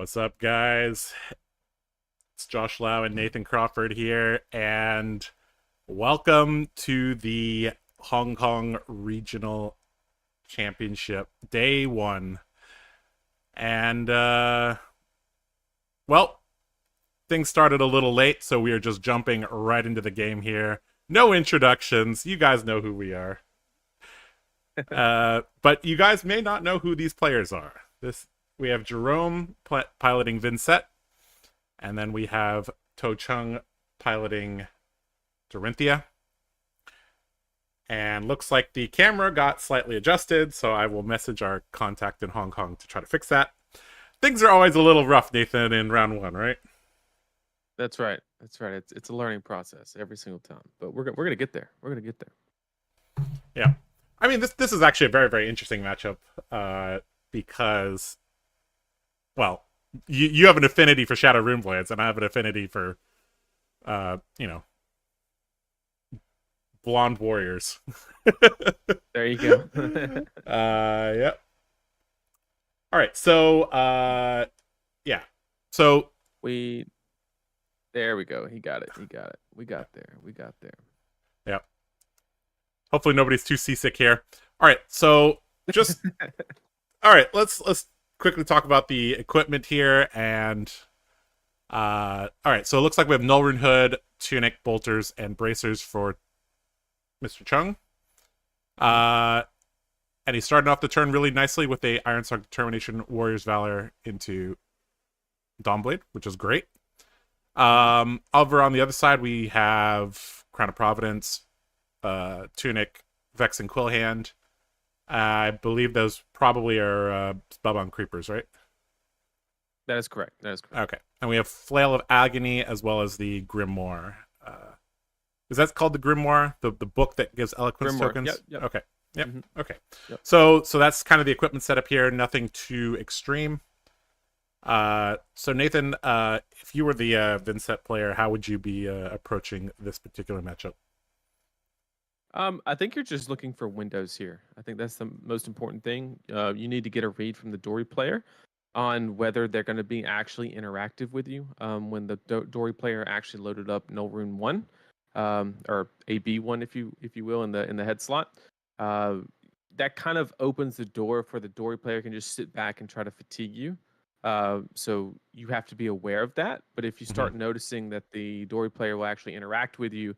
What's up, guys? It's Josh Lau and Nathan Crawford here, and welcome to the Hong Kong Regional Championship, Day 1. And, well, things started a little late, so we are just jumping right into the game here. No introductions. You guys know who we are. But you guys may not know who these players are. We have Jerome piloting Vincett, and then we have To Chung piloting Dorinthea. And looks like the camera got slightly adjusted, so I will message our contact in Hong Kong to try to fix that. Things are always a little rough, Nathan, in round 1, right? That's right. That's right. It's a learning process every single time, but we're gonna get there. We're gonna get there. Yeah, I mean this is actually a very, very interesting matchup because, well, you have an affinity for Shadow Runeblades, and I have an affinity for, blonde warriors. There you go. Yep. All right, so yeah, so there we go. He got it. We got there. Yep. Hopefully nobody's too seasick here. All right, so just all right, let's quickly talk about the equipment here. And all right, so it looks like we have Null Rune Hood, Tunic, Bolters, and Bracers for Mr. Chung. And he's starting off the turn really nicely with a Iron Song Determination, Warrior's Valor into Dawnblade, which is great. Over on the other side, we have Crown of Providence, Tunic, Vex, and Quillhand. I believe those probably are Spellbound Creepers, right? That is correct. Okay. And we have Flail of Agony as well as the Grimoire. Is that called the Grimoire? The book that gives Eloquence tokens? Yep. Okay. Yep. Mm-hmm. Okay. Yep. So that's kind of the equipment setup here. Nothing too extreme. So Nathan, if you were the Vincett player, how would you be approaching this particular matchup? I think you're just looking for windows here. I think that's the most important thing. You need to get a read from the Dory player on whether they're going to be actually interactive with you. When the Dory player actually loaded up Null Rune 1, or AB1, if you will, in the head slot, that kind of opens the door for the Dory player can just sit back and try to fatigue you. So you have to be aware of that. But if you start noticing that the Dory player will actually interact with you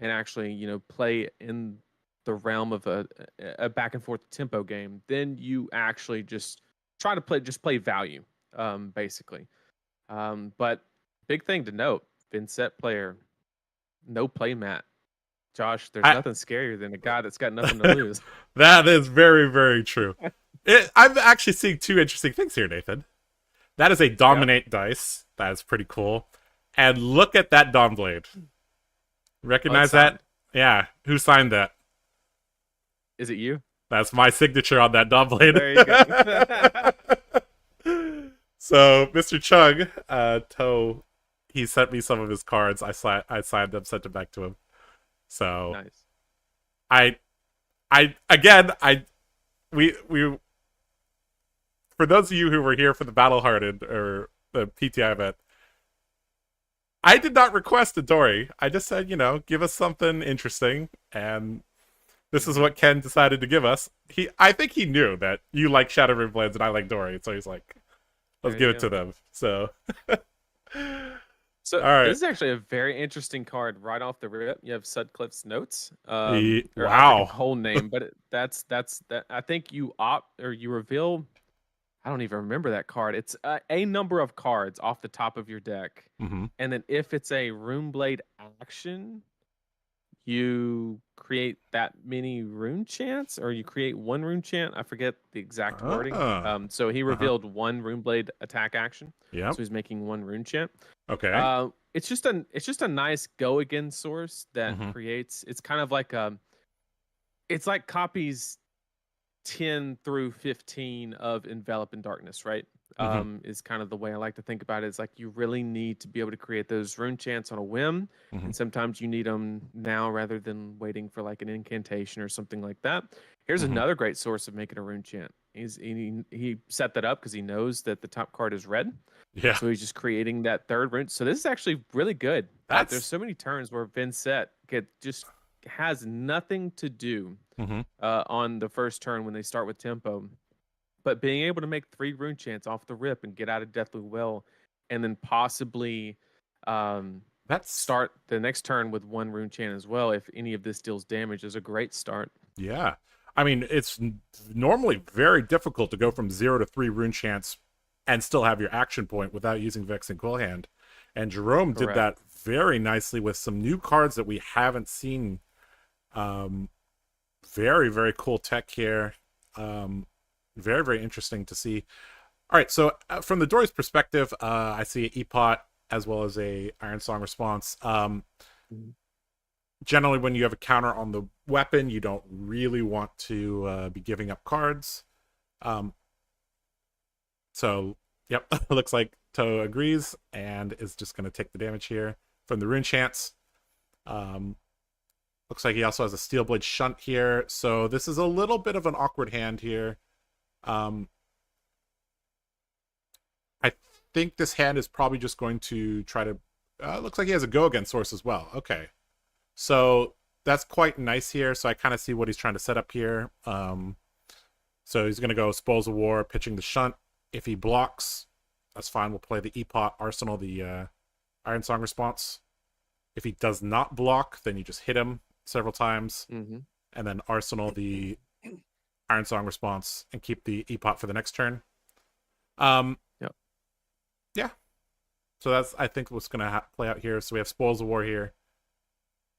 and actually, play in the realm of a back and forth tempo game, then you actually just try to play value, basically. But big thing to note, Vincett player, no play mat. Josh, there's nothing scarier than a guy that's got nothing to lose. That is very, very true. I'm actually seeing two interesting things here, Nathan. That is a Dominate dice. That is pretty cool. And look at that Dawnblade. Recognize that? Yeah. Who signed that? Is it you? That's my signature on that Dawnblade. There you go. So, Mr. Chung, he sent me some of his cards. I signed them, sent them back to him. So nice. We for those of you who were here for the Battle Hardened or the PTI event, I did not request a Dory. I just said, give us something interesting, and this is what Ken decided to give us. I think he knew that you like Shadow Runeblades and I like Dory, so he's like, let's give it to them. So So right. This is actually a very interesting card right off the rip. You have Sutcliffe's notes. Wow. Whole name, but that's that. I think you reveal. I don't even remember that card. It's a number of cards off the top of your deck, and then if it's a Runeblade action, you create that many rune chants, or you create one rune chant. I forget the exact wording. So he revealed one Runeblade attack action. Yeah. So he's making one rune chant. Okay. It's just a nice go again source that creates. It's kind of like it's like copies 10 through 15 of Envelop in Darkness, right? is kind of the way I like to think about it. It's like you really need to be able to create those rune chants on a whim, and sometimes you need them now rather than waiting for like an incantation or something like that. Here's another great source of making a rune chant. He set that up because he knows that the top card is red. Yeah. So he's just creating that third rune. So this is actually really good. There's so many turns where Vincett just has nothing to do on the first turn when they start with tempo. But being able to make 3 rune chants off the rip and get out of Deathly Well, and then possibly start the next turn with 1 rune chant as well, if any of this deals damage, is a great start. Yeah. I mean, it's normally very difficult to go from 0 to 3 rune chants and still have your action point without using Vexing Quillhand. And Jerome did that very nicely with some new cards that we haven't seen. Very, very cool tech here. Very, very interesting to see. All right, so from the Dory's perspective, I see an E-Pot as well as a Iron Song response. Generally, when you have a counter on the weapon, you don't really want to be giving up cards. So, yep, looks like Toe agrees and is just going to take the damage here from the rune chants. Looks like he also has a Steel Blade Shunt here, so this is a little bit of an awkward hand here. I think this hand is probably just going to try to... looks like he has a Go Again source as well. Okay. So that's quite nice here. So I kind of see what he's trying to set up here. So he's going to go Spoils of War, pitching the Shunt. If he blocks, that's fine. We'll play the E-Pot, Arsenal, the Iron Song response. If he does not block, then you just hit him several times. And then Arsenal, the Iron Song response, and keep the E-Pot for the next turn. Yeah. So that's, I think, what's going to play out here. So we have Spoils of War here.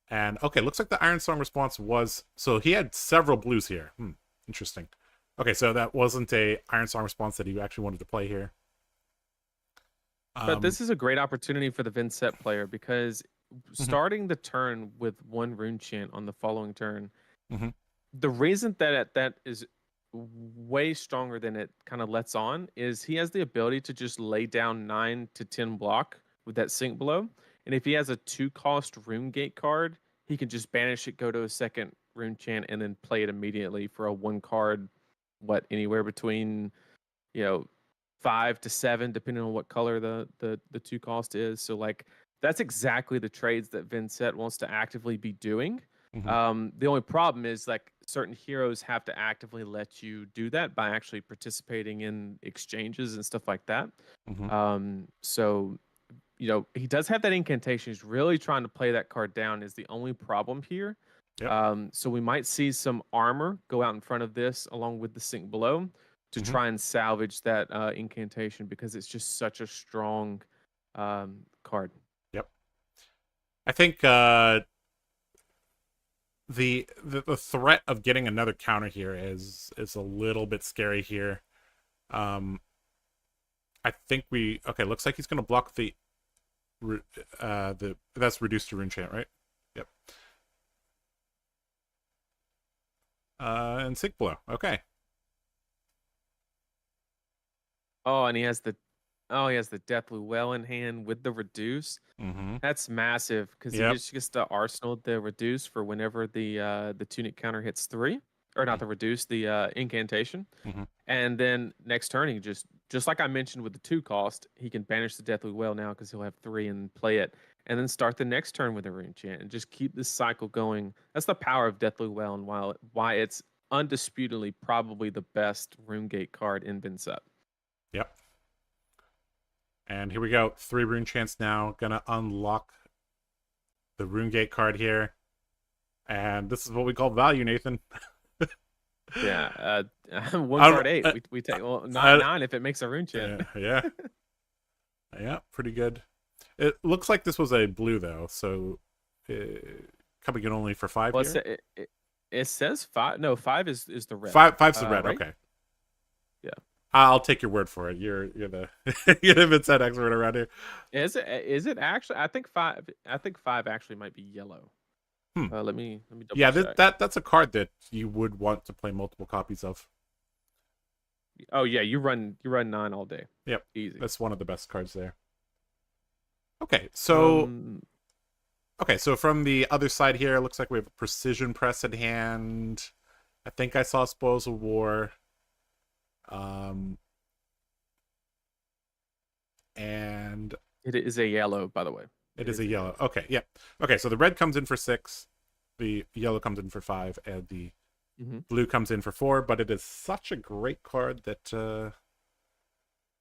And, okay, looks like the Iron Song response was... So he had several blues here. Interesting. Okay, so that wasn't a Iron Song response that he actually wanted to play here. But this is a great opportunity for the Vincett player, because starting the turn with 1 rune chant on the following turn, the reason that is way stronger than it kind of lets on is he has the ability to just lay down 9 to 10 block with that Sink Blow. And if he has a 2-cost Rune Gate card, he can just banish it, go to a second rune chant, and then play it immediately for a 1 card, anywhere between 5 to 7, depending on what color the 2-cost is. So like that's exactly the trades that Vincett wants to actively be doing. The only problem is like certain heroes have to actively let you do that by actually participating in exchanges and stuff like that. So he does have that incantation. He's really trying to play that card down, is the only problem here. So we might see some armor go out in front of this along with the Sink Below to try and salvage that incantation, because it's just such a strong card. I think the threat of getting another counter here is a little bit scary here. I think looks like he's going to block the that's reduced to rune chant, right? Yep. And Sink Blow. Okay. And he has the Deathly Well in hand with the reduce. That's massive, because he just gets to Arsenal the reduce for whenever the Tunic counter hits 3, or not the reduce, the incantation. And then next turn, he just like I mentioned with the 2-cost, he can banish the Deathly Well now because he'll have 3 and play it, and then start the next turn with a rune chant and just keep this cycle going. That's the power of Deathly Well, and why it's undisputedly probably the best Rune Gate card in Vincett. Yep. And here we go. 3 rune chants now. Gonna unlock the Rune Gate card here. And this is what we call value, Nathan. Yeah. 1 card 8. We take 9 if it makes a rune chant. Yeah. Pretty good. It looks like this was a blue, though. So coming in only for 5 here? It says 5. No, 5 is the red. 5's the red, right? okay. Yeah. I'll take your word for it. You're the Vincett expert around here. Is it actually? I think 5 actually might be yellow. Let me double check. That's a card that you would want to play multiple copies of. Oh yeah, you run 9 all day. Yep, Easy. that's one of the best cards there. Okay, Um, so from the other side here, it looks like we have a precision press at hand. I think I saw Spoils of War. Um, and it is a yellow, by the way. it is a yellow. Okay, yeah. Okay, so the red comes in for 6, the yellow comes in for 5, and the blue comes in for 4. But it is such a great card that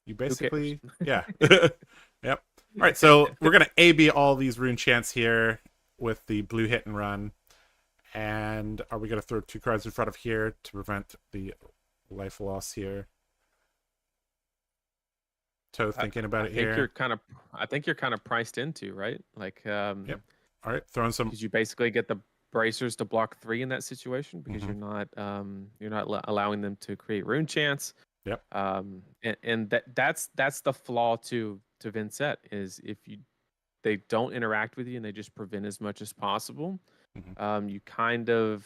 you basically, yeah, yep. All right, so we're gonna AB all these rune chants here with the blue hit and run. And are we gonna throw 2 cards in front of here to prevent the life loss here? Toe thinking about it here. I think you're kind of priced into, right? Like, Yep. All right, throwing some. because you basically get the bracers to block 3 in that situation because you're not allowing them to create rune chance. Yep. And that's the flaw to Vincett is if they don't interact with you and they just prevent as much as possible. You kind of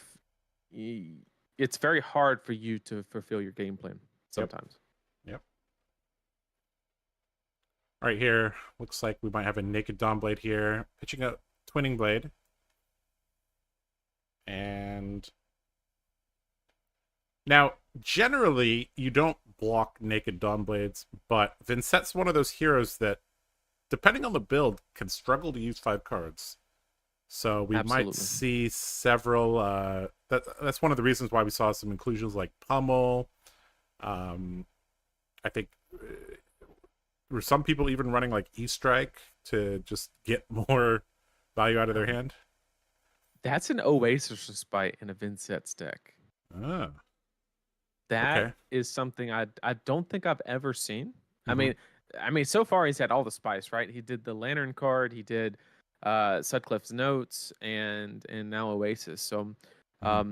it's very hard for you to fulfill your game plan sometimes. Yep. All right, here looks like we might have a naked Dawnblade here, pitching a Twinning Blade, and now generally you don't block naked Dawnblades, but Vincett's one of those heroes that, depending on the build, can struggle to use 5 cards. So we might see several. That's one of the reasons why we saw some inclusions like Pummel. I think were some people even running like E-Strike to just get more value out of their hand. That's an Oasis Respite in a Vincett's deck. Ah. That is something I don't think I've ever seen. I mean, so far he's had all the spice, right? He did the Lantern card, he did Sutcliffe's Notes, and now Oasis. So, I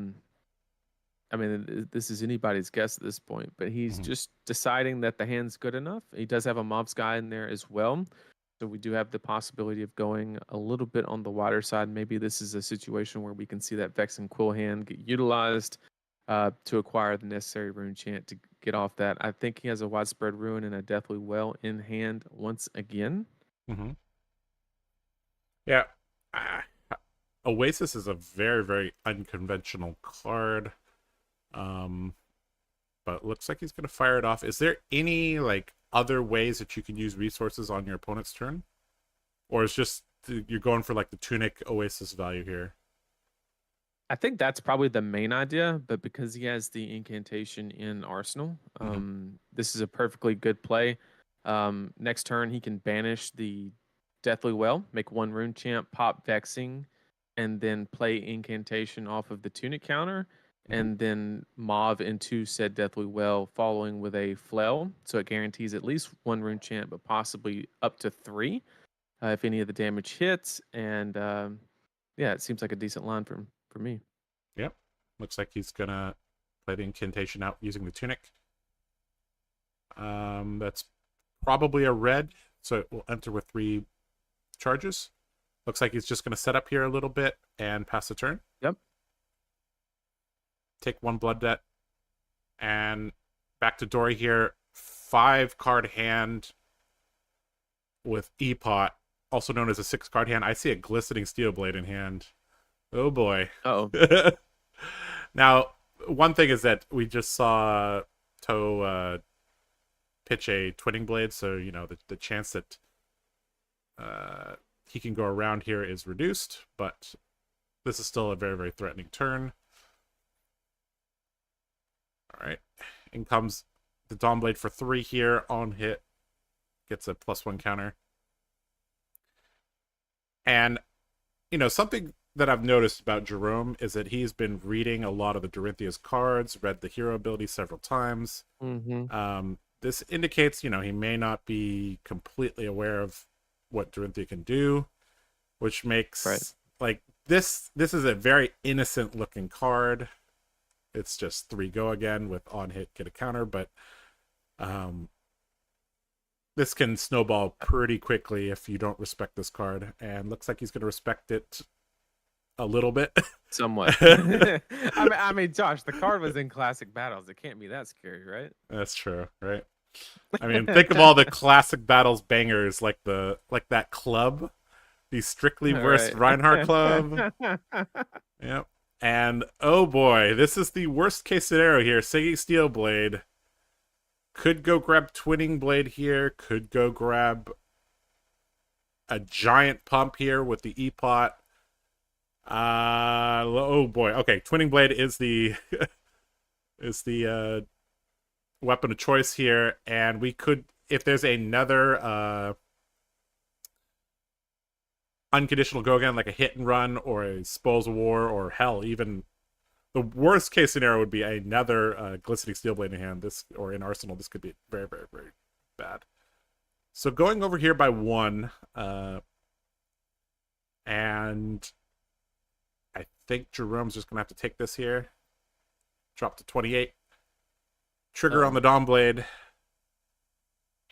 mean, this is anybody's guess at this point, but he's just deciding that the hand's good enough. He does have a Mob Sky in there as well. So we do have the possibility of going a little bit on the wider side. Maybe this is a situation where we can see that Vex and Quill hand get utilized to acquire the necessary rune chant to get off that. I think he has a widespread ruin and a Deathly Well in hand once again. Yeah. Oasis is a very, very unconventional card. But it looks like he's going to fire it off. Is there any like other ways that you can use resources on your opponent's turn? Or is just you're going for like the Tunic Oasis value here? I think that's probably the main idea, but because he has the incantation in Arsenal, this is a perfectly good play. Next turn, he can banish the Deathly Well, make 1 rune champ, pop Vexing, and then play incantation off of the Tunic counter, and then Mauve into said Deathly Well, following with a Flail. So it guarantees at least 1 rune champ, but possibly up to 3 if any of the damage hits. And yeah, it seems like a decent line for me. Yep. Looks like he's going to play the incantation out using the Tunic. That's probably a red, so it will enter with 3 charges. Looks like he's just going to set up here a little bit and pass the turn. Yep. Take 1 blood debt. And back to Dory here. 5 card hand with E-Pot, also known as a 6 card hand. I see a glistening steel blade in hand. Oh boy. Uh-oh. Now, one thing is that we just saw Toe pitch a Twinning Blade, so you know the chance that he can go around here is reduced, but this is still a very, very threatening turn. All right, in comes the Dawnblade for 3 here on hit, gets a +1 counter. And you know, something that I've noticed about Jerome is that he's been reading a lot of the Dorinthea's cards, read the hero ability several times. This indicates, you know, he may not be completely aware of what Dorinthea can do, which makes like this is a very innocent looking card. It's just 3 go again with on hit get a counter, but this can snowball pretty quickly if you don't respect this card, and looks like he's going to respect it a little bit. Somewhat. I mean, Josh, the card was in classic battles. It can't be that scary, right? That's true, right? I mean, think of all the classic battles bangers like that club, the Strictly versus Reinhardt club. Yep. And oh boy, this is the worst case scenario here. Siggy Steelblade could go grab Twinning Blade here, could go grab a giant pump here with the E-Pot. Oh boy. Okay, Twinning Blade is the weapon of choice here, and we could, if there's another unconditional go again, like a hit and run or a Spoils of War, or hell, even the worst case scenario would be another glistening Steelblade in hand. This, or in Arsenal, this could be very, very, very bad. So going over here by 1, and I think Jerome's just gonna have to take this here. Drop to 28. Trigger on the Dawnblade.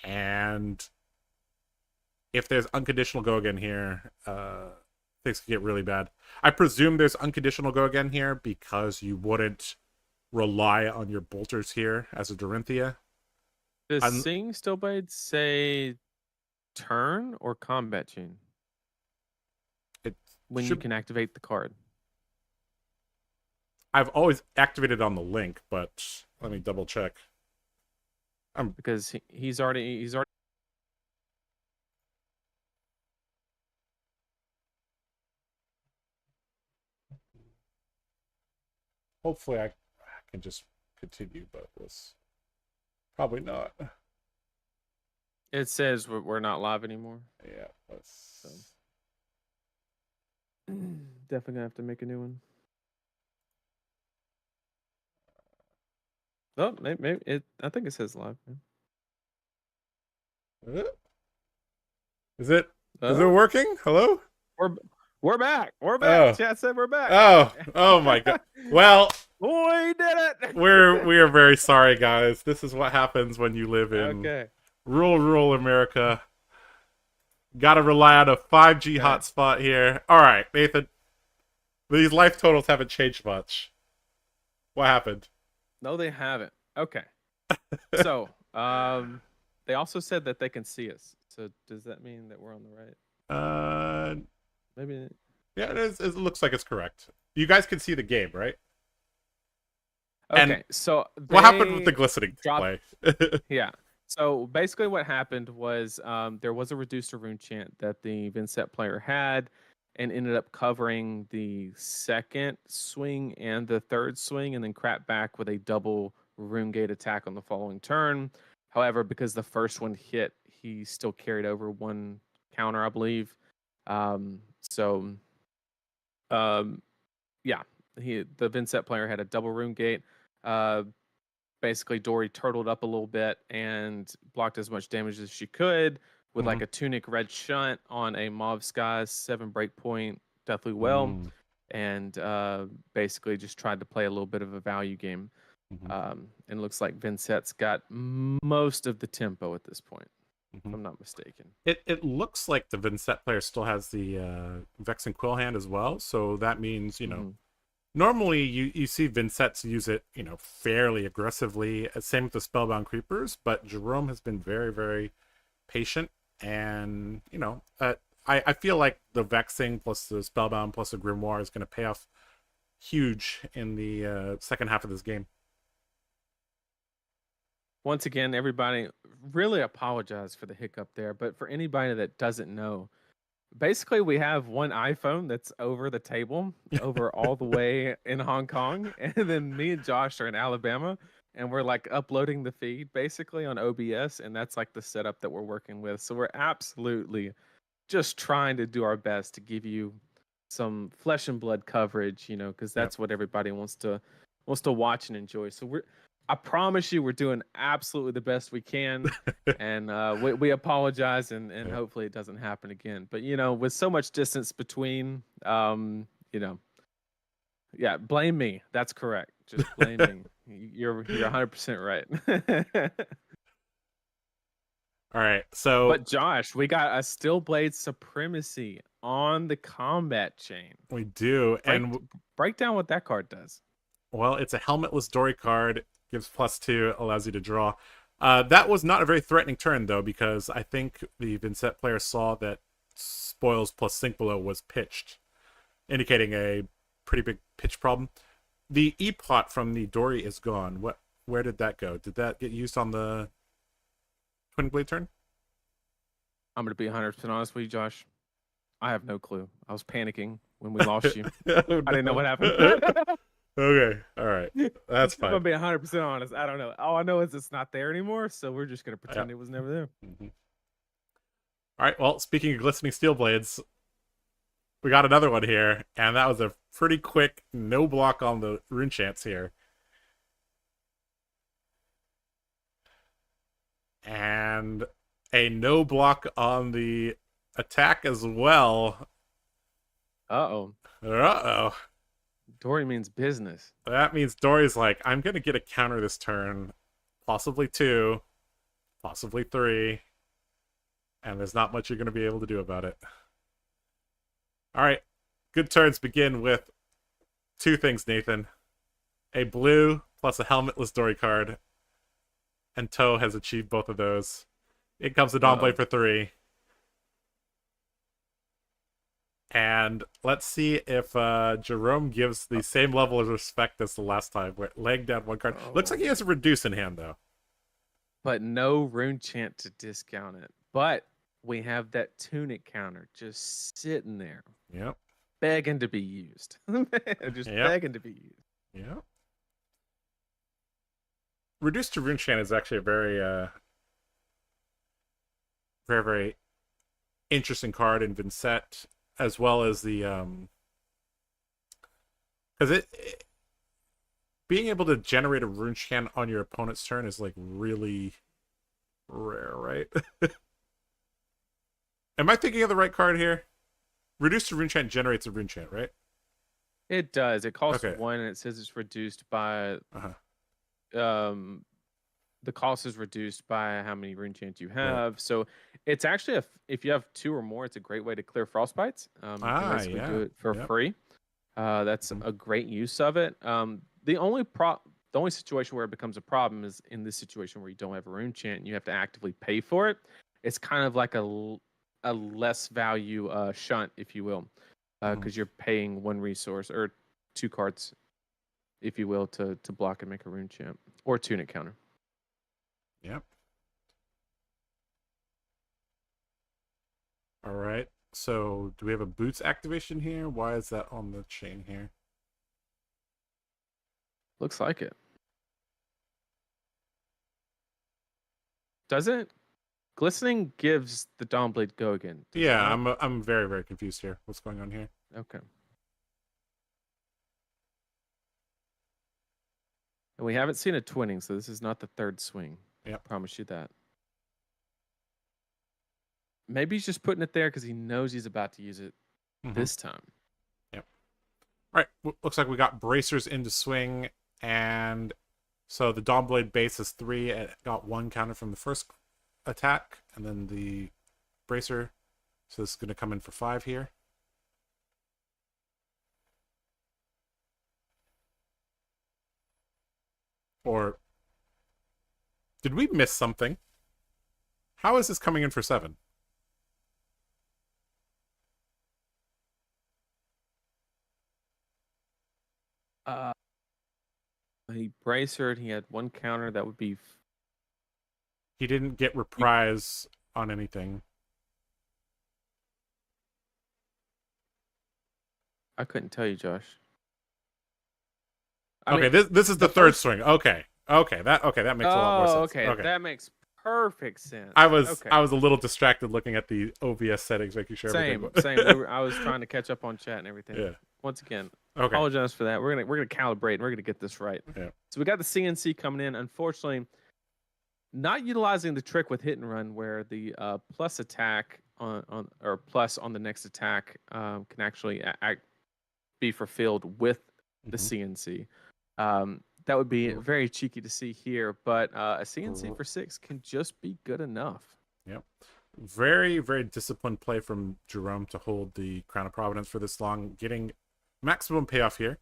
And if there's unconditional go again here, things could get really bad. I presume there's unconditional go again here because you wouldn't rely on your bolters here as a Dorinthea. Does Sing Steelblade say turn or combat chain? When you can activate the card. I've always activated on the link, but let me double check. Because he's already. Hopefully I can just continue, but was probably not. It says we're not live anymore. Yeah, let's. So. Definitely gonna have to make a new one. Oh, maybe it. I think it says live. Is it working? Hello? We're back. We're back. Oh. Chat said we're back. Oh my god. Well, we did it. we are very sorry, guys. This is what happens when you live in rural America. Gotta rely on a 5G hotspot here. All right, Nathan. These life totals haven't changed much. What happened? No, they haven't. Okay. So, they also said that they can see us. So, does that mean that we're on the right? Maybe. Yeah, it looks like it's correct. You guys can see the game, right? Okay. And so, what happened with the glistening play? Yeah. So basically, what happened was there was a reducer rune chant that the Vincett player had, and ended up covering the second swing and the third swing, and then crap back with a double rune gate attack on the following turn. However, because the first one hit, he still carried over one counter, I believe. Yeah, the Vincett player had a double rune gate. Basically, Dory turtled up a little bit and blocked as much damage as she could with like a Tunic Red Shunt on a Mauve Skies 7 breakpoint Deathly Well, and basically just tried to play a little bit of a value game. And it looks like Vincett's got most of the tempo at this point, if I'm not mistaken. It looks like the Vincett player still has the Vex and Quill hand as well, so that means, you know, normally you see Vincett's use it, you know, fairly aggressively. Same with the Spellbound Creepers, but Jerome has been very, very patient, and, you know, I feel like the Vexing plus the Spellbound plus the Grimoire is going to pay off huge in the second half of this game. Once again, everybody, really apologize for the hiccup there, but for anybody that doesn't know, basically we have one iPhone that's over the table, over all the way in Hong Kong, and then me and Josh are in Alabama, and we're like uploading the feed basically on OBS, and that's like the setup that we're working with. So we're absolutely just trying to do our best to give you some flesh and blood coverage, you know, because that's what everybody wants to watch and enjoy. So I promise you, we're doing absolutely the best we can, and we apologize, and hopefully it doesn't happen again. But, you know, with so much distance between, you know, blame me. That's correct. Just blame me. You're 100% right. All right, so but Josh, we got a Steelblade supremacy on the combat chain. We do. Break down what that card does. Well, it's a helmetless Dory card. Gives +2, allows you to draw. That was not a very threatening turn, though, because I think the Vincett player saw that Spoils plus Sink Below was pitched, indicating a pretty big pitch problem. The E-Pot from the Dory is gone. Where did that go? Did that get used on the Twin Blade turn? I'm going to be 100% honest with you, Josh. I have no clue. I was panicking when we lost you. Oh, no. I didn't know what happened. Okay, all right. That's fine. I'm going to be 100% honest. I don't know. All I know is it's not there anymore, so we're just going to pretend it was never there. Mm-hmm. All right, well, speaking of glistening steel blades, we got another one here, and that was a pretty quick no block on the rune chants here. And a no block on the attack as well. Uh-oh. Uh-oh. Dory means business. That means Dory's like, I'm going to get a counter this turn. Possibly 2. Possibly 3. And there's not much you're going to be able to do about it. All right. Good turns begin with 2 things, Nathan. A blue plus a helmetless Dory card. And Toe has achieved both of those. In comes the Dawnblade for 3. And let's see if Jerome gives the same level of respect as the last time. Where laying down 1 card. Looks like he has a reduce in hand, though. But no rune chant to discount it. But we have that tunic counter just sitting there. Yep. Begging to be used. Begging to be used. Yep. Reduce to rune chant is actually a very, very, very interesting card in Vincett, as well as the because being able to generate a rune chant on your opponent's turn is like really rare, right? Am I thinking of the right card here? Reduce to rune chant generates a rune chant, right? It does. It costs 1, and it says it's reduced by the cost is reduced by how many rune chants you have. Right. So it's actually if you have 2 or more, it's a great way to clear frostbites. You can basically do it for free. That's a great use of it. The only situation where it becomes a problem is in this situation where you don't have a rune chant and you have to actively pay for it. It's kind of like a less value shunt, if you will, because you're paying 1 resource or 2 cards, if you will, to block and make a rune chant or tunic counter. Yep. All right. So do we have a boots activation here? Why is that on the chain here? Looks like it. Doesn't glistening gives the Dawnblade go again? Yeah, I'm very, very confused here. What's going on here? Okay. And we haven't seen a twinning, so this is not the 3rd swing. Yeah, promise you that. Maybe he's just putting it there because he knows he's about to use it this time. Yep. All right. Looks like we got bracers into swing, and so the Dawnblade base is 3. It got 1 counter from the first attack, and then the bracer. So this is going to come in for 5 here. Or did we miss something? How is this coming in for 7? He bracered. He had 1 counter. That would be. He didn't get reprise on anything. I couldn't tell you, Josh. Okay, this is the 3rd swing. Okay, that makes a lot more sense. Okay, that makes perfect sense. I was a little distracted looking at the OBS settings, making sure same. I was trying to catch up on chat and everything. Yeah. Once again, apologize for that. We're gonna calibrate and we're gonna get this right. Yeah. So we got the CNC coming in. Unfortunately, not utilizing the trick with hit and run, where the plus attack on or plus on the next attack can actually be fulfilled with the CNC. That would be very cheeky to see here, but a CNC for 6 can just be good enough. Yep. Very, very disciplined play from Jerome to hold the Crown of Providence for this long, getting maximum payoff here.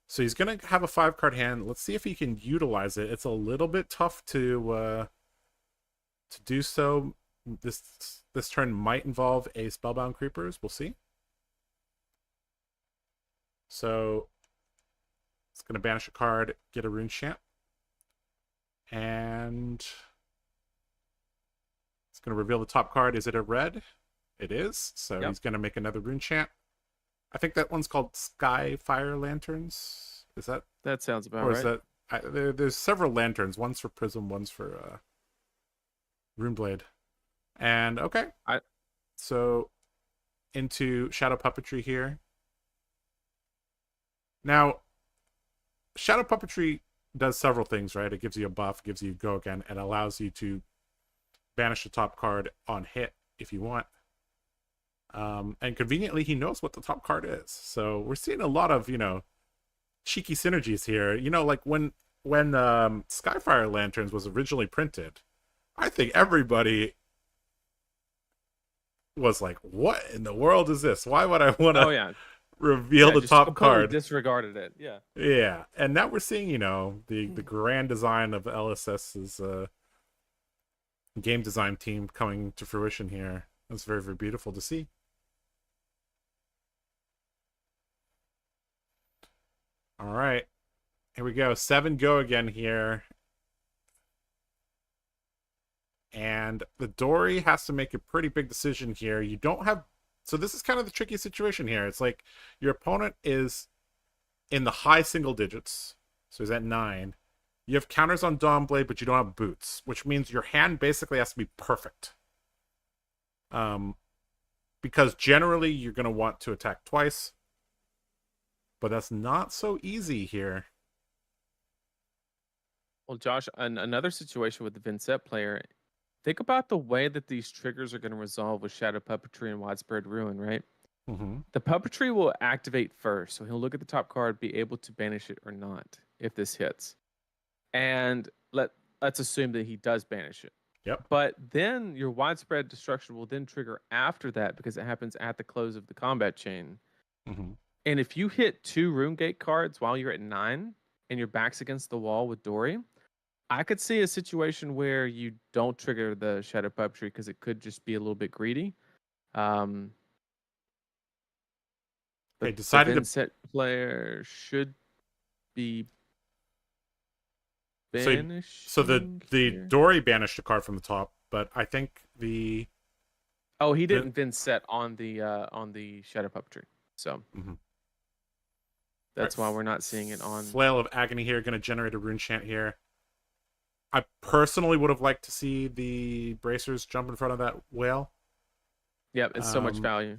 So he's going to have a 5-card hand. Let's see if he can utilize it. It's a little bit tough to do so. This turn might involve a Spellbound Creepers. We'll see. So it's going to banish a card, get a Rune Chant. And it's going to reveal the top card. Is it a red? It is. So he's going to make another Rune Chant. I think that one's called Skyfire Lanterns. Is that? That sounds about or right. is that? There's several lanterns. One's for Prism, one's for Runeblade. And okay. So into Shadow Puppetry here. Now, Shadow Puppetry does several things, right? It gives you a buff, gives you go again, and allows you to banish the top card on hit if you want. And conveniently, he knows what the top card is. So we're seeing a lot of, cheeky synergies here. Like when Skyfire Lanterns was originally printed, I think everybody was like, what in the world is this? Why would I want to reveal the top card? Disregarded it. Yeah. And now we're seeing, the grand design of LSS's game design team coming to fruition here. It's very, very beautiful to see. All right. Here we go. 7 go again here. And the Dory has to make a pretty big decision here. You don't have... So this is kind of the tricky situation here. It's like your opponent is in the high single digits. So he's at 9. You have counters on Dawnblade, but you don't have boots, which means your hand basically has to be perfect. Because generally you're going to want to attack twice. But that's not so easy here. Well, Josh, another situation with the Vincett player, think about the way that these triggers are going to resolve with Shadow Puppetry and Widespread Ruin, right? Mm-hmm. The Puppetry will activate first, so he'll look at the top card, be able to banish it or not if this hits. And let's assume that he does banish it. Yep. But then your Widespread Destruction will then trigger after that because it happens at the close of the combat chain. Mm-hmm. And if you hit 2 RuneGate cards while you're at 9 and your back's against the wall with Dory, I could see a situation where you don't trigger the Shadow Puppetry because it could just be a little bit greedy. The Vincett player should be banished. So the Dory banished a card from the top, but I think the... Oh, he didn't Vincett on the Shadow Puppetry. So that's why we're not seeing it on... Flail of Agony here, going to generate a Rune Chant here. I personally would have liked to see the Bracers jump in front of that whale. Yep, it's so much value.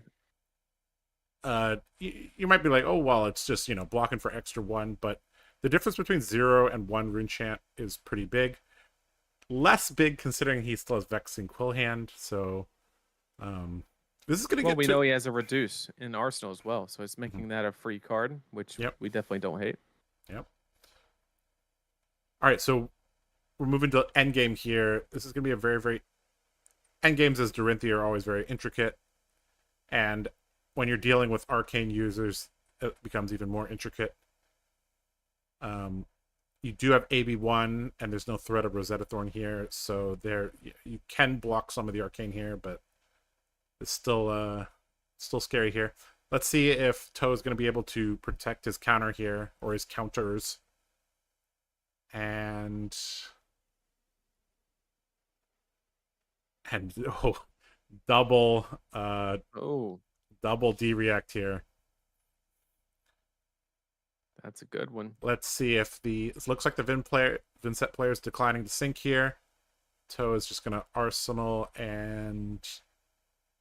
You might be like, oh, well, it's just, blocking for extra 1, but the difference between 0 and 1 Rune Chant is pretty big. Less big considering he still has Vexing Quill Hand, so this is going to get... Well, we know he has a Reduce in Arsenal as well, so it's making that a free card, which we definitely don't hate. Yep. All right, so we're moving to endgame here. This is going to be a very, very... Endgames as Dorinthea are always very intricate, and when you're dealing with arcane users, it becomes even more intricate. You do have AB1, and there's no threat of Rosetta Thorn here, so you can block some of the arcane here, but it's still scary here. Let's see if Toe is going to be able to protect his counter here, or his counters. And double D-react here. That's a good one. Let's see if it looks like the Vincett player is declining to sync here. Toe is just going to Arsenal and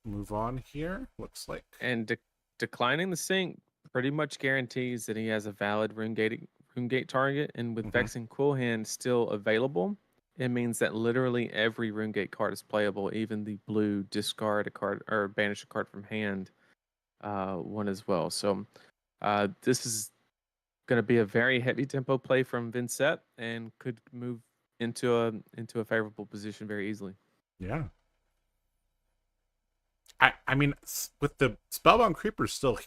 move on here, looks like. And declining the sync pretty much guarantees that he has a valid RuneGate target, and with Vexing Quill Hand still available, it means that literally every RuneGate card is playable, even the blue discard a card or banish a card from hand one as well. So this is going to be a very heavy tempo play from Vincett and could move into a favorable position very easily. Yeah. I mean, with the Spellbound Creepers still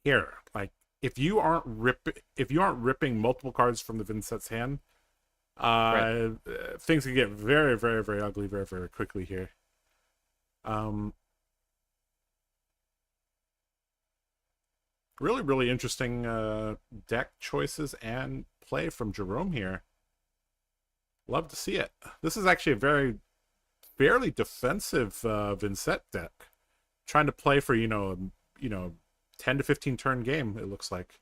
here, like if you aren't ripping multiple cards from the Vincett's hand, Right. things can get very, very, very ugly very, very quickly here. Really, really interesting deck choices and play from Jerome here. Love to see it. This is actually a fairly defensive Vincett deck, trying to play for 10 to 15 turn game. It looks like,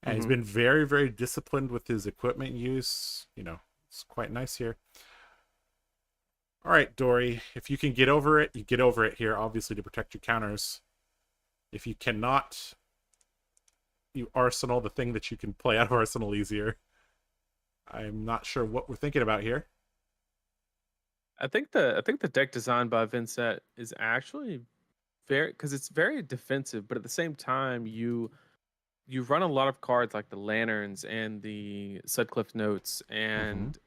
and he's been very, very disciplined with his equipment use. It's quite nice here. All right, Dory, if you can get over it, you get over it here, obviously to protect your counters. If you cannot, you arsenal the thing that you can play out of arsenal easier. I'm not sure what we're thinking about here. I think the deck designed by Vincett is actually because it's very defensive, but at the same time you run a lot of cards like the lanterns and the Sutcliffe notes, and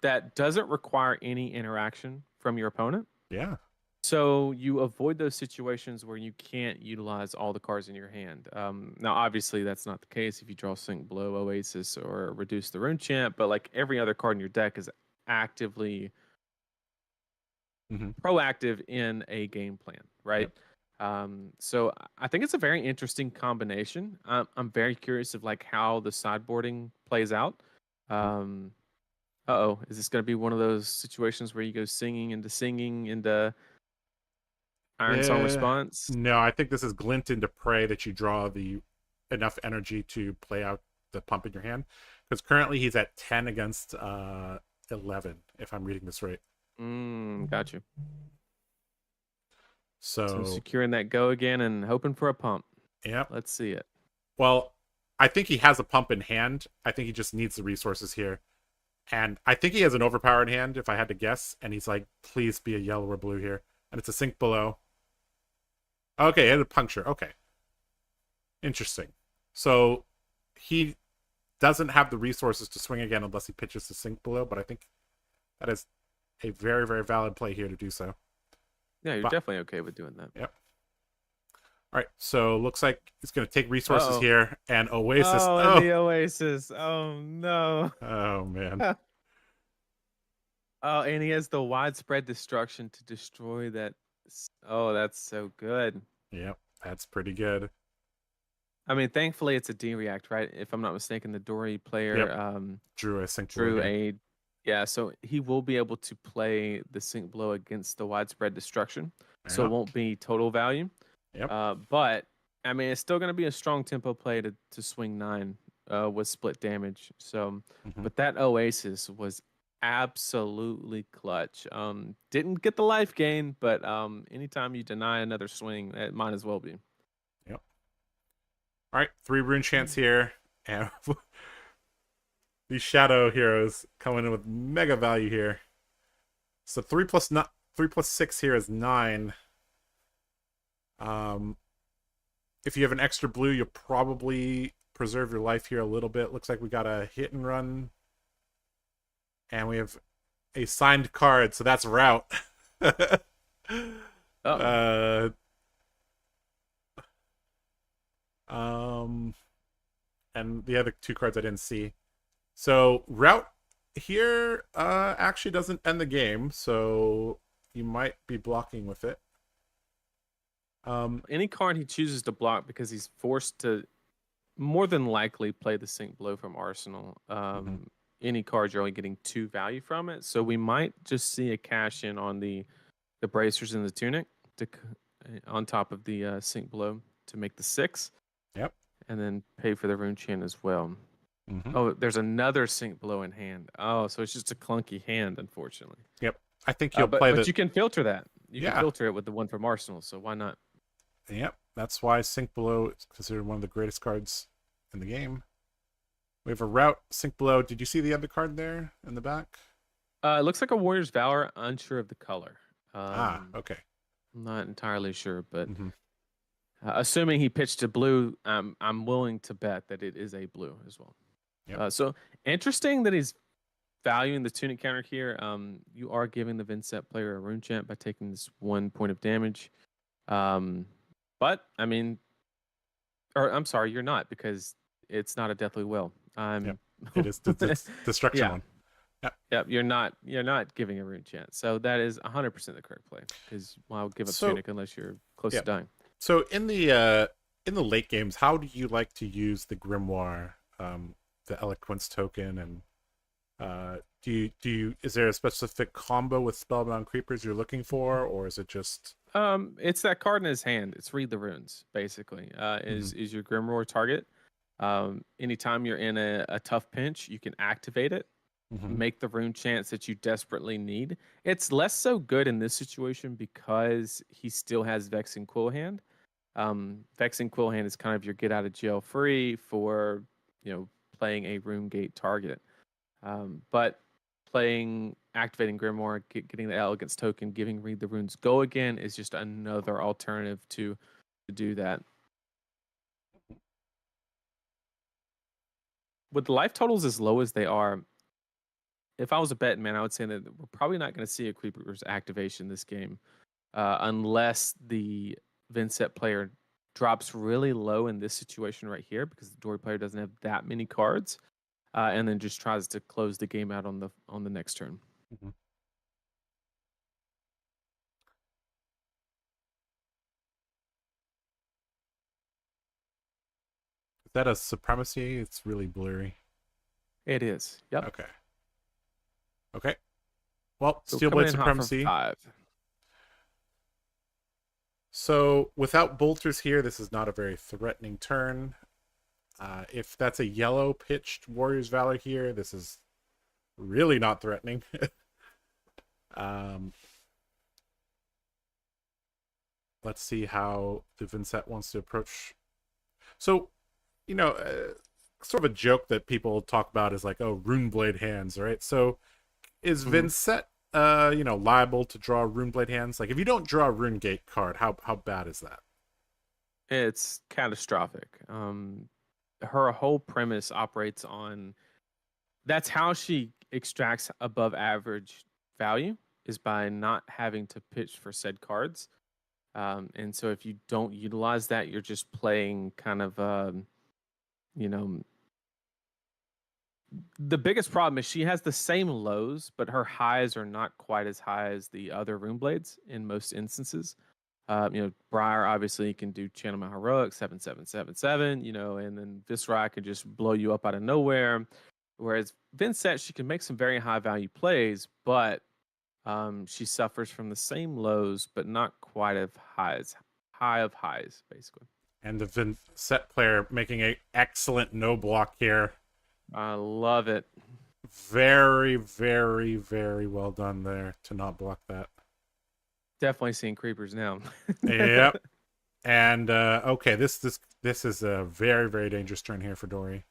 that doesn't require any interaction from your opponent. Yeah. So you avoid those situations where you can't utilize all the cards in your hand. Now, obviously, that's not the case if you draw Sink Blow, Oasis, or Reduce the Rune Champ, but like every other card in your deck is actively proactive in a game plan, right? Yep. So I think it's a very interesting combination. I'm very curious of like how the sideboarding plays out. Is this going to be one of those situations where you go singing into Iron Song response? No, I think this is glint into prey that you draw enough energy to play out the pump in your hand. Because currently he's at 10 against 11, if I'm reading this right. Got you. So securing that go again and hoping for a pump. Yep. Let's see it. Well, I think he has a pump in hand. I think he just needs the resources here. And I think he has an overpowered hand, if I had to guess. And he's like, please be a yellow or blue here. And it's a Sink Below. Okay, he had a puncture. Okay. Interesting. So he doesn't have the resources to swing again unless he pitches to Sink Below, but I think that is a very, very valid play here to do so. Yeah, you're definitely okay with doing that. Yep. All right, so looks like he's going to take resources here and Oasis. Oh, the Oasis. Oh, no. Oh, man. Oh, and he has the widespread destruction to destroy that. Oh, that's so good. Yep, that's pretty good. I mean, thankfully, it's a D-React, right? If I'm not mistaken, the Dory player drew a Sink Blow. Yeah, so he will be able to play the Sink Blow against the widespread destruction. So it won't be total value. Yep. But, I mean, it's still going to be a strong tempo play to swing 9 with split damage. So, but that Oasis was absolutely clutch. Didn't get the life gain, but anytime you deny another swing, it might as well be. Yep. All right, 3 rune chants here, and these shadow heroes coming in with mega value here. So 3 plus 6 here is 9. If you have an extra blue, you'll probably preserve your life here a little bit. Looks like we got a hit and run. And we have a signed card, so that's Route. And the other 2 cards I didn't see. So Route here actually doesn't end the game, so you might be blocking with it. Any card he chooses to block because he's forced to more than likely play the Sink Blow from Arsenal. Any card you're only getting 2 value from it, so we might just see a cash in on the bracers and the tunic on top of the Sink Blow to make the 6. Yep. And then pay for the rune chant as well. Oh, there's another Sink Blow in hand. Oh, so it's just a clunky hand, unfortunately. Yep. I think you'll play but you can filter that. You can filter it with the one from Arsenal, so why not? Yep. That's why Sink Below is considered one of the greatest cards in the game. We have a Route, Sink Below. Did you see the other card there in the back? It looks like a Warrior's Valor, unsure of the color. Okay. I'm not entirely sure, but assuming he pitched a blue, I'm willing to bet that it is a blue as well. Yep. So interesting that he's valuing the tunic counter here. You are giving the Vincett player a rune chant by taking this 1 point of damage. But I mean, or I'm sorry, you're not, because it's not a deathly will. Yep. It is the destruction yeah. one. Yep. Yep, you're not giving a rune chant. So that is 100% the correct play, because I'll give up So- tunic unless you're close yeah. to dying. So in the late games, how do you like to use the grimoire, the eloquence token, and is there a specific combo with spellbound creepers you're looking for, or is it just It's that card in his hand. It's read the runes, basically. Is your grimoire target. Anytime you're in a tough pinch, you can activate it, make the rune chants that you desperately need. It's less so good in this situation because he still has Vexing Quill Hand. Vexing Quill Hand is kind of your get out of jail free for playing a rune gate target. But activating Grimoire, getting the Elegance token, giving Read the Runes go again is just another alternative to do that. With the life totals as low as they are, if I was a betting man, I would say that we're probably not going to see a Creeper's activation this game, unless the Vincett player drops really low in this situation right here, because the Dory player doesn't have that many cards, and then just tries to close the game out on the next turn. Is that a supremacy? It's really blurry. It is. Yep. Okay. Well, So Steel coming Blade in hot for Supremacy. 5. So without bolters here, this is not a very threatening turn. If that's a yellow pitched Warrior's Valor here, this is really not threatening. Let's see how the Vincett wants to approach. So, sort of a joke that people talk about is like, oh, Runeblade hands, right? So is Vincett liable to draw Runeblade hands? Like, if you don't draw a Rune Gate card, how bad is that? It's catastrophic. Her whole premise operates on that's how she extracts above average value, is by not having to pitch for said cards. And so if you don't utilize that, you're just playing kind of the biggest problem is she has the same lows, but her highs are not quite as high as the other rune blades in most instances. Briar obviously can do Channel My Heroic 7777, and then Viscera can just blow you up out of nowhere. Whereas Vincett, she can make some very high value plays, but she suffers from the same lows, but not quite as high of highs, basically. And the Vincett player making an excellent no block here. I love it. Very, very, very well done there to not block that. Definitely seeing creepers now. Yep. And okay, this is a very, very dangerous turn here for Dory.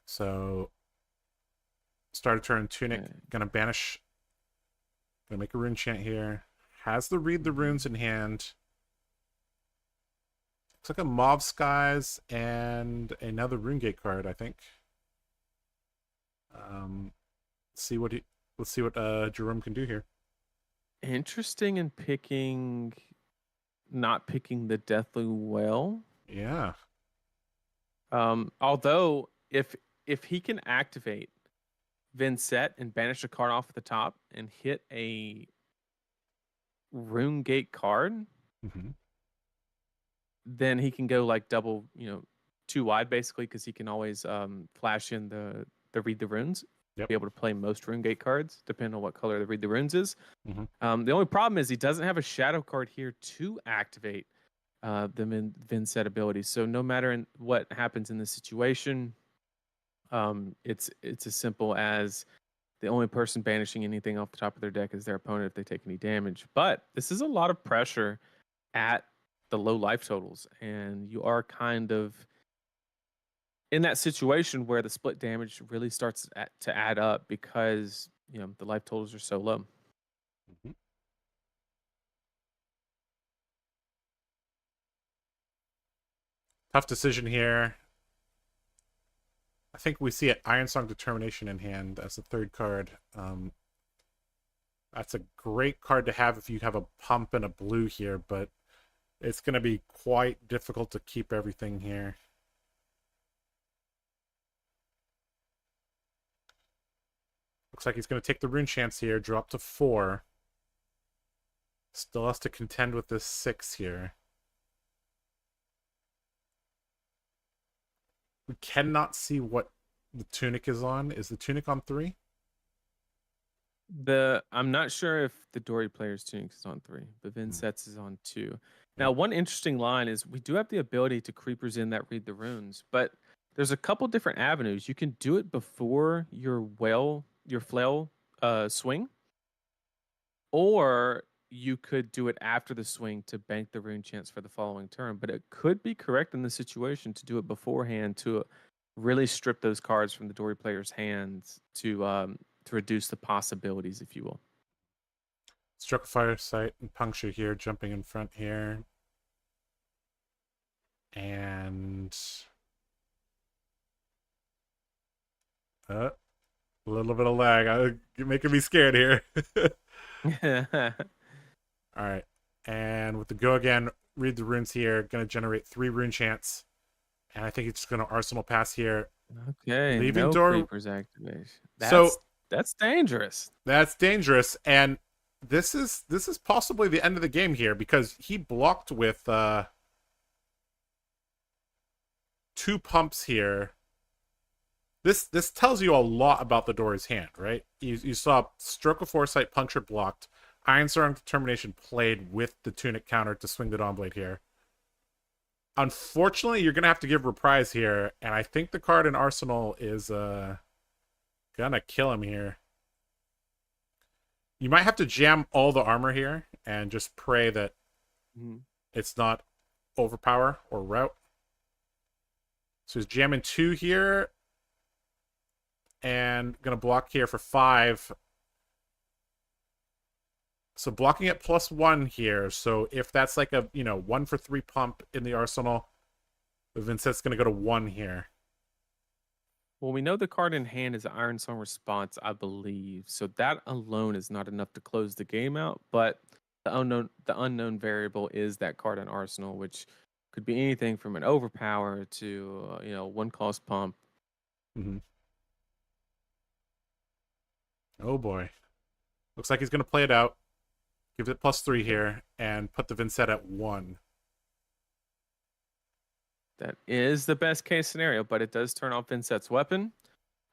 So start a turn, Tunic, gonna banish, gonna make a rune chant here. Has the read the runes in hand. Looks like a Mauve Skies and another Rune Gate card, I think. Let's see what Jerome can do here. Interesting in not picking the Deathly Well. Yeah. Although if he can activate Vincett and banish a card off at the top and hit a Rune Gate card, then he can go like double, 2 wide basically, because he can always flash in the Read the Runes. Be able to play most Rune Gate cards, depending on what color the Read the Runes is. The only problem is he doesn't have a shadow card here to activate the Vincett ability. So no matter what happens in this situation, it's as simple as the only person banishing anything off the top of their deck is their opponent if they take any damage. But this is a lot of pressure at the low life totals, and you are kind of in that situation where the split damage really starts to add up, because the life totals are so low. Tough decision here. I think we see it Iron Song Determination in hand as the third card. That's a great card to have if you have a pump and a blue here, but it's going to be quite difficult to keep everything here. Looks like he's going to take the rune chance here, drop to 4. Still has to contend with this 6 here. We cannot see what the tunic is on. Is the tunic on 3? I'm not sure if the Dory player's tunic is on 3, but Vincett's is on 2. Now, one interesting line is we do have the ability to creepers in that read the runes, but there's a couple different avenues. You can do it before your flail swing, or you could do it after the swing to bank the rune chance for the following turn. But it could be correct in the situation to do it beforehand to really strip those cards from the Dory player's hands to reduce the possibilities, if you will. Struck a fire sight and puncture here, jumping in front here. And a little bit of lag. You're making me scared here. All right. And with the go again, read the runes here. Going to generate 3 rune chance. And I think it's just going to Arsenal pass here. Okay. Leaving no door. creepers activation. That's dangerous. That's dangerous. And this is possibly the end of the game here because he blocked with 2 pumps here. This tells you a lot about the Dory's hand, right? You saw Stroke of Foresight, Puncture blocked. Iron Song Determination played with the Tunic counter to swing the Dawnblade here. Unfortunately, you're going to have to give Reprise here, and I think the card in Arsenal is gonna kill him here. You might have to jam all the armor here and just pray that it's not overpower or route. So he's jamming 2 here and gonna block here for 5. So blocking at +1 here. So if that's like a 1 for 3 pump in the Arsenal, Vincett's gonna go to 1 here. Well, we know the card in hand is an Iron Song response, I believe. So that alone is not enough to close the game out. But the unknown variable is that card in Arsenal, which could be anything from an overpower to 1-cost pump. Mm-hmm. Oh boy, looks like he's gonna play it out. Give it +3 here and put the Vincett at 1. That is the best case scenario, but it does turn off Vincett's weapon.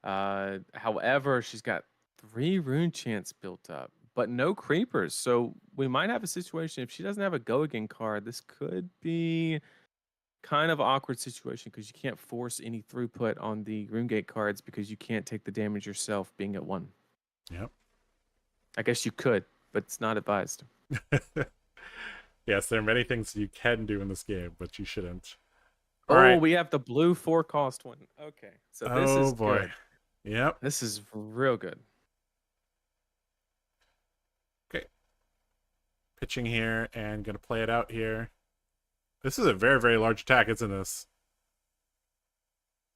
However, she's got 3 rune chance built up, but no creepers. So we might have a situation if she doesn't have a go again card. This could be kind of awkward situation because you can't force any throughput on the RuneGate cards because you can't take the damage yourself being at 1. Yep. I guess you could, but it's not advised. Yes, there are many things you can do in this game, but you shouldn't. All right. We have the blue 4-cost one. Okay, so this is boy. good. Yep. This is real good. Okay. Pitching here and gonna play it out here. This is a very, very large attack, isn't this?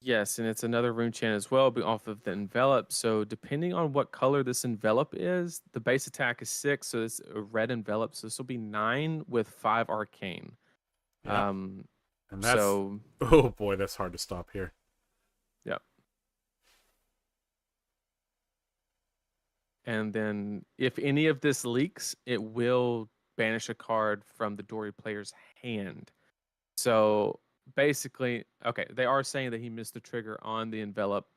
Yes, and it's another rune chant as well, but off of the envelop. So depending on what color this envelop is, the base attack is 6, so it's a red envelop. So this will be 9 with 5 arcane. Yeah. And that's oh boy, that's hard to stop here. Yep. And then if any of this leaks, it will banish a card from the Dory player's hand. So basically, okay, they are saying that he missed the trigger on the envelop,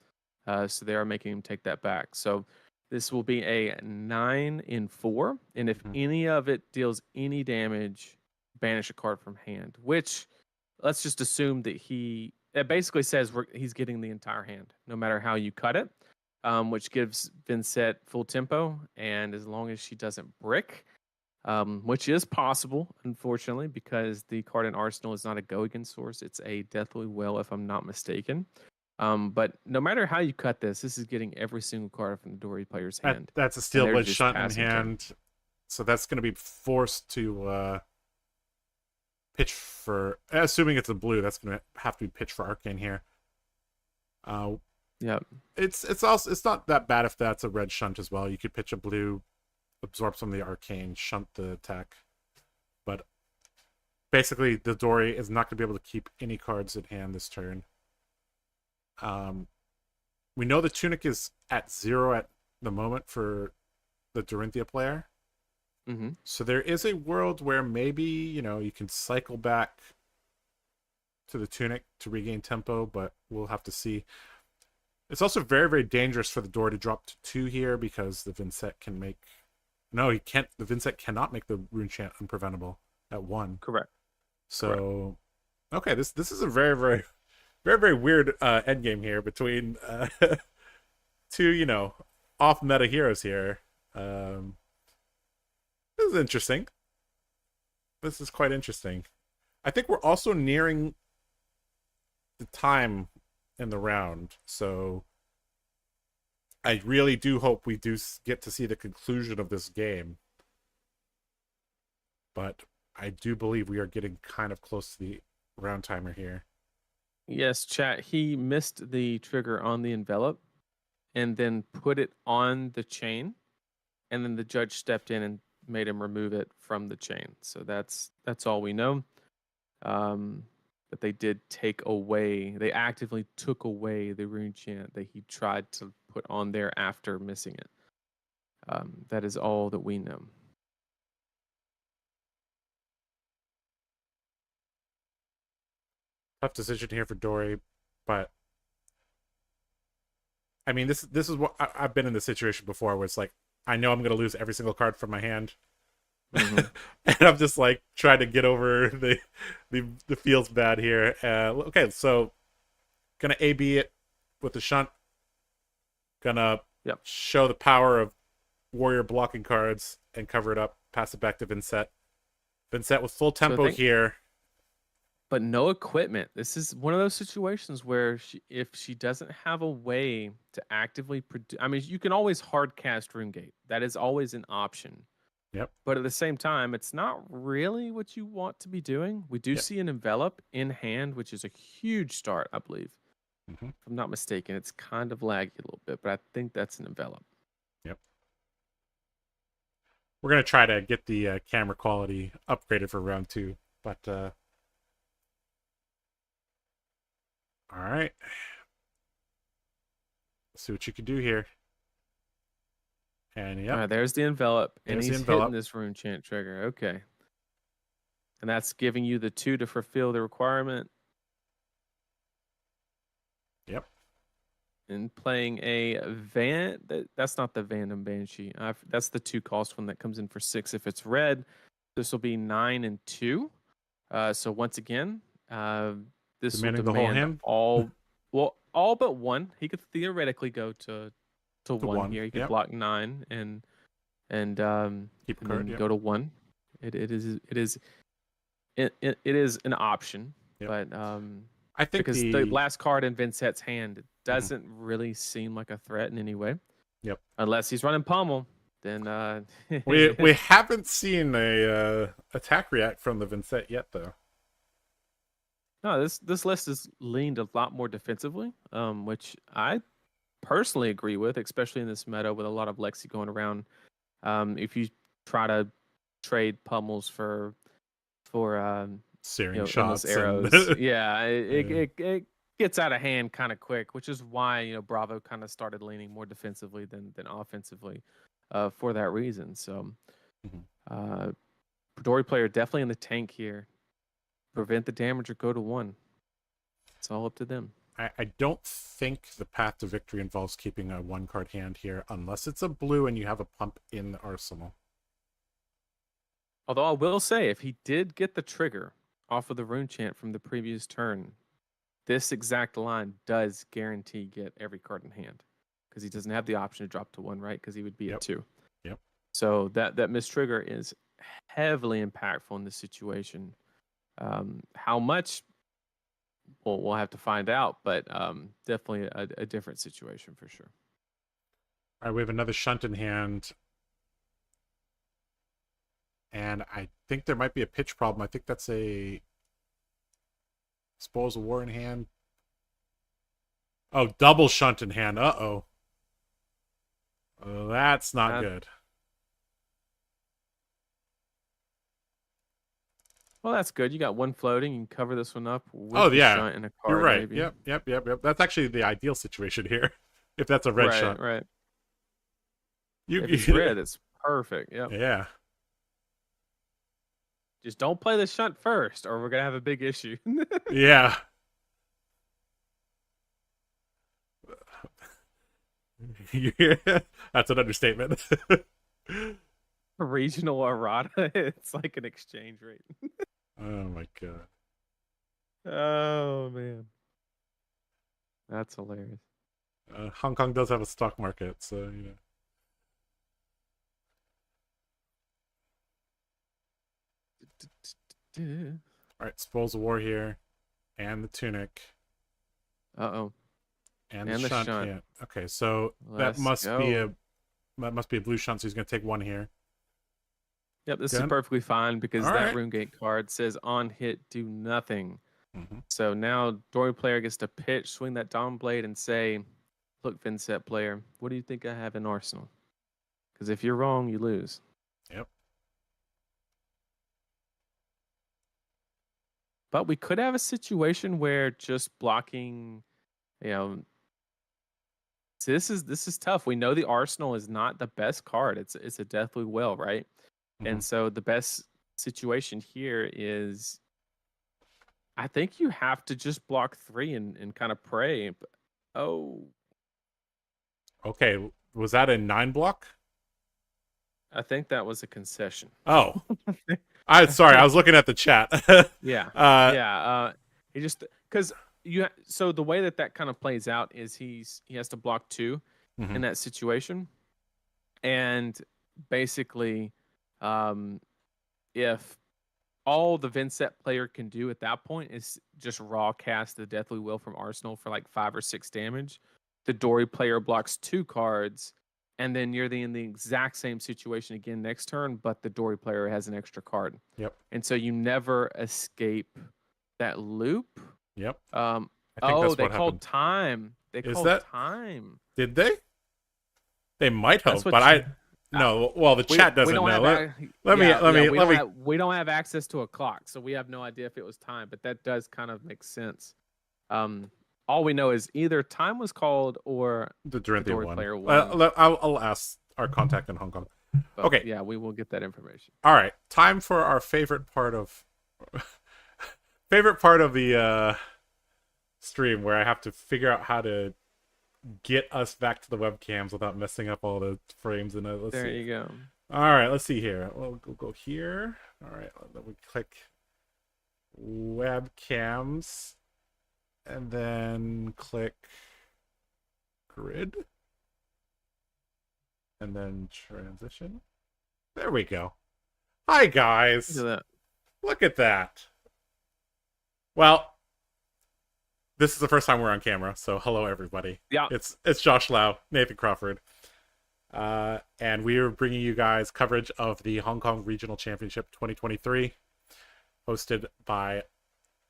so they are making him take that back. So this will be a 9 in 4, and if any of it deals any damage, banish a card from hand. Which, let's just assume that it basically says he's getting the entire hand, no matter how you cut it, which gives Vincett full tempo, and as long as she doesn't brick, which is possible, unfortunately, because the card in Arsenal is not a go-again source. It's a Deathly Well, if I'm not mistaken. But no matter how you cut this is getting every single card from the Dory player's hand. That's a Steelblade Shunt in hand. So that's going to be forced to pitch for... Assuming it's a blue, that's going to have to be pitched for Arcane here. Yep. It's not that bad if that's a red shunt as well. You could pitch a blue, absorb some of the arcane, shunt the attack. But basically, the Dory is not going to be able to keep any cards in hand this turn. We know the Tunic is at 0 at the moment for the Dorinthea player. Mm-hmm. So there is a world where maybe, you can cycle back to the Tunic to regain tempo, but we'll have to see. It's also very, very dangerous for the Dory to drop to 2 here because the Vincett can make... No, he can't. The Vincett cannot make the Rune Chant unpreventable at 1. Correct. So, okay, this is a very, very, very, very weird endgame here between 2, off-meta heroes here. This is interesting. This is quite interesting. I think we're also nearing the time in the round, so I really do hope we do get to see the conclusion of this game. But I do believe we are getting kind of close to the round timer here. Yes, chat. He missed the trigger on the envelope and then put it on the chain, and then the judge stepped in and made him remove it from the chain. So that's all we know. That they did take away, they actively took away the Rune Chant that he tried to put on there after missing it. That is all that we know. Tough decision here for Dory, but I mean, this is what I've been in this situation before, where it's like I know I'm going to lose every single card from my hand, and I'm just like trying to get over the feels bad here. Okay, so gonna AB it with the shunt. Gonna show the power of warrior blocking cards and cover it up. Pass it back to Vincett. Vincett with full tempo here. But no equipment. This is one of those situations where if she doesn't have a way to actively produce... I mean, you can always hard cast RuneGate. That is always an option. Yep. But at the same time, it's not really what you want to be doing. We do see an envelop in hand, which is a huge start, I believe. Mm-hmm. If I'm not mistaken, it's kind of laggy a little bit, but I think that's an envelop. Yep. We're going to try to get the camera quality upgraded for round 2, but... All right. Let's see what you can do here. And yeah. All right, there's the envelop. And he's hitting this Rune Chant trigger. Okay. And that's giving you the 2 to fulfill the requirement. Yep. And playing a that's not the Vandom Banshee. That's the 2 cost one that comes in for 6 if it's red. This will be 9 and 2. So once again, this demanding will demand the whole hand? all but 1. He could theoretically go to 1 here. He could block 9 and keep a card. Go to 1. It is an option, but I think because the last card in Vincett's hand doesn't really seem like a threat in any way. Yep. Unless he's running Pommel, then we haven't seen a attack react from the Vincett yet, though. No, this list is leaned a lot more defensively, which I personally agree with, especially in this meta with a lot of Lexi going around. If you try to trade pummels for searing shots, arrows, it gets out of hand kind of quick, which is why Bravo kind of started leaning more defensively than offensively, for that reason. So, Dory player definitely in the tank here. Prevent the damage or go to 1. It's all up to them. I don't think the path to victory involves keeping a 1-card hand here, unless it's a blue and you have a pump in the arsenal. Although I will say, if he did get the trigger off of the Rune Chant from the previous turn, this exact line does guarantee get every card in hand, because he doesn't have the option to drop to 1, right? Because he would be at 2. Yep. So that missed trigger is heavily impactful in this situation. How much? Well, we'll have to find out, but definitely a different situation for sure. All right, we have another shunt in hand. And I think there might be a pitch problem. I think that's a Spoils of War in hand. Oh, double shunt in hand. Uh-oh. That's not That- good. Well, that's good. You got one floating. You can cover this one up with Oh, the yeah. shunt and a You're card, right. maybe. Yep. That's actually the ideal situation here. If that's a red Right, shunt. right. You, If it's red, it's perfect. Yep. Yeah. Just don't play the shunt first, or we're gonna have a big issue. Yeah. That's an understatement. Regional errata. It's like an exchange rate. Oh my god. Oh man, that's hilarious. Hong Kong does have a stock market, so you know. All right, Spoils of War here, and the Tunic, Uh-oh. and And the the Shunt. Shunt. Yeah. Okay, so Let's that must go. be a blue Shunt. So he's gonna take one here. Yep, this Good. is perfectly fine because All that right. rune gate card says on hit, do nothing. Mm-hmm. So now Dory player gets to pitch, swing that Dawn Blade, and say, look, Vincett player, what do you think I have in Arsenal? Because if you're wrong, you lose. Yep. But we could have a situation where just blocking, so this is tough. We know the Arsenal is not the best card. It's a Deathly Well, right? Mm-hmm. And so the best situation here is I think you have to just block 3 and kind of pray. Oh, Okay, was that a 9 block? I think that was a concession. Oh, sorry, I was looking at the chat. Yeah. Yeah. He just because so the way that kind of plays out is he has to block 2 Mhm. in that situation, and basically, if all the Vincett player can do at that point is just raw cast the Deathly Will from Arsenal for like 5 or 6 damage, the Dory player blocks 2 cards, and then you're in the exact same situation again next turn, but the Dory player has an extra card. Yep. And so you never escape that loop. Yep. I think oh, that's they what called happened. time. They Is called that- time. Did they? They might have, That's what but you- no. Well, the chat doesn't know. Let me. We don't have access to a clock, so we have no idea if it was time. But that does kind of make sense. All we know is either time was called or The Dorinthea Dory one. player won. I'll ask our contact in Hong Kong. But Okay. yeah, we will get that information. All right, time for our favorite part of the stream, where I have to figure out how to get us back to the webcams without messing up all the frames in it. Let's There see. you go. All right, let's see here. We'll go here. All right, then we click webcams, and then click grid, and then transition. There we go. Hi guys. Look at that. Look at that. Well, this is the first time we're on camera, so hello everybody. Yeah. It's Josh Lau, Nathan Crawford, and we are bringing you guys coverage of the Hong Kong Regional Championship 2023, hosted by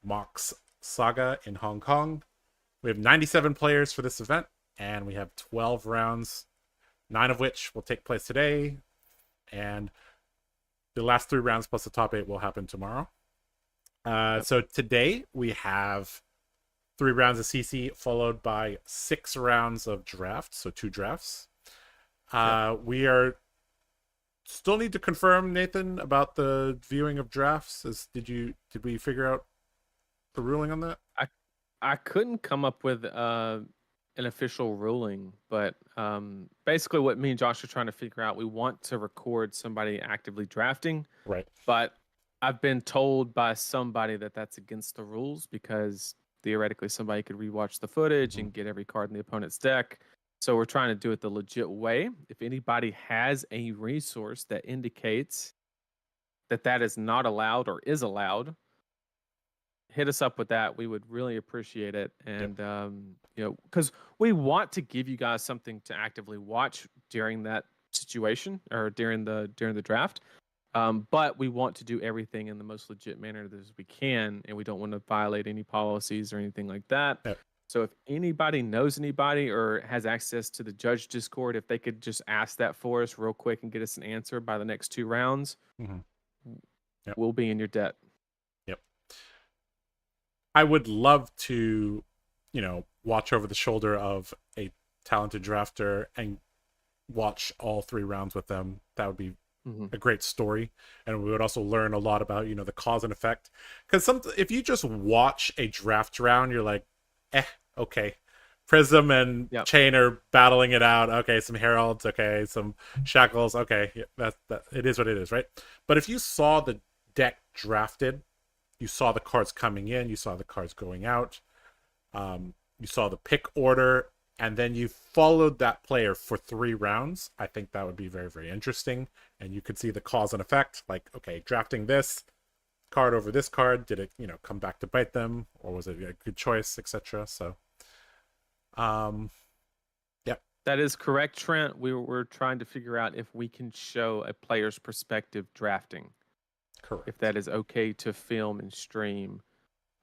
Mox Saga in Hong Kong. We have 97 players for this event, and we have 12 rounds, 9 of which will take place today, and the last 3 rounds plus the top 8 will happen tomorrow. So today we have 3 rounds of CC followed by 6 rounds of draft, so 2 drafts. We are still need to confirm, Nathan, about the viewing of drafts. Did we figure out the ruling on that? I couldn't come up with an official ruling, but basically what me and Josh are trying to figure out, we want to record somebody actively drafting, Right. but I've been told by somebody that that's against the rules because theoretically somebody could rewatch the footage and get every card in the opponent's deck. So we're trying to do it the legit way. If anybody has a resource that indicates that that is not allowed or is allowed, hit us up with that. We would really appreciate it. And, because we want to give you guys something to actively watch during that situation or during the draft. But we want to do everything in the most legit manner as we can, and we don't want to violate any policies or anything like that. Yep. So if anybody knows anybody or has access to the judge Discord, if they could just ask that for us real quick and get us an answer by the next 2 rounds, Yep. we'll be in your debt. Yep. I would love to, watch over the shoulder of a talented drafter and watch all 3 rounds with them. That would be a great story, and we would also learn a lot about the cause and effect. Because if you just watch a draft round, you're like, okay, Prism and Chain are battling it out. Okay, some heralds. Okay, some shackles. Okay, that it is what it is, right? But if you saw the deck drafted, you saw the cards coming in, you saw the cards going out, you saw the pick order, and then you followed that player for 3 rounds, I think that would be very, very interesting. And you could see the cause and effect. Like, okay, drafting this card over this card, did it, come back to bite them? Or was it a good choice, etc.? So, yeah. That is correct, Trent. We're trying to figure out if we can show a player's perspective drafting. Correct. If that is okay to film and stream.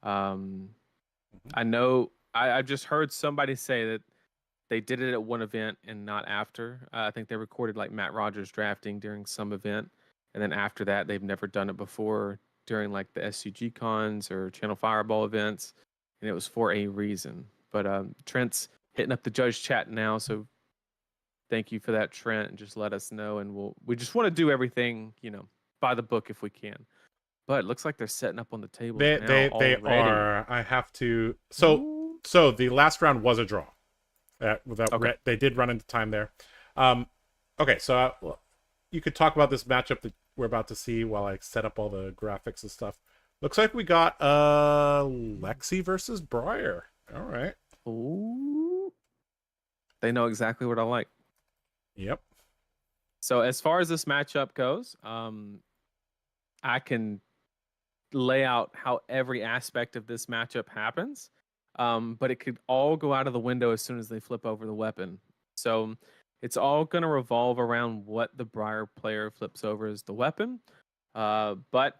I know I've just heard somebody say that they did it at one event and not after. I think they recorded like Matt Rogers drafting during some event, and then after that, they've never done it before during like the SCG cons or Channel Fireball events, and it was for a reason. But Trent's hitting up the judge chat now, so thank you for that, Trent. And just let us know, and we just want to do everything by the book if we can. But it looks like they're setting up on the table. They are. I have to. So the last round was a draw. They did run into time there. Okay, so you could talk about this matchup that we're about to see while I set up all the graphics and stuff. Looks like we got Lexi versus Briar. All right. Ooh. They know exactly what I like. Yep. So as far as this matchup goes, I can lay out how every aspect of this matchup happens. But it could all go out of the window as soon as they flip over the weapon. So it's all going to revolve around what the Briar player flips over as the weapon. But,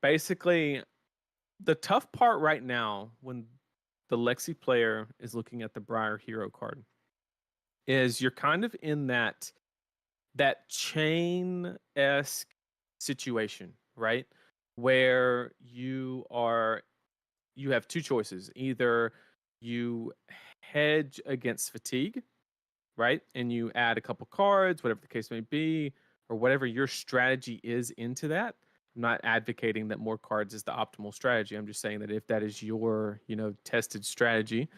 basically, the tough part right now when the Lexi player is looking at the Briar hero card is you're kind of in that chain-esque situation, right? Where you have 2 choices. Either you hedge against fatigue, right? And you add a couple cards, whatever the case may be, or whatever your strategy is into that. I'm not advocating that more cards is the optimal strategy. I'm just saying that if that is your, tested strategy,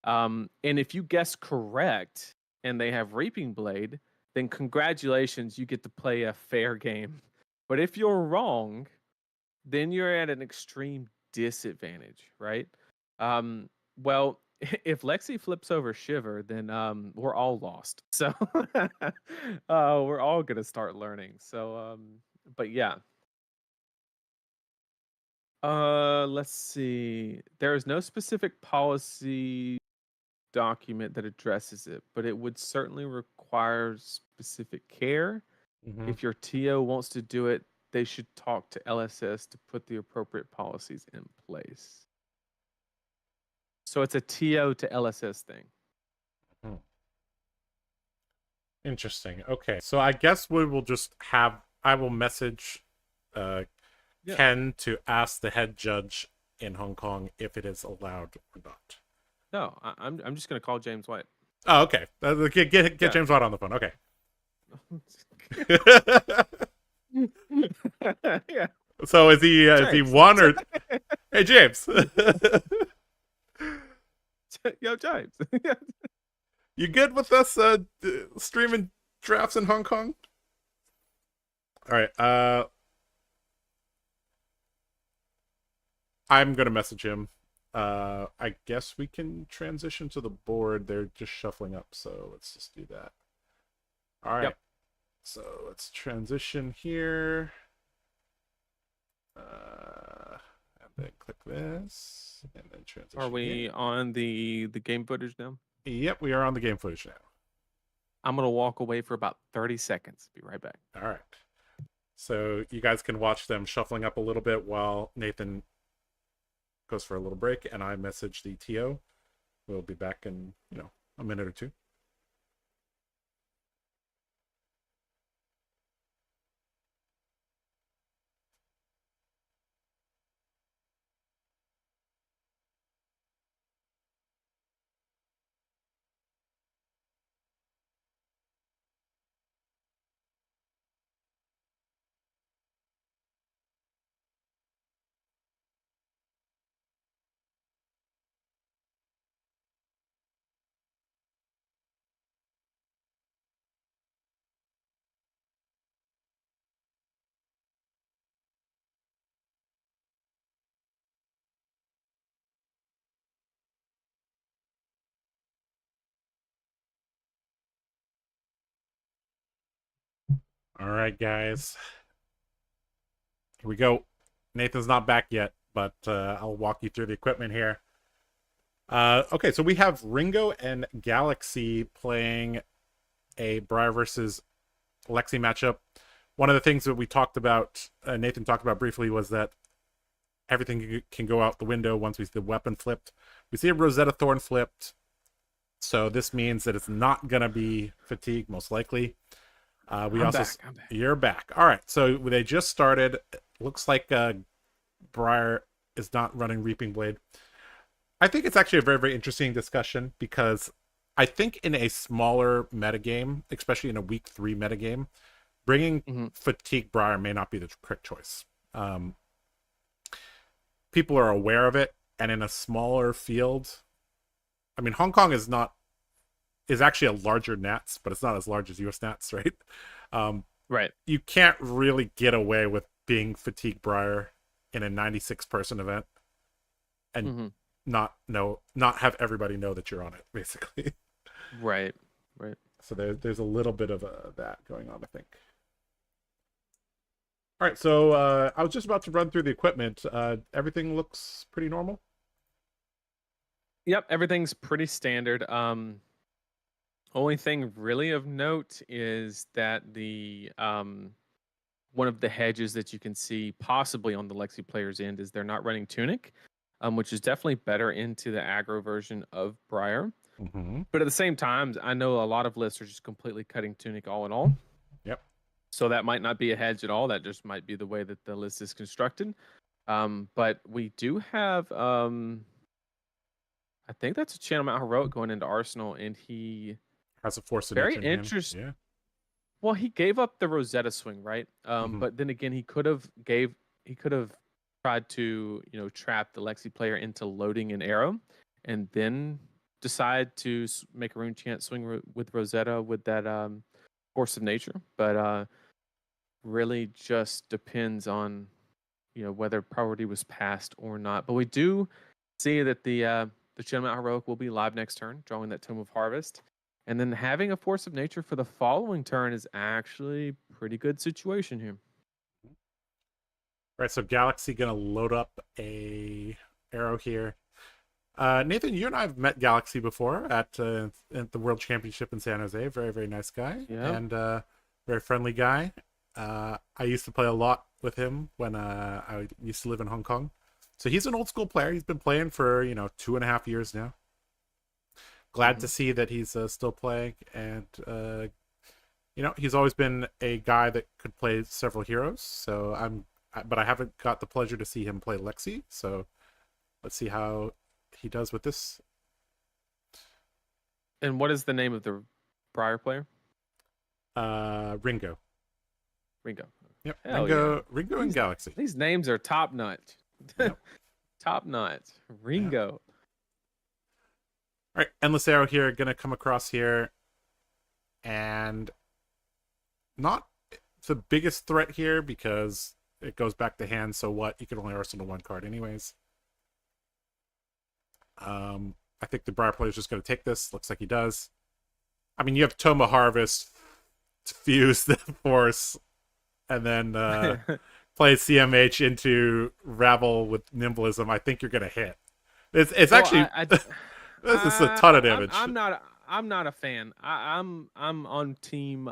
and if you guess correct and they have Reaping Blade, then congratulations, you get to play a fair game. But if you're wrong, then you're at an extreme disadvantage, right? Well, if Lexi flips over Shiver, then we're all lost. So we're all gonna start learning. So but yeah. Let's see. There is no specific policy document that addresses it, but it would certainly require specific care. If your TO wants to do it, they should talk to LSS to put the appropriate policies in place. So it's a TO to LSS thing. Interesting. Okay, so I guess we will just I will message Ken to ask the head judge in Hong Kong if it is allowed or not. No, I'm just gonna call James White. Oh, okay. Get James White on the phone. Okay. Yeah. So is he one or? Hey James. Yo James. You good with us streaming drafts in Hong Kong? All right. I'm gonna message him. I guess we can transition to the board. They're just shuffling up, so let's just do that. All right. Yep. So let's transition here. And then click this, and then transition. Are we on the game footage now? Yep, we are on the game footage now. I'm gonna walk away for about 30 seconds. Be right back. All right. So you guys can watch them shuffling up a little bit while Nathan goes for a little break, and I message the TO. We'll be back in, a minute or two. All right, guys. Here we go. Nathan's not back yet, but I'll walk you through the equipment here. Okay, so we have Ringo and Galaxy playing a Briar versus Lexi matchup. One of the things that we talked about, Nathan talked about briefly, was that everything can go out the window once we see the weapon flipped. We see a Rosetta Thorn flipped, so this means that it's not going to be fatigue, most likely. I'm back. You're back. All right, so they just started. It looks like Briar is not running Reaping Blade. I think it's actually a very, very interesting discussion because I think in a smaller metagame, especially in a week 3 metagame, bringing Fatigue Briar may not be the correct choice. People are aware of it, and in a smaller field, I mean, Hong Kong is actually a larger Nats, but it's not as large as US Nats, right? Right. You can't really get away with being Fatigue Briar in a 96-person event and not have everybody know that you're on it, basically. Right. So there's a little bit of that going on, I think. All right, so I was just about to run through the equipment. Everything looks pretty normal? Yep, everything's pretty standard. Only thing really of note is that the one of the hedges that you can see possibly on the Lexi player's end is they're not running Tunic, which is definitely better into the aggro version of Briar. But at the same time, I know a lot of lists are just completely cutting Tunic all in all. Yep. So that might not be a hedge at all. That just might be the way that the list is constructed. But we do have, I think that's a Channel Mount Heroic going into Arsenal, and he has a force of very nature in interesting. Yeah. Well, he gave up the Rosetta swing, right? But then again, he could have tried to trap the Lexi player into loading an arrow, and then decide to make a rune chant swing with Rosetta with that force of nature. But really just depends on whether priority was passed or not. But we do see that the Channel Mount Heroic will be live next turn, drawing that Tome of Harvest. And then having a force of nature for the following turn is actually a pretty good situation here. All right, so Galaxy gonna load up a arrow here. Nathan, you and I have met Galaxy before at the World Championship in San Jose. Very, very nice guy. Yep. And very friendly guy. I used to play a lot with him when I used to live in Hong Kong. So he's an old school player. He's been playing for 2.5 years now. Glad to see that he's still playing, and he's always been a guy that could play several heroes. So but I haven't got the pleasure to see him play Lexi. So let's see how he does with this. And what is the name of the Briar player? Ringo. Yep. Ringo and Galaxy. These names are top notch. Yep. Top notch. Ringo. Yep. All right, Endless Arrow here, gonna come across here, and not the biggest threat here because it goes back to hand. So what? You can only arsenal 1 card, anyways. I think the Briar player is just gonna take this. Looks like he does. I mean, you have Tome of Harvest to fuse the force, and then play CMH into Ravel with Nimblism. I think you're gonna hit. It's actually. This is a ton of damage. I'm not a fan. I'm on team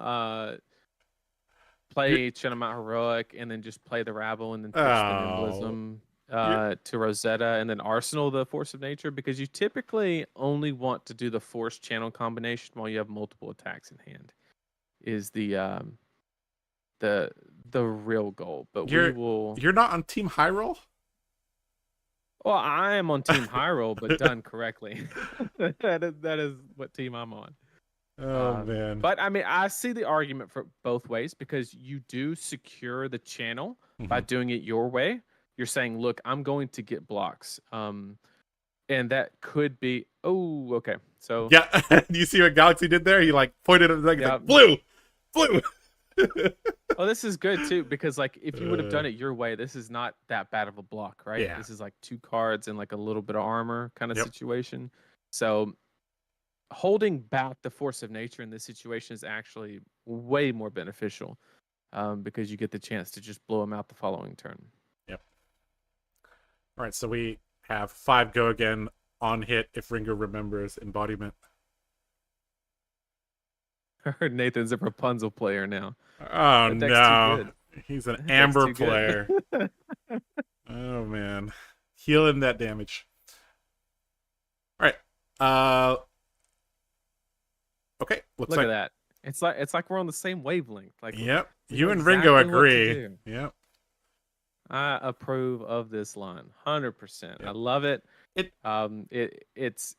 play Channel Mount Heroic and then just play the Rabble and then push the Nimblism. to Rosetta, and then Arsenal the Force of Nature, because you typically only want to do the Force channel combination while you have multiple attacks in hand. Is the real goal. But we will. You're not on Team High Roll? Well, I am on Team High Roll, but done correctly. that is what team I'm on. Oh man. But I mean, I see the argument for both ways, because you do secure the channel by doing it your way. You're saying, look, I'm going to get blocks. And that could be, oh, okay. So yeah, you see what Galaxy did there? He like pointed at like blue. Oh, this is good too, because like if you would have done it your way, this is not that bad of a block, right? Yeah. This is like 2 cards and like a little bit of armor kind of situation. So holding back the Force of Nature in this situation is actually way more beneficial, because you get the chance to just blow them out the following turn. Yep. All right, so we have 5 go again on hit if Ringo remembers embodiment. I heard Nathan's a Rapunzel player now. Oh no, he's an Amber player. Oh man, healing that damage. All right. Okay. Look at that. It's like we're on the same wavelength. Like, yep. You and Ringo agree. Yep. I approve of this line, 100%. I love it. It's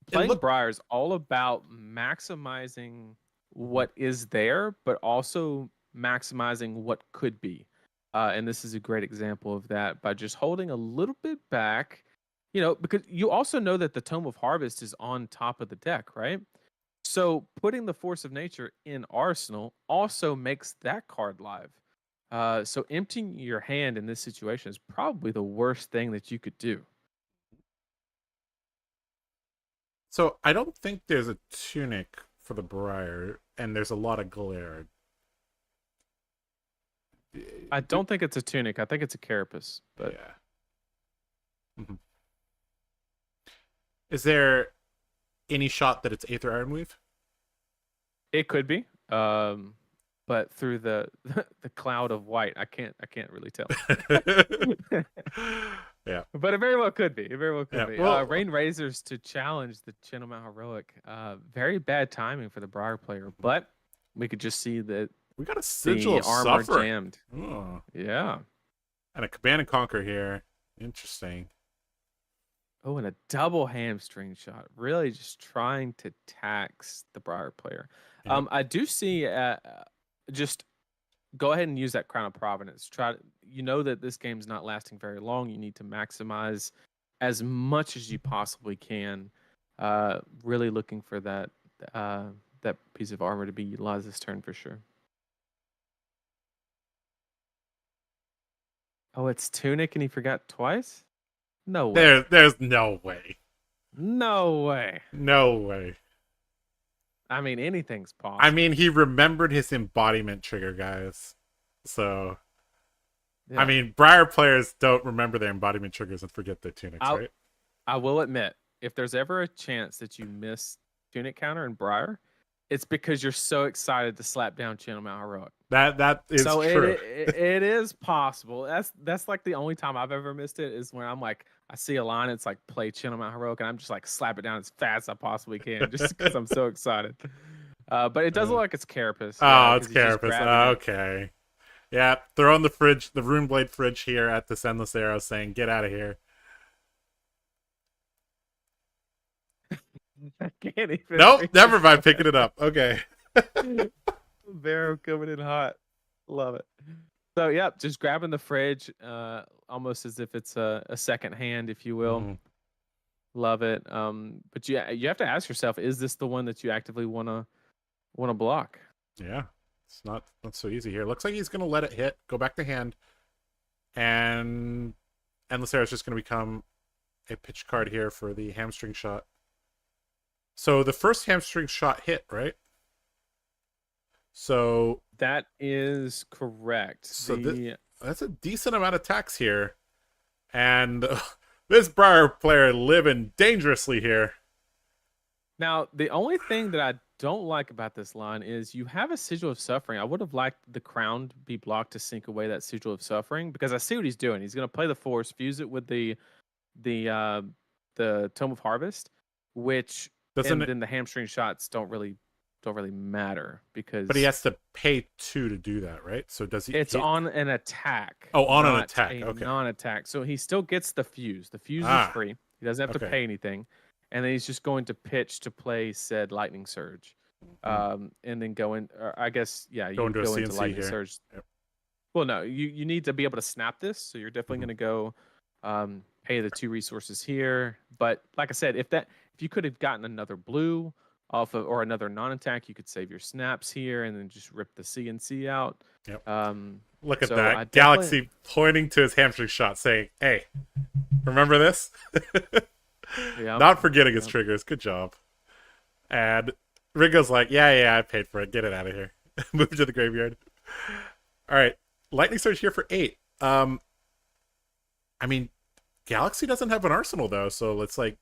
playing Briar is all about maximizing what is there, but also maximizing what could be. And this is a great example of that by just holding a little bit back, because you also know that the Tome of Harvest is on top of the deck, right? So putting the Force of Nature in Arsenal also makes that card live. So emptying your hand in this situation is probably the worst thing that you could do. So I don't think there's a tunic for the Briar, and there's a lot of glare. I don't think it's a tunic. I think it's a carapace. But yeah. Is there any shot that it's Aether Ironweave? It could be. But through the cloud of white, I can't really tell. Yeah. But it very well could be. It very well could be. Well, Rain Razors to challenge the Channelmount Heroic. Very bad timing for the Briar player, but we could just see that we got a Sigil of armor Suffering. jammed. Oh. Yeah. And a Command and Conquer here. Interesting. Oh, and a double hamstring shot. Really just trying to tax the Briar player. Yeah. I do see just go ahead and use that Crown of Providence. You know that this game's not lasting very long. You need to maximize as much as you possibly can. Really looking for that piece of armor to be utilized this turn for sure. Oh, it's Tunic and he forgot twice? No way. There's no way. No way. No way. I mean, anything's possible. I mean, he remembered his embodiment trigger, guys. So, yeah. I mean, Briar players don't remember their embodiment triggers and forget their tunics, right? I will admit, if there's ever a chance that you miss tunic counter in Briar, it's because you're so excited to slap down Channelmount Heroic. That is so true. It is possible. That's like the only time I've ever missed it is when I'm like, I see a line, it's like play Channelmount Heroic, and I'm just like slap it down as fast as I possibly can, just because I'm so excited. But it does look like it's Carapace. Oh, it's Carapace. Okay. Yeah, they're on the fridge, the Runeblade fridge here at this Endless Arrow, saying, "Get out of here." I can't even. Nope, never mind. Picking it up. Okay. Barrow coming in hot. Love it. So, yeah, just grabbing the fridge, almost as if it's a second hand, if you will. Mm-hmm. Love it. But you have to ask yourself, is this the one that you actively want to block? Yeah, it's not so easy here. Looks like he's gonna let it hit, go back to hand, and Endless Arrow is just gonna become a pitch card here for the hamstring shot. So the first hamstring shot hit, right? So that is correct. So that's a decent amount of tax here, and this Briar player living dangerously here. Now, the only thing that I don't like about this line is you have a Sigil of Suffering. I would have liked the crown to be blocked to sink away that Sigil of Suffering, because I see what he's doing. He's going to play the Force, fuse it with the uh the Tome of Harvest, which Doesn't and it? then the hamstring shots don't really matter But he because has to pay 2 to do that, right? So does he? it's on an attack, Oh, on an not attack. a Okay. non-attack. So he still gets the fuse. The fuse is Ah. free. He doesn't have to Okay. pay anything. And then he's just going to pitch to play said Lightning Surge. And then go in, or I guess, yeah, you Go would into a go into CNC Lightning here. Surge. Yep. Well, no, you need to be able to snap this. So you're definitely Mhm. going to go pay the 2 resources here. But like I said, if you could have gotten another blue off of, or another non-attack, you could save your snaps here and then just rip the CNC out. Yep. Um, Look at so that. I Galaxy pointing to his hamstring shot saying, hey, remember this? Yeah, Not forgetting his triggers. Good job. And Ringo's like, yeah, I paid for it. Get it out of here. Move to the graveyard. All right. Lightning Surge here for 8. I mean, Galaxy doesn't have an arsenal, though, so it's like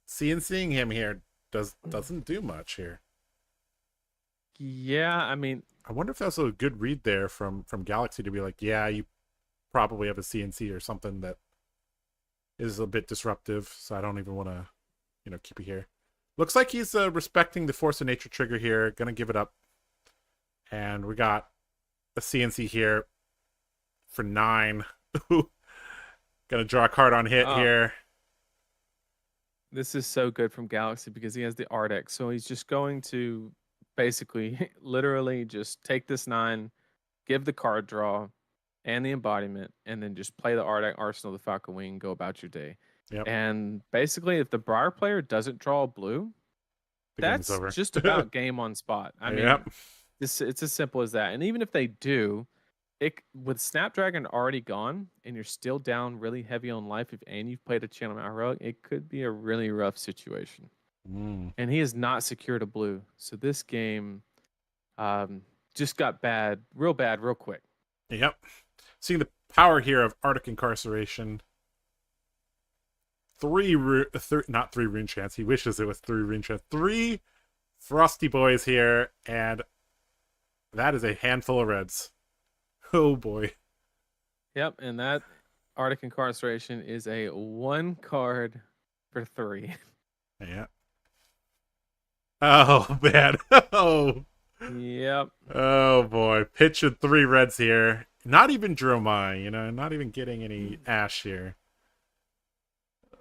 seeing him here doesn't do much here. yeah. I mean, I wonder if that's a good read there from Galaxy to be like, yeah, you probably have a CNC or something that is a bit disruptive, so I don't even want to, keep you here. Looks like he's respecting the Force of Nature trigger here, gonna give it up. And we got a CNC here for 9. Gonna draw a card on hit here. this is so good from Galaxy because he has the Ardex. So he's just going to basically, literally, just take this 9, give the card draw and the embodiment, and then just play the Ardex Arsenal of the Falcon Wing and go about your day. Yep. And basically, if the Briar player doesn't draw a blue, The game is that's over. just about game on spot. I mean, Yep. it's as simple as that. And even if they do, with Snapdragon already gone and you're still down really heavy on life, and you've played a Channel Mount Heroic, it could be a really rough situation. And he has not secured a blue, so this game just got real bad, real quick. Yep. Seeing the power here of Arctic Incarceration. Not 3 Rune Chance. He wishes it was 3 Rune Chance. 3 Frosty Boys here, and that is a handful of reds. Oh boy. Yep, and that Arctic Incarceration is a 1 card for 3. Yeah. Oh man. Oh. Yep. Oh boy. Pitching 3 reds here. Not even Dromai, not even getting any ash here.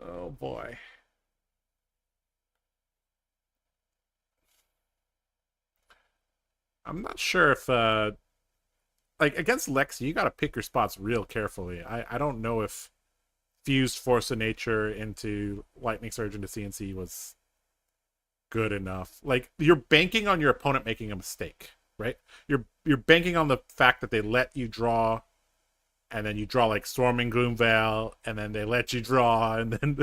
Oh boy. I'm not sure if against Lexi, you gotta pick your spots real carefully. I don't know if fused Force of Nature into Lightning Surge into CNC was good enough. Like, you're banking on your opponent making a mistake, right? You're banking on the fact that they let you draw, and then you draw like Storming Gloomveil, and then they let you draw, and then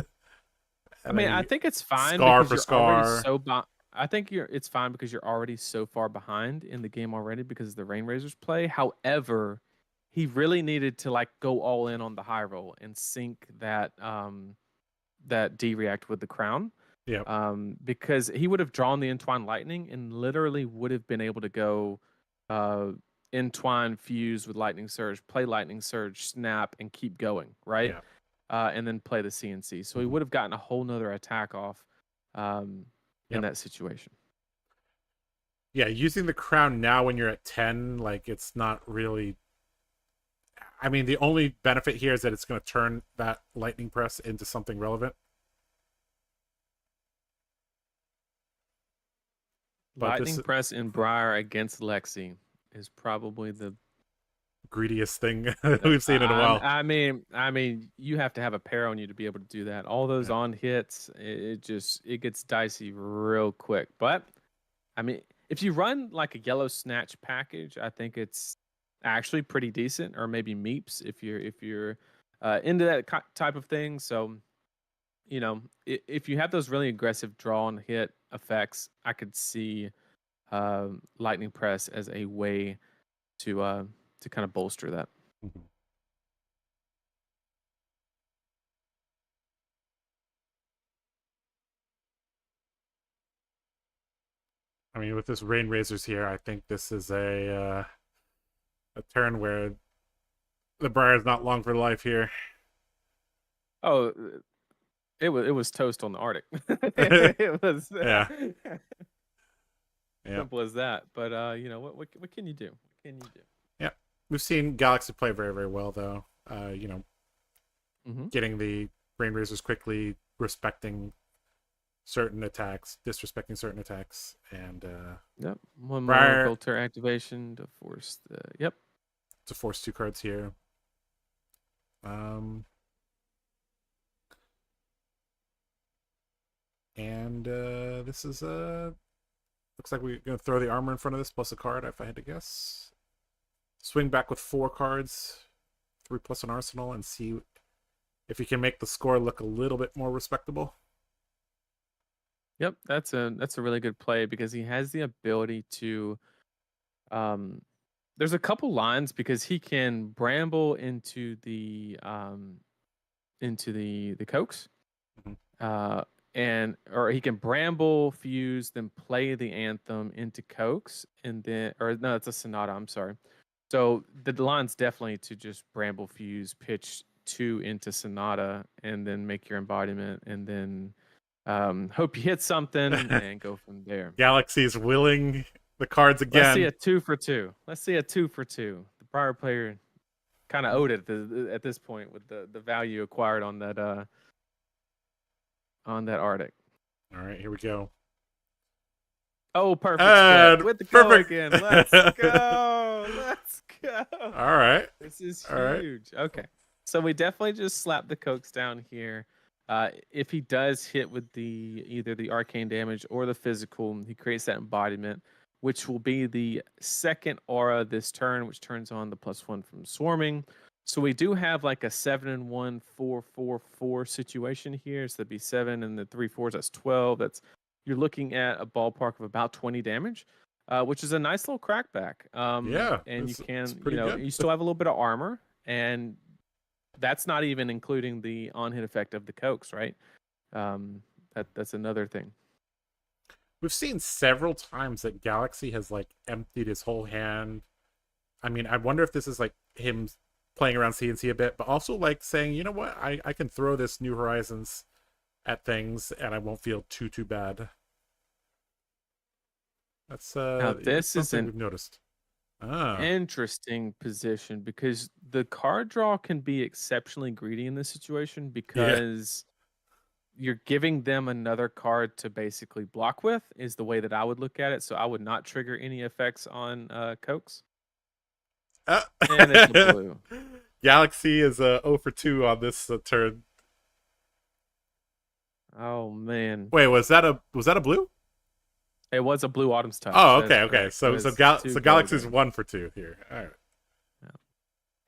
I think it's fine scar because for you're scar. already so I think it's fine because you're already so far behind in the game already because of the Rain Razors play. However, he really needed to like go all in on the high roll and sync that that D react with the crown. Yeah. Because he would have drawn the Entwine Lightning and literally would have been able to go Entwine fuse with Lightning Surge, play Lightning Surge, snap, and keep going, right? Yeah. And then play the CNC. So he would have gotten a whole nother attack off in that situation. Yeah, using the crown now when you're at 10, like, it's not really... I mean, the only benefit here is that it's going to turn that Lightning Press into something relevant. Lightning Press in Briar against Lexi is probably the greediest thing we've seen in a while. I mean, you have to have a pair on you to be able to do that. All those on hits, it gets dicey real quick. But I mean, if you run like a yellow snatch package, I think it's actually pretty decent. Or maybe Meeps if you're into that type of thing. So, if you have those really aggressive draw and hit effects, I could see Lightning Press as a way to kind of bolster that. Mm-hmm. I mean, with this Rain Razors here, I think this is a turn where the Briar's not long for life here. Oh, it was toast on the Arctic. It was Yeah. Yeah. simple as that. But what can you do? What can you do? Yeah. We've seen Galaxy play very, very well though. Mm-hmm. Getting the Rain Razors quickly, respecting certain attacks, disrespecting certain attacks, and Yep. One Briar, more filter activation to force the. Yep. to force 2 cards here. And this is looks like we're gonna throw the armor in front of this plus a card if I had to guess. Swing back with 4 cards, 3 plus an arsenal, and see if you can make the score look a little bit more respectable. Yep, that's a really good play because he has the ability to there's a couple lines because he can bramble into the coax. Mhm. Or he can bramble fuse then play the anthem into coax and then or no, it's a sonata, I'm sorry. So the line's definitely to just bramble fuse pitch 2 into sonata and then make your embodiment and then hope you hit something and go from there. Galaxy's willing the cards again. Let's see a 2 for 2. Let's see a 2 for 2. The Briar player kind of owed it at this point with the value acquired on that Arctic. All right, here we go. Oh, perfect And split with the perfect. again. Let's go. Let's go. All right. This is All right. huge. Okay. So we definitely just slap the coax down here. If he does hit with either the arcane damage or the physical, he creates that embodiment, which will be the second aura this turn, which turns on the +1 from swarming. So we do have like a 7-1 4-4-4 situation here. So that'd be 7 and the 3 4s. That's 12. You're looking at a ballpark of about 20 damage, which is a nice little crackback. Yeah, and you can good. you still have a little bit of armor, and that's not even including the on-hit effect of the coax, right? That's another thing. We've seen several times that Galaxy has like emptied his whole hand. I mean, I wonder if this is like him playing around CNC a bit, but also like saying, you know what, I can throw this New Horizons at things and I won't feel too bad. That's Now this is something we've noticed. Interesting position because the card draw can be exceptionally greedy in this situation because you're giving them another card to basically block with is the way that I would look at it. So I would not trigger any effects on coax. And it's a blue. Galaxy is 0 for 2 on this turn. Oh man! Wait, was that a blue? It was a blue Autumn's Touch. Oh, okay. So Galaxy's 1 for 2 here. All right. Yeah.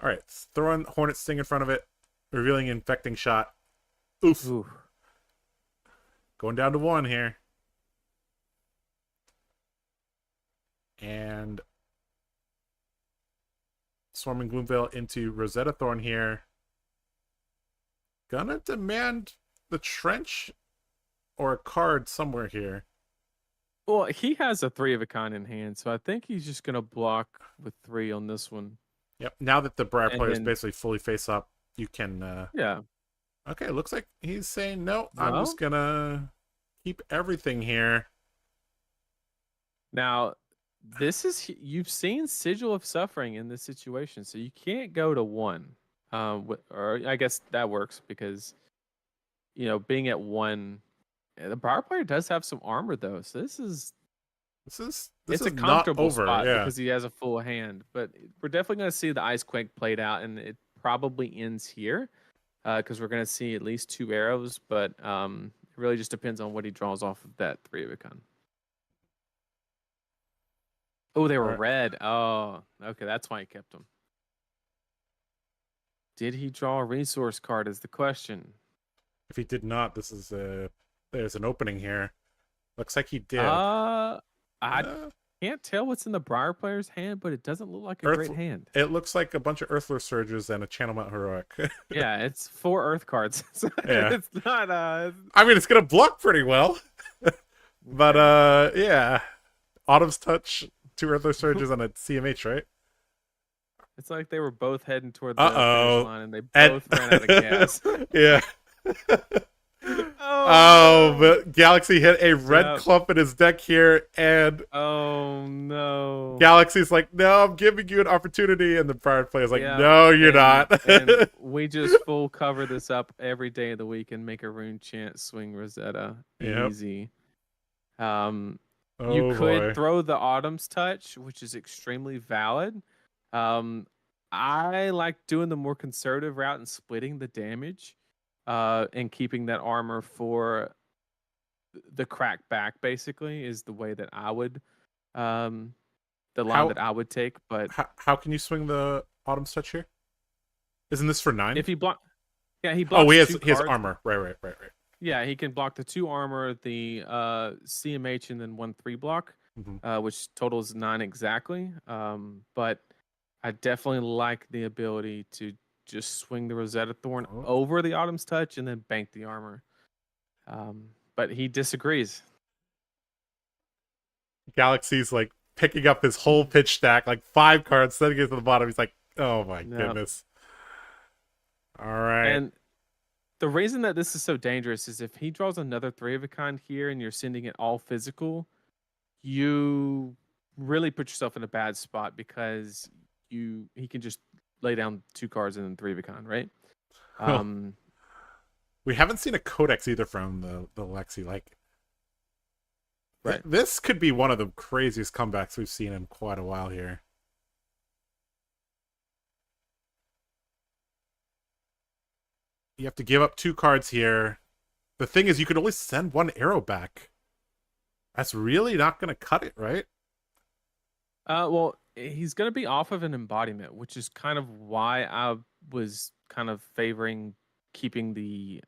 All right. Throwing Hornet Sting in front of it, revealing infecting shot. Oof. Ooh. Going down to 1 here. And Swarming Gloomveil into Rosetta Thorn here. Gonna demand the Trench or a card somewhere here. Well, he has a 3 of a kind in hand, so I think he's just gonna block with 3 on this one. Yep. Now that the Briar player is then, basically fully face up, you can. Yeah. Okay. Looks like he's saying no. I'm just gonna keep everything here. Now, you've seen Sigil of Suffering in this situation, so you can't go to 1. Or I guess that works because being at 1. The Briar player does have some armor though, so this is a comfortable spot because he has a full hand. But we're definitely going to see the Ice Quake played out, and it probably ends here because we're going to see at least 2 arrows. But it really just depends on what he draws off of that 3 of a kind. Oh, they were red. Oh, okay, that's why he kept them. Did he draw a resource card? Is the question. If he did not, there's an opening here. Looks like he did. I can't tell what's in the Briar player's hand, but it doesn't look like a great hand. It looks like a bunch of Earthler Surges and a Channel Mount Heroic. Yeah, it's 4 Earth cards. So yeah. It's not. I mean, it's gonna block pretty well. But yeah, Autumn's Touch, 2 Earthly Surges, and a CMH, right? It's like they were both heading toward the Uh-oh. finish line, and they And both ran out of gas. yeah. Oh, no. But Galaxy hit a red Yep. clump in his deck here, and Oh no. Galaxy's like, no, I'm giving you an opportunity, and the Briar player's like, Yeah, no, you're not. and we just full cover this up every day of the week and make a rune chant swing Rosetta. Yep. Easy. Oh, You could boy. throw the Autumn's Touch, which is extremely valid. I like doing the more conservative route and splitting the damage, and keeping that armor for the crack back. Basically, is the way that I would, the line that I would take. But How can you swing the Autumn's Touch here? Isn't this for 9? if he block, yeah, he blocks. Oh, he has two cards. armor. Right. Yeah, he can block the 2 armor, the CMH, and then 1/3 block, which totals 9 exactly. But I definitely like the ability to just swing the Rosetta Thorn over the Autumn's Touch and then bank the armor. But he disagrees. Galaxy's like picking up his whole pitch stack, like 5 cards, setting it to the bottom. He's like, oh my goodness. All right. And the reason that this is so dangerous is if he draws another 3 of a kind here and you're sending it all physical, you really put yourself in a bad spot because he can just lay down 2 cards and then 3 of a kind, right? We haven't seen a codex either from the Lexi. Like, right. This could be one of the craziest comebacks we've seen in quite a while here. You have to give up 2 cards here. The thing is, you can only send 1 arrow back. That's really not going to cut it, right? Well, he's going to be off of an embodiment, which is kind of why I was kind of favoring keeping the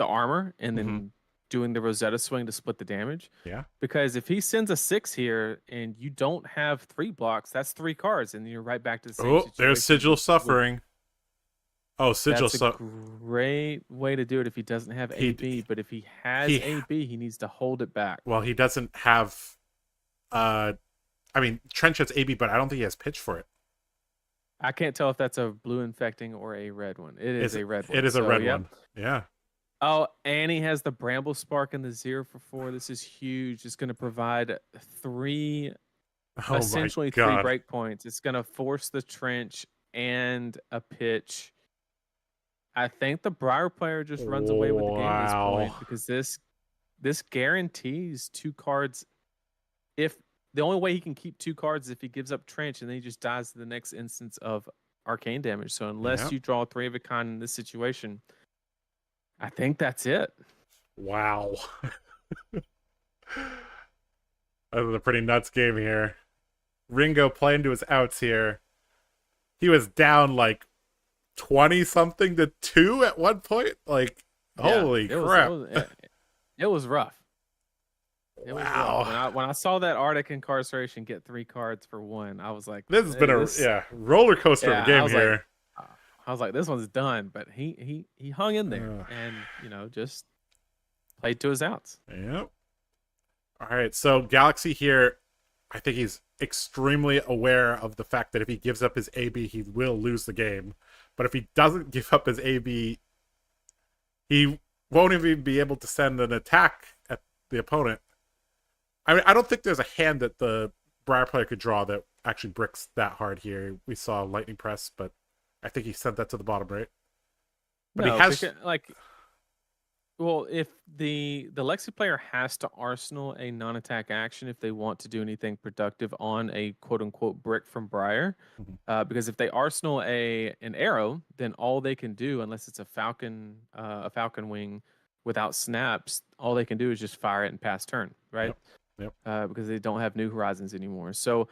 armor and then doing the Rosetta swing to split the damage. Yeah. Because if he sends a 6 here and you don't have 3 blocks, that's 3 cards, and you're right back to the same situation. There's Sigil Suffering. Oh, Sigil Suffering. That's a great way to do it if he doesn't have AB. But if he has AB, he needs to hold it back. Well, he doesn't have... I mean, Trench has AB, but I don't think he has pitch for it. I can't tell if that's a blue infecting or a red one. It is a red one. It is a red one. Yeah. Oh, and he has the Bramble Spark and the 0 for 4. This is huge. It's going to provide 3, essentially 3 breakpoints. It's going to force the Trench and a pitch. I think the Briar player just runs away with the game at this point because this guarantees 2 cards. If the only way he can keep 2 cards is if he gives up Trench and then he just dies to the next instance of arcane damage. So unless you draw 3 of a kind in this situation, I think that's it. Wow. That was a pretty nuts game here. Ringo playing to his outs here. He was down like 20 something to 2 at one point. Like, holy crap. It was rough. It was wow. rough. When I saw that Arctic Incarceration get 3 cards for 1, I was like, this has been a roller coaster of a game here. I was like, this one's done, but he hung in there and just played to his outs. Yep. All right, so Galaxy here, I think he's extremely aware of the fact that if he gives up his AB, he will lose the game. But if he doesn't give up his AB, he won't even be able to send an attack at the opponent. I mean, I don't think there's a hand that the Briar player could draw that actually bricks that hard here. We saw Lightning Press, but I think he sent that to the bottom, right? But no, he has well, if the Lexi player has to arsenal a non-attack action if they want to do anything productive on a quote-unquote brick from Briar, because if they arsenal an arrow, then all they can do, unless it's a falcon wing without snaps, all they can do is just fire it and pass turn, right? Yep. Because they don't have New Horizons anymore. So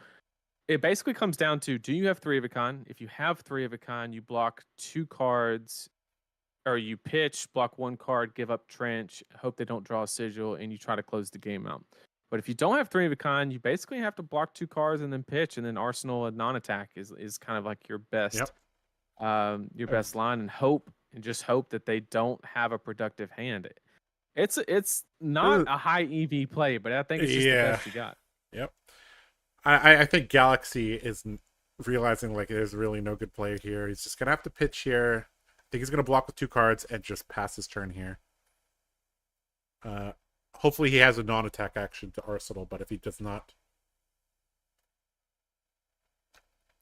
it basically comes down to, do you have 3 of a kind? If you have 3 of a kind, you block 2 cards, or you pitch, block 1 card, give up Trench, hope they don't draw a Sigil, and you try to close the game out. But if you don't have 3 of a kind, you basically have to block 2 cards and then pitch, and then arsenal a non-attack is kind of like your best best line, and just hope that they don't have a productive hand. It's not a high EV play, but I think it's just the best you got. Yep. I think Galaxy is realizing like there's really no good player here. He's just gonna have to pitch here. I think he's gonna block with 2 cards and just pass his turn here. Hopefully he has a non-attack action to Arsenal, but if he does not,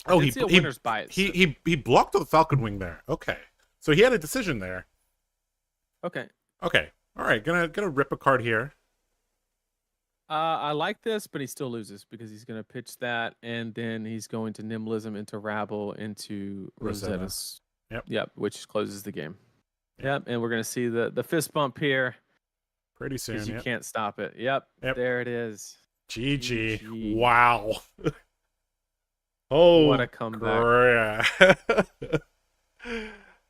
oh, See a winner's bias. he blocked the Falcon Wing there. Okay, so he had a decision there. Okay. Okay, all right, gonna rip a card here. I like this, but he still loses because he's going to pitch that, and then he's going to Nimblism into Rabble into Rosetta's. Yep, which closes the game. Yep, and we're going to see the fist bump here. Pretty soon, because you can't stop it. Yep, there it is. GG. Wow. Oh, what a comeback.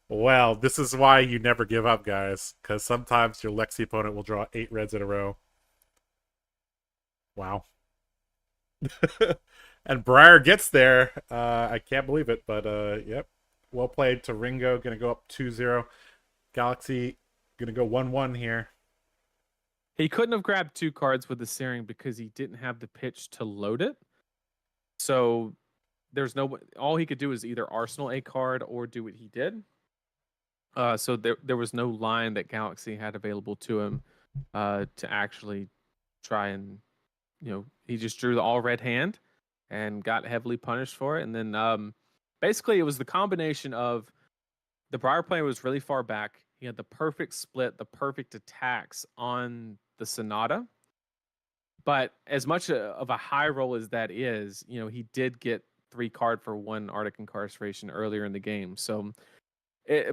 Well, this is why you never give up, guys, because sometimes your Lexi opponent will draw 8 reds in a row. Wow. And Briar gets there. I can't believe it, but yep. Well played to Ringo. Gonna go up 2-0. Galaxy gonna go 1-1 here. He couldn't have grabbed 2 cards with the Searing because he didn't have the pitch to load it. So there's no, all he could do is either Arsenal a card or do what he did. So there was no line that Galaxy had available to him to actually try and, he just drew the all red hand and got heavily punished for it. And then basically it was the combination of the Briar player was really far back. He had the perfect split, the perfect attacks on the Sonata. But as much of a high roll as that is, he did get 3 card for 1 Arctic Incarceration earlier in the game. So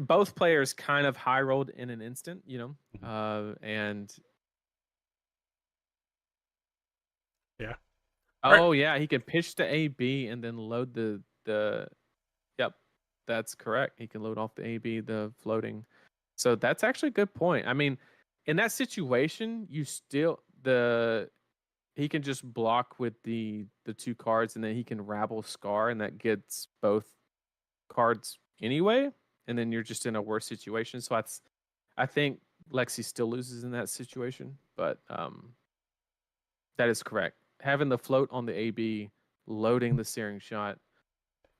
both players kind of high rolled in an instant, and yeah. Oh yeah, he can pitch to AB and then load the. Yep, that's correct. He can load off the AB, the floating. So that's actually a good point. I mean, in that situation, you still he can just block with the 2 cards, and then he can Rabble Scar, and that gets both cards anyway. And then you're just in a worse situation. So I think Lexi still loses in that situation, but that is correct. Having the float on the AB, loading the Searing Shot.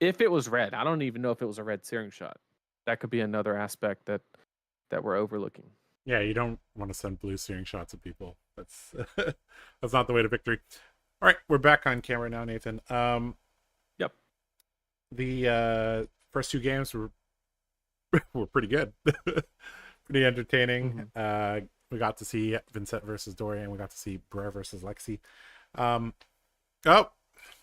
If it was red, I don't even know if it was a red Searing Shot. That could be another aspect that we're overlooking. Yeah, you don't want to send blue Searing Shots at people. That's that's not the way to victory. All right, we're back on camera now, Nathan. Yep. The first 2 games were pretty good. Pretty entertaining. Mm-hmm. We got to see Vincett versus Dorian. We got to see Briar versus Lexi.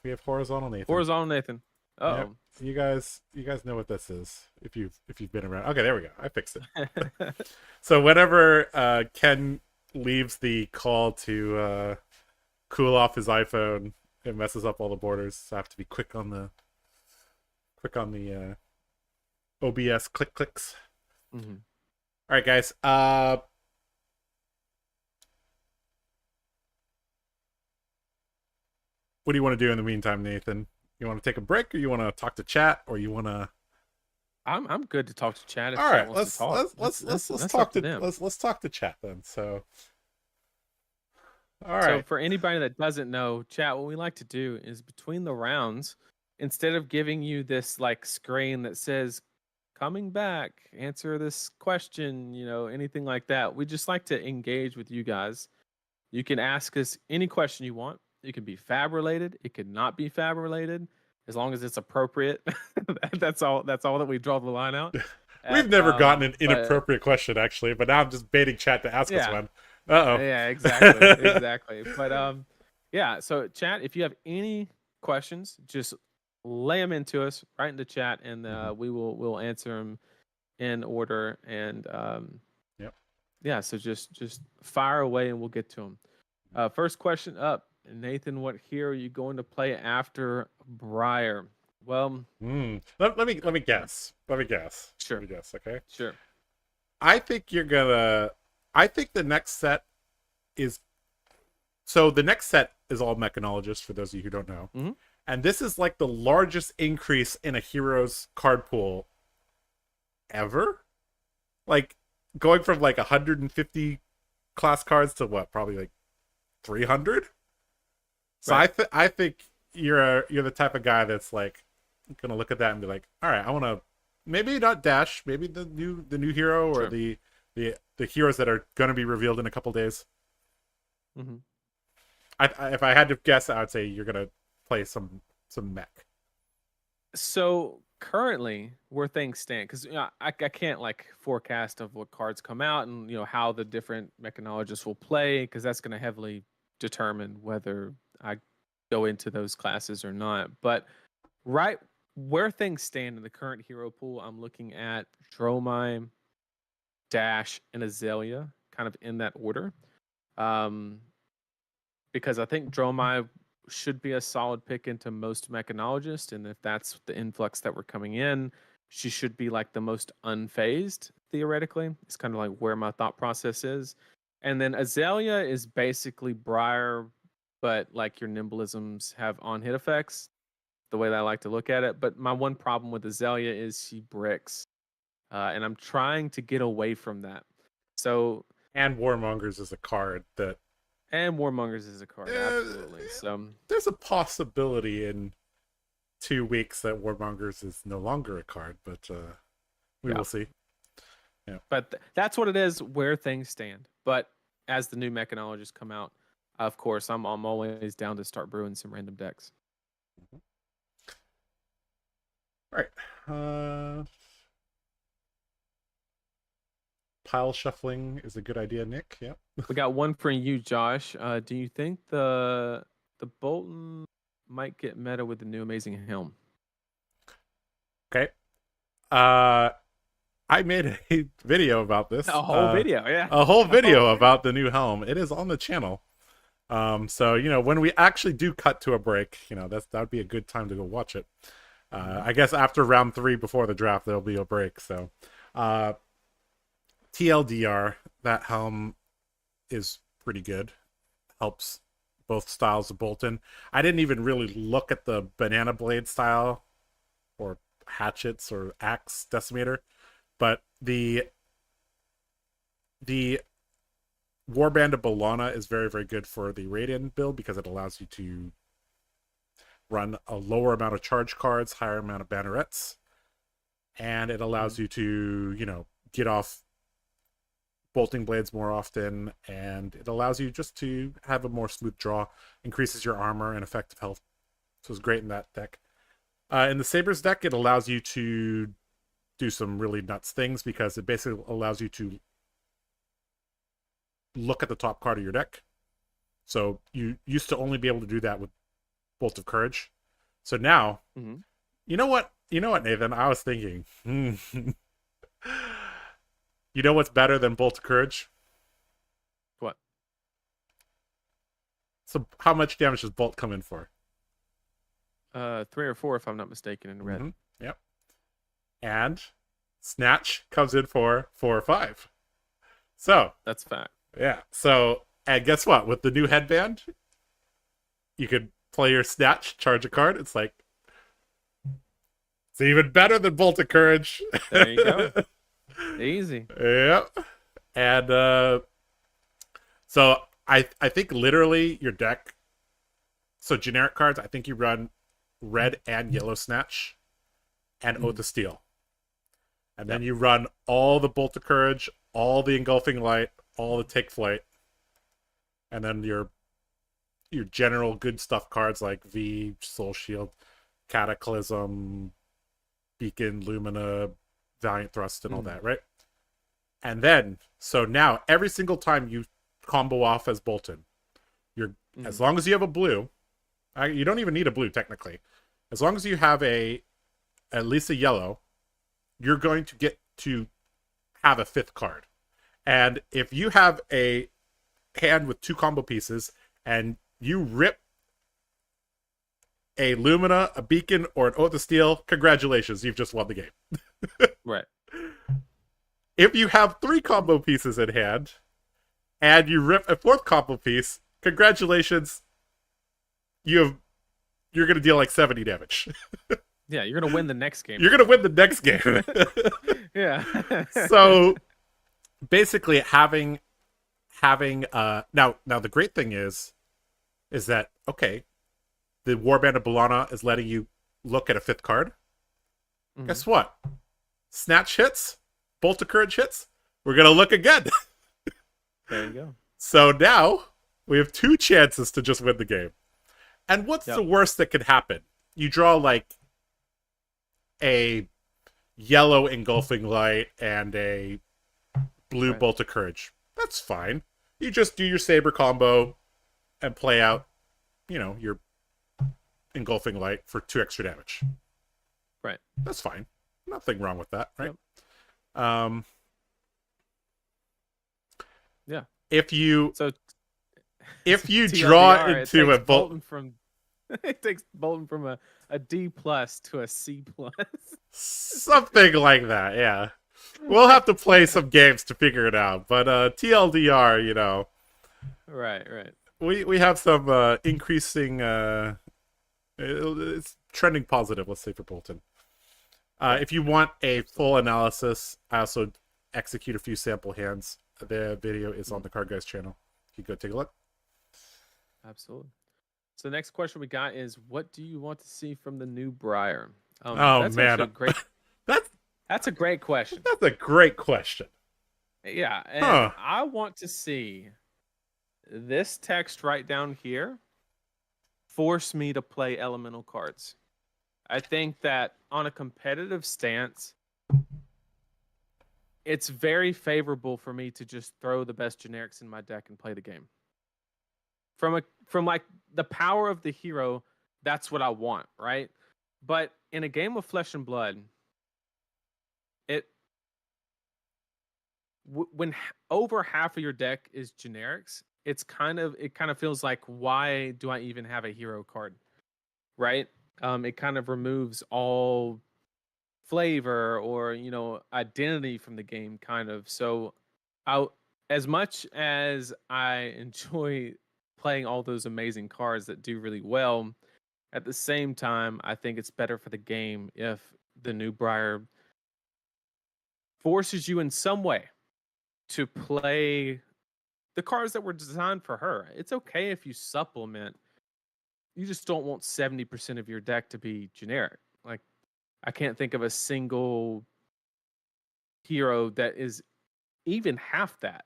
We have horizontal Nathan. Horizontal Nathan. Oh, yep. You guys know what this is if you've been around. Okay, there we go. I fixed it. So whenever Ken leaves the call to cool off his iPhone, it messes up all the borders. So I have to be quick on the OBS clicks. Mm-hmm. All right, guys. What do you want to do in the meantime, Nathan? You want to take a break, or you want to talk to chat, or you want to? I'm good to talk to chat. If all right, let's talk to chat then. So, all right. So for anybody that doesn't know, chat, what we like to do is between the rounds, instead of giving you this like screen that says coming back, answer this question, anything like that, we just like to engage with you guys. You can ask us any question you want. It could be fab related. It could not be fab related, as long as it's appropriate. That's all that we draw the line out. We've never gotten an inappropriate question, actually, but now I'm just baiting chat to ask us one. Yeah, exactly. But yeah. So chat, if you have any questions, just lay them into us right into chat, and we'll answer them in order. And yeah. So just fire away, and we'll get to them. First question up. Nathan, what hero are you going to play after Briar? Well, let me guess. Sure. Let me guess. Okay. Sure. I think the next set is. So the next set is all mechanologists, for those of you who don't know, and this is like the largest increase in a hero's card pool ever. Like going from like 150 class cards to what? Probably like 300. So I think you're the type of guy that's like gonna look at that and be like, all right, I want to maybe not dash, maybe the new hero or Sure. the heroes that are gonna be revealed in a couple days. Mm-hmm. If I had to guess, I would say you're gonna play some mech. So currently, where things stand, because I can't like forecast of what cards come out and how the different mechanologists will play, because that's going to heavily determine whether I go into those classes or not. But right where things stand in the current hero pool, I'm looking at Dromime, Dash, and Azalea, kind of in that order. Um, because I think Dromai should be a solid pick into most mechanologists, and if that's the influx that we're coming in, she should be like the most unfazed theoretically. It's kind of like where my thought process is. And then Azalea is basically Briar, but like your nimblisms have on hit effects, the way that I like to look at it. But my one problem with Azalea is she bricks, and I'm trying to get away from that. So And Warmongers is a card that and Warmongers is a card, absolutely. So there's a possibility in 2 weeks that Warmongers is no longer a card, but we will see. Yeah. But that's what it is, where things stand. But as the new mechanologists come out, of course, I'm always down to start brewing some random decks. All right. Pile shuffling is a good idea, Nick. Yeah. We got one for you, Josh. Do you think the Bolton might get meta with the new amazing helm? Okay. I made a video about this. A whole video, yeah. A whole video about the new helm. It is on the channel. So when we actually do cut to a break, that would be a good time to go watch it. I guess after round 3 before the draft, there'll be a break. So, TLDR, that helm is pretty good. Helps both styles of Bolton. I didn't even really look at the banana blade style or hatchets or axe decimator, but the Warband of Bologna is very, very good for the Radiant build because it allows you to run a lower amount of charge cards, higher amount of bannerets, and it allows you to, get off bolting blades more often, and it allows you just to have a more smooth draw, increases your armor and effective health. So it's great in that deck. In the Sabres deck, it allows you to do some really nuts things because it basically allows you to look at the top card of your deck. So you used to only be able to do that with Bolt of Courage. So now, you know what, Nathan? I was thinking, you know what's better than Bolt of Courage? What? So how much damage does Bolt come in for? 3 or 4, if I'm not mistaken, in red. Yep. And Snatch comes in for 4 or 5. So that's fact. Yeah. So, and guess what? With the new headband, you could play your Snatch, charge a card. It's like, it's even better than Bolt of Courage. There you go. Easy. Yep. And so I think literally your deck, so generic cards, I think you run red and yellow Snatch and Oath of Steel. And then you run all the Bolt of Courage, all the Engulfing Light, all the Take Flight, and then your general good stuff cards like V, Soul Shield, Cataclysm, Beacon, Lumina, Valiant Thrust, and all that, right? And then, so now every single time you combo off as Bolton, you're as long as you have a blue, you don't even need a blue technically. As long as you have at least a yellow, you're going to get to have a 5th card. And if you have a hand with 2 combo pieces and you rip a Lumina, a Beacon, or an Oath of Steel, congratulations, you've just won the game. Right. If you have 3 combo pieces in hand and you rip a 4th combo piece, congratulations, you're going to deal like 70 damage. Yeah, you're going to win the next game. You're going to win the next game. Yeah. So basically having now the great thing is that, okay, the Warband of Bolana is letting you look at a 5th card. Guess what? Snatch hits, Bolt of Courage hits. We're gonna look again. There you go. So now we have 2 chances to just win the game. And what's the worst that could happen? You draw like a yellow engulfing light and a blue Bolt of Courage. That's fine. You just do your saber combo and play out, your engulfing light for 2 extra damage. Right. That's fine. Nothing wrong with that, right? Yep. Yeah. If you TLDR, draw into a Bolton from it takes Bolton from a D+ to a C+. Something like that, yeah. We'll have to play some games to figure it out. But TLDR, Right. We have some increasing it's trending positive, let's say, for Bolton. If you want a full analysis, I also execute a few sample hands. The video is on the TheCardGuyz channel. You can go take a look. Absolutely. So the next question we got is, what do you want to see from the new Briar? That's man, that's a great question. That's a great question. Yeah, and I want to see this text right down here force me to play elemental cards. I think that on a competitive stance, it's very favorable for me to just throw the best generics in my deck and play the game. From like the power of the hero, that's what I want, right? But in a game of Flesh and Blood, when over half of your deck is generics, it kind of feels like, why do I even have a hero card, right? It kind of removes all flavor or identity from the game, kind of. So as much as I enjoy playing all those amazing cards that do really well, at the same time, I think it's better for the game if the new Briar forces you in some way to play the cards that were designed for her. It's okay if you supplement. You just don't want 70% of your deck to be generic. Like, I can't think of a single hero that is even half that.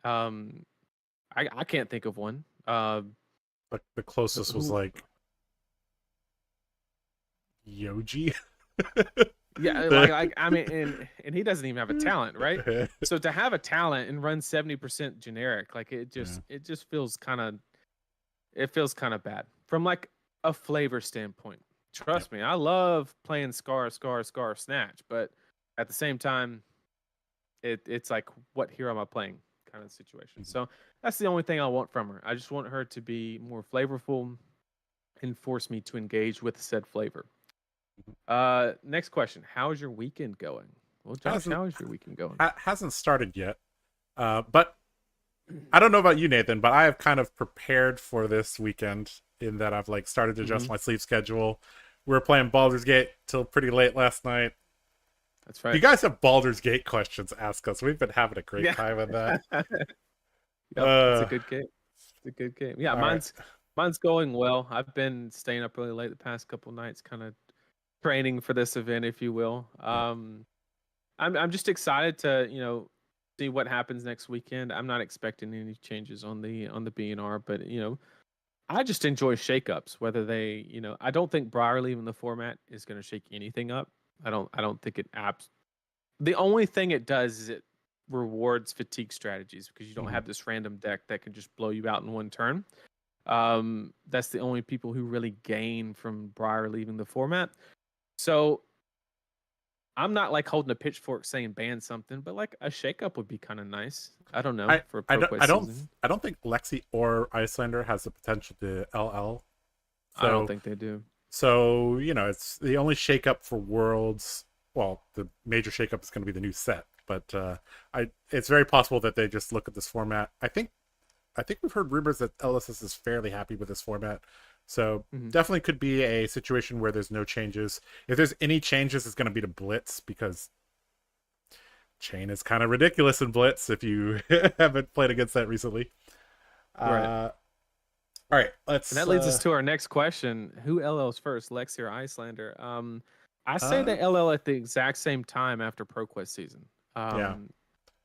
I can't think of one. Like the closest was like Yoji. Yeah, like I mean, and he doesn't even have a talent, right? So to have a talent and run 70% generic, like it just feels kind of bad from like a flavor standpoint. Trust me, I love playing Scar, Snatch, but at the same time, it's like, what hero am I playing kind of situation. So that's the only thing I want from her. I just want her to be more flavorful and force me to engage with said flavor. Next question. How is your weekend going? Well, Josh, how is your weekend going? Hasn't started yet. But I don't know about you, Nathan, but I have kind of prepared for this weekend in that I've like started to adjust my sleep schedule. We were playing Baldur's Gate till pretty late last night. That's right. If you guys have Baldur's Gate questions, ask us. We've been having a great time with that. It's a good game. It's a good game. Yeah, mine's going well. I've been staying up really late the past couple nights, kind of training for this event, if you will. I'm just excited to see what happens next weekend. I'm not expecting any changes on the BNR, but I just enjoy shakeups. Whether they I don't think Briar leaving the format is going to shake anything up. I don't think it the only thing it does is it rewards fatigue strategies, because you don't have this random deck that can just blow you out in one turn. That's the only people who really gain from Briar leaving the format. So I'm not like holding a pitchfork saying ban something, but like a shakeup would be kind of nice. I don't know. I don't think Lexi or Icelander has the potential to LL. I don't think they do. So, it's the only shakeup for Worlds. Well, the major shakeup is going to be the new set, but it's very possible that they just look at this format. I think we've heard rumors that LSS is fairly happy with this format. So definitely could be a situation where there's no changes. If there's any changes, it's going to be to Blitz, because Chain is kind of ridiculous in Blitz if you haven't played against that recently. Right. All right, And let's. that leads us to our next question: who LLs first, Lexi or Icelander? I say they LL at the exact same time after ProQuest season. Yeah.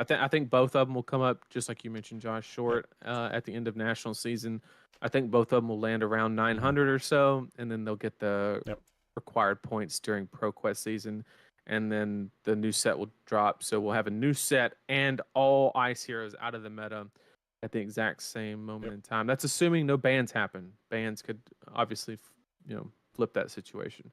I think both of them will come up just like you mentioned, Josh. Yep. Short at the end of national season. I think both of them will land around Mhm. 900 or so, and then they'll get the Yep. required points during ProQuest season, and then the new set will drop. So we'll have a new set and all ice heroes out of the meta at the exact same moment Yep. in time. That's assuming no bans happen. Bans could obviously, flip that situation.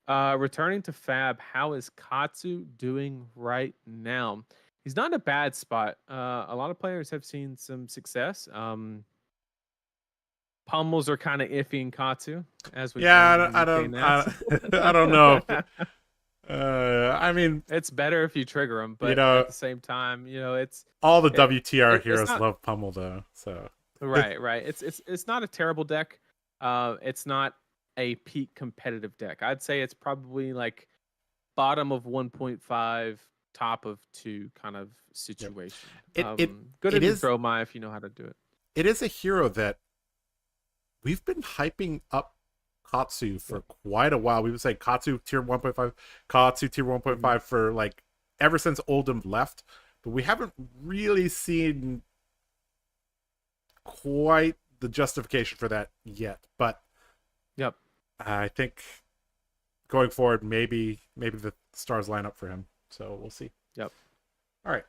Returning to Fab, how is Katsu doing right now? He's not in a bad spot. A lot of players have seen some success. Pummels are kind of iffy in Katsu, as we've learned in the UK Nats. I don't know. I mean, It's better if you trigger them, you but know, at the same time, it's all the it, WTR it's heroes not love Pummel though. So right. It's not a terrible deck. It's not a peak competitive deck. I'd say it's probably like bottom of 1.5, top of 2 kind of yep. situation. Good It in is throw my if you know how to do it. it is a hero that we've been hyping up Katsu for quite a while. We would say Katsu tier 1.5, Katsu tier 1.5 for like ever since Oldham left, but we haven't really seen quite the justification for that yet. But Yep. I think going forward, maybe the stars line up for him. So we'll see. Yep. All right.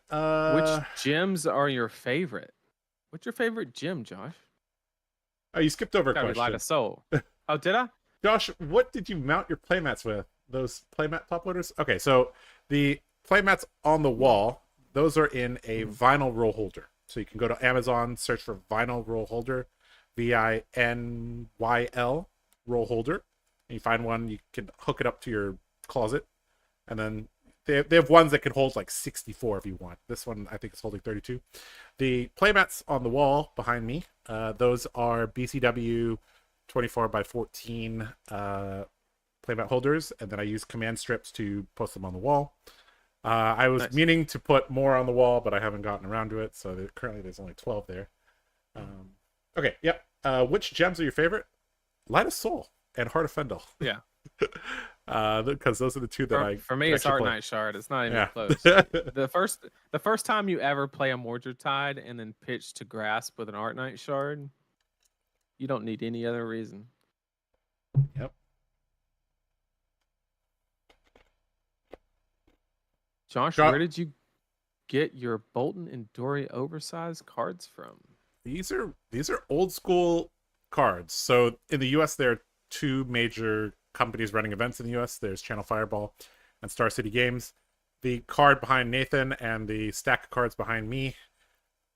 Which gems are your favorite? What's your favorite gem, Josh? Oh, you skipped over a Gotta be Light question. of Soul. Oh, did I? Josh, what did you mount your playmats with? Those playmat top loaders? Okay, so the playmats on the wall, those are in a vinyl roll holder. So you can go to Amazon, search for vinyl roll holder, VINYL roll holder. And you find one, you can hook it up to your closet. And then they have ones that can hold like 64 if you want. This one, I think, is holding 32. The playmats on the wall behind me, those are BCW 24 by 14 playmat holders, and then I use command strips to post them on the wall. I was meaning to put more on the wall, but I haven't gotten around to it, so currently there's only 12 there. Okay, yep. Which gems are your favorite? Light of Soul and Heart of Fendel. Yeah. Because those are the two that for me, it's Art Night Shard. It's not even close. The first time you ever play a Mordred Tide and then pitch to Grasp with an Art Night Shard, you don't need any other reason. Yep. Josh, where did you get your Bolton and Dory oversized cards from? These are old school cards. So in the US, there are two major companies running events in the US. There's Channel Fireball and Star City Games. The card behind Nathan and the stack of cards behind me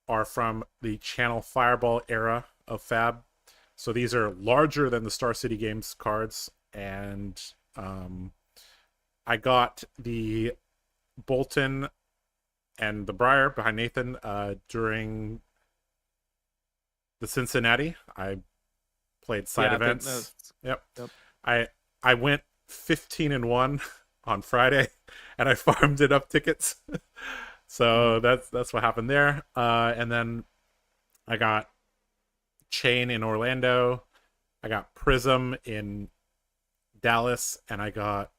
are from the Channel Fireball era of Fab. So these are larger than the Star City Games cards. And I got the Bolton and the Briar behind Nathan during the Cincinnati. I played side events. Yep. I went 15-1 on Friday, and I farmed it up tickets. So that's what happened there. And then I got Chain in Orlando. I got Prism in Dallas, and I got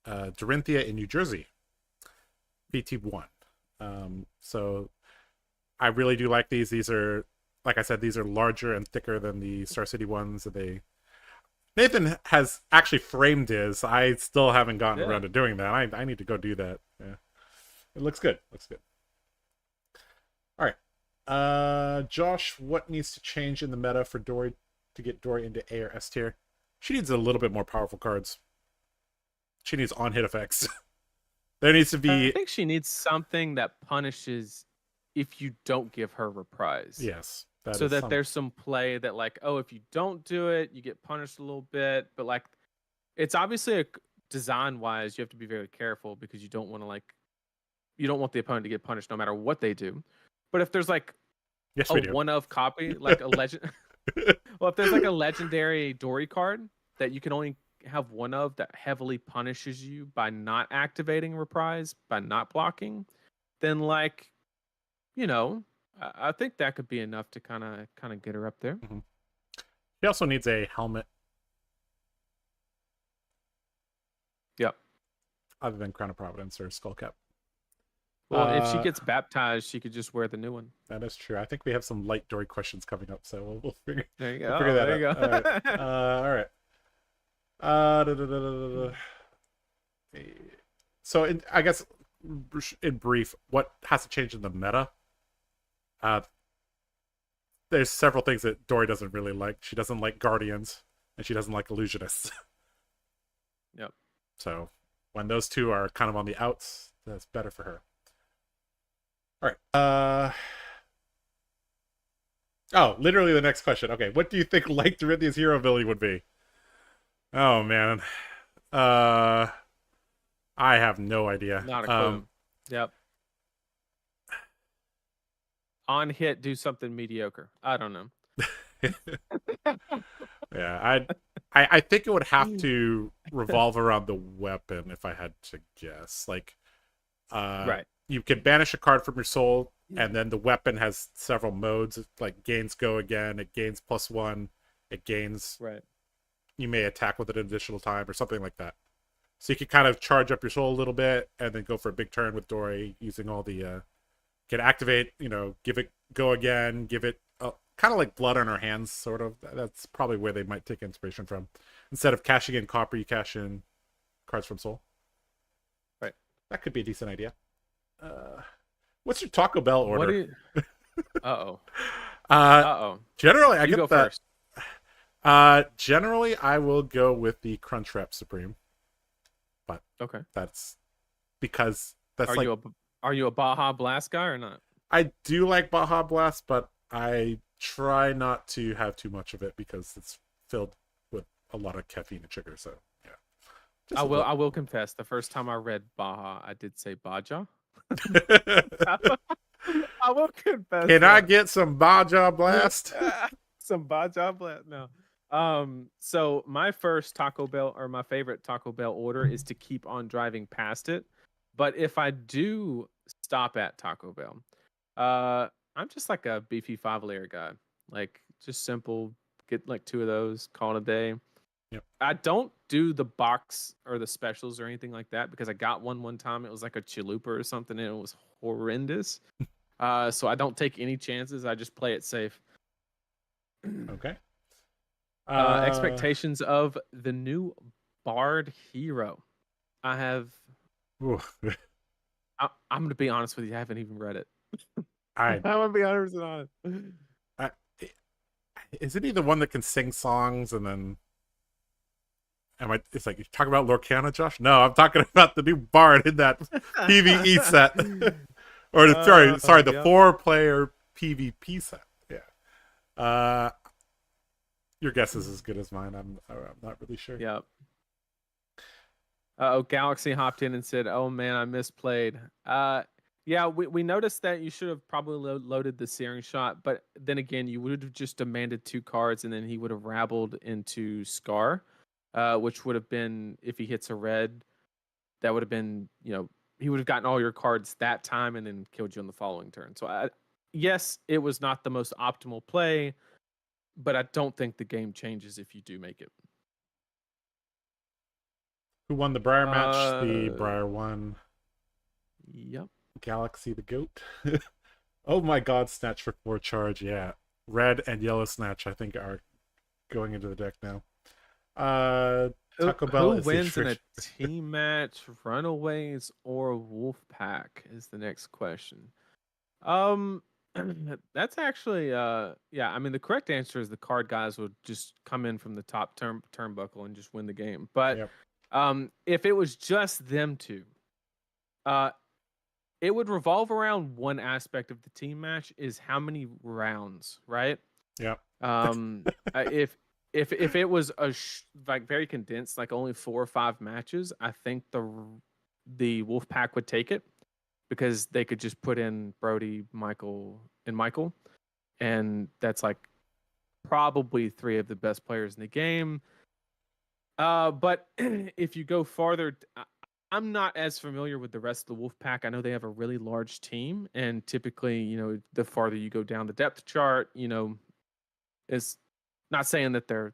Dorinthea in New Jersey. PT1. So I really do like these. These are, like I said, these are larger and thicker than the Star City ones. Nathan has actually framed his. I still haven't gotten around to doing that. I need to go do that. Yeah. It looks good. All right. Josh, what needs to change in the meta for Dory to get Dory into A or S tier? She needs a little bit more powerful cards. She needs on-hit effects. There needs to be... I think she needs something that punishes if you don't give her reprise. Yes. So that there's some play that, like, oh, if you don't do it, you get punished a little bit. But, like, it's obviously design-wise, you have to be very careful because you don't want to, you don't want the opponent to get punished no matter what they do. But if there's, like, a one-of copy, like a legend... Well, if there's, like, a legendary Dory card that you can only have one of that heavily punishes you by not activating reprise, by not blocking, then, like, I think that could be enough to kind of get her up there. Mm-hmm. She also needs a helmet. Yep. Other than Crown of Providence or Skull Cap. Well, if she gets baptized, she could just wear the new one. That is true. I think we have some light Dory questions coming up, so we'll figure. There you go. We'll figure that there you out. go. All right. Da, da, da, da, da. So, I guess in brief, what has to change in the meta? There's several things that Dory doesn't really like. She doesn't like Guardians, and she doesn't like Illusionists. Yep. So, when those two are kind of on the outs, that's better for her. All right. Oh, literally the next question. Okay, what do you think like Dorinthia's hero ability would be? Oh man. I have no idea. Not a clue. Yep. On hit, do something mediocre. I don't know. Yeah, I think it would have to revolve around the weapon if I had to guess. Like, right. You can banish a card from your soul, and then the weapon has several modes. It, like, gains go again, it gains +1, it gains. Right. You may attack with it an additional time or something like that. So you can kind of charge up your soul a little bit and then go for a big turn with Dory using all the can activate, give it go again, give it kind of like blood on her hands, sort of. That's probably where they might take inspiration from. Instead of cashing in copper, you cash in cards from soul. Right. That could be a decent idea. What's your Taco Bell order? Uh-oh. Generally, I you get go that. First. Generally, I will go with the Crunchwrap Supreme. But okay, that's because that's are you a Baja Blast guy or not? I do like Baja Blast, but I try not to have too much of it because it's filled with a lot of caffeine and sugar. So yeah, I will confess, the first time I read Baja, I did say Baja. I will confess. Can I get some Baja Blast? Some Baja Blast? No. So my first Taco Bell, or my favorite Taco Bell order, is to keep on driving past it. But if I do stop at Taco Bell, I'm just like a beefy 5-layer guy. Like, just simple, get like 2 of those, call it a day. Yep. I don't do the box or the specials or anything like that because I got one time. It was like a chalupa or something, and it was horrendous. So I don't take any chances. I just play it safe. Okay. Expectations of the new Bard hero. I have. I'm going to be honest with you. I haven't even read it. I'm going to be 100% honest. Isn't he the one that can sing songs and then? It's like you talking about Lorcana, Josh? No, I'm talking about the new Bard in that PvE set, or the 4-player PvP set. Yeah. Your guess is as good as mine. I'm not really sure. Yep. Galaxy hopped in and said, "Oh man, I misplayed." Yeah, we noticed that you should have probably loaded the Searing Shot, but then again, you would have just demanded 2 cards, and then he would have rabbled into Scar, which would have been, if he hits a red, that would have been, he would have gotten all your cards that time and then killed you on the following turn. So yes, it was not the most optimal play, but I don't think the game changes if you do make it. Who won the Briar match? The Briar won. Yep. Galaxy the Goat. Oh my god, Snatch for 4 charge. Yeah. Red and yellow Snatch, I think, are going into the deck now. Taco Bell who wins in a team match, Runaways or Wolfpack is the next question. That's actually I mean, the correct answer is the TheCardGuyz would just come in from the top turnbuckle and just win the game. But yep. If it was just them two, it would revolve around one aspect of the team match, is how many rounds, right? Yep. If it was like very condensed, like only 4 or 5 matches, I think the Wolfpack would take it, because they could just put in Brody, Michael, and that's like probably 3 of the best players in the game. But if you go farther, I'm not as familiar with the rest of the wolf pack. I know they have a really large team, and typically, the farther you go down the depth chart, is not saying that they're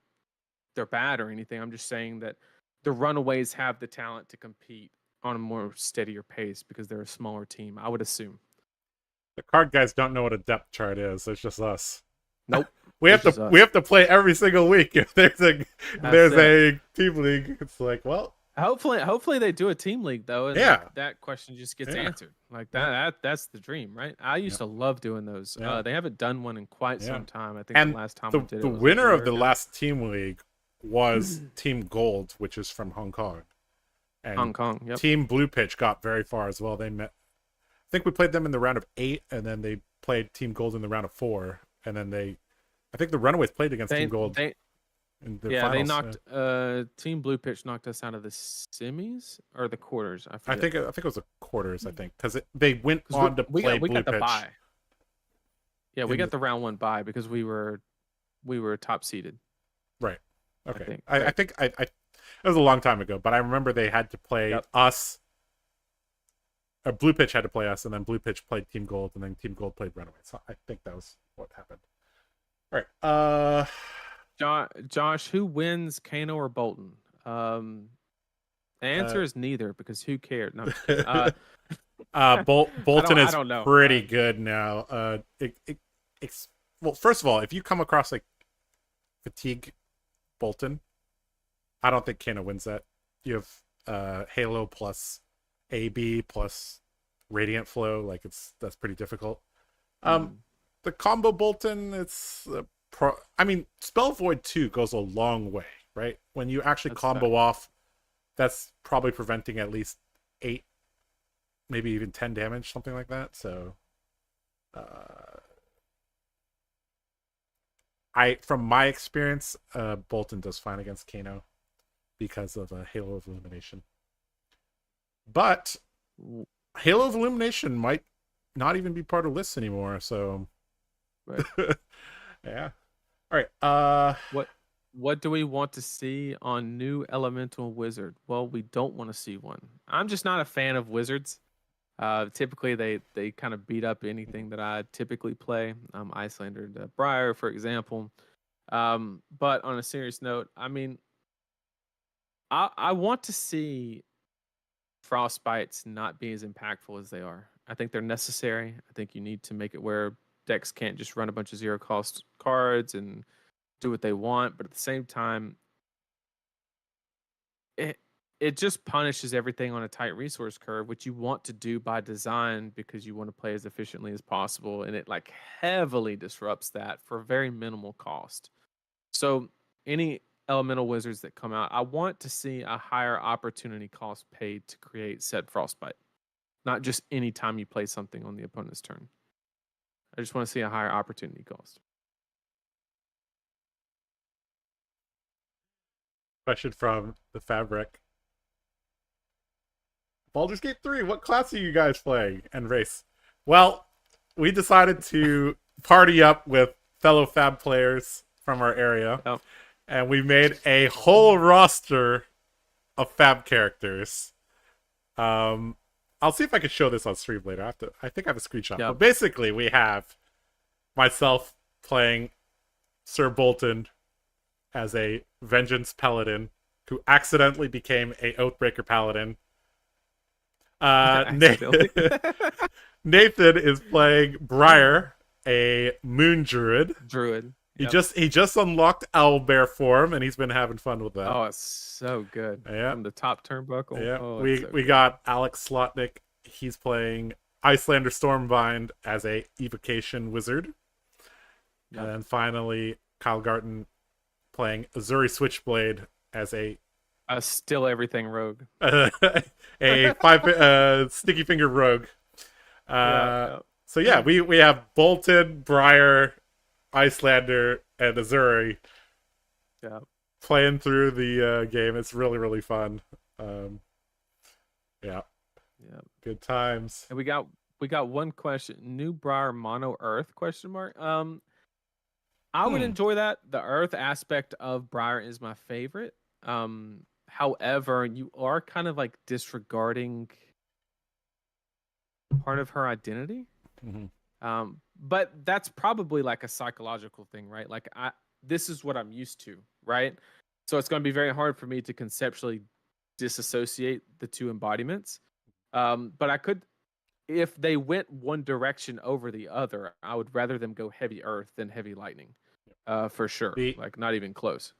bad or anything. I'm just saying that the Runaways have the talent to compete on a more steadier pace because they're a smaller team, I would assume. The card guys don't know what a depth chart is. It's just us. Nope. We have to play every single week. If there's a team league, it's like, well, hopefully they do a team league though, and that question just gets answered. Like that's the dream, right? I used to love doing those. They haven't done one in quite some time. I think the last time we did it, the winner of the last team league was Team Gold, which is from Hong Kong. And Hong Kong, yep. Team Blue Pitch got very far as well. They met. I think we played them in the round of 8, and then they played Team Gold in the round of 4, and then I think the Runaways played against Team Gold. They finals. They knocked Team Blue Pitch knocked us out of the semis or the quarters. I think it was the quarters. I think because they went on to play Blue Pitch. The bye. Yeah, we got the round 1 bye because we were top seeded. Right. Okay. I think it was a long time ago, but I remember they had to play us. Blue Pitch had to play us, and then Blue Pitch played Team Gold, and then Team Gold played Runaways. So I think that was what happened. All right. Josh, who wins, Kano or Bolton? The answer is neither, because who cared? No, Bolton is pretty good now. Well, first of all, if you come across like fatigue Bolton, I don't think Kano wins that. You have Halo plus AB plus Radiant Flow, like that's pretty difficult. The combo Bolton, it's Spell Void 2 goes a long way, right? When you actually combo off, that's probably preventing at least 8, maybe even 10 damage, something like that. So from my experience, Bolton does fine against Kano because of Halo of Illumination. But Halo of Illumination might not even be part of lists anymore, so right. Yeah. All right. What do we want to see on new elemental wizard? Well, we don't want to see one. I'm just not a fan of wizards. Typically they kind of beat up anything that I typically play. Icelander, Briar, for example. But on a serious note, I want to see Frostbites not be as impactful as they are. I think they're necessary. I think you need to make it where decks can't just run a bunch of 0-cost cards and do what they want, but at the same time, it just punishes everything on a tight resource curve, which you want to do by design because you want to play as efficiently as possible, and it like heavily disrupts that for very minimal cost. So any elemental wizards that come out, I want to see a higher opportunity cost paid to create said Frostbite, not just any time you play something on the opponent's turn. I just want to see a higher opportunity cost. Question from the FABREC. Baldur's Gate 3, what class are you guys playing? And race? Well, we decided to party up with fellow Fab players from our area. Oh. And we made a whole roster of Fab characters. I'll see if I can show this on stream later. I think I have a screenshot. Yep. But basically, we have myself playing Sir Bolton as a Vengeance Paladin who accidentally became a Oathbreaker Paladin. Nathan is playing Briar, a Moon Druid. He just unlocked Owlbear form, and he's been having fun with that. Oh, it's so good. Yeah. From the top turnbuckle. Yeah. Oh, we got Alex Slotnick. He's playing Icelander Stormbind as a Evocation Wizard. Yep. And then finally, Kyle Garten playing Azuri Switchblade as a still everything rogue. a Sticky Finger Rogue. So yeah, we have Bolton, Briar, Icelander, and Azuri playing through the game. It's really, really fun. Good times. And we got one question. New Briar Mono Earth ? I would enjoy that. The Earth aspect of Briar is my favorite. However, you are kind of like disregarding part of her identity. But that's probably like a psychological thing, right? Like this is what I'm used to, right? So it's going to be very hard for me to conceptually disassociate the two embodiments. But I could, if they went one direction over the other, I would rather them go heavy earth than heavy lightning, for sure. Like not even close.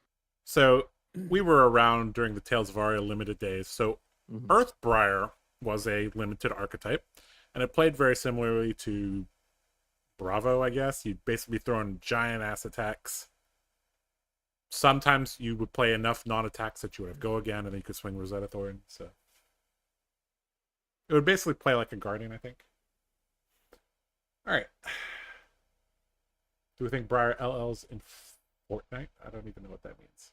So we were around during the Tales of Aria limited days. So Earth Briar was a limited archetype, and it played very similarly to Bravo, I guess. You'd basically be throwing giant ass attacks. Sometimes you would play enough non-attacks that you would have go again, and then you could swing Rosetta Thorn. So it would basically play like a Guardian, I think. All right. Do we think Briar LL's in Fortnite? I don't even know what that means.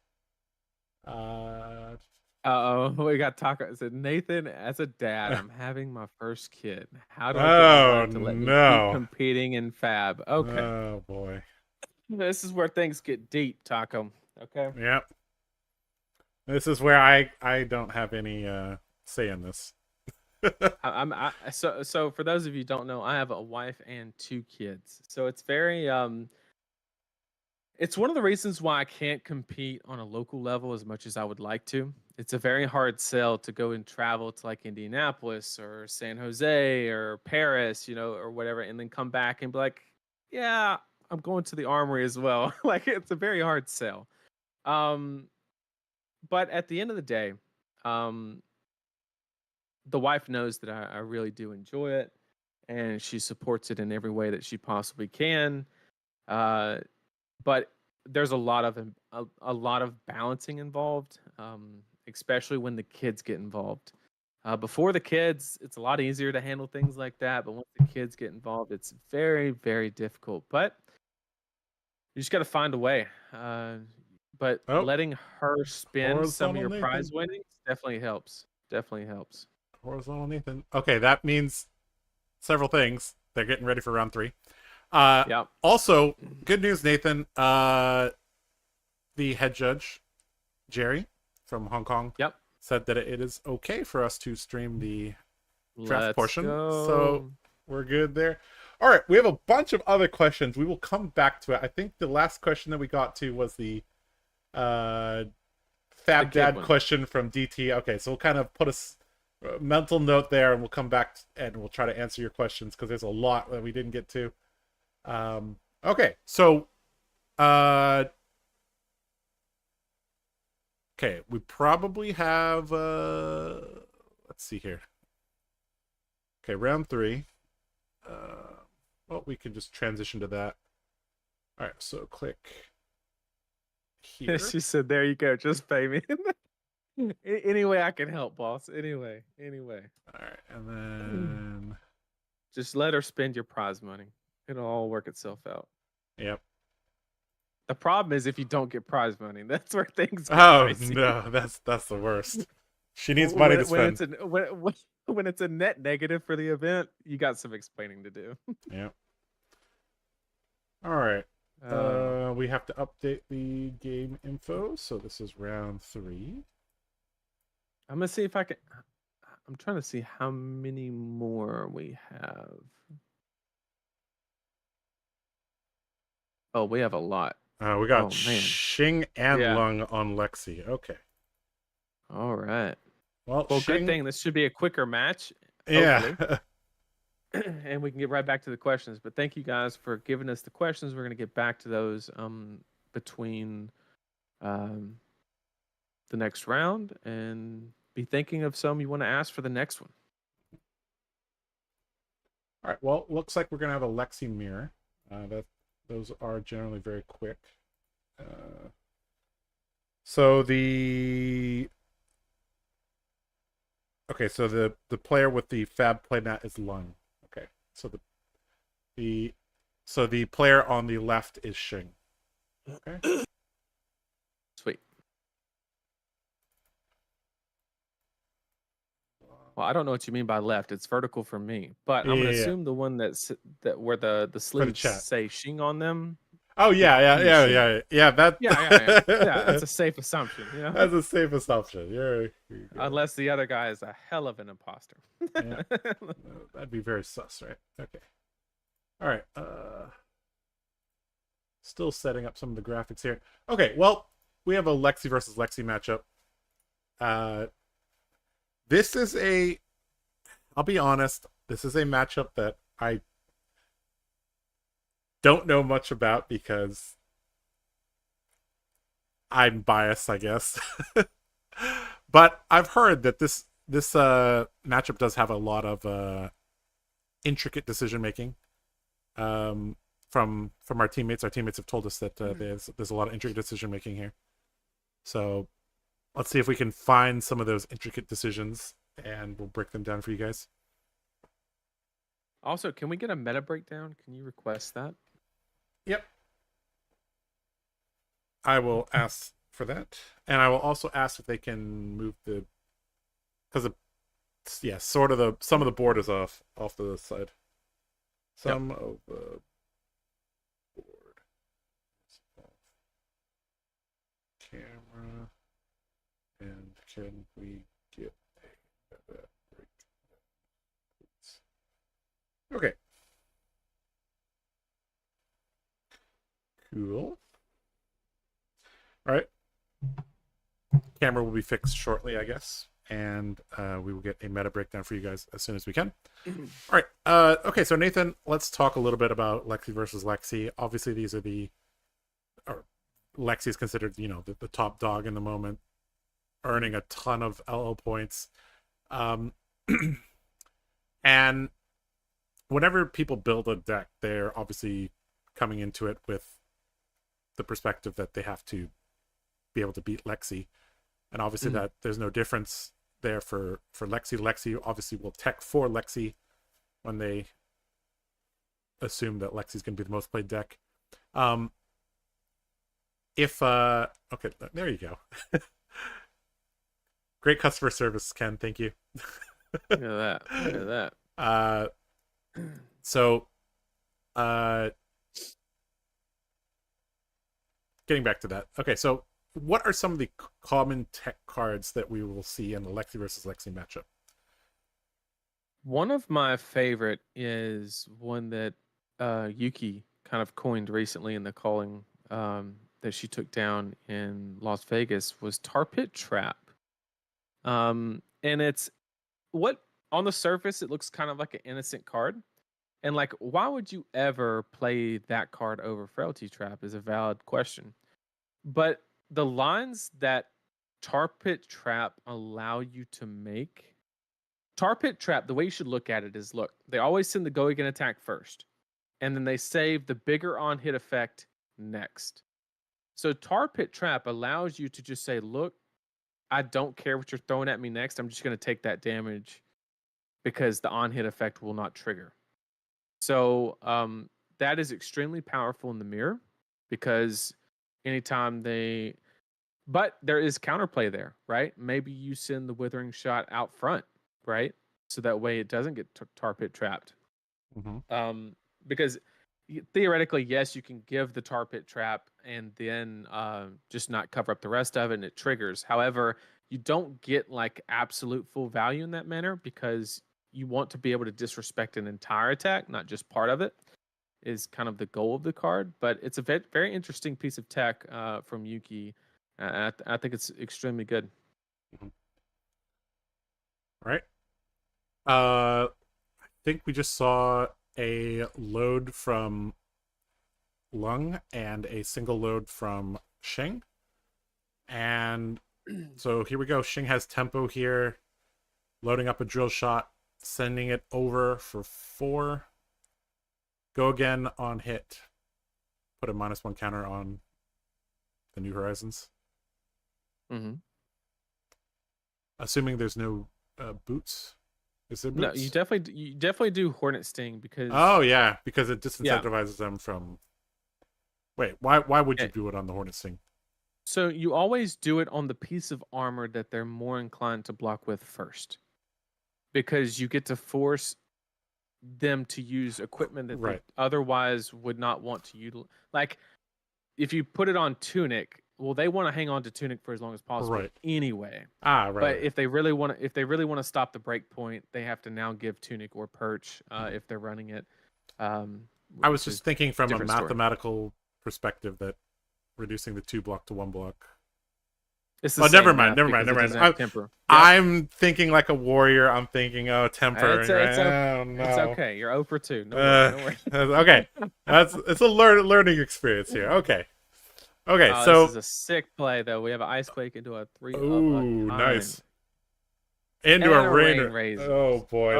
We got Taco. It said, Nathan, as a dad, I'm having my first kid. How do I get my wife to let me keep competing in Fab? Okay. Oh boy. This is where things get deep, Taco. Okay. Yep. This is where I don't have any say in this. So for those of you who don't know, I have a wife and 2 kids. So it's very it's one of the reasons why I can't compete on a local level as much as I would like to. It's a very hard sell to go and travel to like Indianapolis or San Jose or Paris, or whatever, and then come back and be like, yeah, I'm going to the Armory as well. Like it's a very hard sell. But at the end of the day, the wife knows that I really do enjoy it, and she supports it in every way that she possibly can. But there's a lot of balancing involved, especially when the kids get involved. Before the kids, it's a lot easier to handle things like that, but once the kids get involved, it's very, very difficult. But you just got to find a way. But letting her spend some of your prize winnings definitely helps. Definitely helps. Horizontal Nathan. Okay, that means several things. They're getting ready for round 3. Also, good news, Nathan. The head judge, Jerry from Hong Kong, said that it is okay for us to stream the draft portion. So we're good there. All right, we have a bunch of other questions. We will come back to it. I think the last question that we got to was the Fab Dad question from DT. Okay, so we'll kind of put a mental note there, and we'll come back and we'll try to answer your questions because there's a lot that we didn't get to. Okay, so okay, we probably have let's see here. Okay, round 3. Well, we can just transition to that. All right, so click here. She said, there you go, just pay me. Any way I can help, boss. Anyway. All right, and then just let her spend your prize money. It'll all work itself out. Yep. The problem is if you don't get prize money, that's where things get crazy. No, that's the worst. She needs money to spend. When it's a net negative for the event, you got some explaining to do. Yep. All right. We have to update the game info, so this is round 3. I'm gonna see if I can. I'm trying to see how many more we have. Oh, we have a lot. We got Xing and Lung on Lexi. Okay. All right. Well, good thing. This should be a quicker match. Yeah. And we can get right back to the questions. But thank you guys for giving us the questions. We're going to get back to those between the next round, and be thinking of some you want to ask for the next one. All right. Well, looks like we're going to have a Lexi mirror. Those are generally very quick. So the player with the Fab playmat is Lung. Okay. So the player on the left is Xing. Okay. Sweet. Well, I don't know what you mean by left. It's vertical for me, but I'm gonna assume the one that where the sleeves say Xing on them. Oh yeah, yeah, You yeah, assume. yeah, yeah. That. Yeah. That's a safe assumption. That's a safe assumption. You're good. Unless the other guy is a hell of an imposter. Yeah, that'd be very sus, right? Okay. All right. Still setting up some of the graphics here. Okay. Well, we have a Lexi versus Lexi matchup. This is a. I'll be honest. This is a matchup that I don't know much about because I'm biased, I guess. But I've heard that this matchup does have a lot of intricate decision making from our teammates. Our teammates have told us that there's a lot of intricate decision making here. So let's see if we can find some of those intricate decisions, and we'll break them down for you guys. Also, can we get a meta breakdown? Can you request that? Yep. I will ask for that, and I will also ask if they can move the, because sort of some of the board is off to the side. Some of the board is off. Camera, and can we get a break? Okay. Cool. All right. Camera will be fixed shortly, I guess, and we will get a meta breakdown for you guys as soon as we can. All right. Okay, so Nathan, let's talk a little bit about Lexi versus Lexi. Obviously, these are Lexi is considered, the top dog in the moment, earning a ton of LL points. And whenever people build a deck, they're obviously coming into it with the perspective that they have to be able to beat Lexi. And obviously that there's no difference there for Lexi. Lexi obviously will tech for Lexi when they assume that Lexi's going to be the most played deck. Okay, there you go. Great customer service, Ken. Thank you. Look at that. So, getting back to that. Okay, so what are some of the common tech cards that we will see in the Lexi versus Lexi matchup? One of my favorite is one that Yuki kind of coined recently in the calling that she took down in Las Vegas was Tar Pit Trap. And it's what on the surface it looks kind of like an innocent card. And like, why would you ever play that card over Frailty Trap is a valid question. But the lines that Tar Pit Trap allow you to make, Tar Pit Trap, the way you should look at it is, look, they always send the go again attack first, and then they save the bigger on hit effect next. So Tar Pit Trap allows you to just say, look, I don't care what you're throwing at me next. I'm just going to take that damage because the on hit effect will not trigger. So that is extremely powerful in the mirror because anytime but there is counterplay there, right? Maybe you send the Withering Shot out front, right? So that way it doesn't get Tar Pit trapped. Because theoretically, yes, you can give the Tar Pit Trap and then just not cover up the rest of it and it triggers. However, you don't get like absolute full value in that manner because you want to be able to disrespect an entire attack, not just part of it, is kind of the goal of the card. But it's a very interesting piece of tech from Yuki. I think it's extremely good. All right. I think we just saw a load from Lung and a single load from Xing. And so here we go. Xing has tempo here, loading up a drill shot, sending it over for 4. Go again on hit. Put a -1 counter on the New Horizons. Assuming there's no boots. Is there boots? No, you definitely do Hornet Sting because because it disincentivizes them from. Wait, why would you do it on the Hornet Sting? So you always do it on the piece of armor that they're more inclined to block with first, because you get to force them to use equipment that they otherwise would not want to utilize. Like if you put it on Tunic, well, they want to hang on to Tunic for as long as possible Right. anyway. Right. But if they really want to stop the break point, they have to now give Tunic or Perch if they're running it. I was just thinking from a story. mathematical perspective that reducing the 2 block to 1 block. It's the never mind. I'm thinking like a warrior. I'm thinking, temper. It's okay. You're 0 for 2. No worry. Okay, it's a learning experience here. Okay. So this is a sick play though. We have an Ice Quake into a 3. Ooh, nice. Into a rain razor. Oh boy,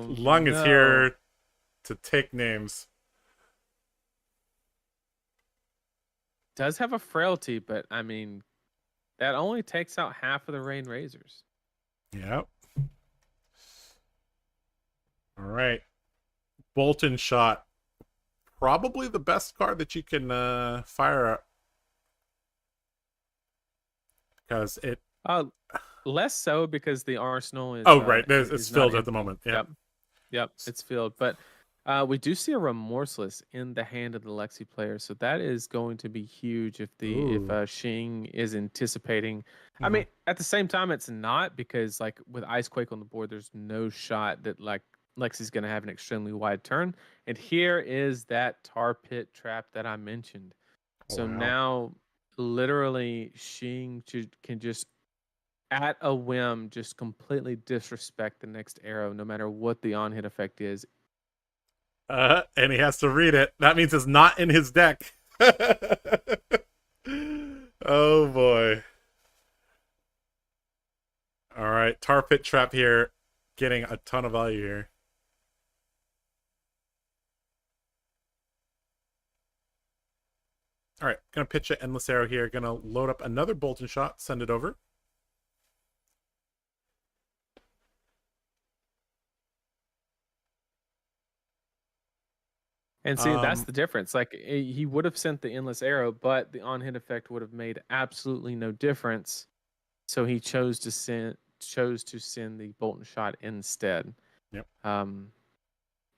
Lung is here to take names. Does have a frailty, but I mean, that only takes out half of the rain razors. Yep. All right. Bolton shot. Probably the best card that you can fire because it. Less so because the arsenal is. Right. It's filled at the moment. Yep. It's filled, but. We do see a Remorseless in the hand of the Lexi player, so that is going to be huge if Xing is anticipating. I mean, at the same time, it's not because like with Ice Quake on the board, there's no shot that like Lexi's going to have an extremely wide turn. And here is that tar pit trap that I mentioned. So now, literally, Xing can just at a whim just completely disrespect the next arrow, no matter what the on hit effect is. And he has to read it. That means it's not in his deck. Oh boy. All right, tar pit trap here, getting a ton of value here. All right, gonna pitch an endless arrow here. Gonna load up another Bolton shot, send it over. And see, that's the difference. Like he would have sent the endless arrow, but the on-hit effect would have made absolutely no difference. So he chose to send the Bolton shot instead. Yep.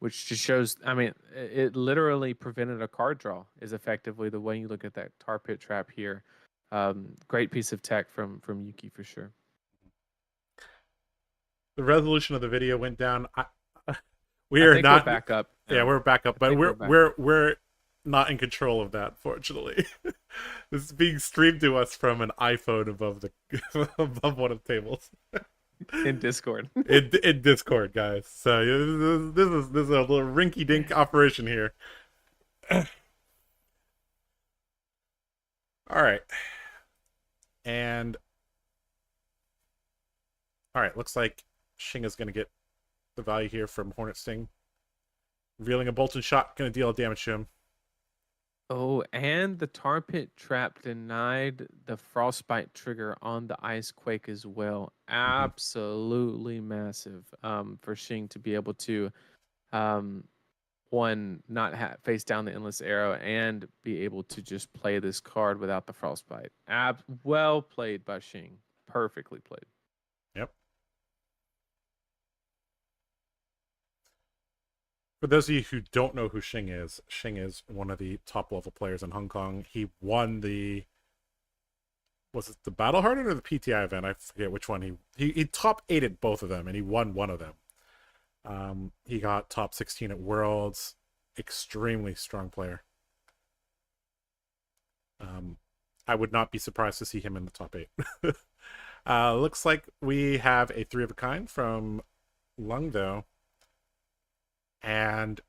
Which just shows. I mean, it literally prevented a card draw. Is effectively the way you look at that tar pit trap here. Great piece of tech from Yuki for sure. The resolution of the video went down. We're back up. Yeah, we're back up, but we're not in control of that, fortunately. This is being streamed to us from an iPhone above one of the tables. In Discord. in Discord, guys. So this is a little rinky-dink operation here. All right. And all right, looks like Xing is going to get the value here from Hornet Sting. Revealing a Bolton shot, going to deal damage to him. Oh, and the tar pit trap denied the frostbite trigger on the Ice Quake as well. Absolutely massive for Xing to be able to, one, not face down the endless arrow and be able to just play this card without the frostbite. Well played by Xing. Perfectly played. Yep. For those of you who don't know who Xing is one of the top level players in Hong Kong. He won was it the Battle Hardened or the PTI event? I forget which one. He top 8 at both of them, and he won one of them. He got top 16 at Worlds. Extremely strong player. I would not be surprised to see him in the top 8. Looks like we have a 3 of a kind from Lung, though. And,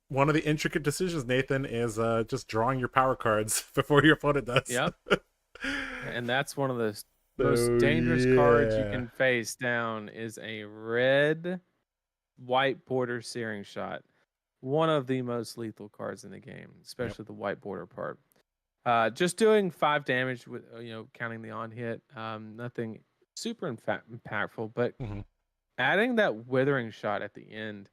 one of the intricate decisions, Nathan, is just drawing your power cards before your opponent does. Yep. And that's one of the most dangerous cards you can face down is a red white border searing shot. One of the most lethal cards in the game, especially the white border part. Just doing 5 damage with counting the on hit. Nothing super impactful, but adding that withering shot at the end,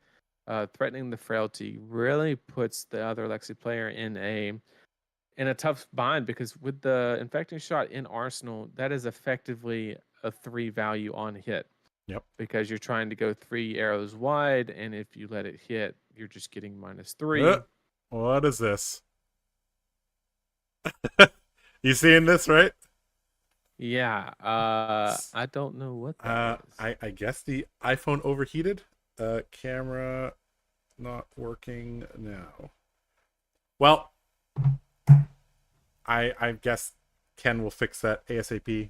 threatening the frailty, really puts the other Lexi player in a tough bind, because with the infecting shot in Arsenal, that is effectively a 3 value on hit. Yep. Because you're trying to go 3 arrows wide, and if you let it hit, you're just getting -3. What is this? You seeing this, right? Yeah. I don't know what that is. I guess the iPhone overheated. Camera not working now. Well, I guess Ken will fix that ASAP.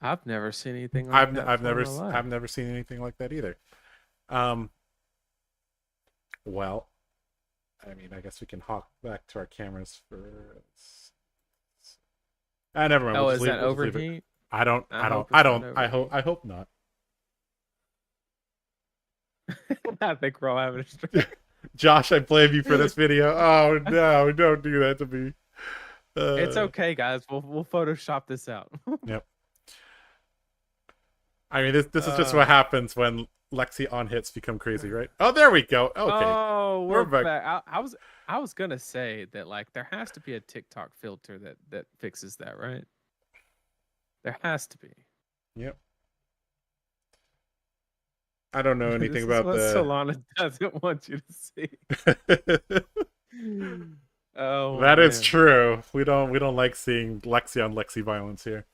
I've never seen anything like that before in my life. I've never seen anything like that either. Um, well, I mean, I guess we can hawk back to our cameras for. Never mind. Oh, We'll is that we'll just leave it. overheat? I don't. I I don't. hope I it's don't. not I hope. overheat. I hope not. I think we're all having a stroke. Josh, I blame you for this video. Oh no! Don't do that to me. It's okay, guys. We'll Photoshop this out. Yep. I mean, this is just what happens when Lexi on hits become crazy, right? Oh, there we go. Okay. Oh, we're back. I was gonna say that like there has to be a TikTok filter that fixes that, right? There has to be. Yep. I don't know anything This about is what the. Solana doesn't want you to see. Oh, that is man. true. We don't like seeing Lexi on Lexi violence here.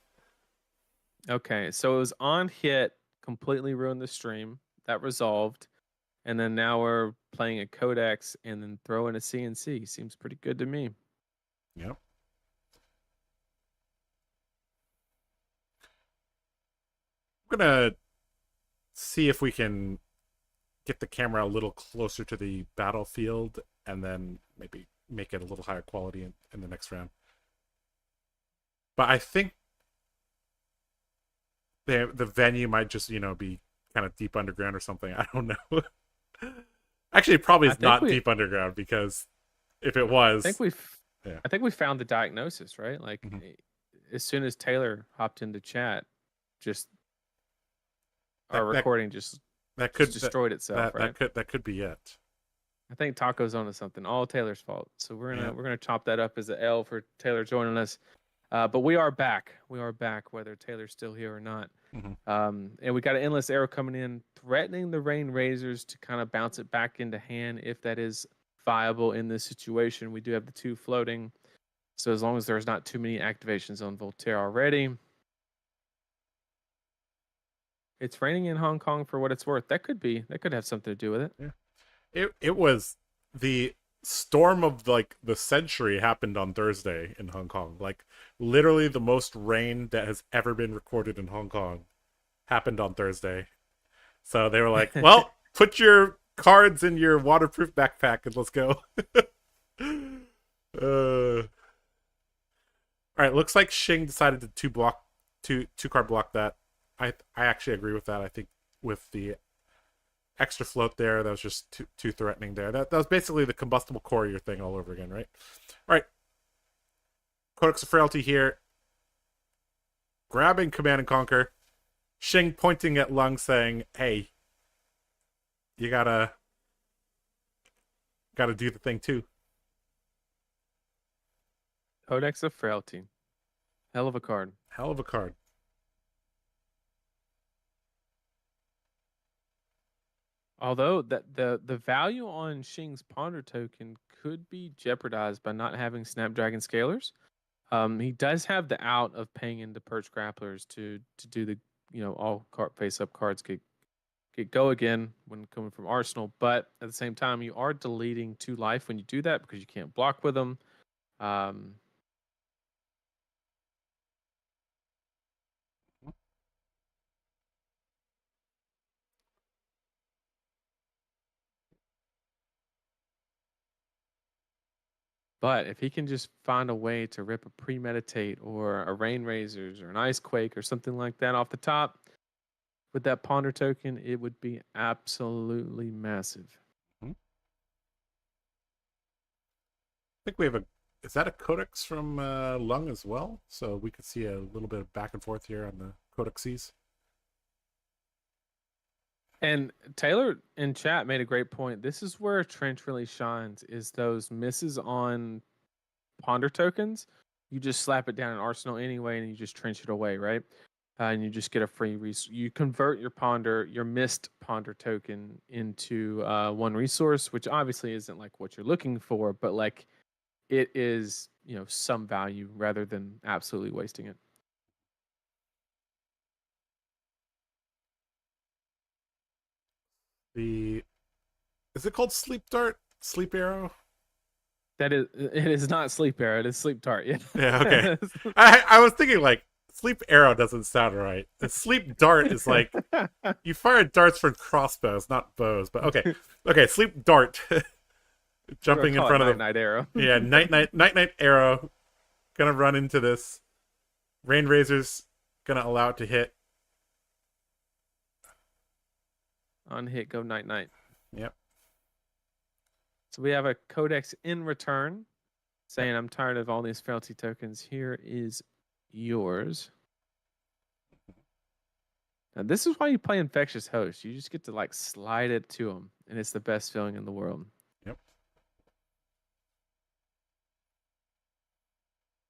Okay, so it was on hit, completely ruined the stream. That resolved, and then now we're playing a Codex and then throwing a CNC. Seems pretty good to me. Yep. I'm gonna see if we can get the camera a little closer to the battlefield and then maybe make it a little higher quality in the next round. But I think the venue might just, be kind of deep underground or something. I don't know. Actually, it probably is not deep underground, because if it was, I think we found the diagnosis, right? Like as soon as Taylor hopped into chat, just our recording just destroyed itself, right? That could be it. I think Taco's onto something. All Taylor's fault. So we're gonna chop that up as an L for Taylor joining us. But we are back. We are back, whether Taylor's still here or not. And we got an endless arrow coming in, threatening the Rain Razors to kind of bounce it back into hand if that is viable in this situation. We do have the 2 floating, so as long as there's not too many activations on Voltaire already. It's raining in Hong Kong for what it's worth. That could have something to do with it. Yeah. It was the storm of like the century happened on Thursday in Hong Kong. Like literally the most rain that has ever been recorded in Hong Kong happened on Thursday. So they were like, well, put your cards in your waterproof backpack and let's go. All right, looks like Xing decided to two card block that. I actually agree with that. I think with the extra float there, that was just too threatening there. That was basically the combustible courier thing all over again, right? All right. Codex of Frailty here. Grabbing Command and Conquer. Xing pointing at Lung saying, hey, you gotta do the thing too. Codex of Frailty. Hell of a card. Hell of a card. Although the value on Xing's Ponder token could be jeopardized by not having Snapdragon Scalers. He does have the out of paying into Perch Grapplers to do the all face up cards get go again when coming from Arsenal, but at the same time you are deleting 2 life when you do that because you can't block with them. But if he can just find a way to rip a Premeditate or a Rain Razors or an Ice Quake or something like that off the top with that Ponder token, it would be absolutely massive. I think we have is that a Codex from Lung as well? So we could see a little bit of back and forth here on the Codexes. And Taylor in chat made a great point. This is where Trench really shines, is those misses on Ponder tokens. You just slap it down in Arsenal anyway, and you just trench it away, right? And you just get a free you convert your missed Ponder token into 1 resource, which obviously isn't like what you're looking for, but like it is, some value rather than absolutely wasting it. Is it called sleep dart? Sleep arrow? It is not sleep arrow, it is sleep dart. Yeah. Yeah, okay. I was thinking like sleep arrow doesn't sound right. The sleep dart is like you fire darts from crossbows, not bows. But okay, sleep dart. Jumping in front of the night arrow. Yeah, night arrow. Gonna run into this. Rain razor's gonna allow it to hit. On hit, go night. Yep. So we have a codex in return saying, I'm tired of all these fealty tokens. Here is yours. Now, this is why you play Infectious Host. You just get to like slide it to them, and it's the best feeling in the world. Yep.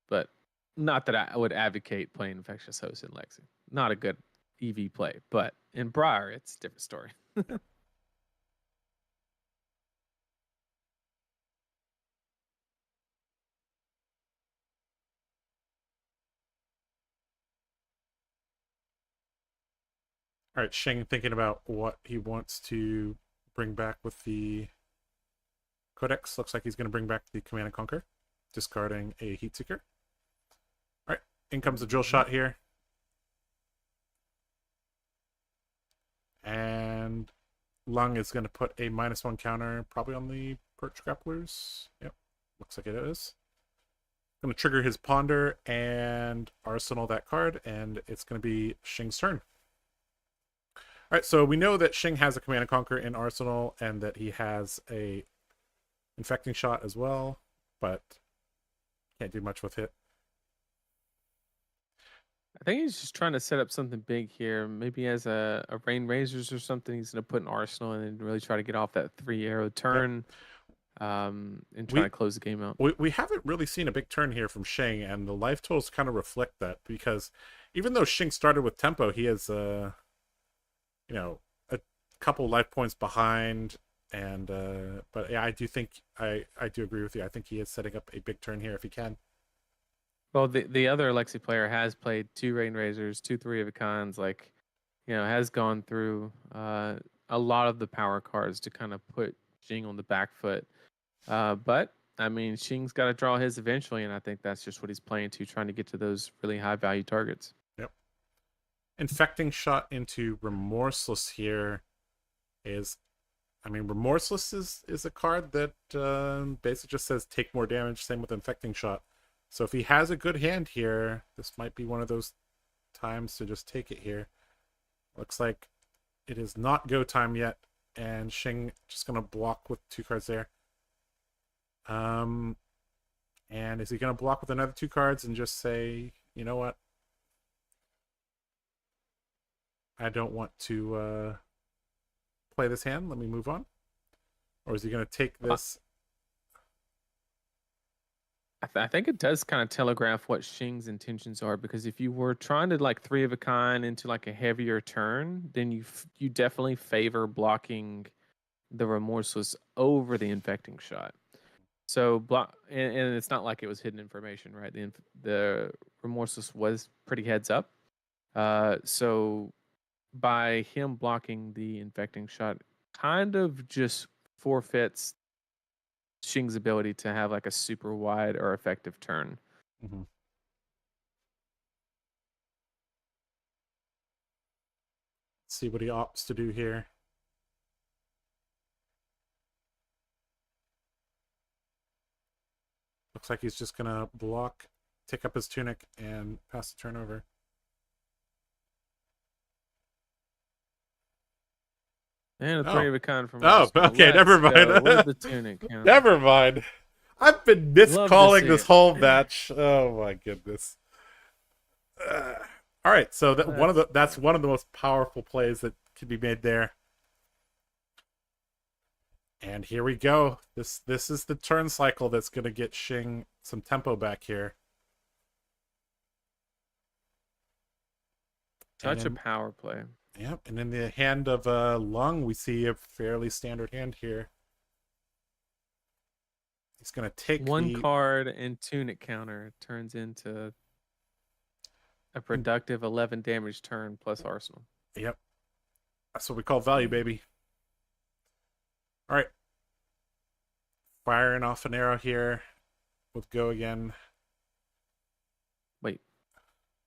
But not that I would advocate playing Infectious Host in Lexi. Not a good EV play, but in Briar, it's a different story. All right, Sheng thinking about what he wants to bring back with the Codex. Looks like he's going to bring back the Command and Conquer, discarding a Heat Seeker. All right, in comes the drill shot here. And Lung is going to put a -1 counter probably on the Perch Grapplers. Yep, looks like it is. Going to trigger his Ponder and Arsenal that card, and it's going to be Shing's turn. All right, so we know that Shing has a Command and Conquer in Arsenal, and that he has a Infecting Shot as well, but can't do much with it. I think he's just trying to set up something big here. Maybe as a Rain Razors or something, he's going to put an Arsenal and then really try to get off that 3-arrow turn, and try to close the game out. We haven't really seen a big turn here from Shing, and the life totals kind of reflect that, because even though Shing started with tempo, he has a couple life points behind, and but yeah, I do think I do agree with you. I think he is setting up a big turn here if he can. Well, the other Lexi player has played 2 Rain Razors, 2 3-of-a-kinds, has gone through a lot of the power cards to kind of put Shing on the back foot. But I mean, Shing's got to draw his eventually, and I think that's just what he's playing to, trying to get to those really high value targets. Yep. Infecting Shot into Remorseless here is, I mean, Remorseless is a card that basically just says take more damage. Same with Infecting Shot. So if he has a good hand here, this might be one of those times to just take it here. Looks like it is not go time yet, and Shing just gonna block with 2 cards there. And is he gonna block with another 2 cards and just say, you know what? I don't want to play this hand. Let me move on. Or is he gonna take this? I think it does kind of telegraph what Shing's intentions are, because if you were trying to 3-of-a-kind into a heavier turn, then you definitely favor blocking the Remorseless over the Infecting Shot. So and it's not like it was hidden information, right? The Remorseless was pretty heads up. So by him blocking the Infecting Shot, kind of just forfeits Shing's ability to have a super wide or effective turn. Mm-hmm. Let's see what he opts to do here. Looks like he's just gonna block, take up his tunic, and pass the turn over. And a 3-of-a-kind from okay, never mind. With the tunic. Never mind. I've been miscalling this whole match. Oh my goodness. All right, so that's one of the most powerful plays that can be made there. And here we go. This is the turn cycle that's going to get Shing some tempo back here. Such a power play. Yep, and in the hand of Lung, we see a fairly standard hand here. He's gonna take One card and tunic counter turns into a productive 11 damage turn plus arsenal. Yep. That's what we call value, baby. All right. Firing off an arrow here with go again. Wait.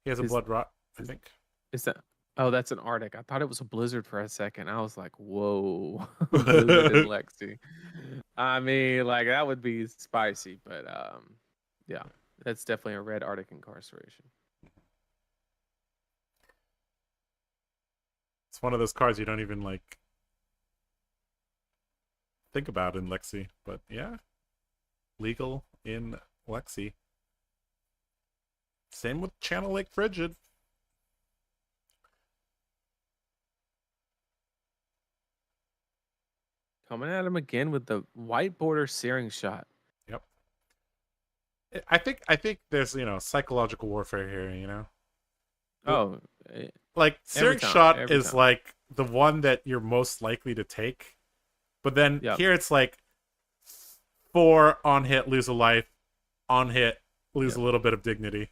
He has a blood rot, I think. Is that... Oh, that's an Arctic. I thought it was a blizzard for a second. I was like, whoa. Blizzard and Lexi. I mean, like, that would be spicy, but yeah. That's definitely a red Arctic incarceration. It's one of those cards you don't even like think about in Lexi, but yeah, legal in Lexi. Same with Channel Lake Frigid. Coming at him again with the white border searing shot. Yep. I think there's, you know, psychological warfare here, you know. Oh, like searing shot is like the one that you're most likely to take. But then here it's like 4 on hit, lose a life, on hit, lose a little bit of dignity.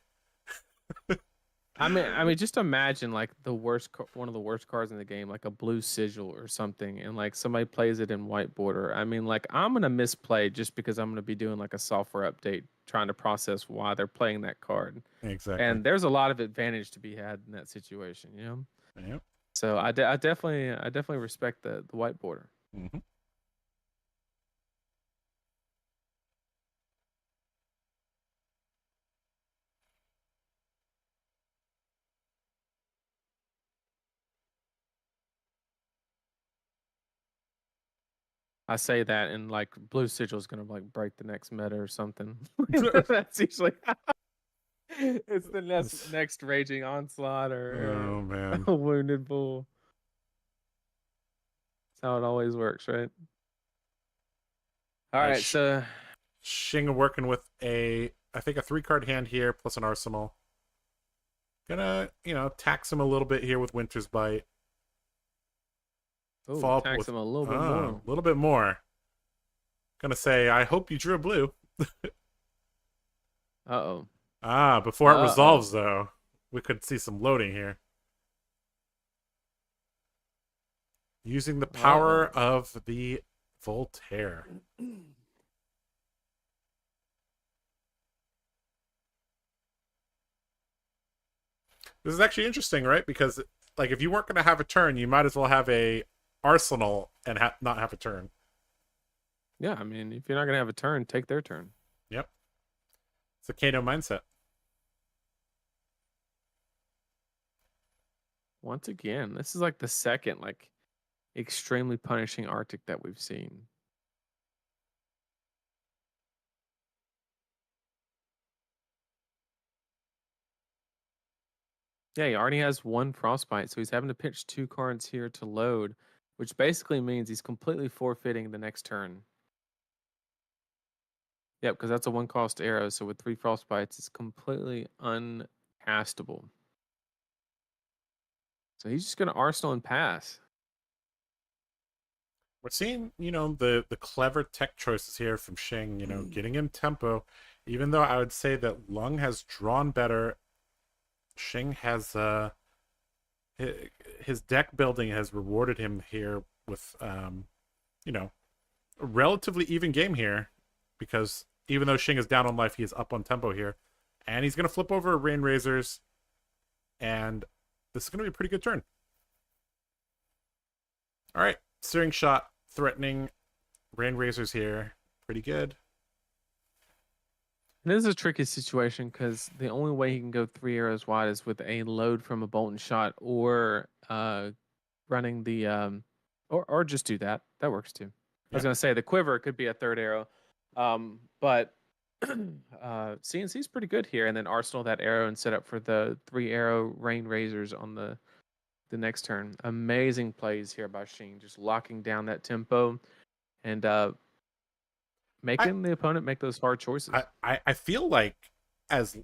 I mean, just imagine like one of the worst cards in the game, like a blue sigil or something, and like somebody plays it in white border. I mean, like I'm gonna misplay just because I'm gonna be doing like a software update trying to process why they're playing that card. Exactly. And there's a lot of advantage to be had in that situation, you know. Yep. So I definitely respect the white border. Mm-hmm. I say that, and like blue sigil is gonna like break the next meta or something. That's usually it's the next raging onslaught or man, a wounded bull. That's how it always works, right? All right, so Shing working with I think a 3-card hand here plus an arsenal. Gonna, you know, tax him a little bit here with Winter's Bite. Ooh, tax him a little bit more. A little bit more. Gonna say, I hope you drew a blue. Uh-oh. Before it resolves, though, we could see some loading here. Using the power of the Voltaire. This is actually interesting, right? Because, like, if you weren't going to have a turn, you might as well have a arsenal and not have a turn. Yeah, I mean, if you're not going to have a turn, take their turn. Yep. It's a Kano mindset. Once again, this is like the second, like, extremely punishing Arctic that we've seen. Yeah, he already has 1 frostbite, so he's having to pitch 2 cards here to load, which basically means he's completely forfeiting the next turn. Yep, because that's a 1-cost arrow, so with 3 frostbites, it's completely uncastable. So he's just going to arsenal and pass. We're seeing, you know, the clever tech choices here from Shing, you know, getting him tempo. Even though I would say that Lung has drawn better, Shing has his deck building has rewarded him here with you know, a relatively even game here, because even though Shing is down on life, he is up on tempo here, and he's gonna flip over Rain Razors, and this is gonna be a pretty good turn. All right, Searing Shot threatening Rain Razors here, pretty good. This is a tricky situation because the only way he can go 3 arrows wide is with a load from a Bolton shot or running the or just do that. That works too. I was gonna say the quiver could be a 3rd arrow, but CNC's pretty good here, and then arsenal that arrow and set up for the 3 arrow Rain Razors on the next turn. Amazing plays here by Shing, just locking down that tempo and making the opponent make those hard choices. I feel like as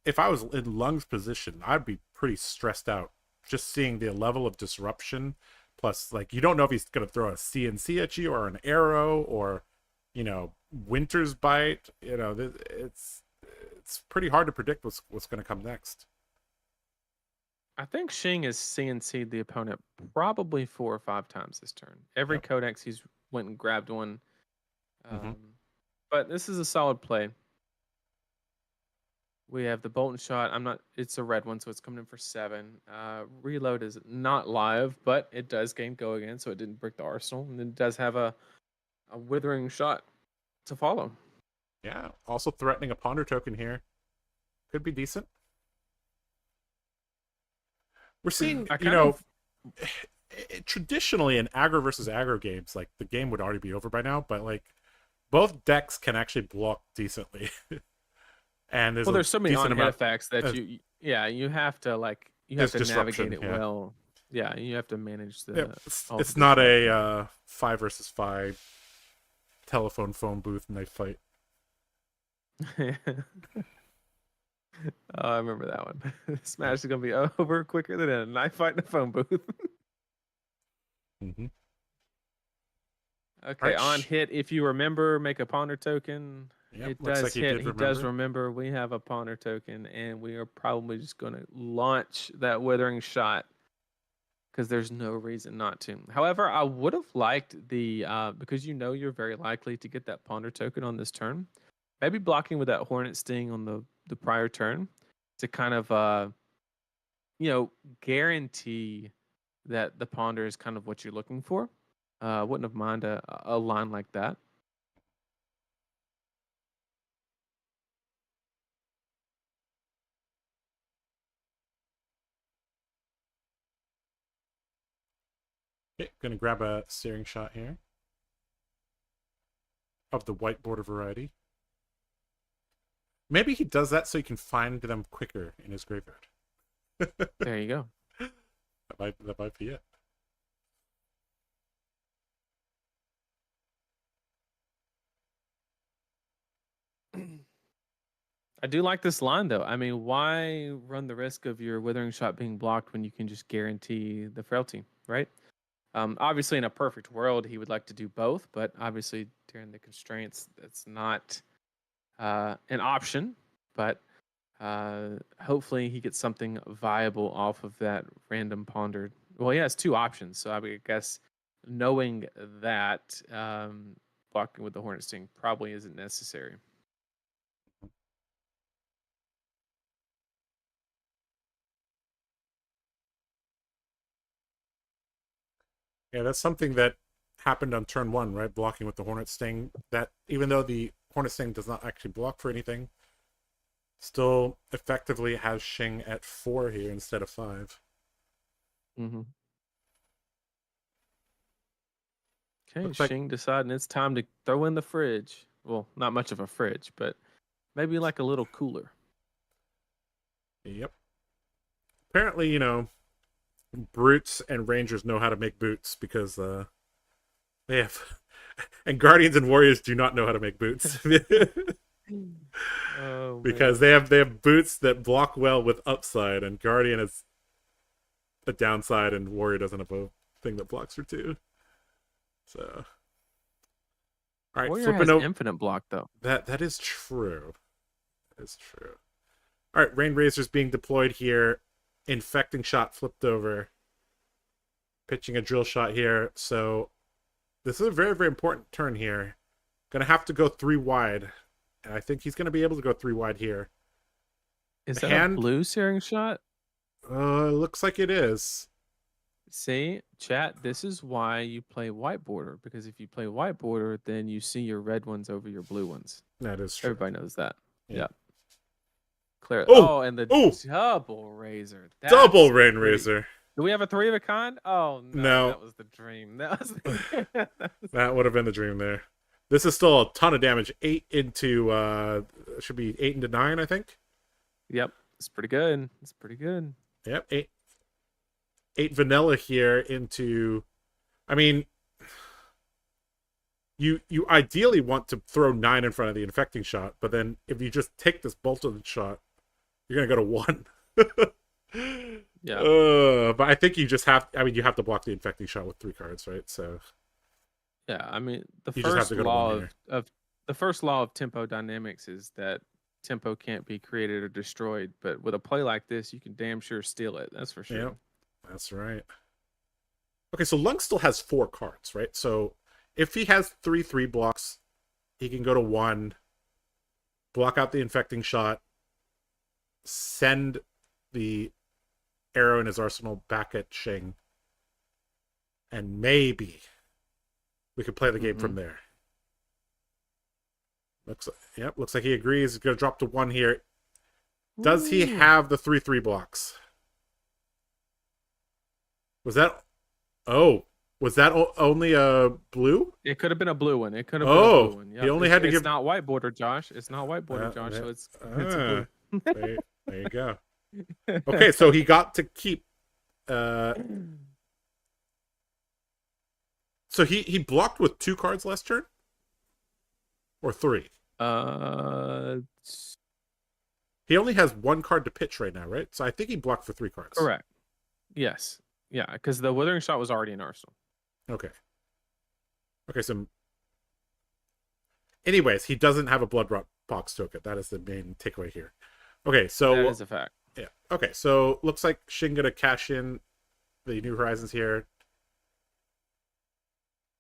if I was in Lung's position, I'd be pretty stressed out just seeing the level of disruption. Plus, like, you don't know if he's going to throw a CNC at you or an arrow or you know, Winter's Bite. You know, it's pretty hard to predict what's going to come next. I think Shing has CNC'd the opponent probably 4 or 5 times this turn. Every Yep. codex he's went and grabbed one. Mm-hmm. But this is a solid play. We have the Bolton shot. It's a red one, so it's coming in for 7. Reload is not live, but it does gain go again, so it didn't break the arsenal. And it does have a withering shot to follow. Yeah. Also threatening a ponder token here. Could be decent. We're seeing, traditionally in aggro versus aggro games, like the game would already be over by now, but like both decks can actually block decently. And there's so many on-hit effects that you have to navigate it well. Yeah, you have to manage the. Yeah, it's not a 5 versus 5 telephone phone booth knife fight. Oh, I remember that one. Smash is gonna be over quicker than a knife fight in a phone booth. Mm-hmm. Okay, on hit, if you remember, make a ponder token. Yep, it does hit. He does remember. We have a ponder token, and we are probably just going to launch that withering shot because there's no reason not to. However, I would have liked the because you're very likely to get that ponder token on this turn. Maybe blocking with that Hornet Sting on the prior turn to kind of guarantee that the ponder is kind of what you're looking for. Wouldn't have mind a line like that. Okay, gonna grab a searing shot here of the white border variety. Maybe he does that so he can find them quicker in his graveyard. There you go. That might be it. I do like this line though. I mean, why run the risk of your withering shot being blocked when you can just guarantee the frailty, right? Obviously, in a perfect world, he would like to do both, but obviously during the constraints, that's not an option. But hopefully, he gets something viable off of that random pondered. Well, he has 2 options, so I guess knowing that blocking with the Hornet Sting probably isn't necessary. Yeah, that's something that happened on turn 1, right? Blocking with the Hornet Sting. That even though the Hornet Sting does not actually block for anything, still effectively has Shing at 4 here instead of 5. Mm-hmm. Okay, Shing deciding it's time to throw in the fridge. Well, not much of a fridge, but maybe like a little cooler. Yep. Apparently, brutes and rangers know how to make boots because they have, and guardians and warriors do not know how to make boots. Because they have boots that block well with upside, and guardian is a downside, and warrior doesn't have a thing that blocks for 2. So, all right, warrior has infinite block though. That is true. That is true. All right, rain razors being deployed here. Infecting shot flipped over. Pitching a drill shot here. So this is a very, very important turn here. Gonna have to go 3 wide. And I think he's gonna be able to go 3 wide here. Is that a blue searing shot? Looks like it is. See, chat, this is why you play white border. Because if you play white border, then you see your red ones over your blue ones. That is true. Everybody knows that. Yeah. Clear. And the double razor. Double rain razor. Do we have a 3 of a kind? Oh no, that was the dream. That would have been the dream there. This is still a ton of damage. 8 into should be 8 into 9, I think. Yep, it's pretty good. Yep, 8 vanilla here into. I mean, you ideally want to throw 9 in front of the infecting shot, but then if you just take this Bolton shot, you're gonna go to 1. Yeah. But I think you just have. I mean, you have to block the infecting shot with 3 cards, right? So. Yeah, I mean, the You just have first to go to law one here. of the first law of tempo dynamics is that tempo can't be created or destroyed. But with a play like this, you can damn sure steal it. That's for sure. Yep, that's right. Okay, so Lung still has 4 cards, right? So if he has 3/3 blocks, he can go to 1, block out the infecting shot, send the arrow in his arsenal back at Shing, and maybe we could play the game from there. Looks like he agrees. He's gonna drop to 1 here. Does he have the 3/3 blocks? Was that? Oh, was that only a blue? It could have been a blue one. It could have been a blue one. He only had to give. It's not white border, Josh. It's not white border, Josh. So it's a blue. there you go. Okay, so he got to keep. So he blocked with 2 cards last turn, or 3. He only has 1 card to pitch right now, right? So I think he blocked for 3 cards. Correct. Yes. Yeah, because the Withering Shot was already in Arsenal. Okay. So anyways, he doesn't have a Blood Rot Box token. That is the main takeaway here. Okay, so that is a fact. Yeah. Okay, so looks like Shing gonna cash in the New Horizons here.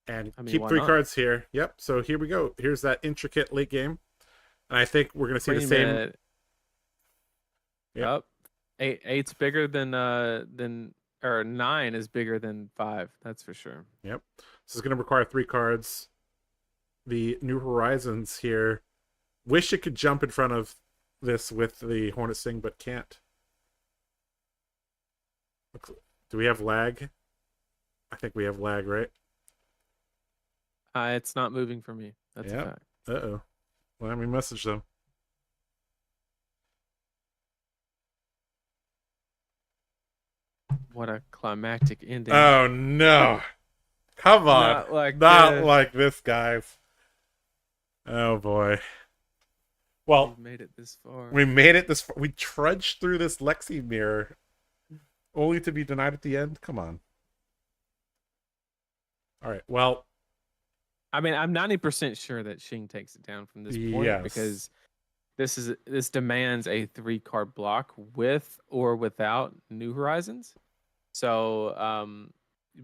And keep 3 cards here. Yep. So here we go. Here's that intricate late game. And I think we're gonna see the same. Yep. 8's bigger than or 9 is bigger than 5. That's for sure. Yep. This is gonna require 3 cards. The New Horizons here. Wish it could jump in front of this with the Hornet Sting, but can't. Do we have lag? I think we have lag, right? It's not moving for me. That's a fact. Uh-oh. Let me message them. What a climactic ending. Oh, no. Come on. Not like this, guys. Oh, boy. Well, we made it this far. We made it this far. We trudged through this Lexi mirror only to be denied at the end. Come on. All right. Well, I mean, I'm 90% sure that Shing takes it down from this point because this demands a 3-card block with or without New Horizons. So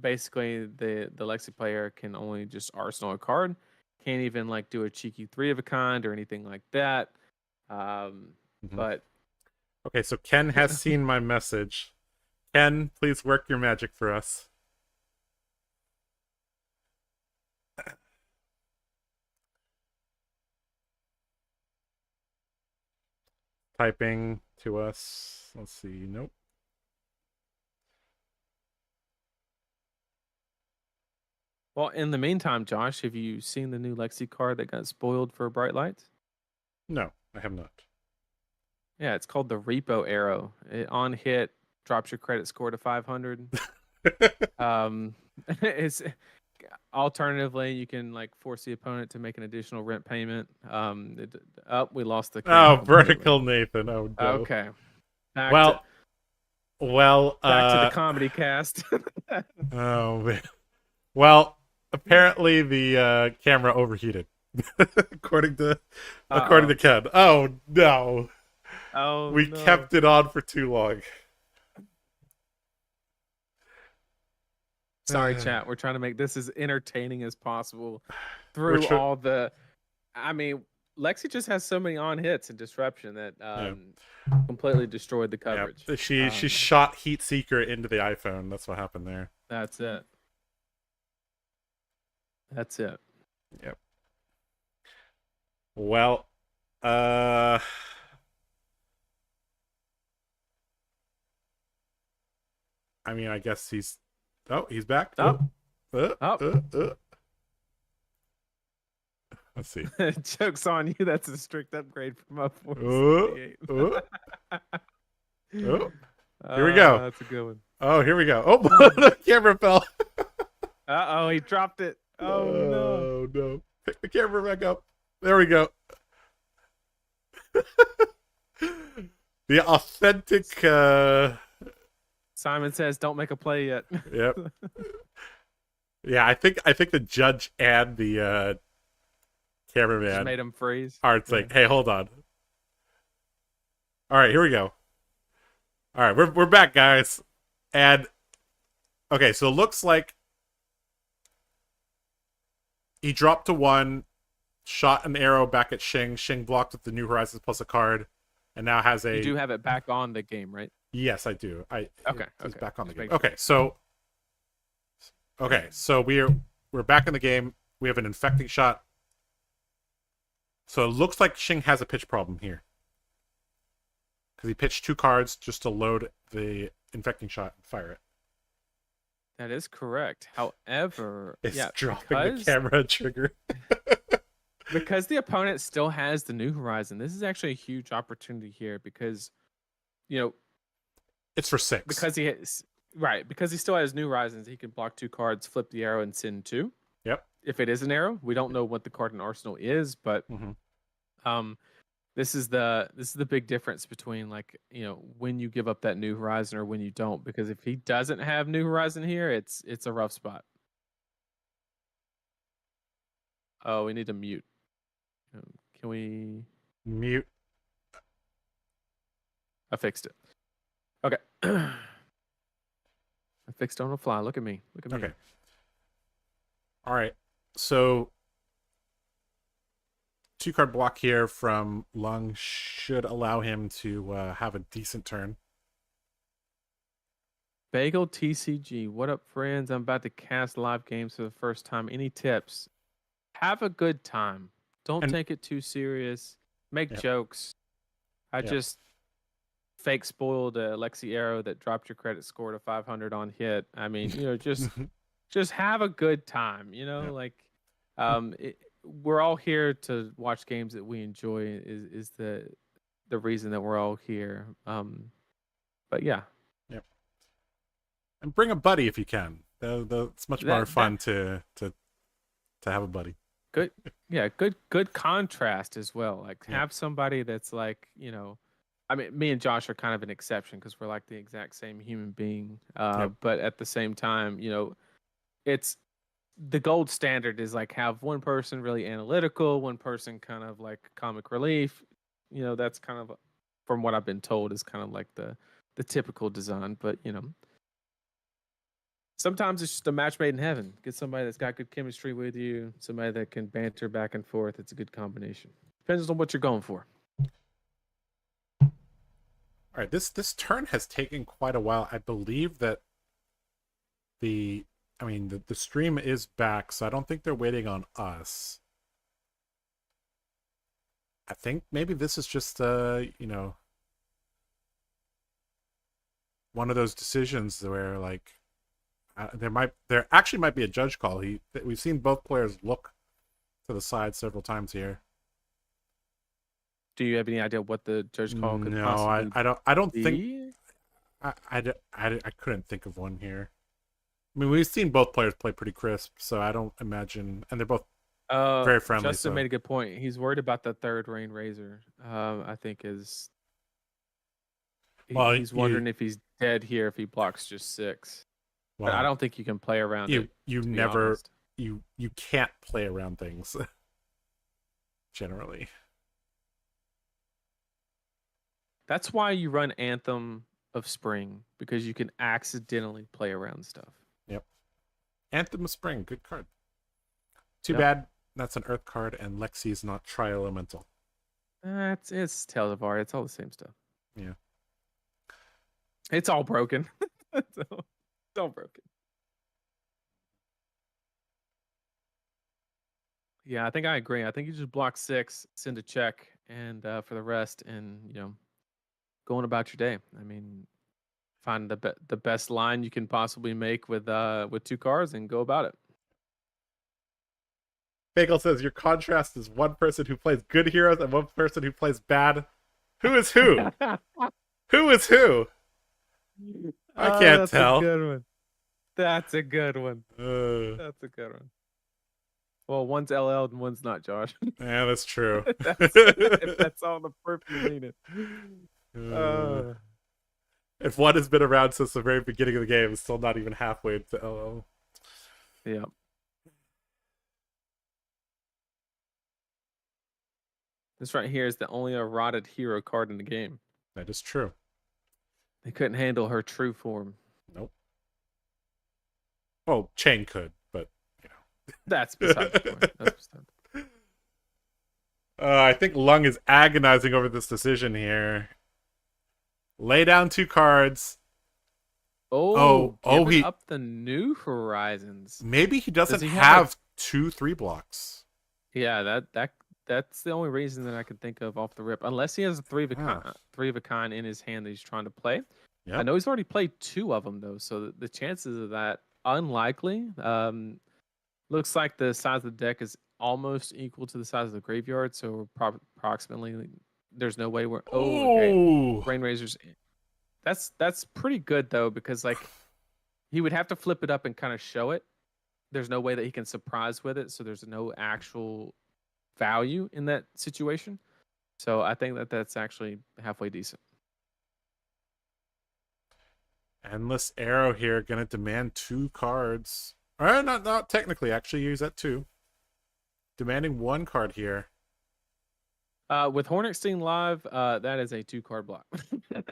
basically, the Lexi player can only just arsenal a card. Can't even like do a cheeky 3 of a kind or anything like that. But okay, so Ken has seen my message. Ken, please work your magic for us. Typing to us. Let's see. Nope. Well, in the meantime, Josh, have you seen the new Lexi card that got spoiled for Bright Lights? No, I have not. Yeah, it's called the Repo Arrow. It, on hit, drops your credit score to 500. It's alternatively you can like force the opponent to make an additional rent payment. We lost the. Vertical Nathan. Oh no. Okay. Back to the comedy cast. Oh man. Well, apparently the camera overheated, according to Ken. Oh no. Oh, we kept it on for too long. Sorry, chat. We're trying to make this as entertaining as possible through all the. I mean, Lexi just has so many on hits and disruption that completely destroyed the coverage. Yeah. She shot Heat Seeker into the iPhone. That's what happened there. That's it. That's it. Yep. Well, I mean, I guess he's back. Let's see. Joke's on you. That's a strict upgrade from up 468. Here we go. That's a good one. Oh, here we go. Oh, the camera fell. Uh-oh, he dropped it. Oh, no. Pick the camera back up. There we go. The authentic... Simon says, don't make a play yet. Yep. Yeah, I think the judge and the Just cameraman made him freeze. are Yeah. like, hey, hold on. All right, here we go. All right, we're back, guys. And okay, so it looks like he dropped to 1, shot an arrow back at Shing. Shing blocked with the New Horizons plus a card, and now has a. You do have it back on the game, right? Yes, I do. Okay. It's back on the Just game. make sure. Okay, so. Okay, so we're back in the game. We have an infecting shot. So it looks like Shing has a pitch problem here. Because he pitched 2 cards just to load the infecting shot and fire it. That is correct. However, It's yeah, dropping the camera trigger. because the opponent still has the New Horizon, this is actually a huge opportunity here because, you know, It's for 6. because he still has New Horizons, he can block 2 cards, flip the arrow, and send 2. Yep. If it is an arrow, we don't know what the card in Arsenal is, but this is the big difference between, like, you know, when you give up that New Horizon or when you don't, because if he doesn't have New Horizon here, it's a rough spot. Oh, we need to mute. Can we Mute. I fixed it. Okay. I fixed it on the fly. Look at me. Look at me. Okay. All right. So 2-card block here from Lung should allow him to have a decent turn. Bagel TCG. What up, friends? I'm about to cast live games for the first time. Any tips? Have a good time. Don't take it too serious. Make jokes. I just fake spoiled a Lexi arrow that dropped your credit score to 500 on hit. I mean, you know, just have a good time. You know, like we're all here to watch games that we enjoy. Is the reason that we're all here. But yeah. Yep. And bring a buddy if you can. It's much more fun to have a buddy. Good, yeah, good contrast as well. Like have somebody that's like, you know, I mean, me and Josh are kind of an exception because we're like the exact same human being. But at the same time, you know, it's the gold standard is like have one person really analytical, one person kind of like comic relief. You know, that's kind of, from what I've been told, is kind of like the typical design. But you know, sometimes it's just a match made in heaven. Get somebody that's got good chemistry with you, somebody that can banter back and forth. It's a good combination. Depends on what you're going for. All right, this turn has taken quite a while. I believe that the stream is back, so I don't think they're waiting on us. I think maybe this is just you know, one of those decisions where like there actually might be a judge call. We've seen both players look to the side several times here. Do you have any idea what the judge call could possibly be? I don't be? think I couldn't think of one here. I mean, we've seen both players play pretty crisp, so I don't imagine, and they're both very friendly. Justin made a good point. He's worried about the third Rain Razor. I think he's wondering if he's dead here if he blocks just 6. Well, but I don't think you can play around it. You can't play around things generally. That's why you run Anthem of Spring, because you can accidentally play around stuff. Yep. Anthem of Spring, good card. Too bad that's an Earth card and Lexi's not Tri-Elemental. It's Tales of Art. It's all the same stuff. Yeah. It's all broken. It's all broken. Yeah, I think I agree. I think you just block 6, send a check, and for the rest, and you know, going about your day. I mean, find the best line you can possibly make with 2 cards and go about it. Bagel says your contrast is one person who plays good heroes and one person who plays bad. Who is who? Who is who? I can't tell. That's a good one. That's a good one. That's a good one. Well, one's LL and one's not, Josh. Yeah, that's true. if that's all the proof you needed. If one has been around since the very beginning of the game, it's still not even halfway to LL. Yeah. This right here is the only eroded hero card in the game. That is true. They couldn't handle her true form. Nope. Oh, Chain could, but you know. That's beside the point. That's beside the point. I think Lung is agonizing over this decision here. Lay down 2 cards. Giving he up the New Horizons. Maybe he doesn't Does he have 2 3-blocks. Yeah, that's the only reason that I can think of off the rip. Unless he has a three of a kind in his hand that he's trying to play. Yep. I know he's already played 2 of them though, so the chances of that unlikely. Looks like the size of the deck is almost equal to the size of the graveyard, so approximately. There's no way we're okay. Rain Razors. That's pretty good though, because like he would have to flip it up and kind of show it. There's no way that he can surprise with it, so there's no actual value in that situation. So I think that that's actually halfway decent. Endless Arrow here, gonna demand 2 cards. Not technically. Actually, use that 2. Demanding 1 card here. With Hornet Sting Live, that is a 2-card block.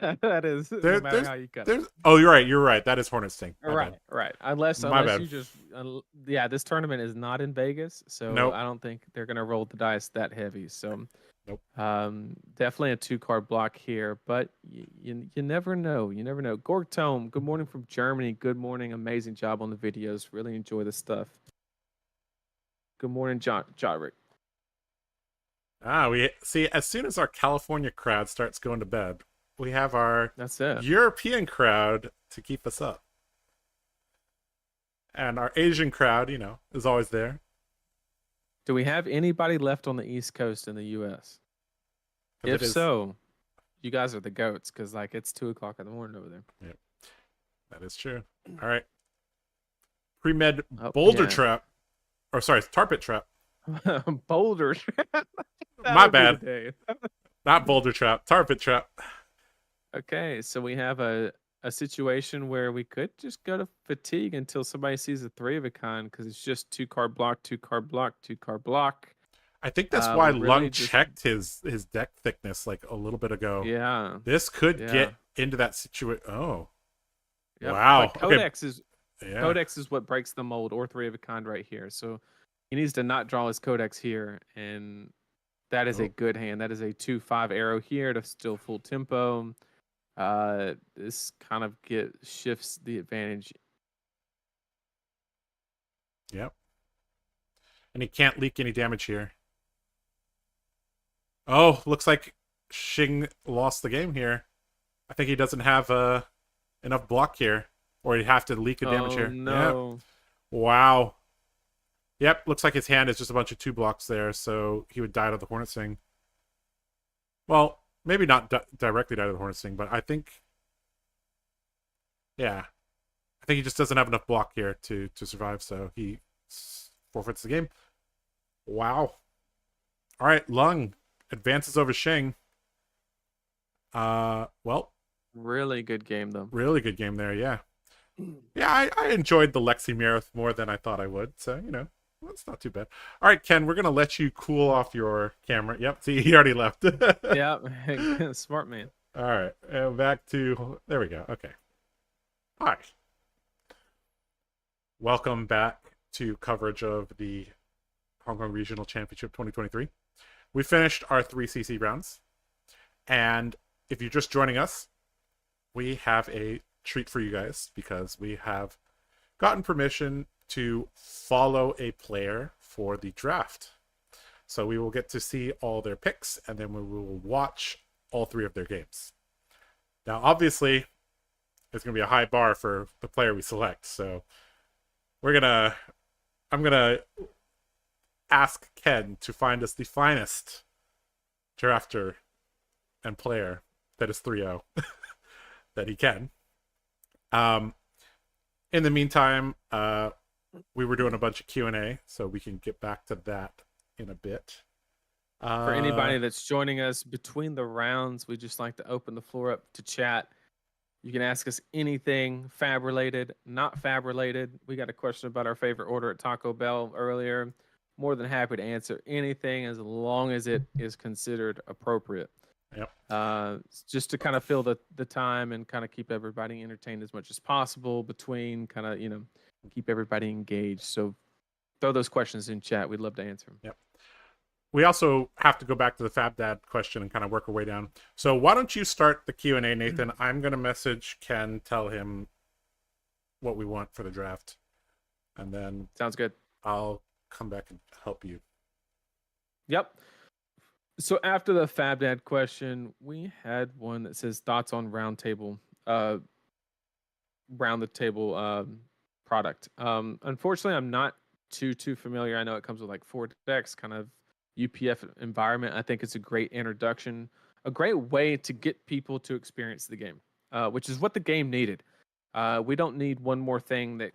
That is no matter how you cut it. Oh, you're right. That is Hornet Sting. Right. Unless you just, this tournament is not in Vegas, so nope. I don't think they're gonna roll the dice that heavy. So, nope. Definitely a 2-card block here, but you never know. You never know. Gorg Tome, good morning from Germany. Good morning. Amazing job on the videos. Really enjoy the stuff. Good morning, Jodrick. We see as soon as our California crowd starts going to bed, we have our European crowd to keep us up. And our Asian crowd, is always there. Do we have anybody left on the East Coast in the US? If so, you guys are the goats, because it's 2:00 in the morning over there. Yep. That is true. All right. Pre-med Boulder Trap. Or sorry, Tar Pit Trap. Boulder Trap. My bad. Not Boulder Trap. Tar Pit Trap. Okay, so we have a situation where we could just go to fatigue until somebody sees a 3 of a kind, because it's just 2-card block, 2-card block, 2-card block. I think that's why Lung checked his deck thickness a little bit ago. Yeah. This could get into that situation. Oh. Yep. Wow. Codex is what breaks the mold, or 3 of a kind right here. So he needs to not draw his Codex here, and that is a good hand. That is a 2/5 arrow here to still full tempo. This kind of shifts the advantage. Yep. And he can't leak any damage here. Oh, looks like Xing lost the game here. I think he doesn't have enough block here, or he'd have to leak a damage here. No. Yep. Wow. Yep, looks like his hand is just a bunch of 2 blocks there, so he would die to the Hornet Sting. Well, maybe not directly die to the Hornet Sting, but I think... Yeah. I think he just doesn't have enough block here to survive, so he forfeits the game. Wow. All right, Lung advances over Xing. Well... Really good game, though. Really good game there, yeah. Yeah, I enjoyed the Lexi mirror more than I thought I would, so, it's not too bad. All right, Ken, we're going to let you cool off your camera. Yep, see, he already left. Yeah, smart man. All right, and back to... There we go, okay. Hi. Welcome back to coverage of the Hong Kong Regional Championship 2023. We finished our 3 CC rounds, and if you're just joining us, we have a treat for you guys, because we have gotten permission to follow a player for the draft. So we will get to see all their picks, and then we will watch all 3 of their games. Now, obviously, it's going to be a high bar for the player we select, so I'm gonna ask Ken to find us the finest drafter and player that is 3-0 that he can. In the meantime, we were doing a bunch of Q&A, so we can get back to that in a bit. For anybody that's joining us between the rounds, we just like to open the floor up to chat. You can ask us anything fab related, not fab related. We got a question about our favorite order at Taco Bell earlier. More than happy to answer anything as long as it is considered appropriate. Yep. Just to kind of fill the time and kind of keep everybody entertained as much as possible between kind of, keep everybody engaged. So throw those questions in chat. We'd love to answer them. Yep. We also have to go back to the Fab Dad question and kind of work our way down. So why don't you start the Q&A, Nathan? I'm going to message Ken, tell him what we want for the draft. And then sounds good. I'll come back and help you. Yep. So after the Fab Dad question, we had one that says thoughts on round the table product. Unfortunately, I'm not too familiar. I know it comes with like 4 decks, kind of UPF environment. I think it's a great introduction, a great way to get people to experience the game, which is what the game needed. We don't need one more thing that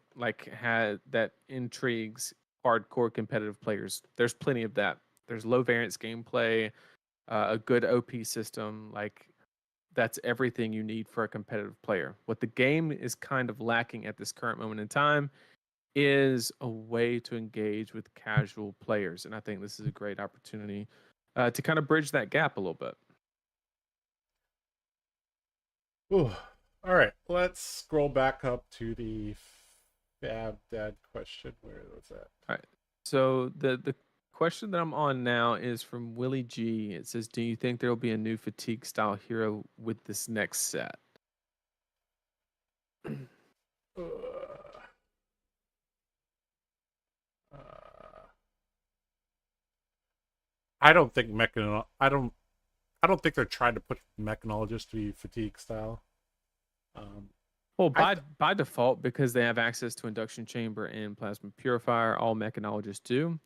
intrigues hardcore competitive players. There's plenty of that. There's low variance gameplay, a good OP system. Like, that's everything you need for a competitive player. What the game is kind of lacking at this current moment in time is a way to engage with casual players. And I think this is a great opportunity to kind of bridge that gap a little bit. Ooh. All right, let's scroll back up to the Fab Dad question. Where was that? All right. So the question that I'm on now is from Willie G. It says, do you think there will be a new fatigue style hero with this next set? I don't think I don't think they're trying to put mechanologists to be fatigue style. Well, by default, because they have access to induction chamber and plasma purifier, all mechanologists do.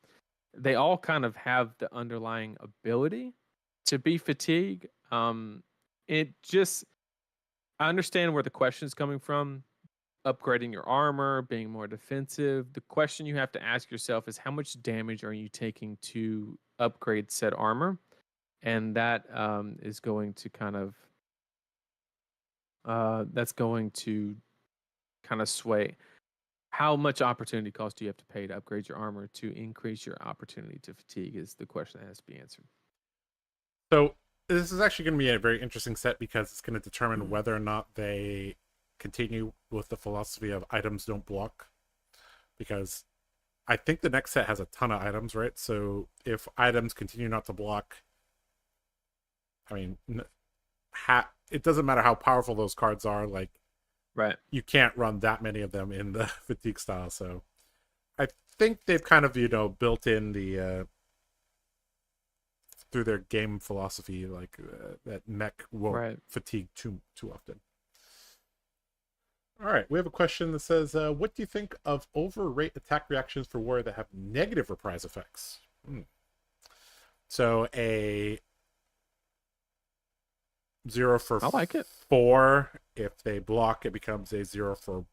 They all kind of have the underlying ability to be fatigue. I understand where the question is coming from. Upgrading your armor, being more defensive. The question you have to ask yourself is, how much damage are you taking to upgrade said armor? And that is going to kind of sway how much opportunity cost do you have to pay to upgrade your armor to increase your opportunity to fatigue is the question that has to be answered. So this is actually going to be a very interesting set because it's going to determine whether or not they continue with the philosophy of items don't block, because I think the next set has a ton of items, right? So if items continue not to block, I mean, it doesn't matter how powerful those cards are. Like, right, you can't run that many of them in the fatigue style. So I think they've kind of built in the through their game philosophy, like that mech won't fatigue too often. All right, we have a question that says, what do you think of overrate attack reactions for warrior that have negative reprise effects? So a 0 for I like it. 4. If they block, it becomes a 0 for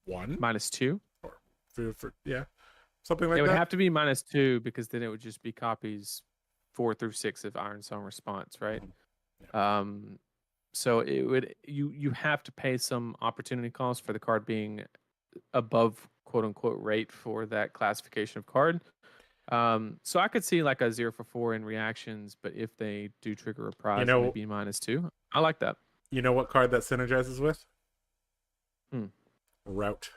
1. -2. Or for something like that. It would have to be -2 because then it would just be copies 4 through 6 of Iron Song Response, right? Yeah. So it would you have to pay some opportunity cost for the card being above quote unquote rate for that classification of card. So I could see like a 0 for 4 in reactions, but if they do trigger a prize, it would be -2. I like that. You know what card that synergizes with? Route.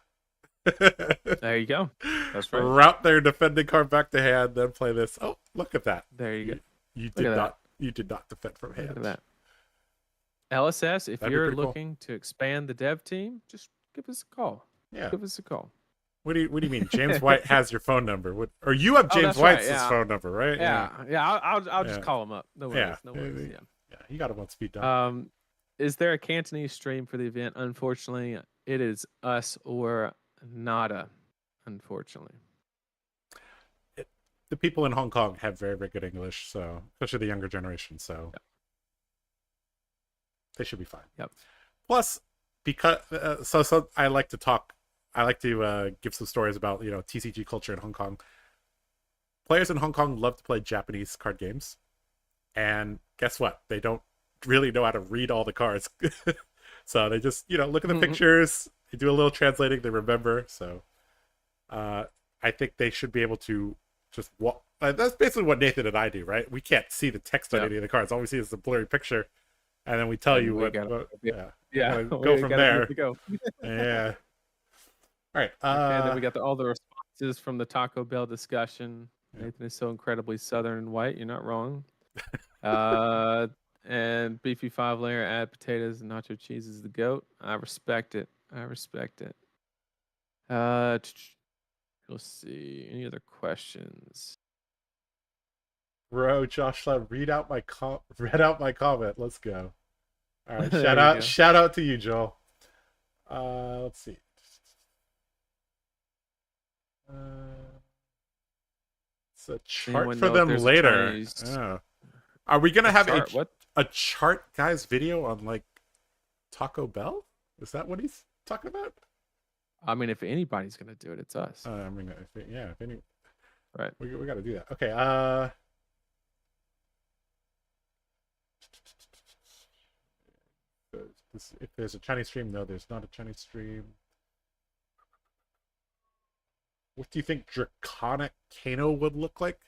There you go. That's right. Route their defending card back to hand, then play this. Oh, look at that. There you go. You did not defend from hand. Look at that. LSS, if you're looking to expand the dev team, just give us a call. Yeah. Give us a call. What do you mean? James White has your phone number. Or you have James White's phone number, right? Yeah. I'll just call him up. No worries. Yeah, you got him on speed dial. Is there a Cantonese stream for the event? Unfortunately, it is us or nada. Unfortunately, the people in Hong Kong have very, very good English, so especially the younger generation. So they should be fine. Yep. Plus, because so I like to talk. I like to give some stories about TCG culture in Hong Kong. Players in Hong Kong love to play Japanese card games, and guess what? They don't really know how to read all the cards. So they just, look at the pictures, they do a little translating, they remember. So I think they should be able to just walk. That's basically what Nathan and I do, right? We can't see the text on any of the cards. All we see is the blurry picture, and then we tell you what. Yeah, go from there. Go. Yeah. All right. And then we got all the responses from the Taco Bell discussion. Yeah. Nathan is so incredibly southern and white. You're not wrong. And beefy 5-layer, add potatoes and nacho cheese is the goat. I respect it. Let's see. Any other questions? Bro, Josh, read out my comment. Let's go. All right, shout out to you, Joel. Let's see. It's a chart for them later. Oh. Are we gonna have a chart guys video on like Taco Bell? Is that what he's talking about? I mean, if anybody's gonna do it, it's us. I mean, if any, right? We got to do that. Okay. If there's a Chinese stream, no, there's not a Chinese stream. What do you think Draconic Kano would look like?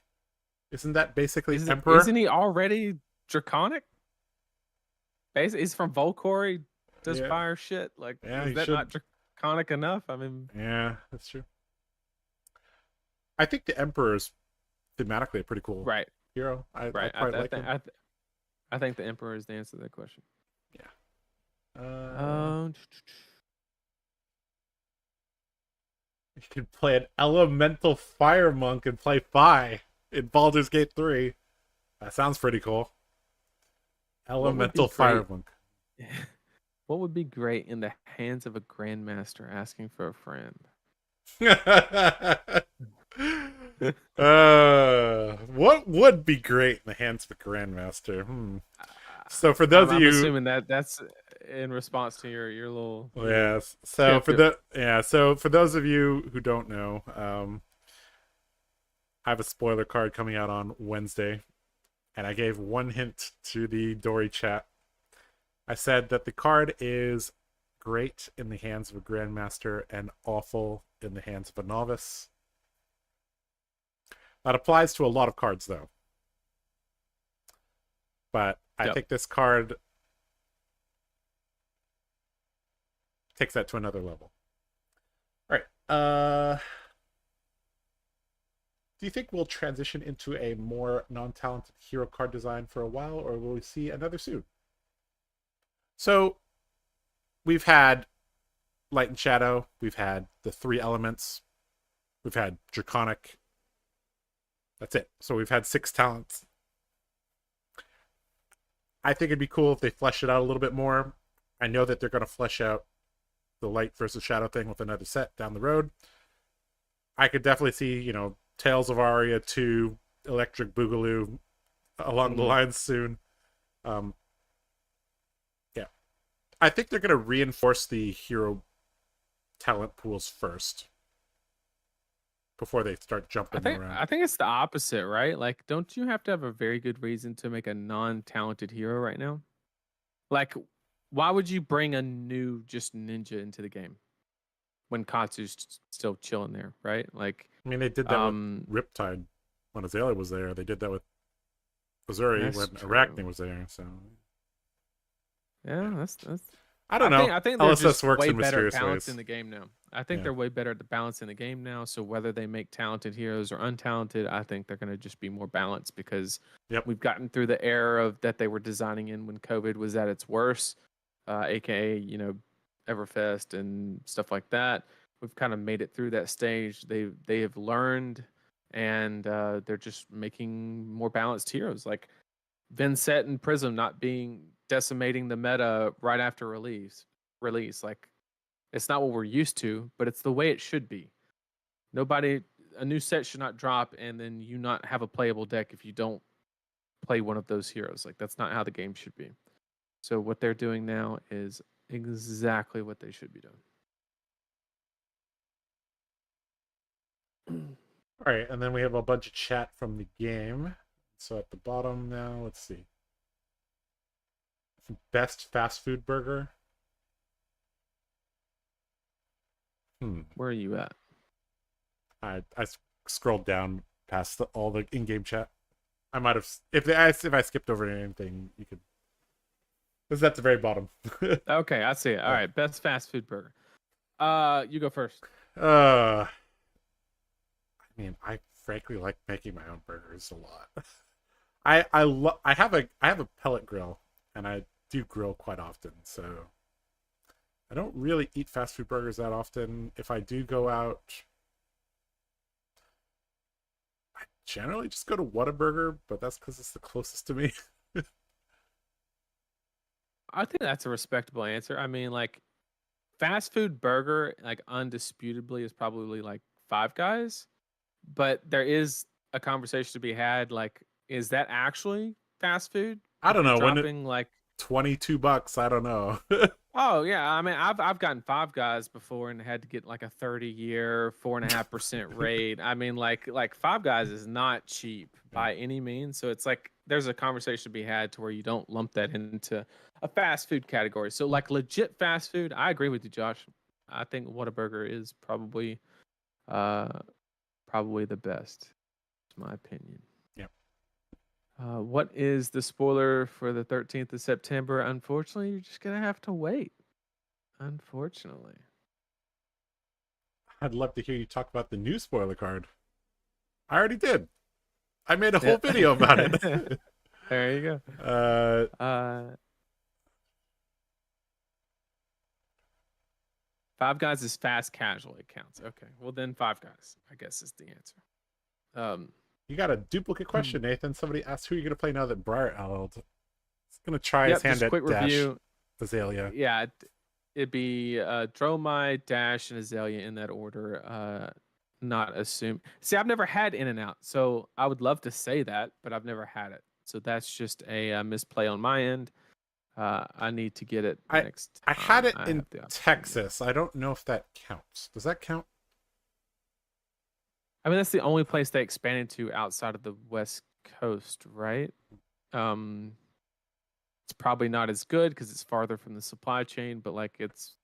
Isn't that basically Emperor? Isn't he already Draconic? Basically, he's from Volcor. He does fire shit. Like, is that not Draconic enough? I mean, yeah, that's true. I think the Emperor is thematically a pretty cool hero. I think the Emperor is the answer to that question. Yeah. You can play an Elemental Fire Monk and play Fi in Baldur's Gate 3. That sounds pretty cool. Elemental Fire Monk. What would be great in the hands of a Grandmaster asking for a friend? What would be great in the hands of a Grandmaster? So for those of you, I'm assuming that's in response to your little. Yes. So for those of you who don't know, I have a spoiler card coming out on Wednesday, and I gave one hint to the Dory chat. I said that the card is great in the hands of a Grandmaster and awful in the hands of a novice. That applies to a lot of cards, though. But I think this card takes that to another level. All right. Do you think we'll transition into a more non-talented hero card design for a while, or will we see another soon? So, we've had Light and Shadow. We've had the 3 elements. We've had Draconic. That's it. So we've had 6 talents. I think it'd be cool if they flesh it out a little bit more. I know that they're going to flesh out the Light versus Shadow thing with another set down the road. I could definitely see, Tales of Aria 2, Electric Boogaloo along the lines soon. I think they're going to reinforce the hero talent pools first before they start jumping around. I think it's the opposite, right? Like, don't you have to have a very good reason to make a non-talented hero right now? Like, why would you bring a new just ninja into the game when Katsu's still chilling there, right? Like, I mean, they did that with Riptide when Azalea was there. They did that with Azuri when Arachne was there. So yeah, that's. I don't know. I think they're just works way in better mysterious balance ways. in the game now. I think they're way better at the balance in the game now. So whether they make talented heroes or untalented, I think they're going to just be more balanced because we've gotten through the era of that they were designing in when COVID was at its worst, aka Everfest and stuff like that. We've kind of made it through that stage. They have learned, and they're just making more balanced heroes like Vincett and Prism not decimating the meta right after release. Like, it's not what we're used to, but it's the way it should be. A new set should not drop and then you not have a playable deck if you don't play one of those heroes. Like, that's not how the game should be. So what they're doing now is exactly what they should be doing. All right, and then we have a bunch of chat from the game. So at the bottom now, let's see. Best fast food burger. Where are you at? I scrolled down past all the in-game chat. I might have if I skipped over anything, you could. This is at the very bottom. Okay, I see it. All Yeah. right, best fast food burger. You go first. I mean, I frankly like making my own burgers a lot. I have a pellet grill, and I do grill quite often, so I don't really eat fast food burgers that often. If I do go out, I generally just go to Whataburger, but that's because it's the closest to me. I think that's a respectable answer. I mean, like fast food burger, like undisputably is probably like Five Guys, but there is a conversation to be had. Like, is that actually fast food? I If don't you're know when dropping like, $22. I don't know. oh yeah, I mean, I've gotten Five Guys before and had to get like a 30-year 4.5% rate. I mean, like Five Guys is not cheap by any means. So it's like there's a conversation to be had to where you don't lump that into a fast food category. So like legit fast food, I agree with you, Josh. I think Whataburger is uh probably the best, in my opinion. Yep. What is the spoiler for the 13th of September? Unfortunately, you're just gonna have to wait. Unfortunately. I'd love to hear you talk about the new spoiler card. I already did. I made a whole video about it. There you Uh, go. Five Guys is fast casual. It counts. Okay. Well, then Five Guys, I guess, is the answer. You got a duplicate question, Nathan. Somebody asked who you're gonna play now that Briar L'd. He's gonna try his hand just at quick Dash review. Azalea. Yeah, it'd be Dromai, Dash, and Azalea in that order. Not assume. See, I've never had In and Out, so I would love to say that, but I've never had it. So that's just a misplay on my end. I need to get it next I time. had it I in have the opportunity. Texas. I don't know if that counts. Does that count? I mean, that's the only place they expanded to outside of the West Coast, right? It's probably not as good because it's farther from the supply chain, but like it's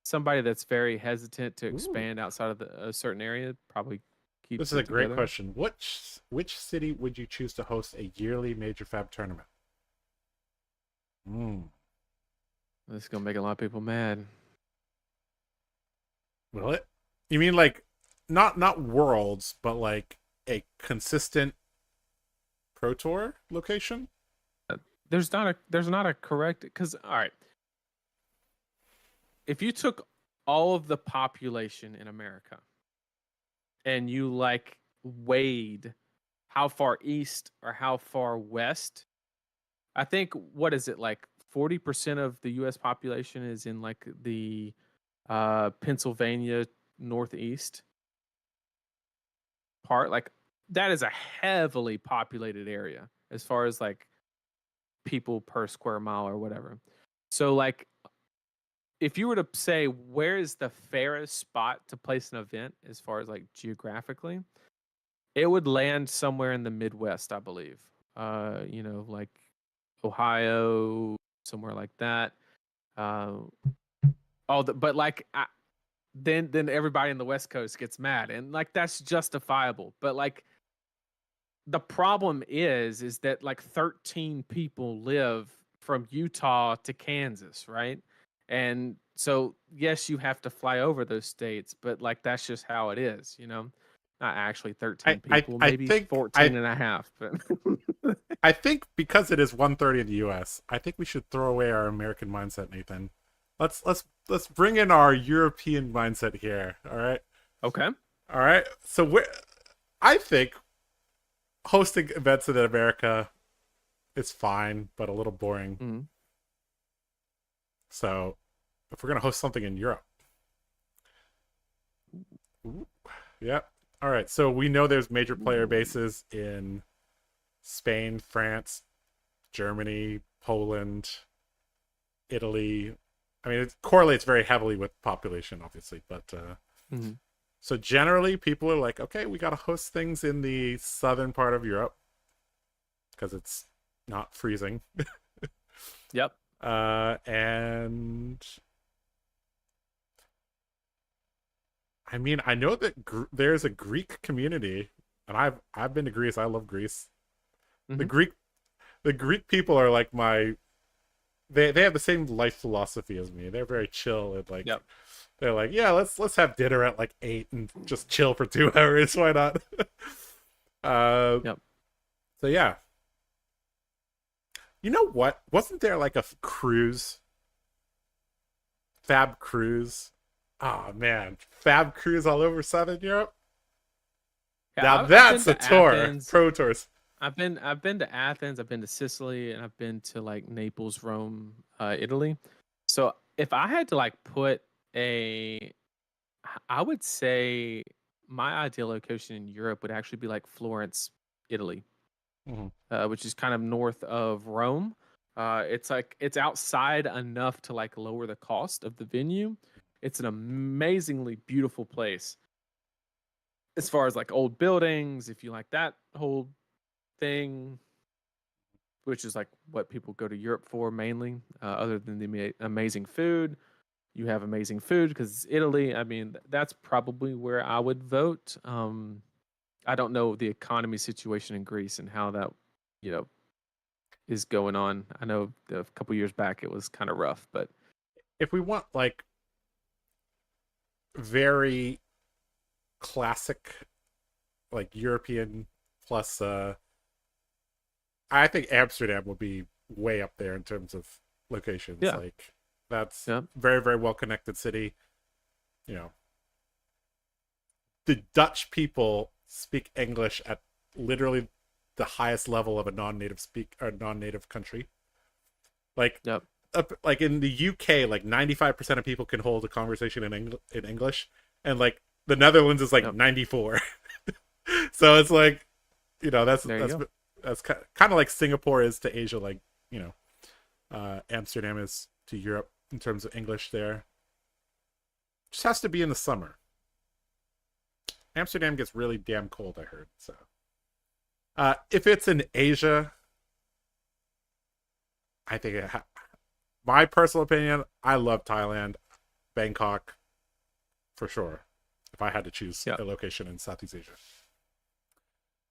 somebody that's very hesitant to expand outside of a certain area probably keeps. This is a great question. Which city would you choose to host a yearly major fab tournament? This is gonna make a lot of people mad. Will it? You mean like not worlds, but like a consistent Pro Tour location? There's not a correct, because all right, if you took all of the population in America and you like weighed how far east or how far west, I think, what is it, like 40% of the US population is in like the Pennsylvania northeast part. Like that is a heavily populated area as far as like people per square mile or whatever. So like if you were to say where is the fairest spot to place an event as far as like geographically, it would land somewhere in the Midwest, I believe. Like Ohio, somewhere like that. But like then everybody in the West Coast gets mad, and like that's justifiable. But like the problem is that like 13 people live from Utah to Kansas, right? And so yes, you have to fly over those states, but like that's just how it is, Not actually 13 people, maybe 14 and a half, but I think because it is 1:30 in the US, I think we should throw away our American mindset, Nathan. Let's bring in our European mindset here, all right? Okay. All right. So I think hosting events in America is fine, but a little boring. Mm-hmm. So if we're gonna host something in Europe, yeah. All right. So we know there's major player bases in Spain, France, Germany, Poland, Italy. I mean, it correlates very heavily with population, obviously, but so generally people are like, okay, we got to host things in the southern part of Europe because it's not freezing. Yep. And I mean, I know that there's a Greek community, and I've been to Greece. I love Greece. The Hmm. Greek the Greek people are like my they have the same life philosophy as me. They're very chill and like Yep. they're like, yeah, let's have dinner at like 8 and just chill for 2 hours. Why not? uh, Yep. so yeah, you know what? Wasn't there like a cruise, Fab cruise? Oh man, Fab cruise all over Southern Europe. Yeah, Now I've been that's a to tour, Athens. pro tours. I've been to Athens. I've been to Sicily, and I've been to like Naples, Rome, Italy. So if I had to like put a, I would say my ideal location in Europe would actually be like Florence, Italy, Mhm. which is kind of north of Rome. It's like it's outside enough to like lower the cost of the venue. It's an amazingly beautiful place as far as like old buildings, if you like that whole thing, which is like what people go to Europe for mainly, other than the amazing food. You have amazing food because it's Italy. I mean, that's probably where I would vote. I don't know the economy situation in Greece and how that, you know, is going on. I know a couple years back it was kind of rough, but If we want like very classic, like European plus, I think Amsterdam would be way up there in terms of locations. yeah, Like that's yeah, very very well connected city. You know, the Dutch people speak English at literally the highest level of a non-native speak or non-native country. Like yep, like in the UK, like 95% of people can hold a conversation in English, and like the Netherlands is like yep. 94. So it's like, that's There you go. that's kind of like Singapore is to Asia, like, you know, Amsterdam is to Europe in terms of English there. Just has to be in the summer. Amsterdam gets really damn cold, I heard. So if it's in Asia, I think my personal opinion, I love Thailand, Bangkok, for sure. If I had to choose Yeah. a location in Southeast Asia.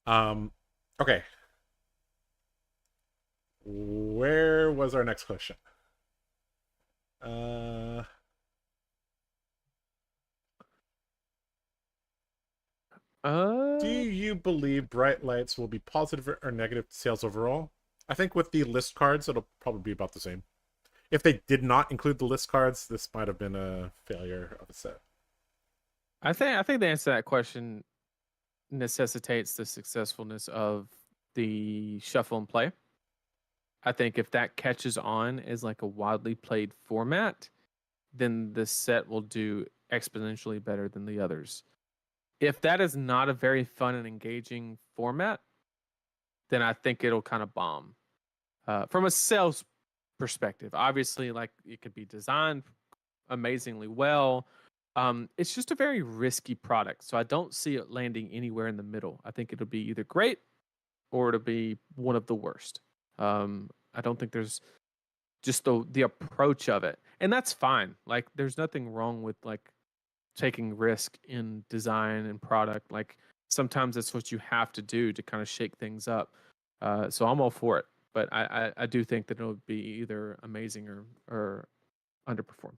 Um, okay. Where was our next question? Uh, do Uh, you believe bright lights will be positive or negative to sales overall? I think with the list cards, it'll probably be about the same. If they did not include the list cards, this might have been a failure of a set. I think the answer to that question necessitates the successfulness of the shuffle and play. I think if that catches on as like a widely played format, then the set will do exponentially better than the others. If that is not a very fun and engaging format, then I think it'll kind of bomb. From a sales perspective, obviously, like it could be designed amazingly well. It's just a very risky product, so I don't see it landing anywhere in the middle. I think it'll be either great or it'll be one of the worst. I don't think there's just the approach of it, and that's fine. Like, there's nothing wrong with like taking risk in design and product. Like, sometimes that's what you have to do to kind of shake things up. So I'm all for it, but I do think that it'll be either amazing or underperform.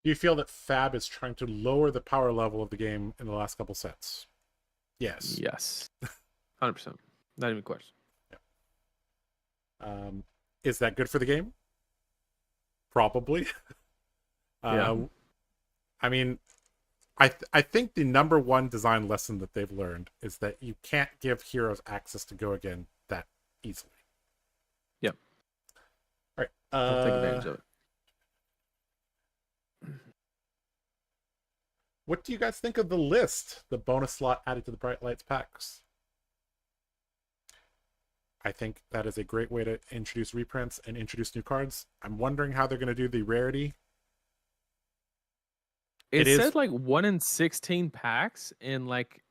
Do you feel that Fab is trying to lower the power level of the game in the last couple sets? Yes. Yes, 100%. Not even a question. Yeah. Is that good for the game? Probably. Yeah. uh, I mean, I think the number one design lesson that they've learned is that you can't give heroes access to go again that easily. Yep. All right. They'll take advantage of it. What do you guys think of the list? The bonus slot added to the Bright Lights packs. I think that is a great way to introduce reprints and introduce new cards. I'm wondering how they're going to do the rarity. It Is said like 1 in 16 packs, and like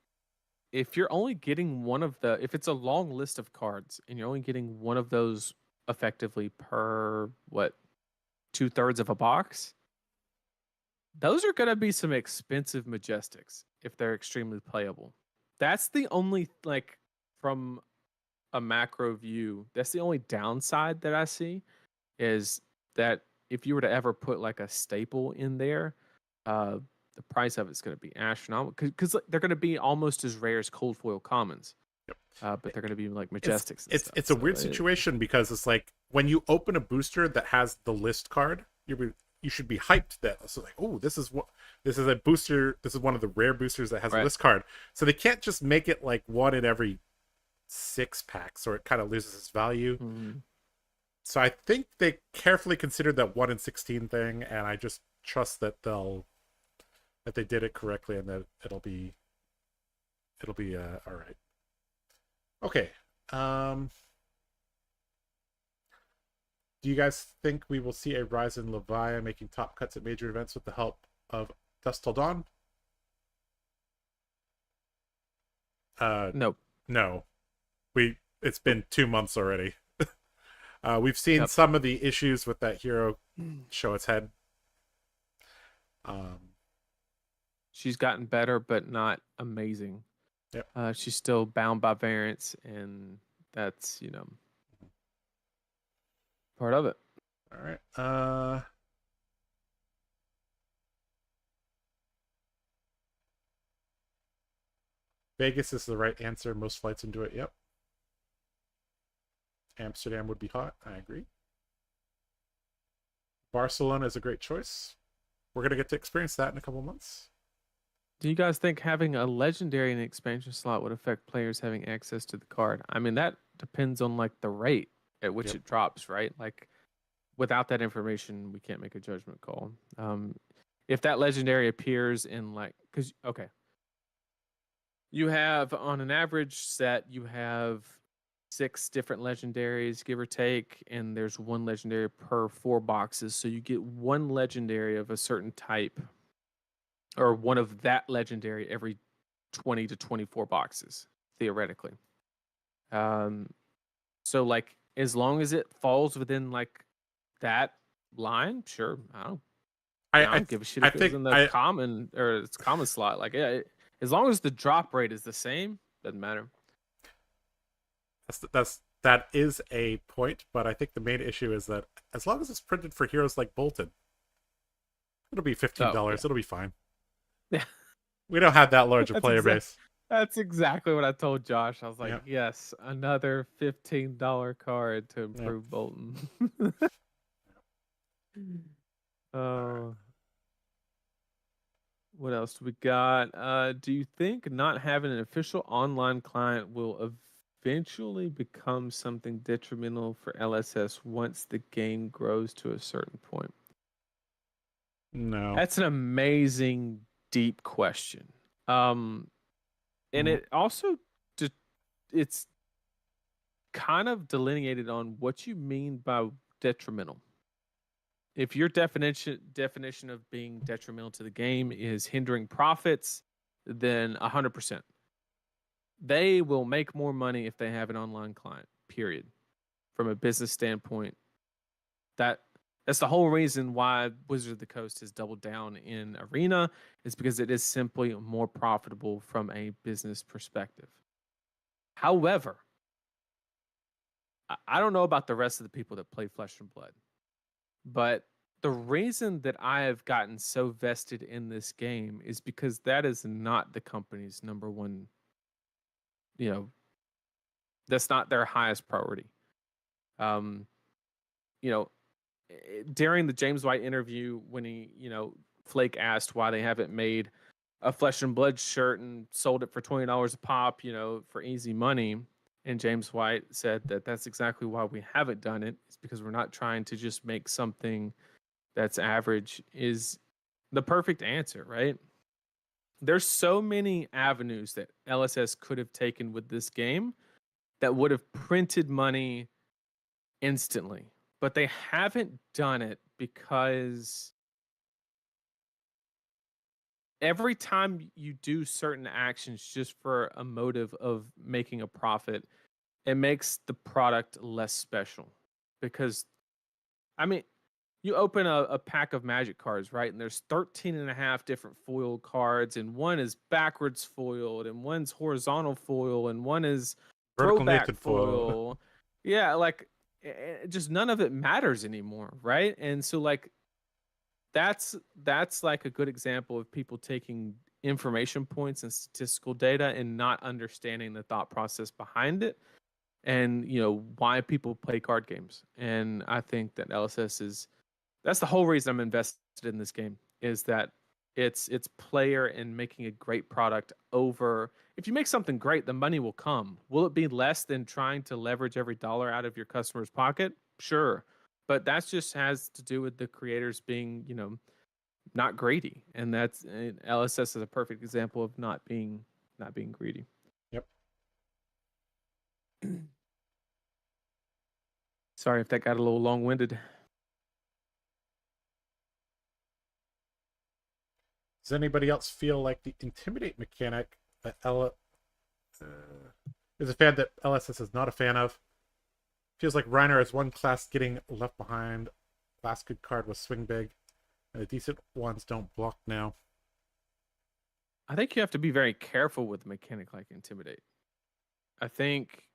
if you're only getting one of the, if it's a long list of cards and you're only getting one of those effectively per what, 2/3 of a box, Those are gonna be some expensive Majestics if they're extremely playable. That's the only like from a macro view. That's the only downside that I see is that if you were to ever put like a staple in there, uh, the price of it's going to be astronomical because they're going to be almost as rare as cold foil commons, Yep. but they're going to be like It's Majestics and it's stuff. it's a weird situation because it's like when you open a booster that has the list card, you should be hyped that so like, oh, this is a booster. This is one of the rare boosters that has a Right. list card. So they can't just make it like one in every 6 packs, or it kind of loses its value. Mhm. So I think they carefully considered that 1 in 16 thing, and I just trust that they did it correctly and that it'll be all right. Okay. Do you guys think we will see a rise in Levia making top cuts at major events with the help of Dusk Till Dawn? Nope. No. It's been 2 months already. We've seen Yep. some of the issues with that hero show its head. She's gotten better, but not amazing. Yep. She's still bound by variants, and that's part of it. All right. Vegas is the right answer. Most flights into it. Yep. Amsterdam would be hot. I agree. Barcelona is a great choice. We're going to get to experience that in a couple months. Do you guys think having a legendary in an expansion slot would affect players having access to the card? I mean, that depends on like the rate at which Yep. it drops, right? Like without that information, we can't make a judgment call. If that legendary appears in like, because okay, you have on an average set, you have 6 different legendaries, give or take, and there's 1 legendary per 4 boxes. So you get 1 legendary of a certain type, or one of that legendary every 20 to 24 boxes, theoretically. So like as long as it falls within like that line, sure, I don't give a shit if it was in the common or it's common slot. Like as long as the drop rate is the same, doesn't matter. That is a point, but I think the main issue is that as long as it's printed for heroes like Bolton, it'll be $15. Oh, yeah. It'll be fine. Yeah. We don't have that large a player base. That's exactly what I told Josh. I was like, yes, another $15 card to improve Bolton. What else do we got? Do you think not having an official online client will eventually become something detrimental for LSS once the game grows to a certain point? No. That's an amazing, deep question. And it also it's kind of delineated on what you mean by detrimental. If your definition of being detrimental to the game is hindering profits, then 100%. They will make more money if they have an online client, period. From a business standpoint, that's the whole reason why Wizard of the Coast has doubled down in Arena, is because it is simply more profitable from a business perspective. However, I don't know about the rest of the people that play Flesh and Blood, but the reason that I have gotten so vested in this game is because that is not the company's number one, that's not their highest priority. During the James White interview, when he, Flake asked why they haven't made a Flesh and Blood shirt and sold it for $20 a pop, for easy money. And James White said that that's exactly why we haven't done it. It's because we're not trying to just make something that's average. Is the perfect answer, right? There's so many avenues that LSS could have taken with this game that would have printed money instantly, but they haven't done it because every time you do certain actions just for a motive of making a profit, it makes the product less special. Because, I mean, you open a pack of magic cards, right? And there's 13 and a half different foil cards, and one is backwards foiled, and one's horizontal foil, and one is Vertical throwback knitted foil. foil. Yeah, like just none of it matters anymore, right? And so like that's like a good example of people taking information points and statistical data and not understanding the thought process behind it, and why people play card games. And I think that LSS is that's the whole reason I'm invested in this game, is that it's player and making a great product over. If you make something great, the money will come. Will it be less than trying to leverage every dollar out of your customer's pocket? Sure. But that just has to do with the creators being, not greedy. And that's LSS is a perfect example of not being greedy. Yep. Sorry if that got a little long-winded. Does anybody else feel like the intimidate mechanic that is a fan that LSS is not a fan of? Feels like Reiner is one class getting left behind. Last good card was Swing Big, and the decent ones don't block now. I think you have to be very careful with a mechanic like intimidate. I think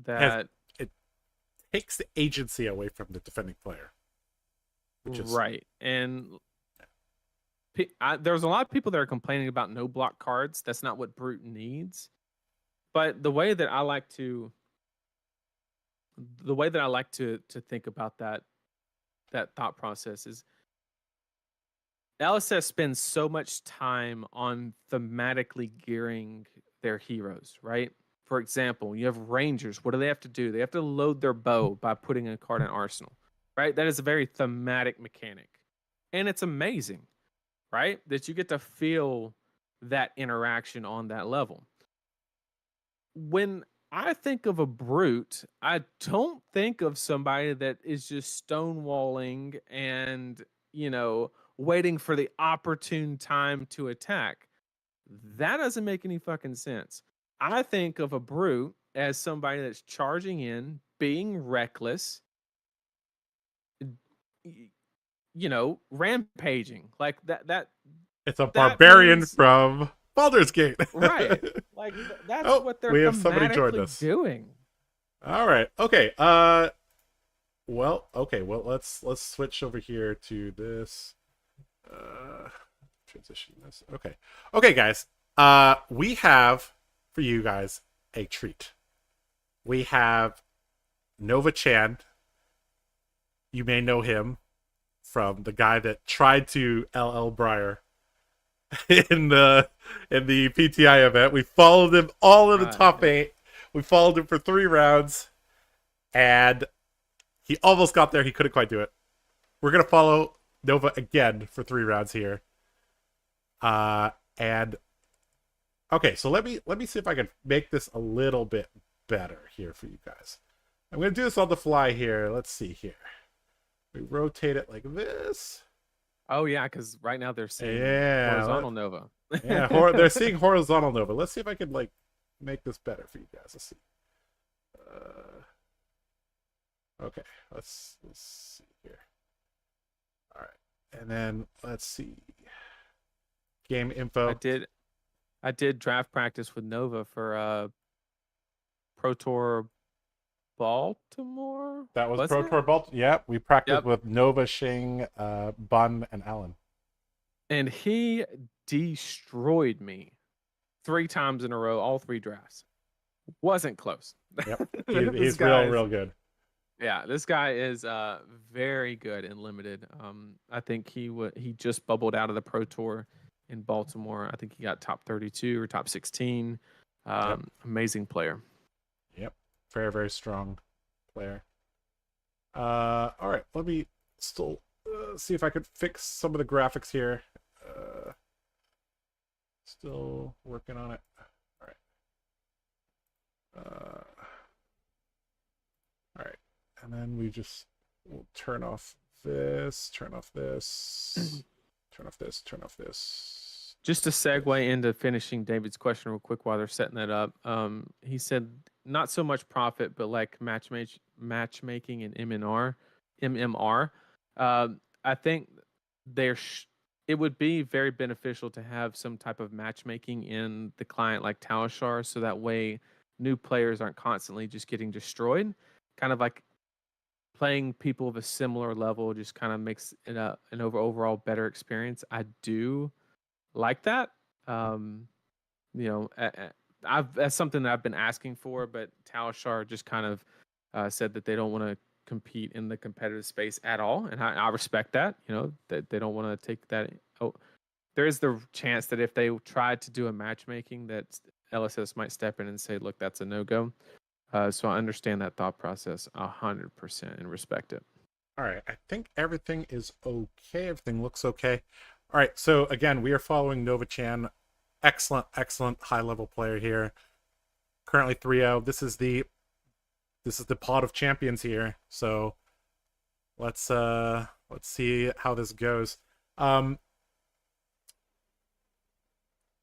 that it takes the agency away from the defending player, which is right. And there's a lot of people that are complaining about no block cards. That's not what Brute needs. But the way that I like to think about that thought process is LSS spends so much time on thematically gearing their heroes, right? For example, you have Rangers. What do they have to do? They have to load their bow by putting a card in Arsenal, right? That is a very thematic mechanic. And it's amazing, right? That you get to feel that interaction on that level. When I think of a Brute, I don't think of somebody that is just stonewalling and, waiting for the opportune time to attack. That doesn't make any fucking sense. I think of a Brute as somebody that's charging in, being reckless, rampaging. Like that it's a barbarian from Baldur's Gate. Right. Like that's what they're we have somebody joined us doing. All right. Okay. Well, let's switch over here to this. Transition this. Okay, guys. We have for you guys a treat. We have Nova Chan. You may know him from the guy that tried to LL Briar in the PTI event. We followed him all in the top 8. We followed him for 3 rounds, and he almost got there. He couldn't quite do it. We're gonna follow Nova again for 3 rounds here. And okay, so let me see if I can make this a little bit better here for you guys. I'm gonna do this on the fly here. Let's see here. We rotate it like this. Oh yeah, because right now they're seeing horizontal Nova. Yeah, they're seeing horizontal Nova. Let's see if I can make this better for you guys. Let's see. Okay, let's see here. All right, and then let's see. Game info. I did draft practice with Nova for Pro Tour Baltimore. That was Pro Tour Baltimore. Yeah, we practiced with Nova, Shing, Bun, and Allen. And he destroyed me 3 times in a row, all 3 drafts. Wasn't close. Yep, he's real good. Yeah, this guy is very good and limited. I think he just bubbled out of the Pro Tour in Baltimore. I think he got top 32 or top 16. Amazing player. Yep, very, very strong player. All right, let me still see if I could fix some of the graphics here. Still working on it. All right. All right. And then we'll turn off this, turn off this, turn off this, turn off this. Just to segue into finishing David's question real quick while they're setting that up. He said not so much profit, but like matchmaking and MMR. I think it would be very beneficial to have some type of matchmaking in the client like Talishar, so that way new players aren't constantly just getting destroyed. Kind of like playing people of a similar level just kind of makes it an overall better experience. I do like that. Um, that's something that I've been asking for, but Talishar just kind of said that they don't want to compete in the competitive space at all, and I respect that. That they don't want to take that. Oh, there is the chance that if they tried to do a matchmaking, that LSS might step in and say, "Look, that's a no go." So I understand that thought process 100% and respect it. All right, I think everything is okay. Everything looks okay. All right, so again, we are following Nova-chan. Excellent, excellent high-level player here. Currently 3-0. This is the pot of champions here. So let's see how this goes.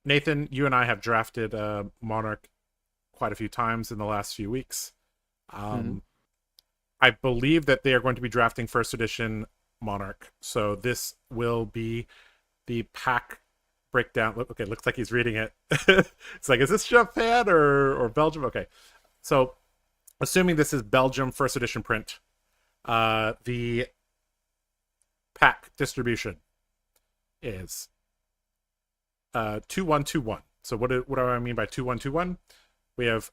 Nathan, you and I have drafted Monarch quite a few times in the last few weeks. I believe that they are going to be drafting first edition Monarch. So this will be the pack breakdown. Okay, looks like he's reading it. It's like, is this Japan or Belgium? Okay. So assuming this is Belgium first edition print, the pack distribution is 2-1-2-1. So what do I mean by 2-1-2-1? We have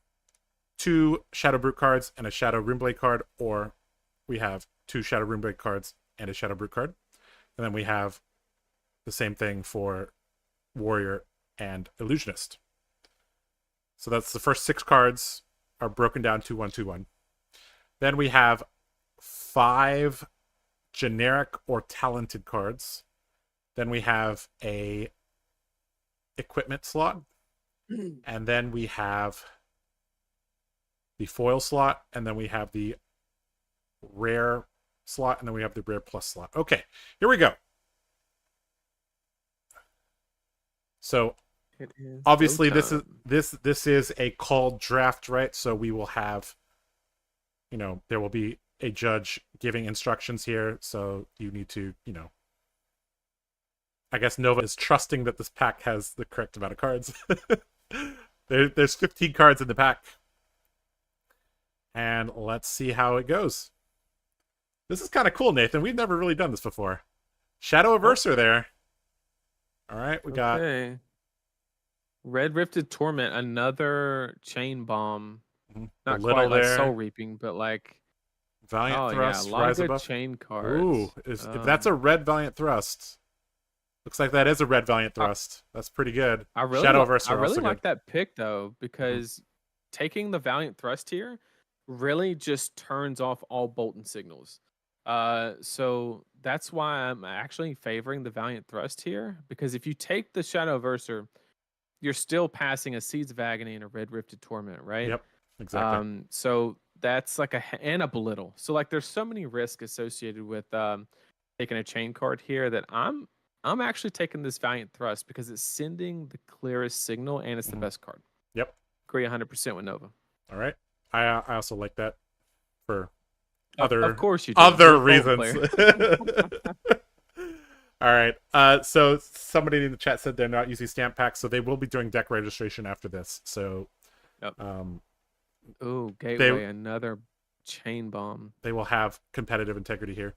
2 Shadow Brute cards and a Shadow Runeblade card, or we have 2 Shadow Runeblade cards and a Shadow Brute card. And then we have the same thing for Warrior and Illusionist. So that's the first 6 cards are broken down 2-1-2-1. Then we have 5 generic or talented cards. Then we have a equipment slot. And then we have the foil slot, and then we have the rare slot, and then we have the rare plus slot. Okay, here we go. So obviously this is a called draft, right? So we will have, there will be a judge giving instructions here. So you need to, I guess Nova is trusting that this pack has the correct amount of cards. There's 15 cards in the pack. And let's see how it goes. This is kind of cool, Nathan. We've never really done this before. Shadow Averser there. All right, we got Red Rifted Torment, another chain bomb. Not little quite like there. Soul Reaping, but like Valiant Thrust, yeah, a lot Rise of good Above. chain cards. Ooh, if that's a red Valiant Thrust. Looks like that is a red Valiant Thrust. That's pretty good. I really like that pick though, because taking the Valiant Thrust here really just turns off all Bolton signals. So that's why I'm actually favoring the Valiant Thrust here, because if you take the Shadow Averser, you're still passing a Seeds of Agony and a Red Rifted Torment, right? Yep, exactly. So that's like and a Belittle. So like there's so many risks associated with taking a chain card here that I'm actually taking this Valiant Thrust because it's sending the clearest signal and it's the best card. Yep. Agree 100% with Nova. All right. I also like that for of course you do. Other reasons. All right. So somebody in the chat said they're not using stamp packs, so they will be doing deck registration after this. So ooh, Gateway, another chain bomb. They will have competitive integrity here.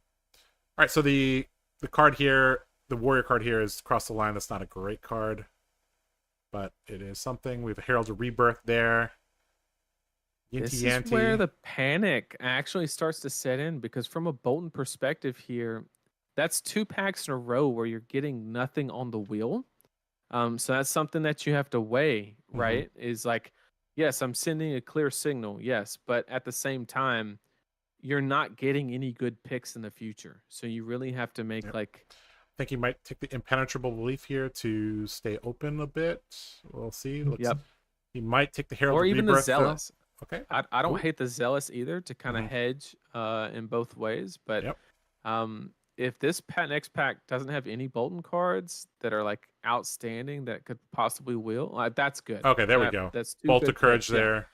All right, so the card here, the Warrior card here is Cross the Line. That's not a great card, but it is something. We have a Herald of Rebirth there. This is where the panic actually starts to set in, because from a Bolton perspective here, that's 2 packs in a row where you're getting nothing on the wheel. So that's something that you have to weigh, right? Is like, yes, I'm sending a clear signal, yes, but at the same time, you're not getting any good picks in the future. So you really have to make like... I think he might take the Impenetrable Belief here to stay open a bit. We'll see. He might take the Herald or of even Rebirth, the Zealous. Okay. I don't hate the Zealous either, to kind of hedge in both ways. But if this next pack doesn't have any Bolton cards that are like outstanding that could possibly wheel, that's good. Okay, there we go. That's Bolt of Courage there.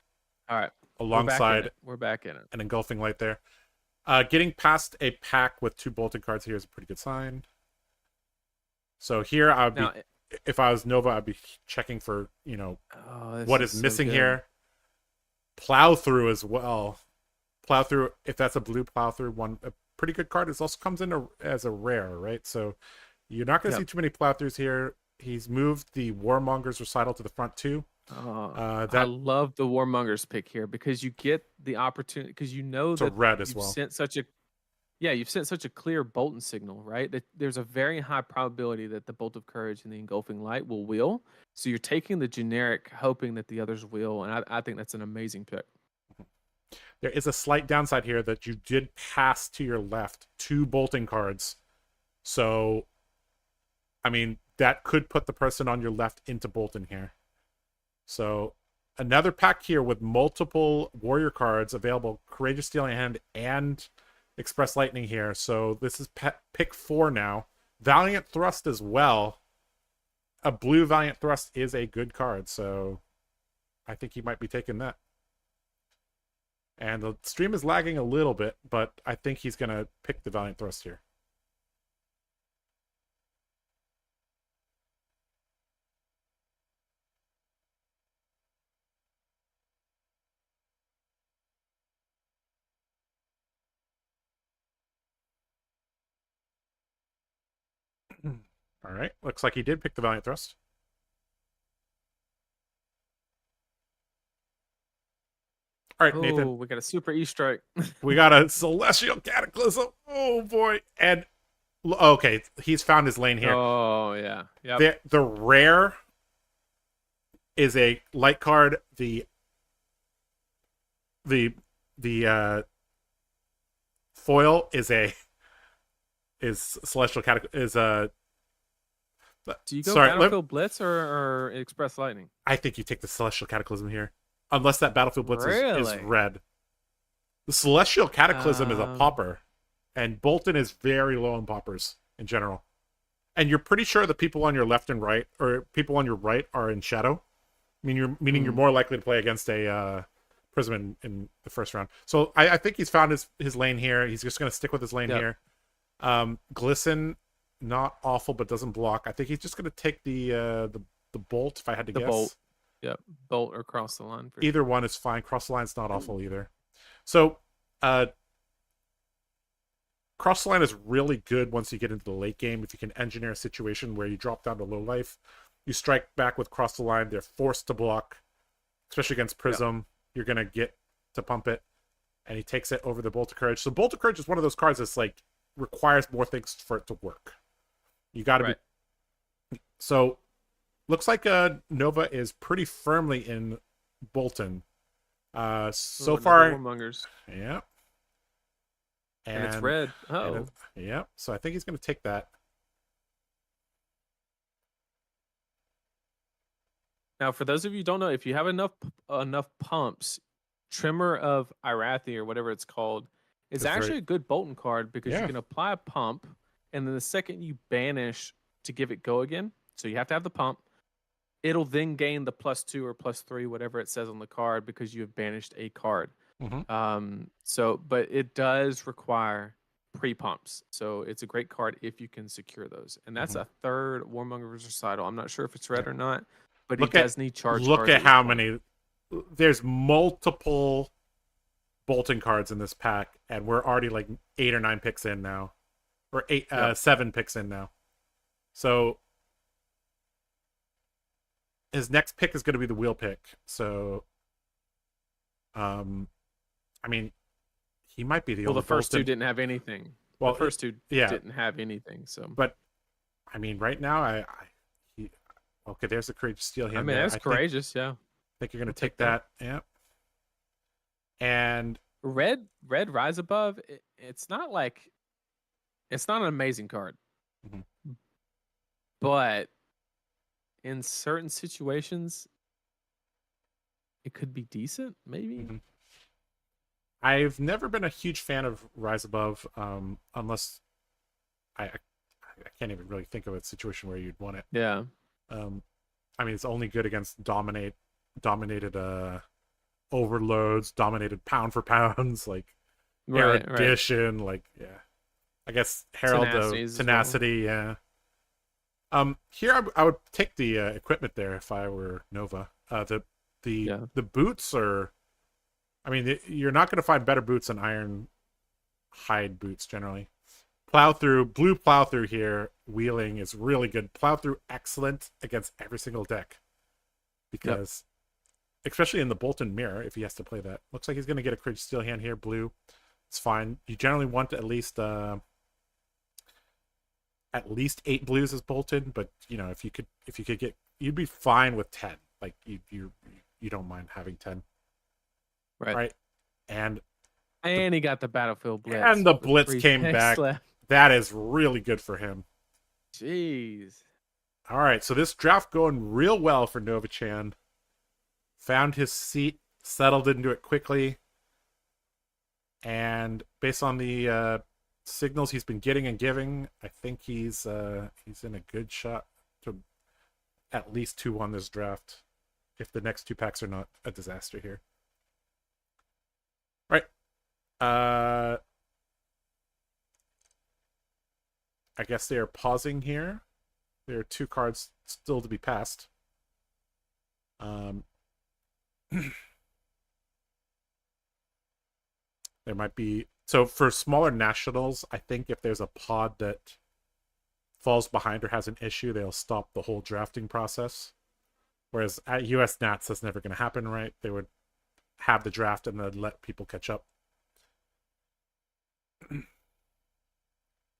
All right. Alongside we're back in it. An Engulfing Light there. Getting past a pack with 2 Bolton cards here is a pretty good sign. So here I would be, Now, if I was Nova, I'd be checking for, oh, what this is so missing good. here. Plow through as well. Plow through, if that's a blue plow through, a pretty good card. It also comes in as a rare, right? So you're not going to see too many plow throughs here. He's moved the Warmonger's Recital to the front too. I love the Warmongers pick here because you get the opportunity, because you know it's a that red as you've well. sent such a clear Bolton signal, right? That there's a very high probability that the Bolt of Courage and the Engulfing Light will wheel. So you're taking the generic, hoping that the others will, and I think that's an amazing pick. There is a slight downside here that you did pass to your left 2 Bolting cards. So, I mean, that could put the person on your left into Bolton here. So, another pack here with multiple warrior cards available. Courageous Steel Hand and Express Lightning here. So, this is pick 4 now. Valiant Thrust as well. A blue Valiant Thrust is a good card. So, I think he might be taking that. And the stream is lagging a little bit, but I think he's going to pick the Valiant Thrust here. All right. Looks like he did pick the Valiant Thrust. All right, Nathan. We got a super E-Strike. We got a Celestial Cataclysm. Oh, boy. And, okay, he's found his lane here. Oh, yeah. Yep. The rare is a light card. The foil is Celestial Cataclysm, is a... Do you go Battlefield Blitz or Express Lightning? I think you take the Celestial Cataclysm here. Unless that Battlefield Blitz is red. The Celestial Cataclysm is a popper. And Bolton is very low on poppers in general. And you're pretty sure the people on your left and right, or people on your right, are in shadow. Meaning you're more likely to play against a Prism in the first round. So I think he's found his lane here. He's just going to stick with his lane here. Glisten, not awful, but doesn't block. I think he's just going to take the Bolt, if I had to guess. The Bolt. Yep, Bolt or Cross the Line. Either one is fine. Cross the Line's not awful either. So, Cross the Line is really good once you get into the late game. If you can engineer a situation where you drop down to low life, you strike back with Cross the Line, they're forced to block, especially against Prism. Yep. You're going to get to pump it, and he takes it over the Bolt of Courage. So Bolt of Courage is one of those cards that's like, requires more things for it to work. You got to be... So... Looks like Nova is pretty firmly in Bolton. So far... Warmongers. Yeah. And it's red. Oh. Yeah. So I think he's going to take that. Now, for those of you who don't know, if you have enough pumps, Tremor of Irathi, or whatever it's called, is actually a good Bolton card because you can apply a pump, and then the second you banish to give it go again, so you have to have the pump, it'll then gain the +2 or +3, whatever it says on the card, because you have banished a card. But it does require pre-pumps. So it's a great card if you can secure those. And that's a third Warmonger's Recital. I'm not sure if it's red or not, but he does need charge cards. Look at how many... There's multiple Bolton cards in this pack, and we're already like 8 or 9 picks in now. Or 7 picks in now. So... his next pick is going to be the wheel pick. So, I mean, he might be the only... Well, the first two didn't have anything. Well, the first two didn't have anything. So, but I mean, right now, okay, there's the Courageous Steel Hand. I mean, that's courageous. I think you're going to take that. Yeah. And red Rise Above. It's not an amazing card, but in certain situations, it could be decent, maybe. I've never been a huge fan of Rise Above, unless I can't even really think of a situation where you'd want it. Yeah. I mean, it's only good against dominated overloads, dominated pound for pounds. Like, Right, right. erudition, like yeah. I guess Herald of Tenacities as well. Tenacity, yeah. Here I would take the equipment there if I were Nova. Yeah. The boots are, I mean, you're not going to find better boots than iron hide boots generally. Plow through, blue plow through here, wheeling is really good. Plow through, excellent against every single deck because, especially in the Bolton mirror, if he has to play that, looks like he's going to get a cringe steel hand here. Blue, it's fine. You generally want at least 8 blues as Bolton, but you know if you could get, you'd be fine with 10. Like you don't mind having 10, right? And he got the battlefield blitz. and the with blitz 3 came picks back. left. That is really good for him. Jeez. All right, so this draft going real well for Nova-chan. Found his seat, settled into it quickly, and based on the signals he's been getting and giving, I think he's in a good shot to at least 2-1 this draft, if the next 2 packs are not a disaster here. Right. I guess they are pausing here. There are 2 cards still to be passed. There might be, so for smaller nationals, I think if there's a pod that falls behind or has an issue, they'll stop the whole drafting process. Whereas at US Nats, that's never going to happen, right? They would have the draft and then let people catch up.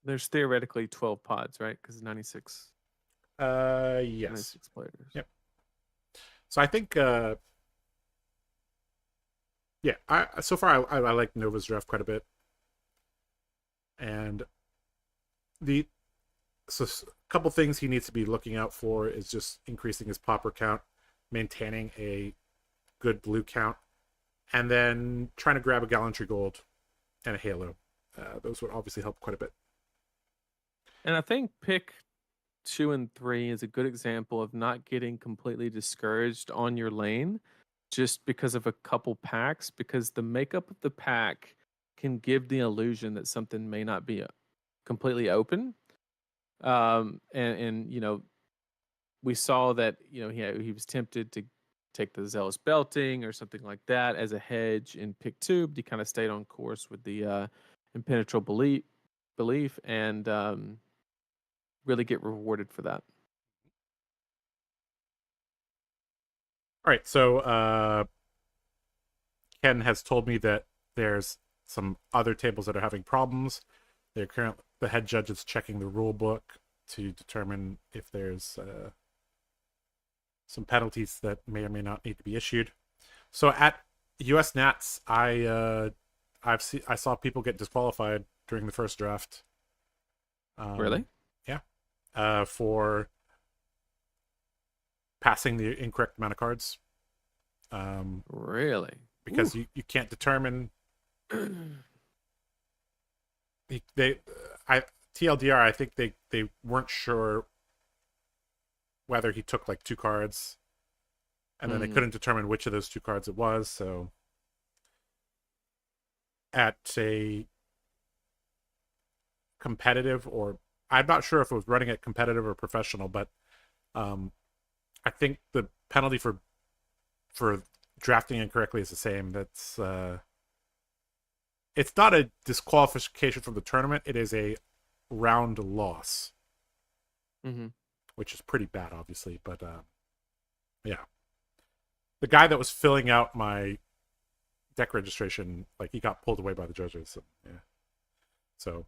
There's theoretically 12 pods, right? Because 96. Yes. 96 players. Yep. So I think, yeah, so far I like Nova's draft quite a bit. And so a couple things he needs to be looking out for is just increasing his popper count, maintaining a good blue count, and then trying to grab a gallantry gold and a halo. Those would obviously help quite a bit. And I think pick 2 and 3 is a good example of not getting completely discouraged on your lane just because of a couple packs, because the makeup of the pack can give the illusion that something may not be completely open. And you know, we saw that, you know, he was tempted to take the zealous belting or something like that as a hedge in pick 2, but he kind of stayed on course with the impenetrable belief and really get rewarded for that. All right, so Ken has told me that there's some other tables that are having problems. The head judge is checking the rule book to determine if there's some penalties that may or may not need to be issued. So at US Nats, I saw people get disqualified during the first draft. Really? Yeah. For passing the incorrect amount of cards. Really? Because you can't determine. TLDR, I think they weren't sure whether he took like 2 cards, and then they couldn't determine which of those 2 cards it was. So at a competitive, or I'm not sure if it was running at competitive or professional, but I think the penalty for drafting incorrectly is the same. That's it's not a disqualification from the tournament. It is a round loss, which is pretty bad, obviously. But yeah, the guy that was filling out my deck registration, like, he got pulled away by the judges. So, yeah. So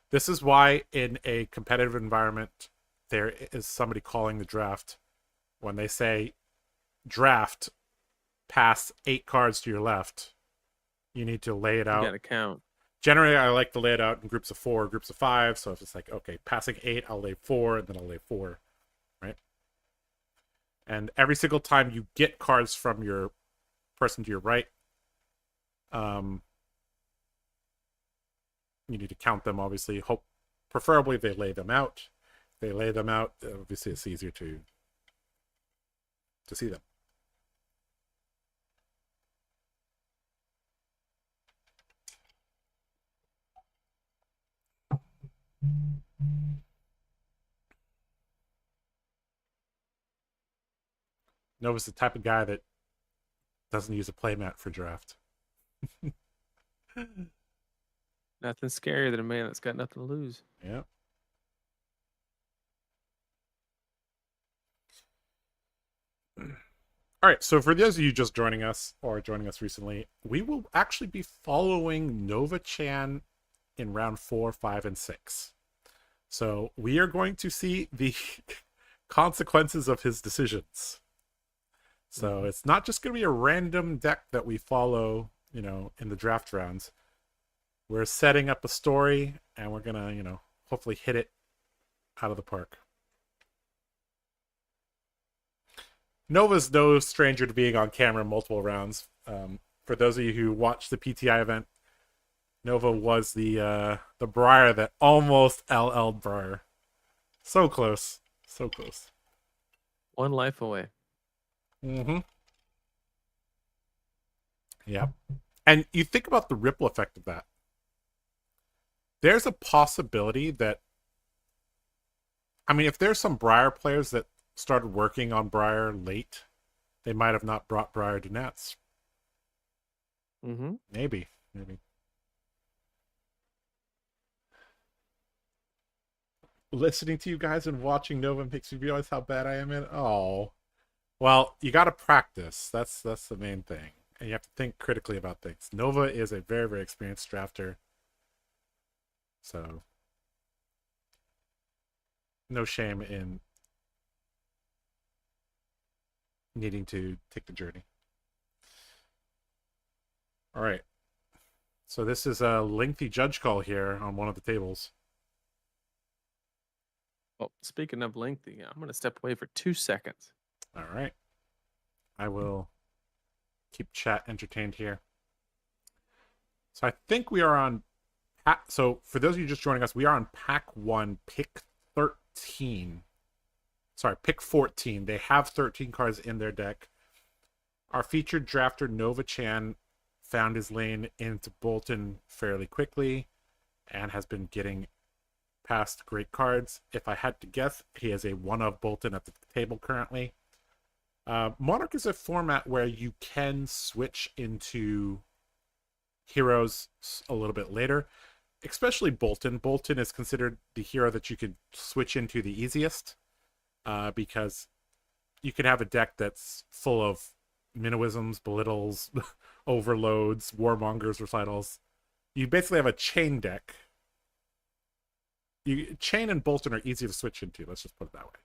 this is why in a competitive environment there is somebody calling the draft. When they say draft, pass 8 cards to your left, you need to lay it out. You gotta count. Generally, I like to lay it out in groups of 4, groups of 5. So if it's like, okay, passing 8, I'll lay 4, and then I'll lay 4, right? And every single time you get cards from your person to your right, you need to count them, obviously. Preferably they lay them out. If they lay them out, obviously it's easier to see them. Nova's the type of guy that doesn't use a playmat for draft. Nothing scarier than a man that's got nothing to lose. Yeah. All right, so for those of you just joining us or joining us recently, we will actually be following Nova Chan in round 4, 5, and 6. So we are going to see the consequences of his decisions. So it's not just going to be a random deck that we follow, you know, in the draft rounds. We're setting up a story and we're going to, you know, hopefully hit it out of the park. Nova's no stranger to being on camera multiple rounds. For those of you who watched the PTI event, Nova was the Briar that almost LL'd Briar. So close. So close. One life away. Mm-hmm. Yeah. And you think about the ripple effect of that. There's a possibility that, I mean, if there's some Briar players that started working on Briar late, they might have not brought Briar to Nats. Mm-hmm. Maybe. Listening to you guys and watching Nova makes me realize how bad I am in. Oh, well, you got to practice. That's the main thing, and you have to think critically about things. Nova is a very, very experienced drafter, so no shame in needing to take the journey. All right. So this is a lengthy judge call here on one of the tables. Well, speaking of lengthy, I'm going to step away for 2 seconds. All right. I will keep chat entertained here. So I think we are on... So for those of you just joining us, we are on pack 1, pick 13. Sorry, pick 14. They have 13 cards in their deck. Our featured drafter, Nova Chan, found his lane into Bolton fairly quickly and has been getting past great cards. If I had to guess, he has a one of Bolton at the table currently. Monarch is a format where you can switch into heroes a little bit later, especially Bolton. Bolton is considered the hero that you could switch into the easiest. Because you can have a deck that's full of Minoisms, Belittles, Overloads, Warmongers, Recitals. You basically have a chain deck. Chain and Bolton are easy to switch into, let's just put it that way.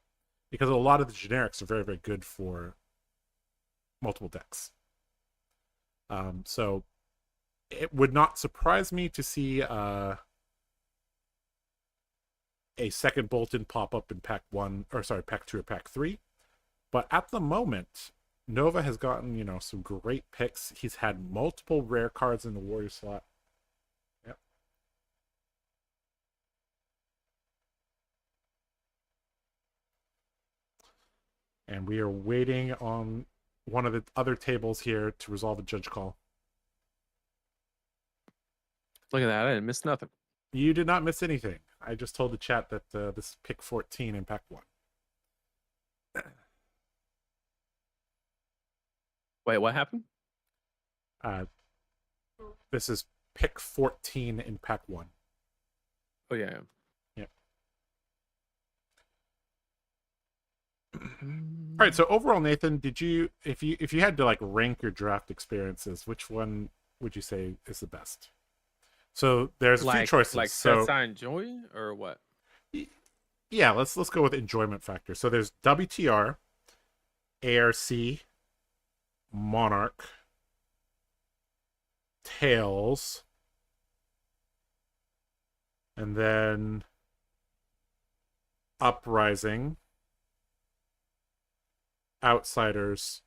Because a lot of the generics are very, very good for multiple decks. So it would not surprise me to see a second Bolton pop up in pack 1, or sorry, pack 2 or pack 3. But at the moment, Nova has gotten, you know, some great picks. He's had multiple rare cards in the Warrior slot. Yep. And we are waiting on one of the other tables here to resolve a judge call. Look at that. I didn't miss nothing. You did not miss anything. I just told the chat that this is pick 14 in pack 1. Wait, what happened? This is pick 14 in pack 1. Oh, yeah. Yep. All right, so overall, Nathan, did you if you had to like rank your draft experiences, which one would you say is the best? So there's a few choices. Like sets I enjoy or what? Yeah, let's go with enjoyment factor. So there's WTR, ARC, Monarch, Tails, and then Uprising, Outsiders.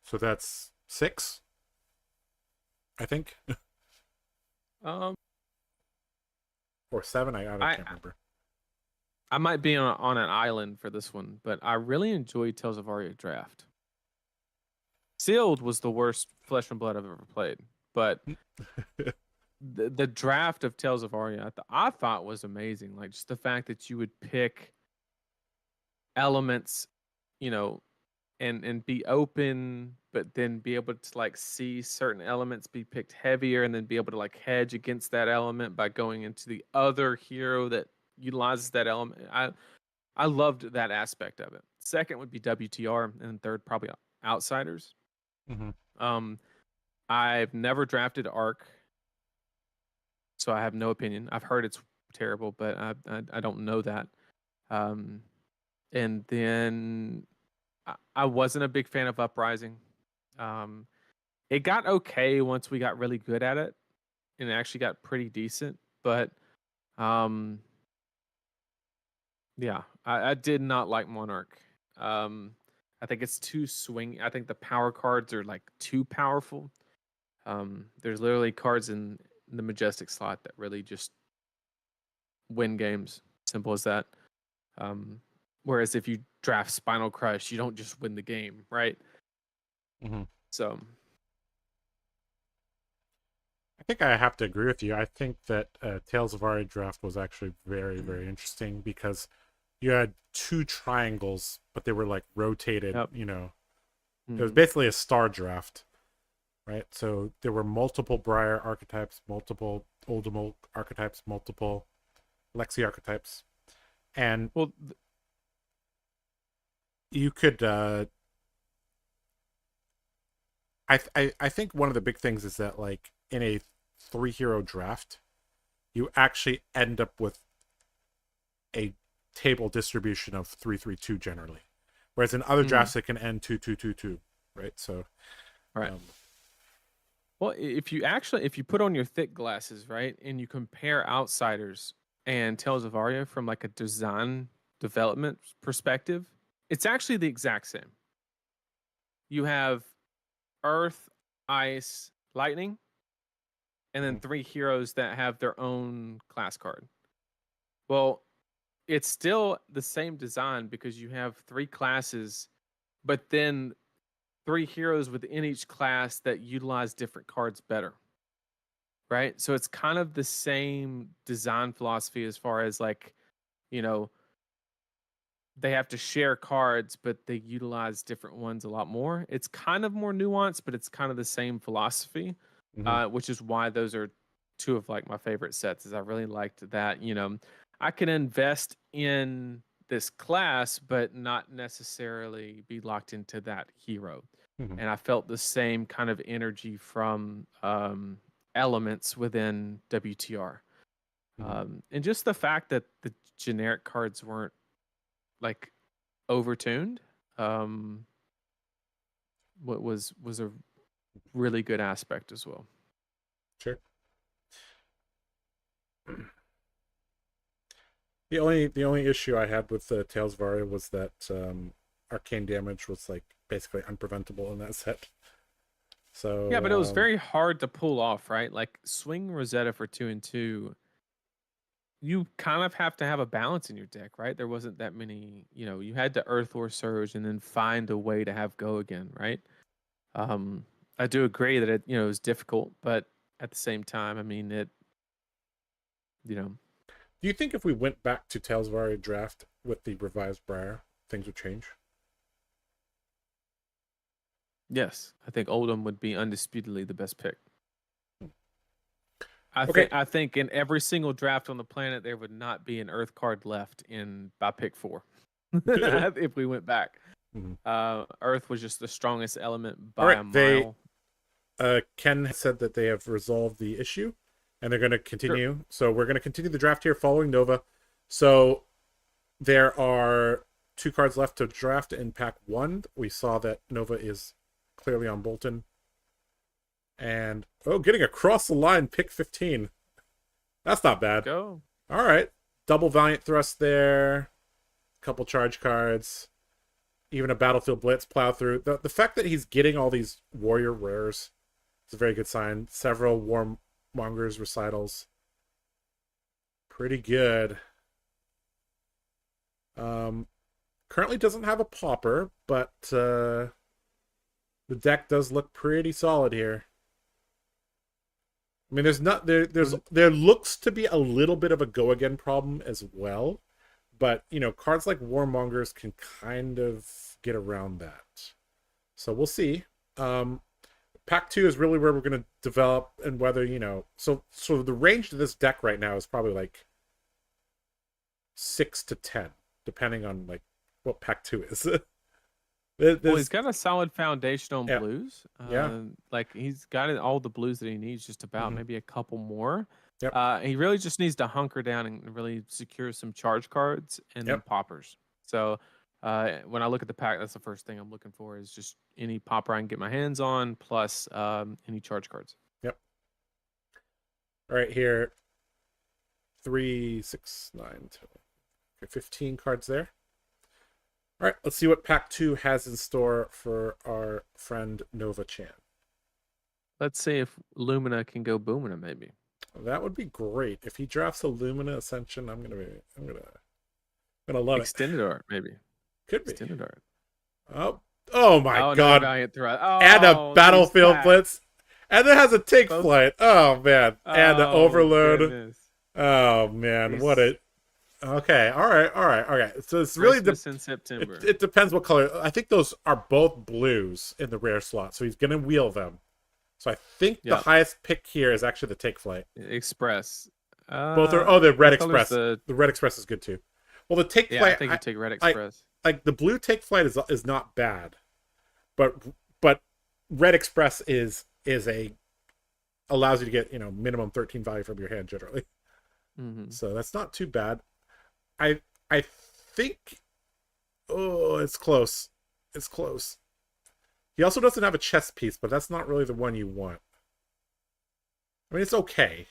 So that's 6, I think. Or 7, I can't remember. I might be on an island for this one, but I really enjoyed Tales of Aria Draft. Sealed was the worst Flesh and Blood I've ever played, but the draft of Tales of Aria, I thought was amazing. Like just the fact that you would pick elements, you know, and be open, but then be able to like see certain elements be picked heavier, and then be able to like hedge against that element by going into the other hero that utilizes that element. I loved that aspect of it. Second would be WTR, and then third probably Outsiders. Mm-hmm. I've never drafted Arc, so I have no opinion. I've heard it's terrible, but I don't know that. And then I wasn't a big fan of Uprising. It got okay once we got really good at it, and it actually got pretty decent. But yeah, I did not like Monarch. I think it's too swing. I think the power cards are like too powerful. There's literally cards in the Majestic slot that really just win games. Simple as that. Whereas if you draft Spinal Crush, you don't just win the game, right? Mm-hmm. So I think I have to agree with you. I think that Tales of Aria draft was actually very, very interesting because you had two triangles, but they were like rotated. Yep. You know, it was basically a star draft, right? So there were multiple Briar archetypes, multiple Oldemol archetypes, multiple Lexi archetypes, and you could. I think one of the big things is that like in a 3-hero draft, you actually end up with a table distribution of 3-3-2 generally, whereas in other drafts it can end 2-2-2-2, right? So, right. Well, if you put on your thick glasses, right, and you compare Outsiders and Tales of Aria from like a design development perspective, it's actually the exact same. You have Earth, Ice, Lightning, and then 3 heroes that have their own class card. Well, it's still the same design because you have 3 classes, but then 3 heroes within each class that utilize different cards better. Right? So it's kind of the same design philosophy as far as like, you know, they have to share cards, but they utilize different ones a lot more. It's kind of more nuanced, but it's kind of the same philosophy, which is why those are 2 of like my favorite sets. Is I really liked that, you know, I can invest in this class, but not necessarily be locked into that hero. And I felt the same kind of energy from elements within WTR. And just the fact that the generic cards weren't like overtuned what was a really good aspect as well. Sure. The only issue I had with Tales of Aria was that arcane damage was like basically unpreventable in that set. So yeah, but it was very hard to pull off, right? Like swing Rosetta for 2 and 2. You kind of have to have a balance in your deck, right? There wasn't that many, you know, you had to Earth or Surge and then find a way to have go again, right? I do agree that it, you know, is difficult, but at the same time, I mean, it, you know. Do you think if we went back to Tales of Aria draft with the revised Briar, things would change? Yes, I think Oldham would be undisputedly the best pick. I think in every single draft on the planet there would not be an Earth card left in by pick 4 if we went back. Earth was just the strongest element by a mile. Ken said that they have resolved the issue and they're going to continue. Sure. So we're going to continue the draft here following Nova. So there are 2 cards left to draft in pack 1. We saw that Nova is clearly on Bolton. And, getting across the line, pick 15. That's not bad. Go. All right. Double Valiant Thrust there. Couple charge cards. Even a Battlefield Blitz plow through. The fact that he's getting all these Warrior rares is a very good sign. Several Warmongers recitals. Pretty good. Currently doesn't have a Pauper, but the deck does look pretty solid here. I mean, there looks to be a little bit of a go again problem as well, but you know, cards like Warmongers can kind of get around that. So we'll see. Pack 2 is really where we're going to develop, and whether, you know, so the range of this deck right now is probably like 6 to 10, depending on like what Pack 2 is. Well, he's got a solid foundation on Yeah. blues. Yeah. Like he's got all the blues that he needs, just about, maybe a couple more. Yep. He really just needs to hunker down and really secure some charge cards and then poppers. So when I look at the pack, that's the first thing I'm looking for, is just any popper I can get my hands on, plus any charge cards. Yep. All right, here. 3, 6, 9, 10. Okay, 15 cards there. All right, let's see what Pack 2 has in store for our friend Nova Chan. Let's see if Lumina can go Boomina, maybe. That would be great. If he drafts a Lumina Ascension, I'm gonna love Extended art, maybe. Could be. Extended art. Oh my god. Valiant Threat. And a Battlefield Blitz. And it has a Take Flight. Oh man. And an Overload. Goodness. Oh man, what a... Okay, all right. So it's really in September. It depends what color. I think those are both blues in the rare slot, so he's gonna wheel them. So I think the highest pick here is actually the Take Flight. Express. Both are. Oh, the Red Express. The Red Express is good too. Well, the Take Flight. I think you take Red Express. Like the blue Take Flight is not bad, but Red Express is allows you to get, you know, minimum 13 value from your hand generally. So that's not too bad. I think, oh, it's close. It's close. He also doesn't have a chest piece, but that's not really the one you want. I mean, it's okay.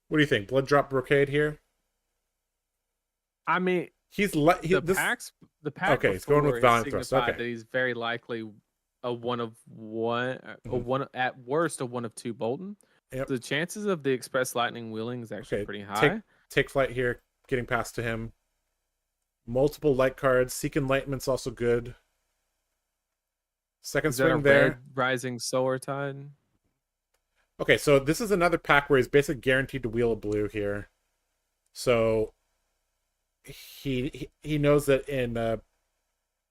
What do you think? Blood Drop Brocade here? I mean, the pack. Okay, he's going with Valiant Thrust. Okay, that he's very likely a one of one, at worst a one of two Bolton. Yep. The chances of the Express Lightning wheeling is actually pretty high. Take Flight here, getting past to him. Multiple light cards. Seek Enlightenment's also good. Second swing there. Rising Solar Tide. Okay, so this is another pack where he's basically guaranteed to wheel a blue here. So he knows that in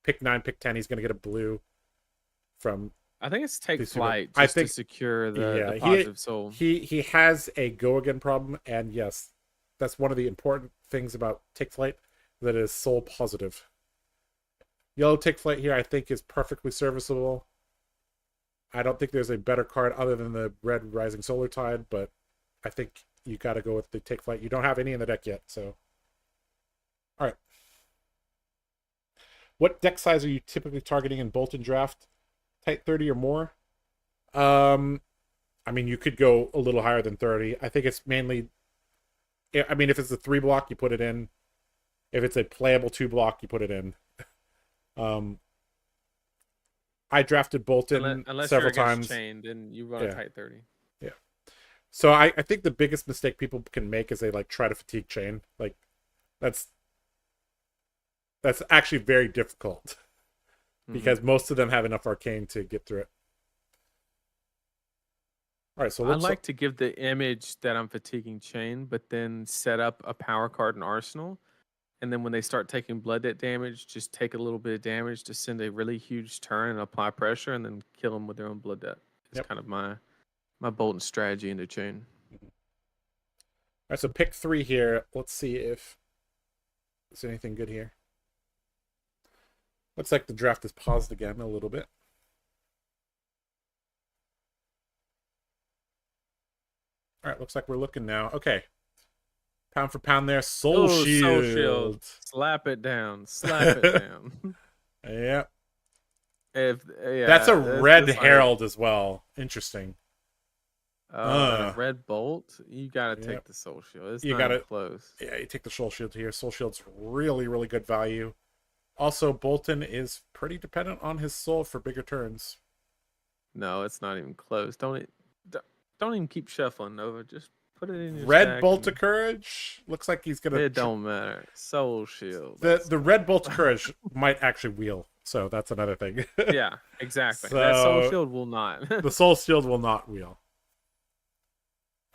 pick 9, pick 10, he's going to get a blue from... I think it's Take Flight to secure the positive soul. He has a go again problem, and yes, that's one of the important things about Take Flight, that is soul positive. Yellow Take Flight here, I think, is perfectly serviceable. I don't think there's a better card other than the red Rising Solar Tide, but I think you got to go with the Take Flight. You don't have any in the deck yet, so... All right. What deck size are you typically targeting in Bolton draft? Tight 30 or more? I mean, you could go a little higher than 30. I think it's mainly... I mean, if it's a 3-block, you put it in. If it's a playable 2-block, you put it in. I drafted Bolton several times. Chained, then you run a tight 30. Yeah. So I think the biggest mistake people can make is they like try to fatigue chain. Like that's actually very difficult because most of them have enough arcane to get through it. All right, so I like to give the image that I'm fatiguing chain, but then set up a power card in arsenal. And then when they start taking blood debt damage, just take a little bit of damage to send a really huge turn and apply pressure, and then kill them with their own blood debt. It's kind of my Bolton strategy in the chain. All right, so pick 3 here. Let's see if there's anything good here. Looks like the draft is paused again a little bit. All right, looks like we're looking now. Okay. Pound for pound there. Soul Shield. Slap it down. Slap it down. Yeah. That's a red Herald as well. Interesting. Red Bolt. You gotta take the Soul Shield. It's not close. Yeah, you take the Soul Shield here. Soul Shield's really, really good value. Also, Bolton is pretty dependent on his soul for bigger turns. No, it's not even close. Don't even keep shuffling, Nova. Just put it in your Red Bolt of Courage looks like he's gonna. It don't matter. Soul Shield. The Red Bolt of Courage might actually wheel, so that's another thing. Yeah, exactly. So, that Soul Shield will not. The Soul Shield will not wheel.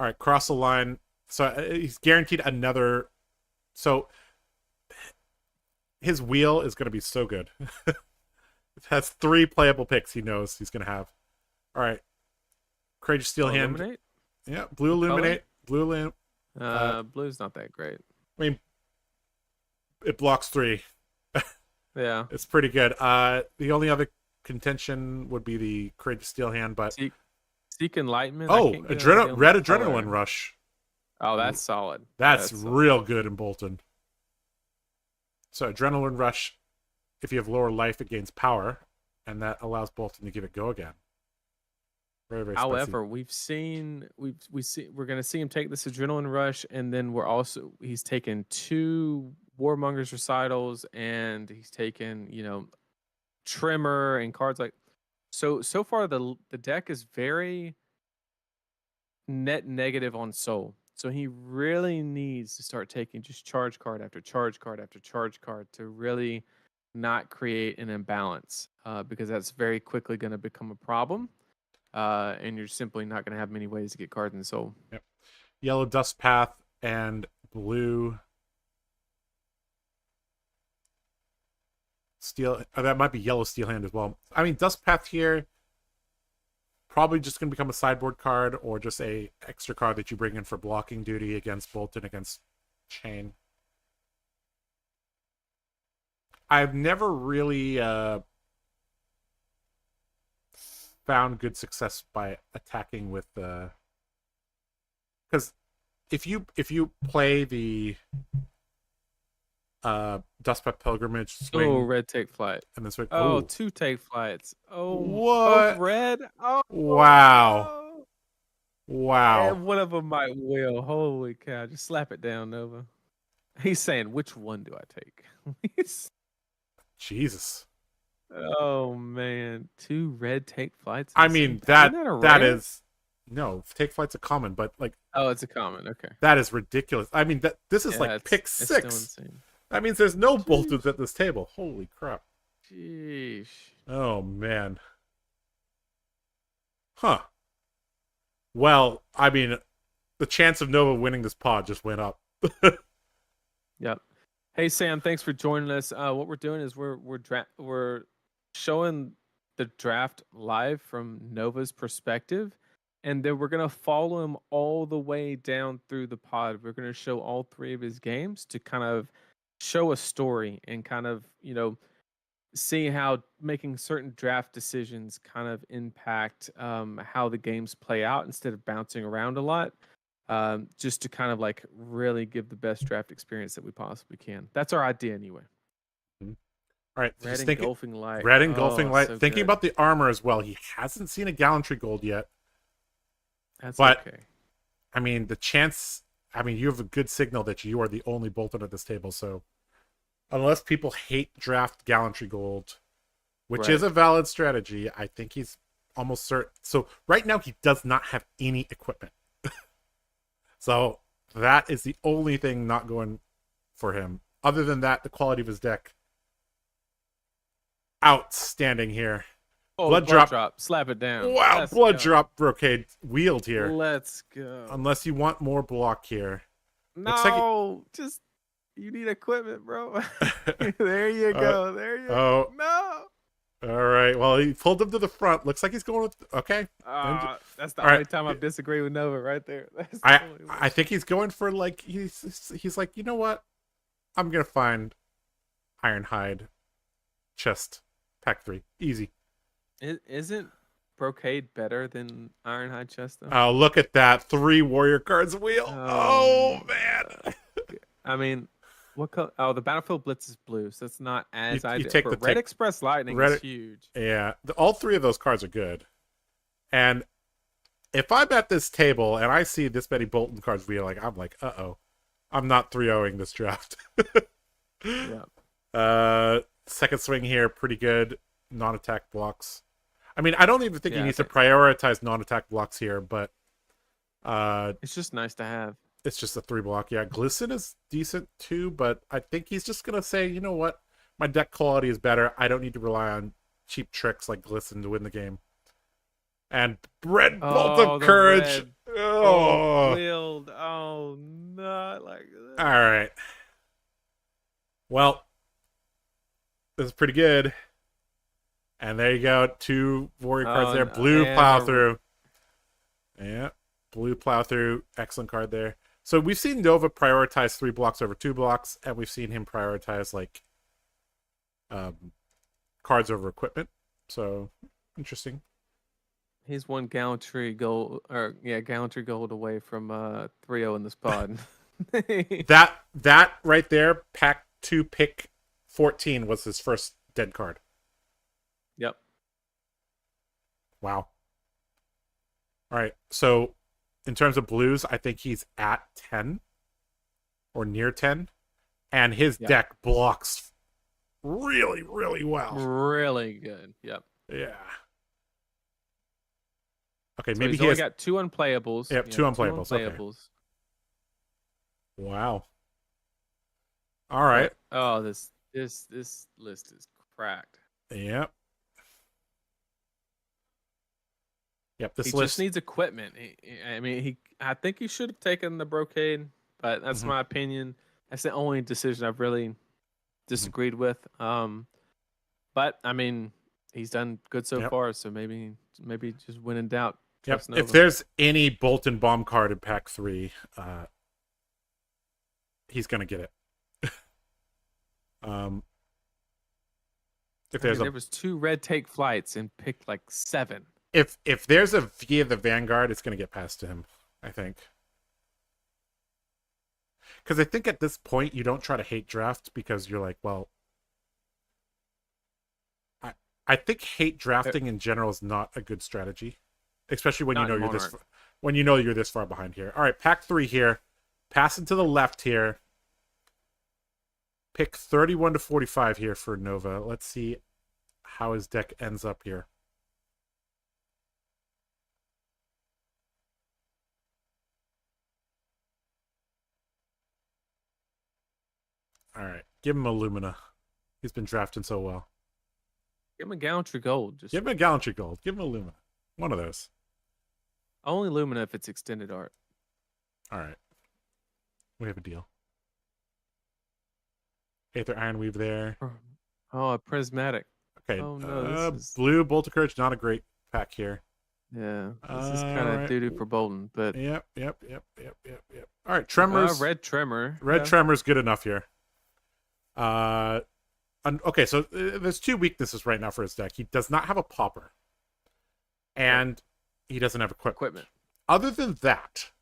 All right, cross the line. So he's guaranteed another. So his wheel is going to be so good. It has 3 playable picks he knows he's going to have. All right. Courageous Steel Hand. Illuminate? Yeah, blue Illuminate. Blue Blue's not that great. I mean, it blocks 3. Yeah. It's pretty good. The only other contention would be the Courageous Steel Hand, but... Seek Enlightenment? Oh, red Adrenaline Rush. Oh, that's solid. That's real good in Bolton. So Adrenaline Rush, if you have lower life, it gains power, and that allows Bolton to give it go again. Very, very spicy. However, we're going to see him take this Adrenaline Rush, and then he's taken 2 Warmonger's Recitals, and he's taken, Trimmer and cards like... So far, the deck is very net negative on soul. So he really needs to start taking just charge card after charge card after charge card to really not create an imbalance, because that's very quickly going to become a problem, and you're simply not going to have many ways to get cards in soul. Yep. Yellow Dust Path and blue Steel. That might be yellow Steel Hand as well. I mean, Dust Path here, probably just going to become a sideboard card or just a extra card that you bring in for blocking duty against Bolton, against Chain. I've never really found good success by attacking with the... Because if you play the Dustpath Pilgrimage swing... Oh, red take flight. And then swing... Oh, 2 take flights. Oh, what? Red? Oh, wow. Oh. Wow. And one of them might will. Holy cow. Just slap it down, Nova. He's saying, which one do I take? Jesus. Oh, man. 2 red take flights? I mean, that is... No, take flight's a common, but like... Oh, it's a common. Okay. That is ridiculous. I mean, this is like pick 6. That means there's no Boltons at this table. Holy crap. Jeez. Oh, man. Huh. Well, I mean, the chance of Nova winning this pod just went up. Yep. Hey, Sam, thanks for joining us. What we're doing is we're showing the draft live from Nova's perspective, and then we're going to follow him all the way down through the pod. We're going to show all 3 of his games to kind of show a story and kind of, see how making certain draft decisions kind of impact how the games play out instead of bouncing around a lot, just to kind of like really give the best draft experience that we possibly can. That's our idea anyway. Mm-hmm. All right. Red Engulfing Light. Red Engulfing Light. So thinking good. about the armor as well. He hasn't seen a Gallantry Gold yet. That's okay. I mean, the chance... I mean, you have a good signal that you are the only Bolton at this table, so... Unless people hate draft Gallantry Gold, which is a valid strategy, I think he's almost certain. So right now he does not have any equipment. So that is the only thing not going for him. Other than that, the quality of his deck, outstanding here. Oh, blood drop. Slap it down. Wow, Let's blood go. Drop Brocade wheeled here. Let's go. Unless you want more block here. No, just... You need equipment, bro. There you go. There you go. No. All right. Well, he pulled him to the front. Looks like he's going with... Okay. That's the only time I've disagreed with Nova right there. I think he's going for like... He's like, you know what? I'm going to find Ironhide chest pack 3. Easy. Isn't Brocade better than Ironhide chest, though? Oh, look at that. 3 warrior cards wheel. Oh man. I mean... What color? Oh, the Battlefield Blitz is blue, so it's not as ideal. But Red Express Lightning is huge. Yeah, all 3 of those cards are good. And if I'm at this table and I see this many Bolton cards wheeling, I'm like, uh-oh. I'm not 3-0ing this draft. Yeah. Second swing here, pretty good. Non-attack blocks. I mean, I don't even think he needs to prioritize non-attack blocks here, but... it's just nice to have. It's just a 3 block. Yeah, Glisten is decent too, but I think he's just going to say, you know what? My deck quality is better. I don't need to rely on cheap tricks like Glisten to win the game. And Red Bolt of Courage. Oh, Willed. Oh, not like all that. right. Well, this is pretty good. And there you go. 2 warrior cards Oh, there. no. Blue And plow through. Yeah. Blue plow through. Excellent card there. So we've seen Nova prioritize 3 blocks over 2 blocks, and we've seen him prioritize like cards over equipment. So interesting. he's one gallantry gold, or yeah, gallantry gold away from 3-0 in the spot. That right there, pack 2 pick 14 was his first dead card. Yep. Wow. All right. So in terms of blues, I think he's at 10 or near 10, and his deck blocks really, really well. Really good. Yep. Yeah. Okay, So maybe he's he only has got 2 unplayables. Yep, 2 unplayables. Okay. Wow. All right. Oh, this list is cracked. Yep. Yep. This He list just needs equipment. I think he should have taken the brocade, but that's my opinion. That's the only decision I've really disagreed with. But I mean, he's done good so far, so maybe just when in doubt. Yep. If there's any Bolton bomb card in pack 3, he's gonna get it. If there was 2 red take flights and picked like 7. If there's a Via the Vanguard, it's gonna get passed to him, I think. Because I think at this point you don't try to hate draft because you're like, well, I think hate drafting in general is not a good strategy, especially when you know you're this far behind here. All right, pack 3 here, passing to the left here. Pick 31 to 45 here for Nova. Let's see how his deck ends up here. All right, give him a Lumina. He's been drafting so well. Give him a gallantry gold. Just give him a gallantry gold. Give him a Lumina. One of those. Only Lumina if it's extended art. All right. We have a deal. Aether Ironweave there. Oh, a prismatic. Okay. Oh, no, Blue Bolt of Courage, not a great pack here. Yeah, this is kind of doo-doo for Bolton, but Yep. All right, Tremors. Red Tremor. Red Tremor's good enough here. Okay, so there's 2 weaknesses right now for his deck. He does not have a popper, and he doesn't have equipment. Other than that,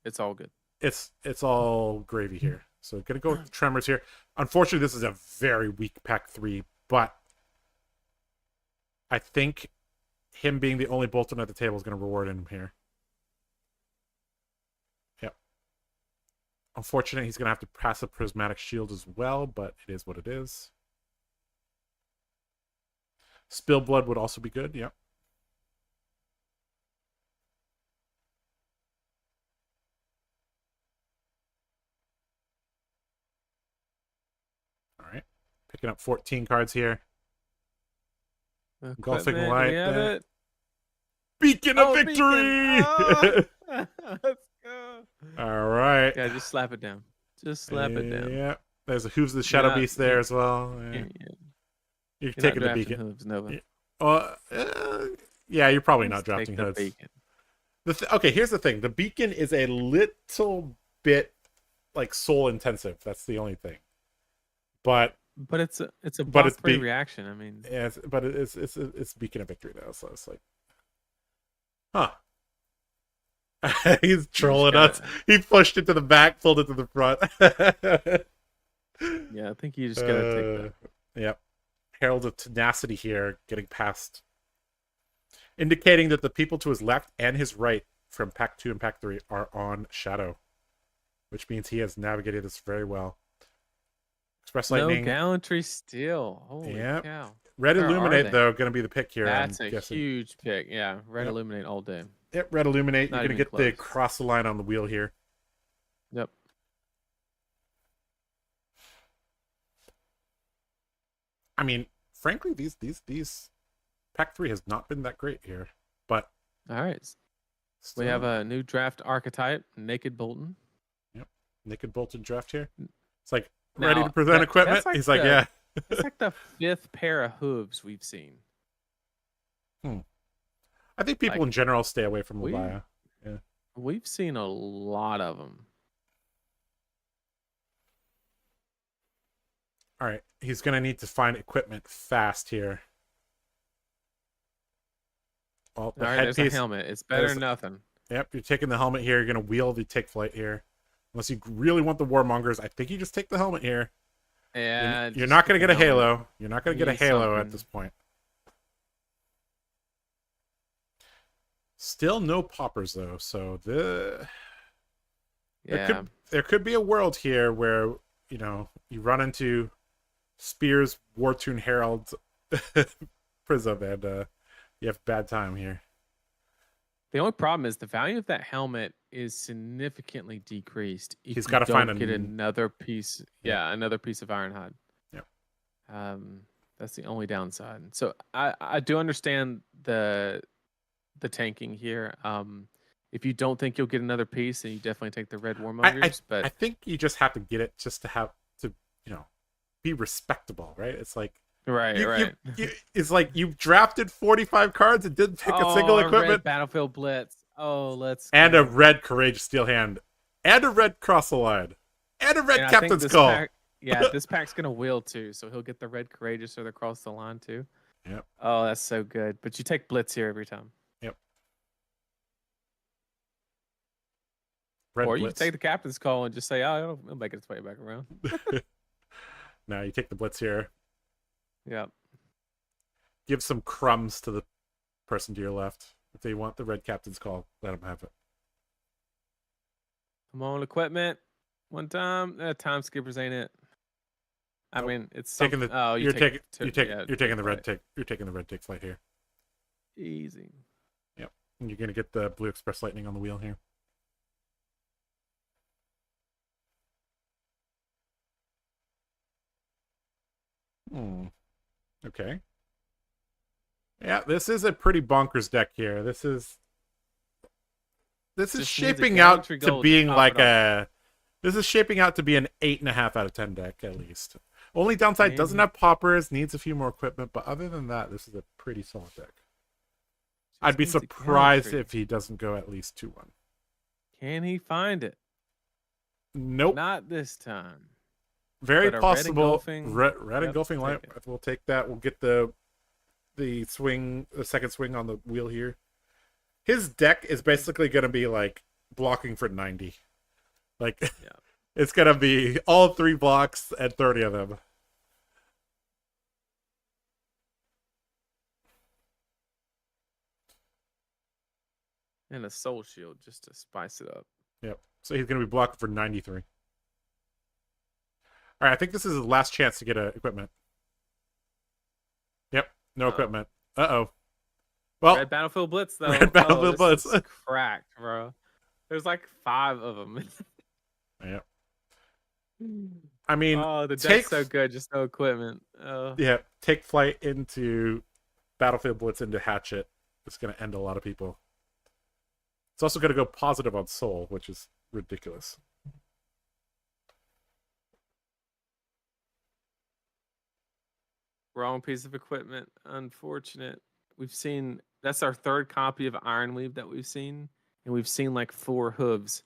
it's all good. It's all gravy here. So gonna go with Tremors here. Unfortunately, this is a very weak pack 3, but I think him being the only Bolton at the table is going to reward him here. Yep. Unfortunately, he's going to have to pass a Prismatic Shield as well, but it is what it is. Spill Blood would also be good, yep. All right. Picking up 14 cards here. Golfing Light. It. Beacon of Victory! Beacon. Oh, let's go. All right. Yeah, just slap it down. Just slap it down. Yeah. There's a Hooves the Shadow Beast there as well. Yeah. You're taking the Beacon. Hooves, Nova. Yeah, you're probably not drafting Hooves. Beacon. Okay, here's the thing. The Beacon is a little bit like soul intensive. That's the only thing. But it's a block-free reaction. I mean, yeah, but it's Beacon of Victory though, so it's like, huh? He's trolling us. He pushed it to the back, pulled it to the front. Yeah, I think you just gotta take that. Yep. Herald of Tenacity here, getting past, indicating that the people to his left and his right from pack 2 and pack 3 are on Shadow, which means he has navigated this very well. Express Lightning. No gallantry steal. Holy cow. Red Illuminate, though, going to be the pick here. That's a huge pick. Yeah, Red Illuminate all day. Yep, Red Illuminate. You're going to get the cross the line on the wheel here. Yep. I mean, frankly, these pack 3 has not been that great here, but all right. We have Still, a new draft archetype, Naked Bolton. yep. Naked Bolton draft here. It's like ready Now, to present equipment. that's like He's like, yeah. that's like the 5th pair of hooves we've seen. I think people Like, in general stay away from we- Levia. Yeah. We've seen a lot of them. All right. He's going to need to find equipment fast here. Well, the All right, headpiece. there's a helmet. It's better there's- than nothing. Yep, you're taking the helmet here. You're going to wheel the take flight here. Unless you really want the warmongers, I think you just take the helmet here. And You're not going to get a halo. You're not going to get a Need halo at something. this point. Still no poppers though, so Yeah. there could be a world here where, you know, you run into Spears, Wartune Herald, Prism, and you have a bad time here. The only problem is the value of that helmet is significantly decreased. If He's you gotta don't find a get n- another piece. Yeah. Yeah, another piece of Ironhide. Yep. That's the only downside. So I do understand the tanking here. If you don't think you'll get another piece, then you definitely take the red warmongers. But I think you just have to get it just to have to, you know, be respectable, right? It's like right. it's like you drafted 45 cards and didn't pick a single Red equipment, Battlefield Blitz. Oh, let's and a go. red Courageous Steel Hand, and a red Cross the Line, and a red And I think Captain's this Call. pack- yeah, this pack's gonna wheel too, so he'll get the red Courageous or the Cross the Line too. Yep. Oh, that's so good. But you take Blitz here every time. Red Or you can Blitz. take the Captain's Call and just say, "Oh, it'll make its way back around." Now you take the Blitz here. Yeah. Give some crumbs to the person to your left. If they want the red Captain's Call, let them have it. Come on, equipment. One time. Time skippers ain't it. I Nope. mean, it's Taking something. the Oh, you're taking yeah, you're taking the red flight. take. You're taking the red take flight here. Easy. And you're gonna get the blue Express Lightning on the wheel here. Okay. Yeah, this is a pretty bonkers deck here. This is Just needs a shaping out galaxy to gold to being top like it off. this is shaping out to be an 8.5 out of 10 deck at least. Only downside, doesn't Maybe. have poppers, needs a few more equipment, but other than that, this is a pretty solid deck. I'd be Just needs a surprised galaxy. if he doesn't go at least 2-1. Can he find it? Nope. Not this time. Very but a red possible. engulfing- Red Yep, engulfing take light. it. We'll take that. We'll get the swing, the second swing on the wheel here. His deck is basically going to be like blocking for 90. Like Yeah. it's going to be all 3 blocks and 30 of them. And a soul shield just to spice it up. Yep. So he's going to be blocking for 93. All right, I think this is his last chance to get equipment. Yep, no Uh-oh. equipment. Uh-oh. Well, Red Battlefield Blitz though. Red Battlefield this Blitz. is cracked, bro. There's like 5 of them. yeah. I mean, Oh, the take- deck's so good, just no equipment. Oh. yeah, take flight into Battlefield Blitz into Hatchet. It's going to end a lot of people. It's also going to go positive on Soul, which is ridiculous. Wrong piece of equipment. Unfortunate. We've seen that's our 3rd copy of Ironweave that we've seen, and we've seen like 4 hooves.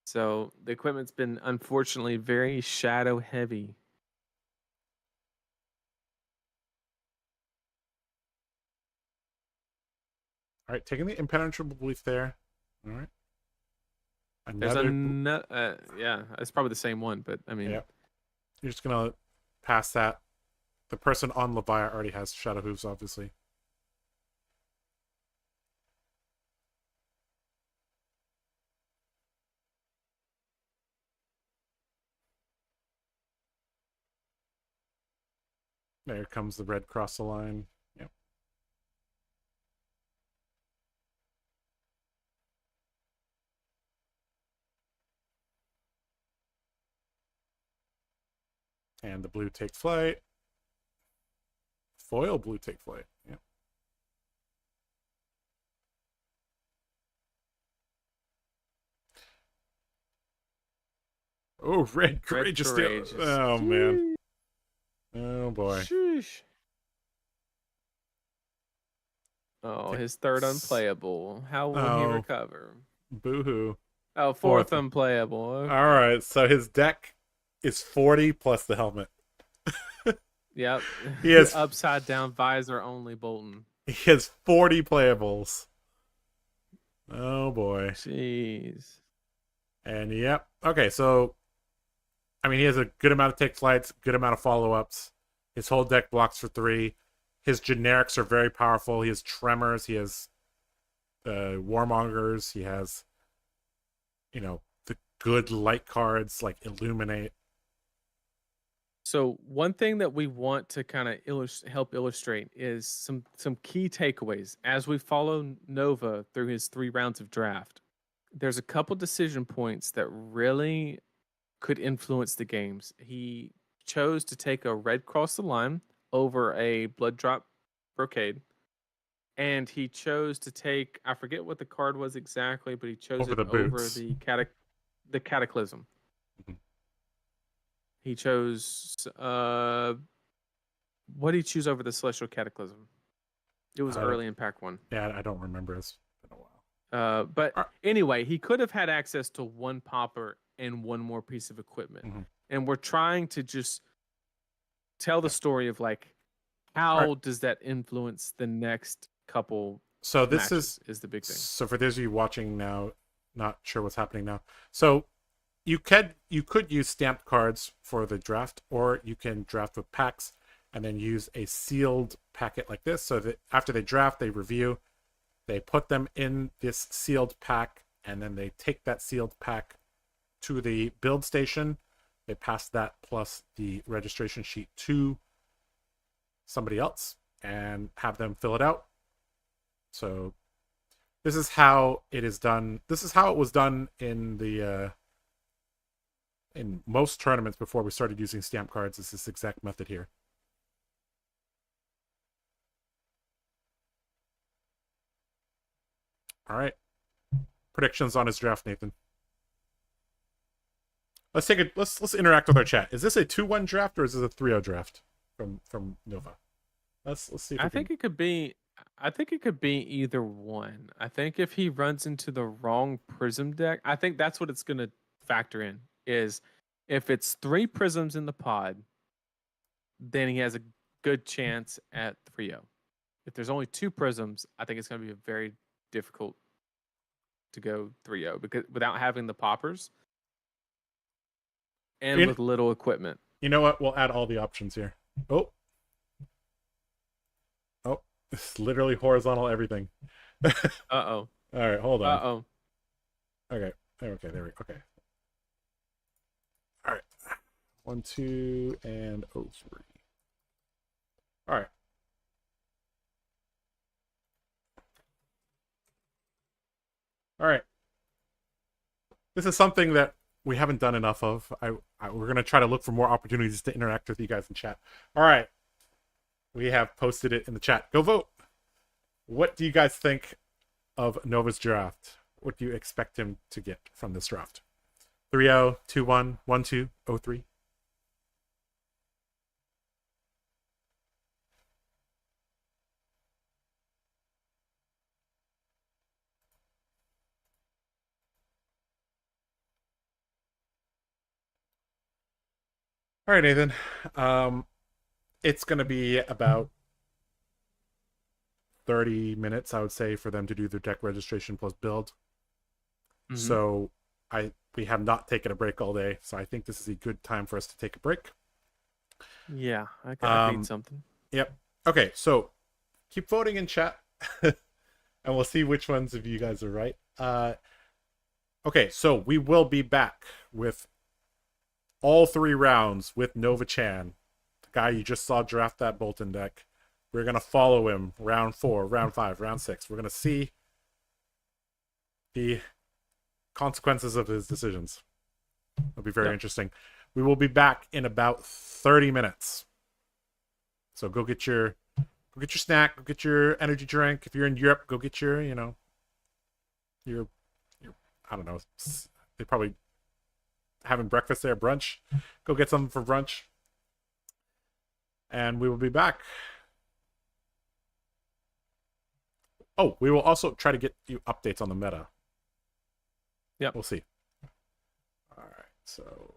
So the equipment's been unfortunately very shadow heavy. All right, taking the Impenetrable Belief there. All right. There's yeah, it's probably the same one, but I mean, Yep. You're just going to pass that. The person on Levia already has Shadow Hooves, obviously. There comes the red cross the line. Yep. And the blue take flight. Foil blue take flight. Yep. Oh, red Red courageous. courageous. Oh man. Oh boy. Sheesh. Oh, his third unplayable. How will he Oh, recover? boo-hoo. Oh, fourth Fourth. unplayable. All Okay. right, so his deck is 40 plus the helmet. Yep. He has Upside down visor only Bolton. he has 40 playables. Oh boy. Jeez. And yep. Okay, so I mean he has a good amount of take flights, good amount of follow-ups. His whole deck blocks for 3. His generics are very powerful. He has tremors, he has warmongers, he has the good light cards like illuminate. So one thing that we want to kind of help illustrate is some key takeaways as we follow Nova through his 3 rounds of draft. There's a couple decision points that really could influence the games. He chose to take a red cross the line over a blood drop brocade, and he chose to take, I forget what the card was exactly, but he chose Over it the over boots. the cataclysm. Mhm. He chose what did he choose over the celestial cataclysm? It was early in pack 1. Yeah, I don't remember. It's been a while. But Ar- anyway, he could have had access to 1 popper and 1 more piece of equipment. Mhm. And we're trying to just tell the story of like All how right. does that influence the next couple So this matches is the big thing. So for those of you watching now, not sure what's happening now. So you could use stamped cards for the draft, or you can draft with packs and then use a sealed packet like this, so that after they draft, they review, they put them in this sealed pack, and then they take that sealed pack to the build station. They pass that plus the registration sheet to somebody else and have them fill it out. So this is how it is done. This is how it was done in the in most tournaments before we started using stamp cards. Is this exact method here. All right. Predictions on his draft, Nathan. Let's take it. Let's interact with our chat. Is this a 2-1 draft or is this a 3-0 draft from Nova? Let's see. If I think it could be either one. I think if he runs into the wrong Prism deck, I think that's what it's going to factor in, is if it's 3 Prisms in the pod, then he has a good chance at 3-0. If there's only 2 Prisms, I think it's going to be very difficult to go 3-0 because without having the poppers and with little equipment. You know what? We'll add all the options here. Oh, it's literally horizontal everything. Uh-oh. All right, hold on. Uh-oh. Okay, there we go. Okay. All right. 1, 2, and 3. All right. All right. This is something that we haven't done enough of. We're going to try to look for more opportunities to interact with you guys in chat. All right. We have posted it in the chat. Go vote. What do you guys think of Nova's draft? What do you expect him to get from this draft? 3-0, 2-1, 1-2, 0-3. All right, Nathan. It's going to be about 30 minutes, I would say, for them to do their deck registration plus build. Mm-hmm. So we have not taken a break all day, so I think this is a good time for us to take a break. Yeah, I gotta read something. Yep. Okay, so keep voting in chat, and we'll see which ones of you guys are right. Okay, so we will be back with all 3 rounds with Nova Chan, the guy you just saw draft that Bolton deck. We're going to follow him round 4, round 5, round 6. We're going to see the consequences of his decisions. It'll be very interesting. We will be back in about 30 minutes. So go get your snack, go get your energy drink. If you're in Europe, go get your, your I don't know. They probably having breakfast there, brunch. Go get something for brunch. And we will be back. Oh, we will also try to get you updates on the meta. Yep. We'll see. All right, so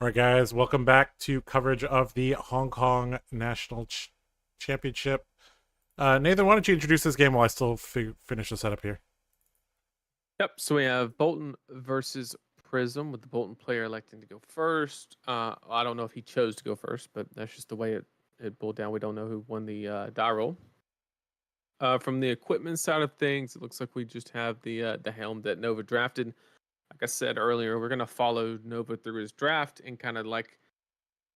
All right, guys, welcome back to coverage of the Hong Kong National Championship. Nathan, why don't you introduce this game while I still finish the setup here? Yep. So we have Bolton versus Prism, with the Bolton player electing to go first. I don't know if he chose to go first, but that's just the way it boiled down. We don't know who won the die roll. From the equipment side of things, it looks like we just have the helm that Nova drafted. Like I said earlier, we're gonna follow Nova through his draft and kind of like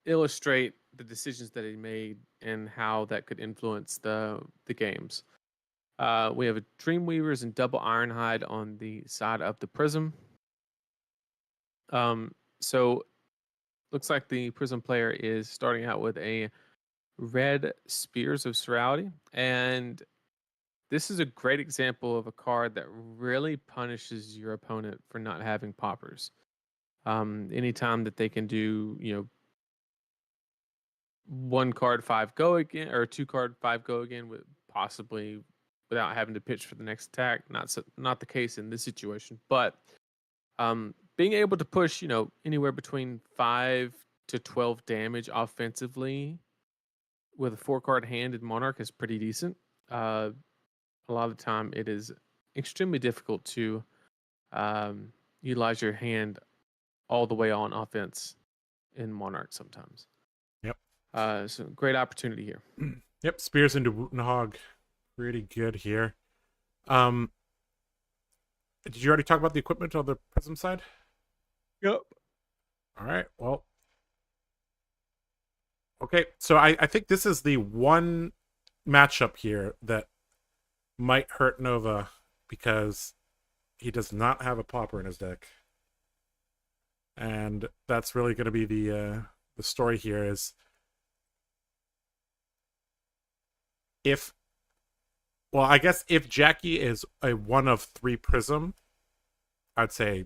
illustrate the decisions that he made and how that could influence the games. We have a Dreamweavers and double Ironhide on the side of the Prism. So looks like the Prism player is starting out with a red Spears of Serality, and this is a great example of a card that really punishes your opponent for not having poppers. Anytime that they can do, one card 5 go again, or 2 card 5 go again, with possibly without having to pitch for the next attack. Not the case in this situation, but being able to push, anywhere between 5 to 12 damage offensively with a 4-card hand in Monarch is pretty decent. A lot of the time, it is extremely difficult to utilize your hand all the way on offense in Monarch sometimes. Yep. So great opportunity here. Yep, Spears into Wootenhog. Pretty good here. Did you already talk about the equipment on the Prism side? Yep. All right, well. Okay, so I think this is the one matchup here that might hurt Nova because he does not have a popper in his deck. And that's really going to be the story here is I guess if Jackie is a 1 of 3 Prism, I'd say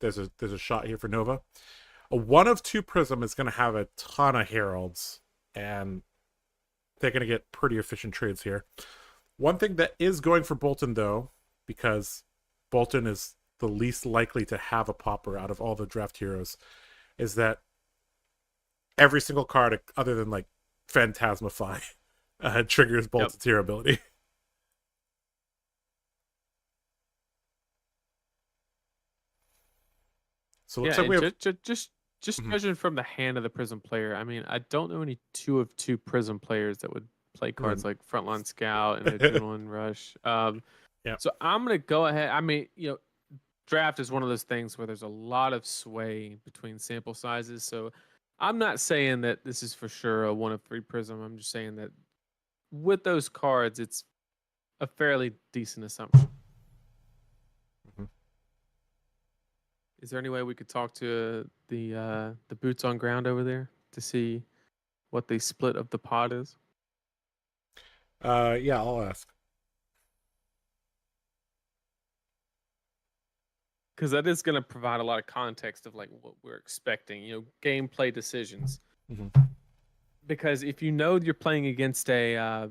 there's a shot here for Nova. A 1 of 2 Prism is going to have a ton of Heralds, and they're going to get pretty efficient trades here. One thing that is going for Bolton, though, because Bolton is the least likely to have a popper out of all the draft heroes, is that every single card other than like Phantasmify triggers Bolton's hero ability. So it looks like we have just judging from the hand of the Prism player, I mean, I don't know any 2 of 2 Prism players that would play cards like Frontline Scout and Adrenaline Rush. So I'm gonna go ahead. I mean, draft is one of those things where there's a lot of sway between sample sizes. So I'm not saying that this is for sure a 1 of 3 Prism. I'm just saying that with those cards, it's a fairly decent assumption. Is there any way we could talk to the boots on ground over there to see what the split of the pod is? Yeah, I'll ask. Because that is going to provide a lot of context of like what we're expecting, gameplay decisions. Because if you're playing against a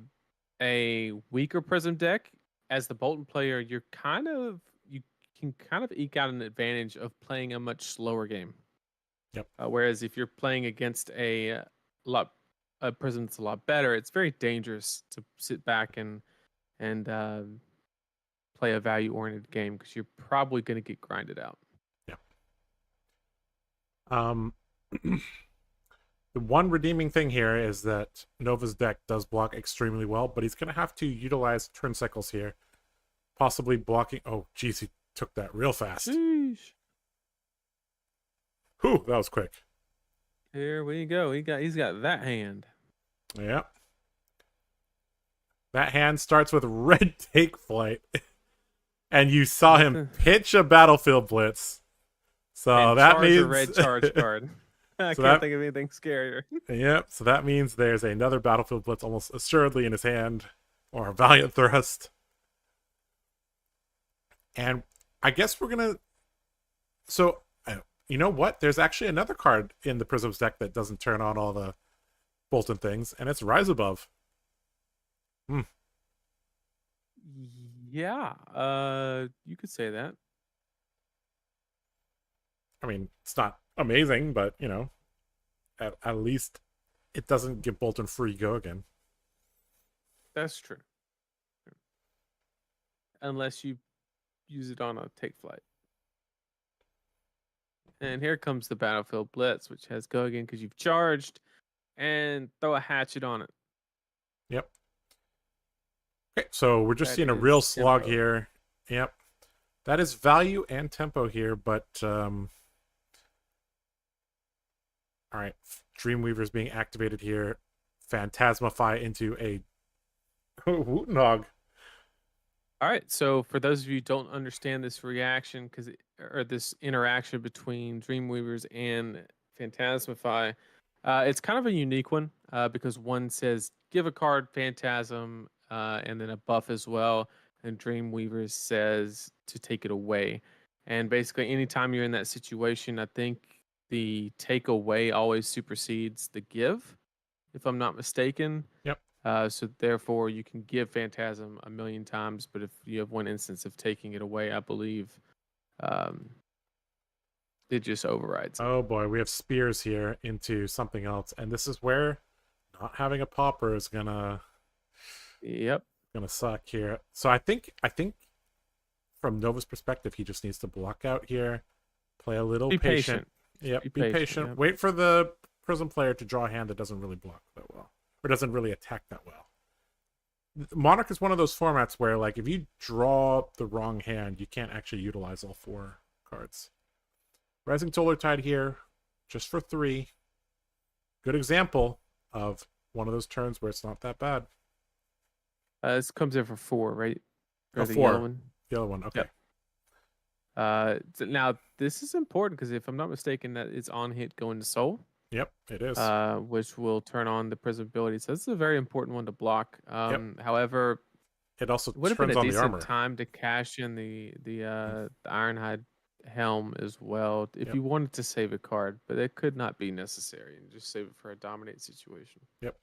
weaker Prism deck, as the Bolton player, you can kind of eke out an advantage of playing a much slower game. Yep. Whereas if you're playing against a Prism that's a lot better, it's very dangerous to sit back and play a value-oriented game because you're probably going to get grinded out. Yeah. The one redeeming thing here is that Nova's deck does block extremely well, but he's going to have to utilize turn cycles here, possibly blocking. Oh, geez, he took that real fast. Sheesh. Whew, that was quick. Here we go. He's got that hand. Yeah. That hand starts with Red Take Flight. And you saw him pitch a Battlefield Blitz. So and that means a red charge card. I can't think of anything scarier. Yep. So that means there's another Battlefield Blitz almost assuredly in his hand, or a Valiant Thrust. And I guess we're gonna. So you know what? There's actually another card in the Prism's deck that doesn't turn on all the Bolton things, and it's Rise Above. Yeah, you could say that. I mean, it's not amazing, but you know, at least it doesn't give Bolton free go again. That's true. Unless you use it on a take flight. And here comes the Battlefield Blitz, which has go again because you've charged, and throw a hatchet on it. Yep. Okay, so we're just That seeing a real is slog tempo. here. Yep. That is value and tempo here, but all right, Dreamweaver's being activated here. Phantasmify into a Wootenhog. All right. So for those of you who don't understand this reaction, or this interaction between Dreamweavers and Phantasmify, it's kind of a unique one because one says give a card Phantasm and then a buff as well, and Dreamweavers says to take it away. And basically, anytime you're in that situation, I think the take away always supersedes the give, if I'm not mistaken. Yep. So therefore, you can give Phantasm a million times, but if you have one instance of taking it away, I believe um, it just overrides it. Oh boy, we have spears here into something else, and this is where not having a popper is gonna Yep. suck here. So I think from Nova's perspective, he just needs to block out here, play a little Be patient. patient. Yep, Be be patient, patient. yep. Wait for the Prism player to draw a hand that doesn't really block that well, or doesn't really attack that well. Monarch is one of those formats where, like, if you draw the wrong hand, you can't actually utilize all 4 cards. Rising Solar Tide here, just for 3. Good example of one of those turns where it's not that bad. This comes in for 4, right? Oh, the 4. yellow one. The other one, okay. Yep. Now this is important because if I'm not mistaken, that it's on hit going to soul. Yep, it is. Which will turn on the Prism ability. So this is a very important one to block. However, it also would have been turns a on the armor. decent time to cash in the Ironhide helm as well if Yep. you wanted to save a card, but it could not be necessary and just save it for a dominate situation. Yep.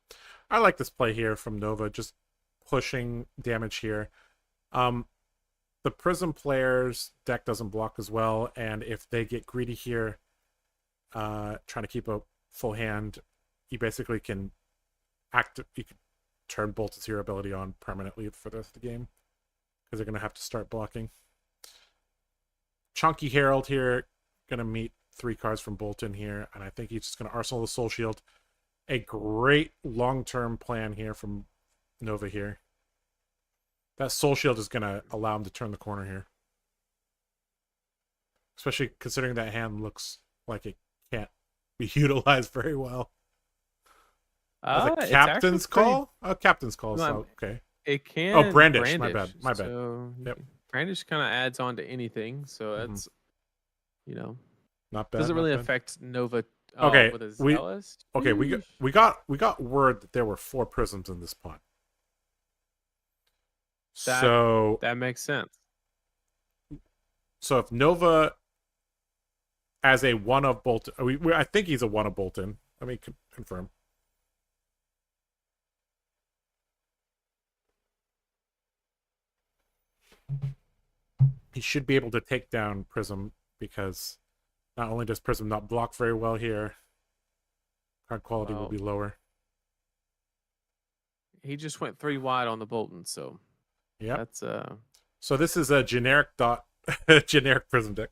I like this play here from Nova, just pushing damage here. The Prism player's deck doesn't block as well, and if they get greedy here, trying to keep a full hand, you basically can you can turn Bolton's hero ability on permanently for the rest of the game, because they're going to have to start blocking. Chunky Herald here, going to meet 3 cards from Bolton here, and I think he's just going to arsenal the Soul Shield. A great long-term plan here from Nova here. That Soul Shield is going to allow him to turn the corner here. Especially considering that hand looks like it can't be utilized very well. As a captain's call? A captain's call. So, okay. It can. Oh, brandish. My bad. So yep. Brandish kind of adds on to anything. So that's, not bad. Doesn't really bad. affect Nova. Okay. With his we got word that there were 4 prisms in this pot. That makes sense. So if Nova as a 1 of Bolton, I think he's a 1 of Bolton. Let me confirm. He should be able to take down Prism, because not only does Prism not block very well here, card quality will be lower. He just went 3 wide on the Bolton, so yeah, that's So this is a generic generic Prism deck.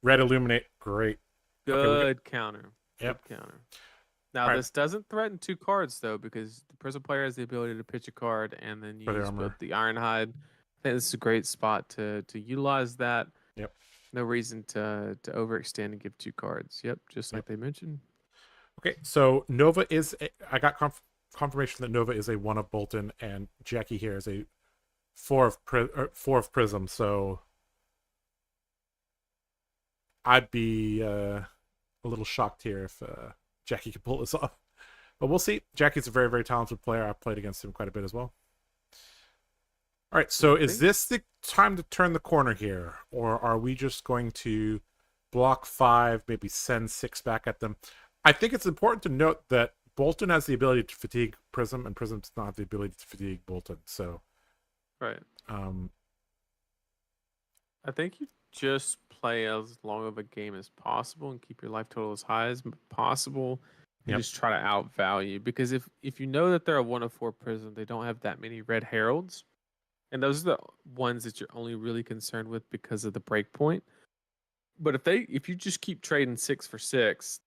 Red Illuminate, great. Good counter. Yep. Good counter. Now this doesn't threaten 2 cards though, because the Prism player has the ability to pitch a card and then use both the Ironhide. I think this is a great spot to utilize that. Yep. No reason to overextend and give 2 cards. Yep, just like they mentioned. Okay, so Nova is I got confirmation that Nova is a 1 of Bolton, and Jackie here is a 4 of Prism. So I'd be a little shocked here if Jackie could pull this off, but we'll see. Jackie's a very, very talented player. I've played against him quite a bit as well. All right, so is this the time to turn the corner here, or are we just going to block 5, maybe send 6 back at them? I think it's important to note that Bolton has the ability to fatigue Prism, and Prism does not have the ability to fatigue Bolton. So, right. I think you just play as long of a game as possible and keep your life total as high as possible, and Yep. just try to outvalue. Because if you know that they're a 1 of 4 prism, they don't have that many red heralds, and those are the ones that you're only really concerned with because of the breakpoint. But if you just keep trading 6 for 6,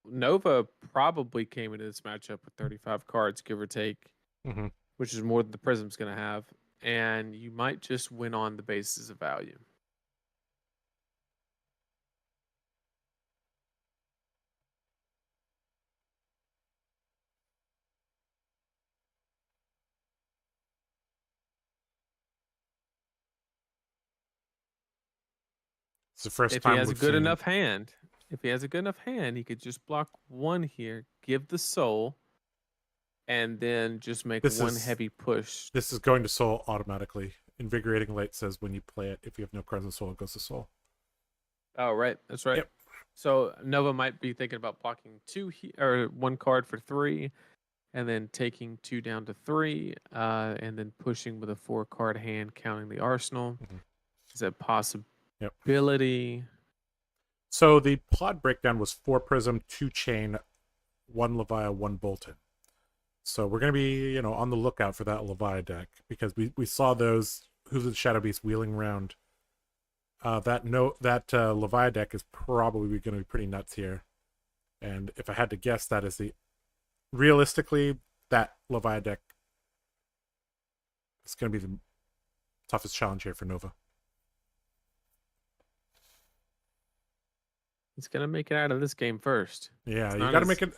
Nova probably came into this matchup with 35 cards, give or take, Mm-hmm. which is more than the Prism's going to have, and you might just win on the basis of value. It's the first If he time has a we've good seen. enough hand, he could just block one here, give the soul, and then just make one heavy push. This is going to soul automatically. Invigorating Light says when you play it, if you have no cards of soul, it goes to soul. Oh, right. That's right. Yep. So Nova might be thinking about blocking or 1 card for 3, and then taking 2 down to 3, and then pushing with a 4-card hand, counting the arsenal. Mm-hmm. Is a possibility. Yep. So the pod breakdown was 4 Prism, 2 Chain, 1 Levia, 1 Bolton. So we're going to be, on the lookout for that Levia deck, because we saw those Who's the Shadow Beast wheeling around. That Levia deck is probably going to be pretty nuts here. And if I had to guess, that is realistically, that Levia deck is going to be the toughest challenge here for Nova. He's going to make it out of this game first. Yeah, you got to make it.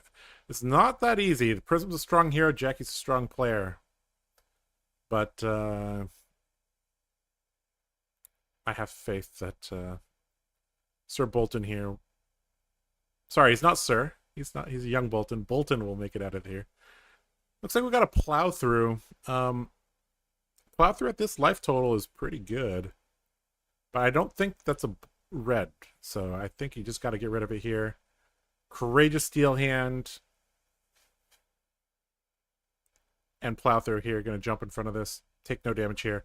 It's not that easy. The Prism's a strong hero. Jackie's a strong player. But I have faith that Sir Bolton here. Sorry, he's not Sir. He's not. He's a young Bolton. Bolton will make it out of here. Looks like we got a plow through. Plow through at this life total is pretty good. But I don't think that's a red. So I think you just got to get rid of it here. Courageous Steel Hand. And plow through here. Going to jump in front of this. Take no damage here.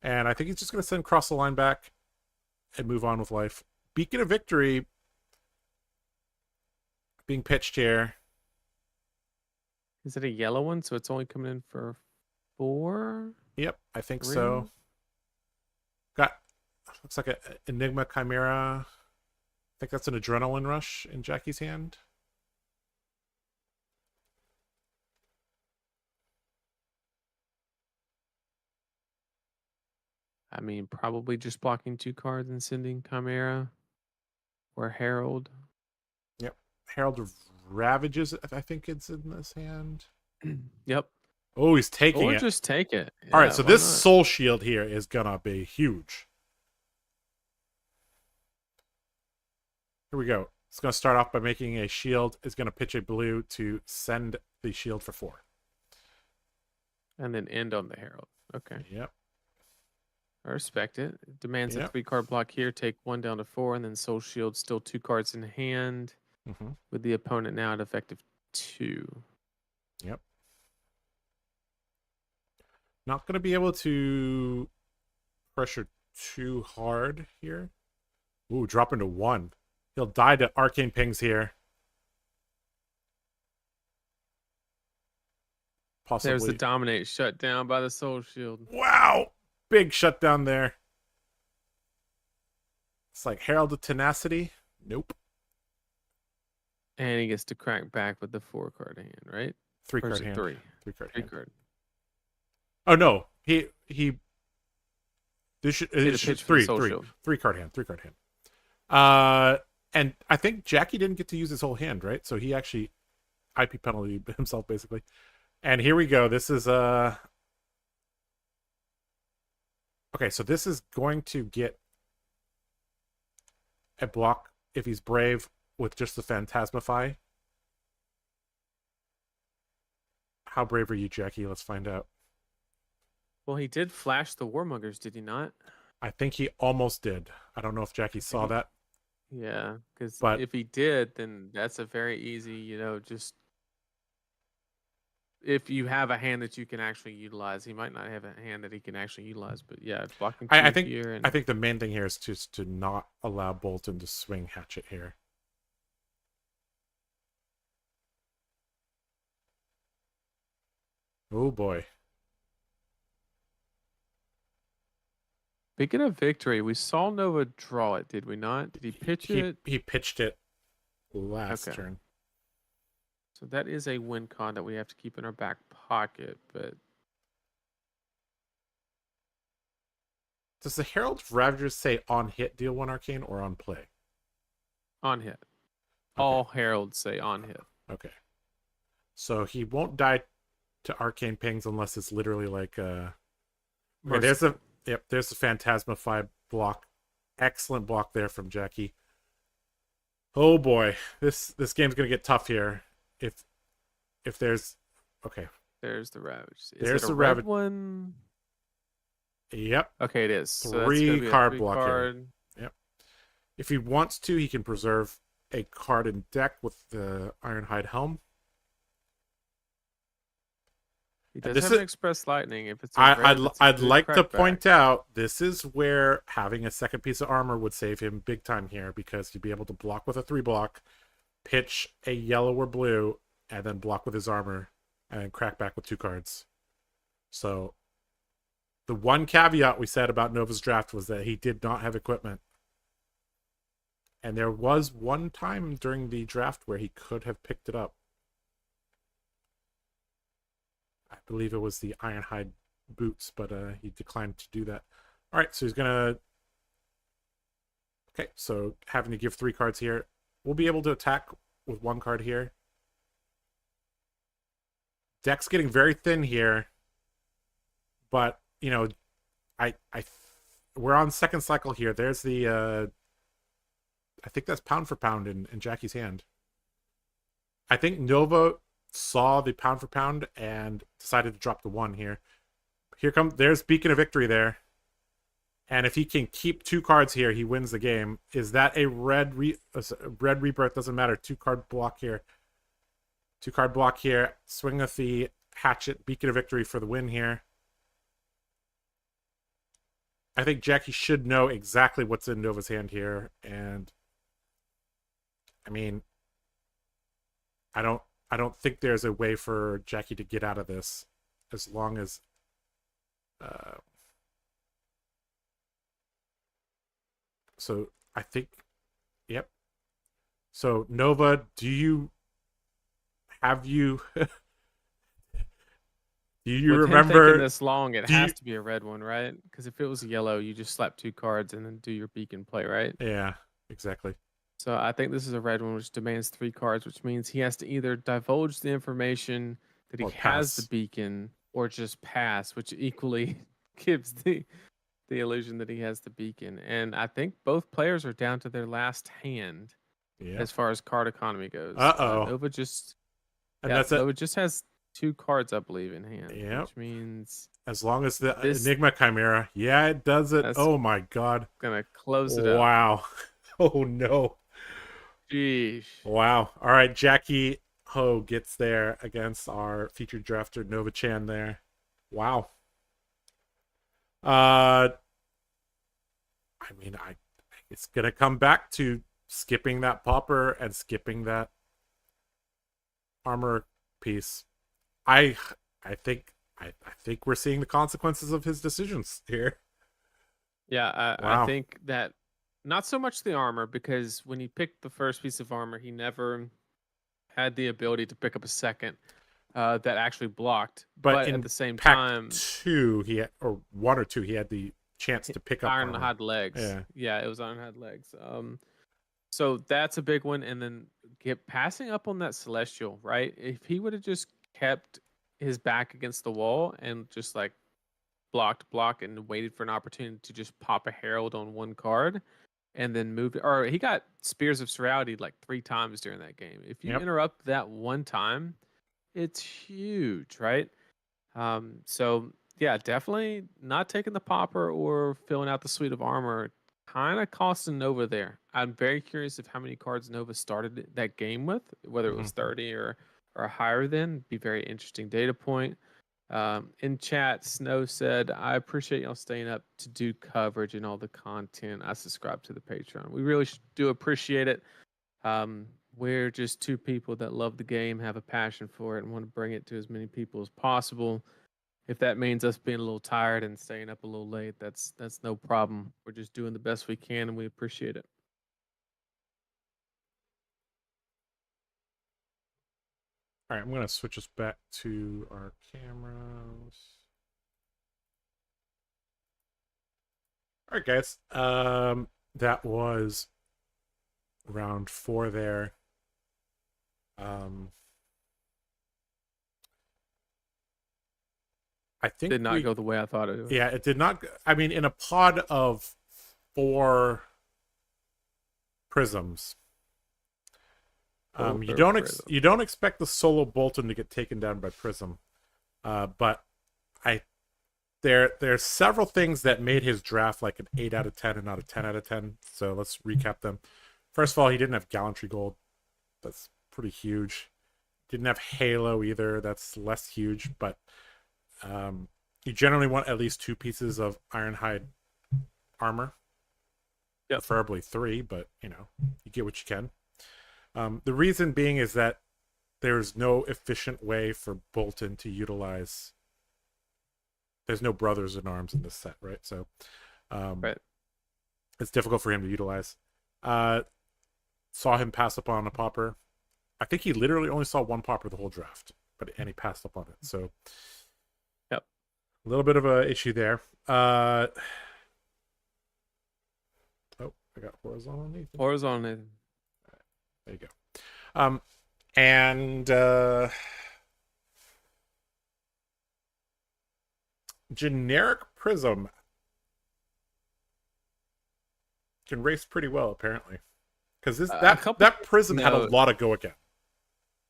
And I think he's just going to send Cross the Line back and move on with life. Beacon of Victory being pitched here. Is it a yellow one? So it's only coming in for 4? Yep, I think so. Looks like an Enigma Chimera. I think that's an Adrenaline Rush in Jackie's hand. I mean, probably just blocking 2 cards and sending Chimera or Herald. Yep. Herald of Ravages, I think it's in this hand. Yep. Oh, he's taking it. Or just take it. Yeah, all right, so this Soul Shield here is going to be huge. Here we go. It's going to start off by making a shield. It's going to pitch a blue to send the shield for 4. And then end on the Herald. Okay. Yep. I respect it. It demands a 3-card block here. Take 1 down to 4, and then Soul Shield, still 2 cards in hand. Mm-hmm. With the opponent now at effective 2. Yep. Not going to be able to pressure too hard here. Ooh, drop into 1. He'll die to Arcane Pings here. Possibly. There's the Dominate shut down by the Soul Shield. Wow! Big shutdown there. It's like Herald of Tenacity. Nope. And he gets to crack back with the 4-card hand, right? 3-card hand. 3. 3-card hand. 3-card. Oh no, he. This should 3-card hand. 3-card hand. And I think Jackie didn't get to use his whole hand, right? So he actually IP penalty himself basically. And here we go. This is okay. So this is going to get a block if he's brave with just the Phantasmify. How brave are you, Jackie? Let's find out. Well, he did flash the Warmongers, did he not? I think he almost did. I don't know if Jackie saw that. Yeah, because if he did, then that's a very easy, just if you have a hand that you can actually utilize. He might not have a hand that he can actually utilize, but yeah, blocking I 2 think here. And I think the main thing here is just to not allow Bolton to swing hatchet here. Oh boy. speaking of victory, we saw Nova draw it, did we not? Did he pitch it? He pitched it last turn. So that is a win con that we have to keep in our back pocket, but does the Herald of Ravagers say on hit deal 1 arcane or on play? on hit. Okay. All heralds say on hit. Okay. So he won't die to arcane pings unless it's literally like okay, there's a Phantasmify block. Excellent block there from Jackie. Oh boy. This game's gonna get tough here. If there's okay. There's the Ravage. There's it a the red Ravage one. Yep. Okay, it is. So that's 3 gonna be a card 3 block card. here. Yep. If he wants to, he can preserve a card in deck with the Ironhide Helm. He does have an Express Lightning. If it's a I'd like to point out this is where having a second piece of armor would save him big time here, because he'd be able to block with a 3-block, pitch a yellow or blue, and then block with his armor, and then crack back with 2 cards. So the one caveat we said about Nova's draft was that he did not have equipment. And there was one time during the draft where he could have picked it up. I believe it was the Ironhide boots, but he declined to do that. All right, so he's gonna. Okay, so having to give 3 cards here, we'll be able to attack with 1 card here. Deck's getting very thin here, but you know, we're on second cycle here. There's the. I think that's pound for pound in Jackie's hand. I think Nova saw the pound for pound and decided to drop the 1 here. There's Beacon of Victory there. And if he can keep 2 cards here, he wins the game. Is that a red rebirth? Doesn't matter. 2 card block here. 2 card block here. Swing with the hatchet. Beacon of Victory for the win here. I think Jackie should know exactly what's in Nova's hand here. And I mean, I don't think there's a way for Jackie to get out of this, as long as so I think, yep. So Nova, do you With remember him taking this long? It has to be a red one, right? Because if it was yellow, you just slap 2 cards and then do your beacon play, right? Yeah, exactly. So I think this is a red one, which demands 3 cards, which means he has to either divulge the information that he has the beacon, or just pass, which equally gives the illusion that he has the beacon. And I think both players are down to their last hand as far as card economy goes. Nova just Nova just has 2 cards, I believe, in hand. Which means as long as the Enigma Chimera, it does it. Oh my god. Gonna close it up. Wow. Oh no. Jeez. Wow. All right, Jackie Ho gets there against our featured drafter Nova Chan there. Wow. I mean, it's gonna come back to skipping that popper and skipping that armor piece. I think we're seeing the consequences of his decisions here. Yeah, I think that not so much the armor, because when he picked the first piece of armor, he never had the ability to pick up a second that actually blocked. But at the same time, 2 he had, or 1 or 2, he had the chance to pick up Ironhide legs. Yeah, it was Ironhide legs. So that's a big one. And then passing up on that Celestial, right? If he would have just kept his back against the wall and just like block and waited for an opportunity to just pop a Herald on 1 card and then moved, or he got Spears of Serality like 3 times during that game. If you interrupt that 1 time, it's huge, right? So yeah, definitely not taking the popper or filling out the suite of armor kind of costing Nova there. I'm very curious of how many cards Nova started that game with, whether it was 30 or or higher than. Be very interesting data point. In chat, Snow said, I appreciate y'all staying up to do coverage and all the content. I subscribe to the Patreon. We really do appreciate it. We're just two people that love the game, have a passion for it, and want to bring it to as many people as possible. If that means us being a little tired and staying up a little late, that's no problem. We're just doing the best we can, and we appreciate it. All right, I'm going to switch us back to our cameras. All right, guys. That was round 4 there. I think did not go the way I thought it would. Yeah, it did not. I mean, in a pod of 4 prisms, you don't expect the solo Bolton to get taken down by Prism, but there's several things that made his draft like an 8 out of 10 and not a 10 out of 10. So let's recap them. First of all, he didn't have Gallantry Gold. That's pretty huge. Didn't have Halo either. That's less huge, but you generally want at least 2 pieces of Ironhide armor. Yep. Preferably 3, but you get what you can. The reason being is that there's no efficient way for Bolton to utilize. There's no brothers in arms in this set, right? So right. It's difficult for him to utilize. Saw him pass up on a popper. I think he literally only saw 1 popper the whole draft, and he passed up on it. So yep, a little bit of a issue there. Oh, I got horizontal Nathan. Horizontal Nathan. There you go. And generic Prism can race pretty well, apparently, because that Prism had a lot of go again.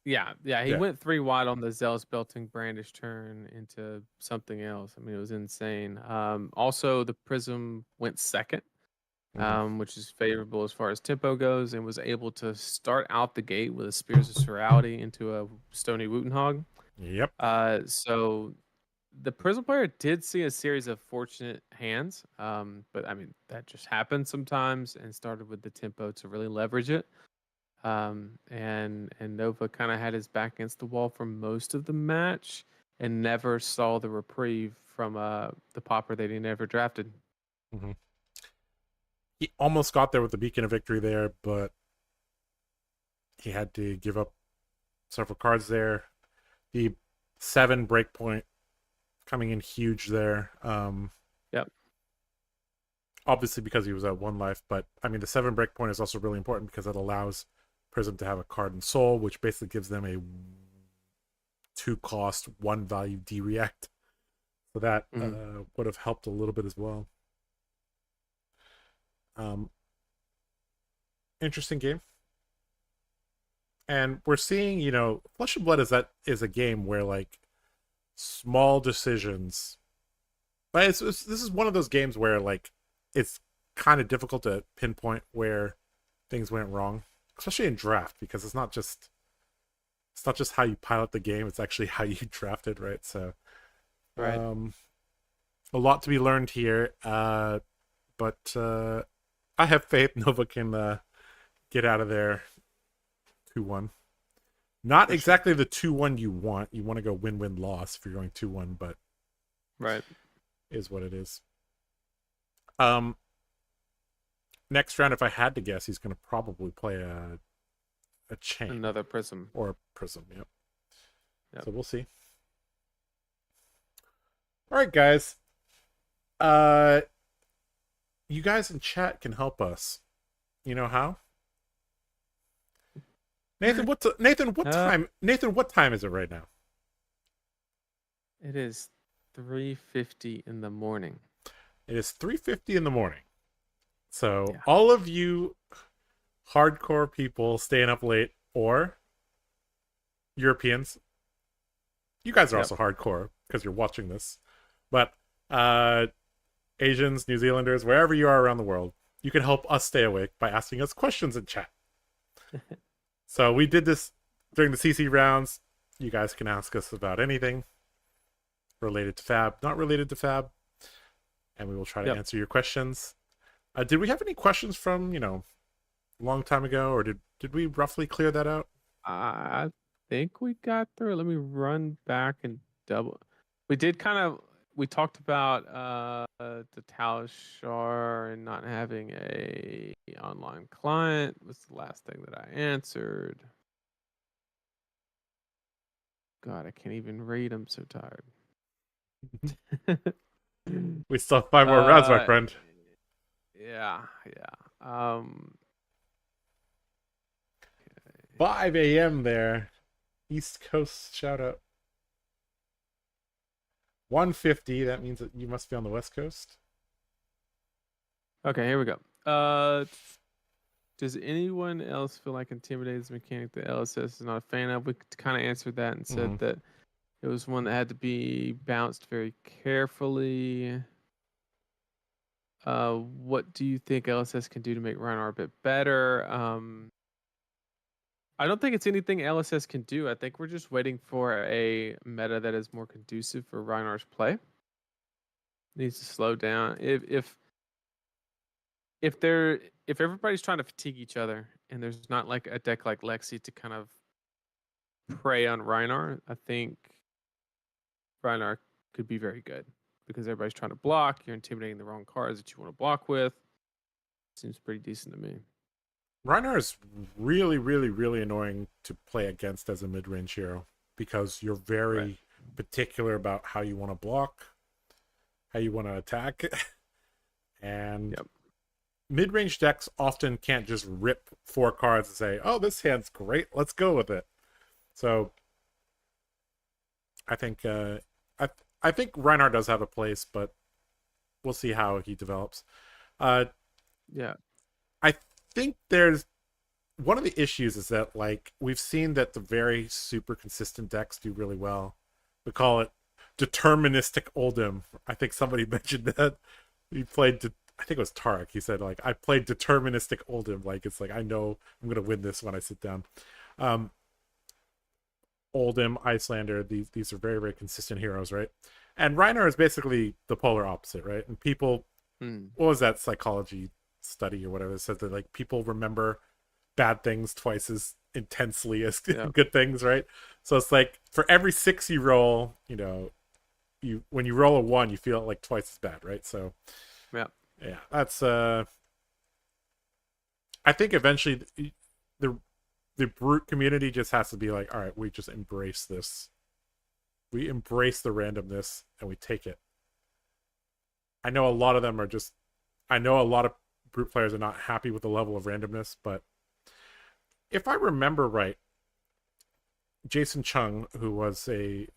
Yeah, he went 3 wide on the Zealous Belting Brandish turn into something else. I mean, it was insane. Also, the Prism went second, which is favorable as far as tempo goes, and was able to start out the gate with a Spears of Sorality into a Stony Wootenhog. Yep. So the Prism player did see a series of fortunate hands, but I mean, that just happens sometimes, and started with the tempo to really leverage it. And Nova kind of had his back against the wall for most of the match and never saw the reprieve from the popper that he never drafted. Mm-hmm. He almost got there with the Beacon of Victory there, but he had to give up several cards there. The 7 breakpoint coming in huge there. Yep. Obviously because he was at 1 life, but I mean the 7 breakpoint is also really important because it allows Prism to have a card in Soul, which basically gives them a 2 cost, 1 value D-React. So that would have helped a little bit as well. Interesting game. And we're seeing, Flesh and Blood is a game where like small decisions, but this is one of those games where like it's kind of difficult to pinpoint where things went wrong, especially in draft, because it's not just how you pilot the game, it's actually how you drafted, right? So right. A lot to be learned here, but I have faith Nova can get out of there 2-1. Not exactly the 2-1 you want. You want to go win-win loss if you're going 2-1, but right is what it is. Next round, if I had to guess, he's going to probably play a chain. Another Prism. Or a Prism, yep. So we'll see. All right, guys. You guys in chat can help us. You know how? Nathan, what time is it right now? It is 3:50 in the morning. It is 3:50 in the morning. So all of you hardcore people staying up late, or Europeans, you guys are also hardcore because you're watching this. But Asians, New Zealanders, wherever you are around the world, you can help us stay awake by asking us questions in chat. So we did this during the CC rounds. You guys can ask us about anything related to Fab, not related to Fab, and we will try to Yep. answer your questions. Did we have any questions from, a long time ago, or did we roughly clear that out? I think we got through it. Let me run back and double. We did kind of. We talked about the Talishar and not having a online client was the last thing that I answered. God, I can't even read. I'm so tired. We still have 5 more rounds, my Uh, friend. yeah, yeah. 5 a.m. there. East Coast shout out. 1:50. That means that you must be on the West Coast. Okay, here we go. Does anyone else feel like Intimidate is a mechanic that LSS is not a fan of? We kind of answered that and said that it was one that had to be bounced very carefully. What do you think LSS can do to make Rhinar a bit better? I don't think it's anything LSS can do. I think we're just waiting for a meta that is more conducive for Rhinar's play. Needs to slow down. If everybody's trying to fatigue each other and there's not like a deck like Lexi to kind of prey on Rhinar, I think Rhinar could be very good because everybody's trying to block. You're intimidating the wrong cards that you want to block with. Seems pretty decent to me. Rhinar is really, really, really annoying to play against as a mid-range hero because you're very particular about how you want to block, how you want to attack, and mid-range decks often can't just rip 4 cards and say, "Oh, this hand's great, let's go with it." So, I think I think Rhinar does have a place, but we'll see how he develops. Yeah. I think there's one of the issues is that like we've seen that the very super consistent decks do really well. We call it deterministic Oldhim. I think somebody mentioned that he played. I think it was Tarek. He said like I played deterministic Oldhim. Like it's like I know I'm gonna win this when I sit down. Oldhim, Icelander. These are very very consistent heroes, right? And Rhinar is basically the polar opposite, right? And people, what was that psychology study or whatever that says that like people remember bad things twice as intensely as good things, right? So it's like for every 6 you roll, you when you roll a 1, you feel it like twice as bad, right? So yeah, that's I think eventually the brute community just has to be like, all right, we just embrace this. We embrace the randomness and we take it. I know a lot of them are just I know a lot of brute players are not happy with the level of randomness, but if I remember right, Jason Chung, who was I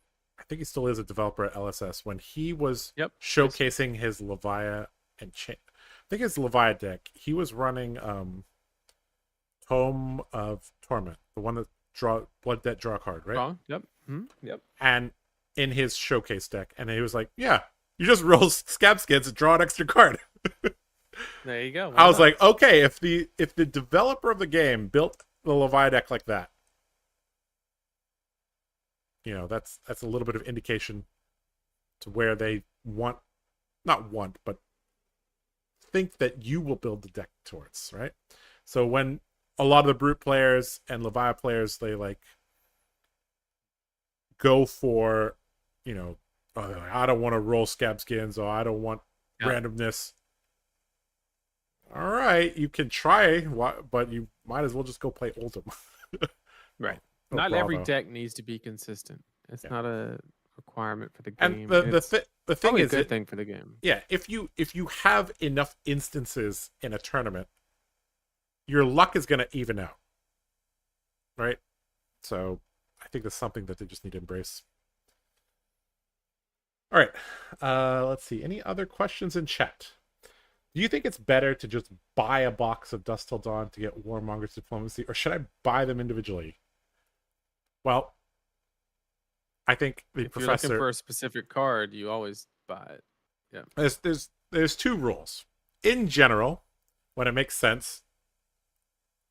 think he still is a developer at LSS, when he was showcasing his Levia and I think his Levia deck, he was running Tome of Torment, the one that blood debt draw card, right? Yep. Yep. And in his showcase deck, and he was like, yeah, you just roll scab skins and draw an extra card. There you go. I was like, okay, if the developer of the game built the Levia deck like that, that's a little bit of indication to where they but think that you will build the deck towards, right? So when a lot of the brute players and Levia players, they like go for, I don't want to roll scab skins, or I don't want randomness. All right, you can try, but you might as well just go play Oldhim. Right. Not every deck needs to be consistent. It's not a requirement for the game. And the thing is, a good thing for the game. Yeah, if you have enough instances in a tournament, your luck is going to even out, right? So I think that's something that they just need to embrace. All right, let's see. Any other questions in chat? Do you think it's better to just buy a box of Dust Till Dawn to get Warmonger's Diplomacy, or should I buy them individually? Well, I think if you're looking for a specific card, you always buy it. Yeah. There's 2 rules. In general, when it makes sense,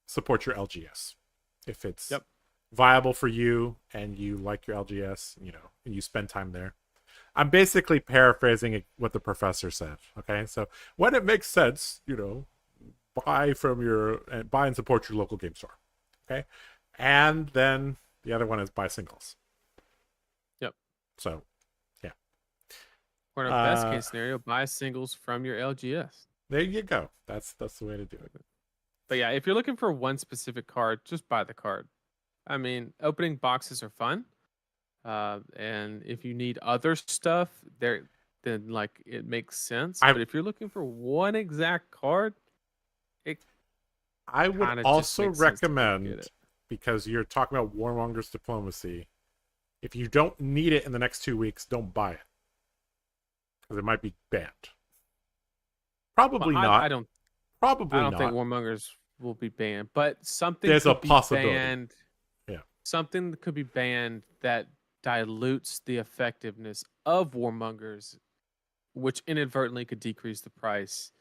support your LGS. If it's viable for you and you like your LGS, and you spend time there. I'm basically paraphrasing what the professor said. Okay, so when it makes sense, buy and support your local game store. Okay, and then the other one is buy singles. Yep. So, yeah. Or in a best case scenario, buy singles from your LGS. There you go. That's the way to do it. But yeah, if you're looking for one specific card, just buy the card. I mean, opening boxes are fun. And if you need other stuff, then like it makes sense. But if you're looking for one exact card, I would kinda just also makes sense to go get recommend, it. because you're talking about Warmonger's Diplomacy, if you don't need it in the next 2 weeks, don't buy it. Because it might be banned. Probably Well, not. I don't Probably not. think Warmongers will be banned, but something There's a could be possibility. banned. Yeah. Something could be banned that dilutes the effectiveness of Warmongers, which inadvertently could decrease the price.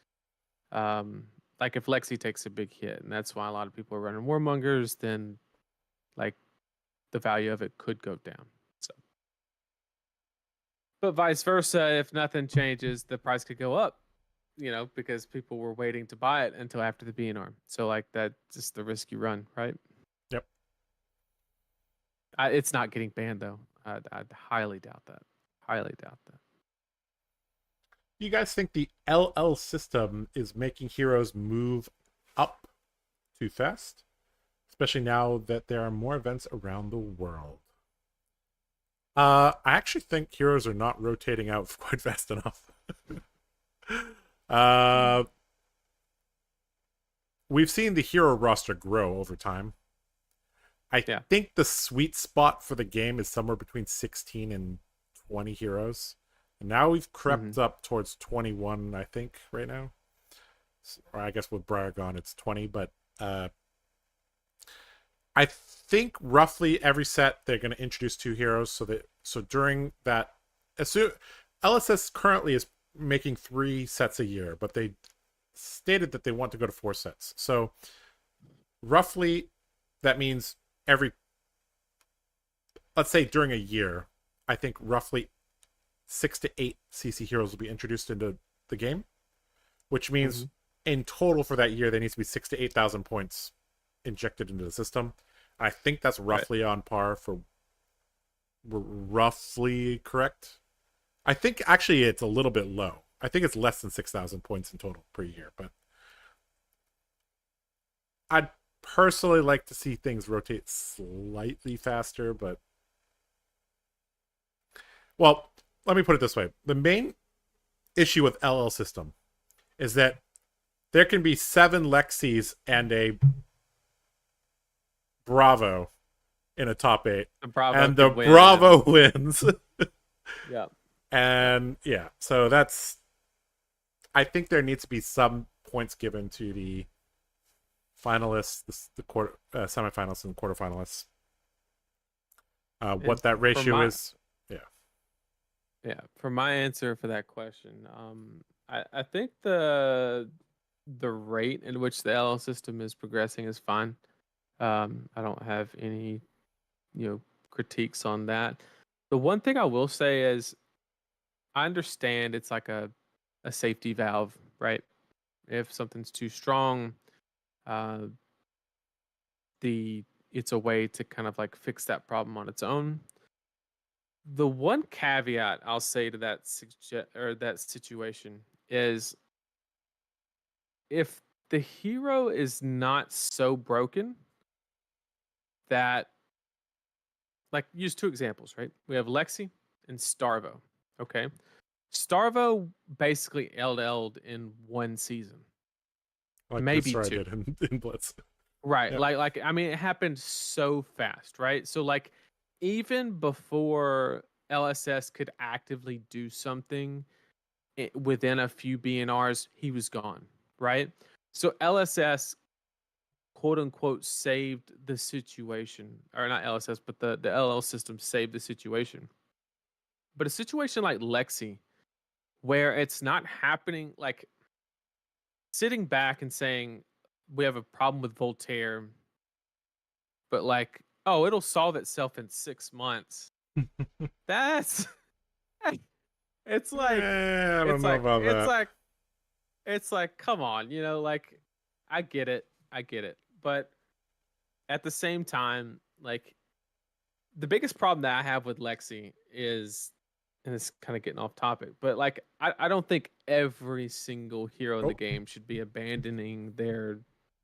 Like if Lexi takes a big hit, and that's why a lot of people are running Warmongers, then like the value of it could go down. So, but vice versa, if nothing changes, the price could go up. Because people were waiting to buy it until after the BNR. So like that's just the risk you run, right? Yep. It's not getting banned though. I'd highly doubt that. Highly doubt that. You guys think the LL system is making heroes move up too fast? Especially now that there are more events around the world. I actually think heroes are not rotating out quite fast enough. We've seen the hero roster grow over time. I think the sweet spot for the game is somewhere between 16 and 20 heroes. And now we've crept up towards 21, I think, right now. Or I guess with Briar gone, it's 20. But I think roughly every set they're going to introduce 2 heroes. So during that, LSS currently is making 3 sets a year, but they stated that they want to go to 4 sets. So roughly that means let's say during a year, I think roughly 6 to 8 CC heroes will be introduced into the game, which means in total for that year there needs to be 6 to 8,000 points injected into the system. I think that's roughly on par for roughly correct. I think actually it's a little bit low. I think it's less than 6,000 points in total per year, but I'd personally like to see things rotate slightly faster, but well, let me put it this way. The main issue with LL system is that there can be 7 Lexis and a Bravo in a top 8. And the Bravo wins. Yeah. And yeah, so I think there needs to be some points given to the finalists, the semifinalists and quarterfinalists. What that ratio is. Yeah, for my answer for that question, I think the rate in which the LL system is progressing is fine. I don't have any, critiques on that. The one thing I will say is, I understand it's like a safety valve, right? If something's too strong, it's a way to kind of like fix that problem on its own. The one caveat I'll say to that that situation is, if the hero is not so broken that, like, use 2 examples, right? We have Lexi and Starvo. Okay. Starvo basically LL'd in 1 season. Like maybe this 2. did in Blitz. Right. Yep. Like I mean, it happened so fast, right? So like even before LSS could actively do something within a few BNRs, he was gone, right? So LSS quote unquote saved the situation, or not LSS, but the LL system saved the situation. But a situation like Lexi, where it's not happening, like sitting back and saying we have a problem with Voltaire, but like Oh, it'll solve itself in 6 months. That's it's like I don't it's know like about it's that. like it's like come on, like I get it. I get it. But at the same time, like the biggest problem that I have with Lexi is, and it's kind of getting off topic, but like I don't think every single hero in the Oh, game should be abandoning their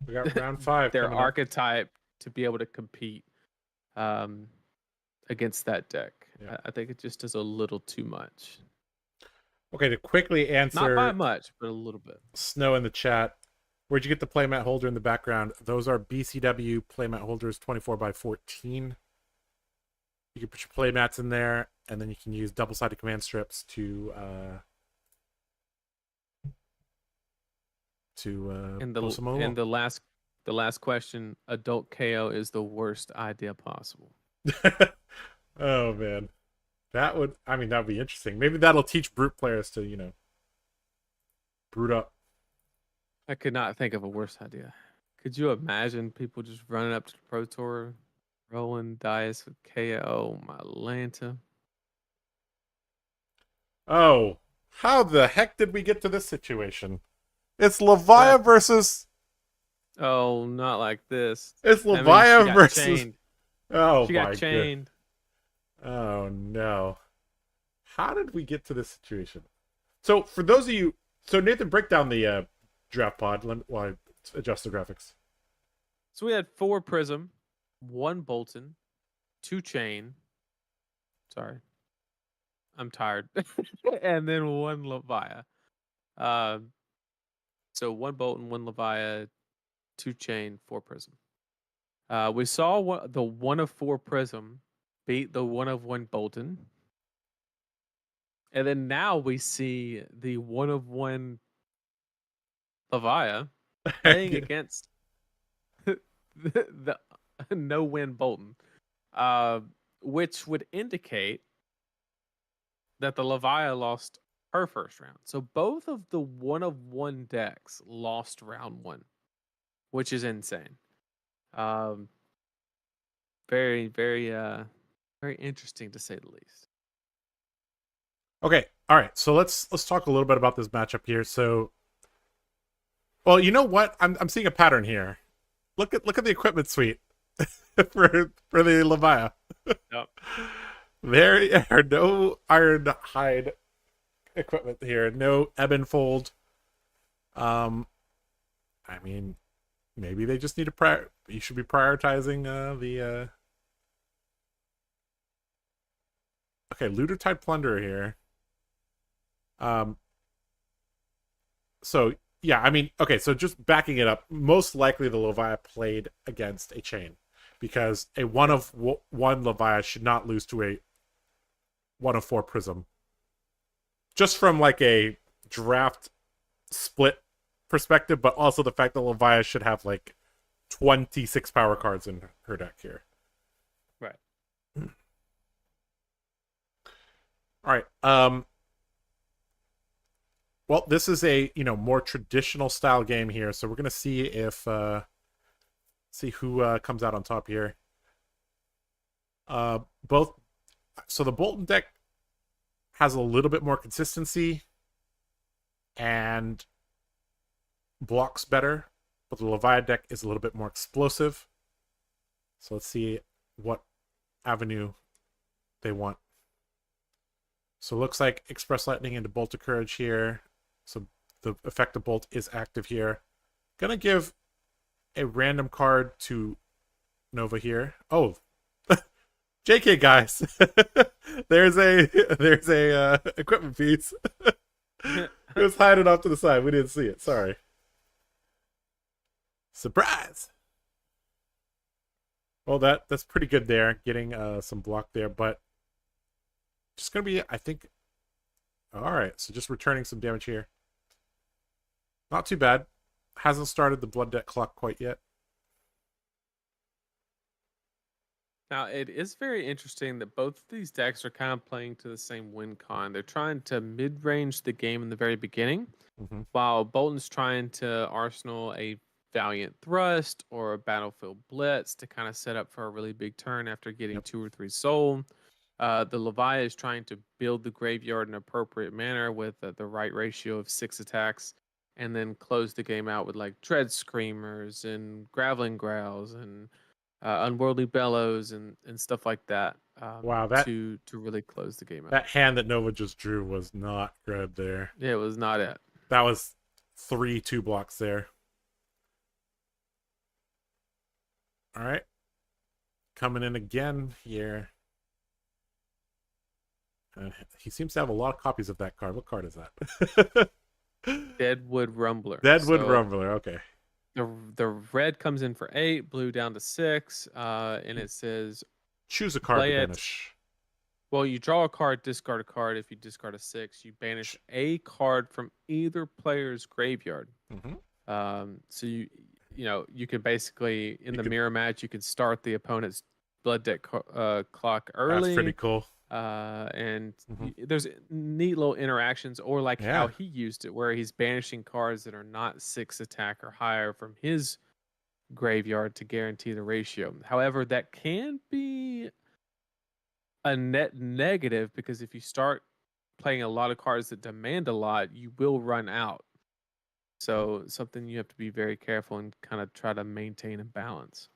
we got round 5 their coming up. archetype to be able to compete um against that deck. Yeah. I think it just is a little too much. Okay, to quickly Not by answer much, but a little bit. Snow in the chat, where'd you get the playmat holder in the background? Those are BCW playmat holders, 24x14. You can put your playmats in there, and then you can use double-sided command strips to pull some along. And the last question, adult KO is the worst idea possible. Oh man, that'd be interesting. Maybe that'll teach brute players to brute up. I could not think of a worse idea. Could you imagine people just running up to the Pro Tour, rolling dice with KO? My Lanta. Oh, how the heck did we get to this situation? It's Levia versus. Oh, not like this. It's That means Levia she got versus. chained. Oh She my got chained. Oh no. How did we get to this situation? So for those of you, Nathan, break down the draft pod while I adjust the graphics. So we had 4 Prism, 1 Bolton, 2 Chain. Sorry. I'm tired. And then 1 Levia. So 1 Bolton, 1 Levia, 2 Chain, 4 Prism. We saw the 1 of 4 Prism beat the 1 of 1 Bolton. And then now we see the 1 of 1 Levia playing against the no-win Bolton, which would indicate that the Levia lost her first round. So both of the 1 of 1 decks lost round 1, which is insane. Very, very, very interesting to say the least. Okay, all right. So let's talk a little bit about this matchup here. So, well, you know what? I'm seeing a pattern here. Look at the equipment suite for the Levia. Yep. There are no iron hide equipment here. No ebb and fold. I mean, maybe they just need to you should be prioritizing the. Okay, Looter Tide Plunderer here. So yeah, I mean, okay, so just backing it up, most likely the Levia played against a chain, because a 1 of 1 Levia should not lose to a 1 of 4 Prism. Just from like a draft split perspective, but also the fact that Levia should have like 26 power cards in her deck here. Right. All right. Well, this is a more traditional style game here, so we're gonna see if see who comes out on top here. Both. So the Bolton deck has a little bit more consistency and blocks better, but the Levia deck is a little bit more explosive. So let's see what avenue they want. So it looks like Express Lightning into Bolt of Courage here. So the effect of Bolt is active here. Gonna give a random card to Nova here. Oh, JK guys, there's a equipment piece. It was hiding off to the side. We didn't see it. Sorry. Surprise. Well, that's pretty good there, getting some block there, but just gonna be, I think. All right, so just returning some damage here. Not too bad. Hasn't started the blood debt clock quite yet. Now, it is very interesting that both of these decks are kind of playing to the same win con. They're trying to mid-range the game in the very beginning, while Bolton's trying to arsenal a Valiant Thrust or a Battlefield Blitz to kind of set up for a really big turn after getting Yep. 2 or 3 soul. The Levia is trying to build the graveyard in an appropriate manner with the right ratio of 6 attacks, and then close the game out with like Dread Screamers and Graveling Growls and Unworldly Bellows and stuff like that, Wow, to really close the game out. that hand that Nova just drew was not good there. Yeah, it was not it. That was 3 2-blocks there. All right. Coming in again here. He seems to have a lot of copies of that card. What card is that? Deadwood Rumbler. Deadwood Rumbler. Okay. The red comes in for 8, blue down to 6, and it says choose a card to play it. banish. Well, you draw a card, discard a card. If you discard a 6, you banish a card from either player's graveyard. So you can basically in the mirror match you can start the opponent's blood deck clock early. That's pretty cool. And there's neat little interactions, or like how he used it, where he's banishing cards that are not 6 attack or higher from his graveyard to guarantee the ratio. However, that can be a net negative, because if you start playing a lot of cards that demand a lot, you will run out. So something you have to be very careful and kind of try to maintain a balance.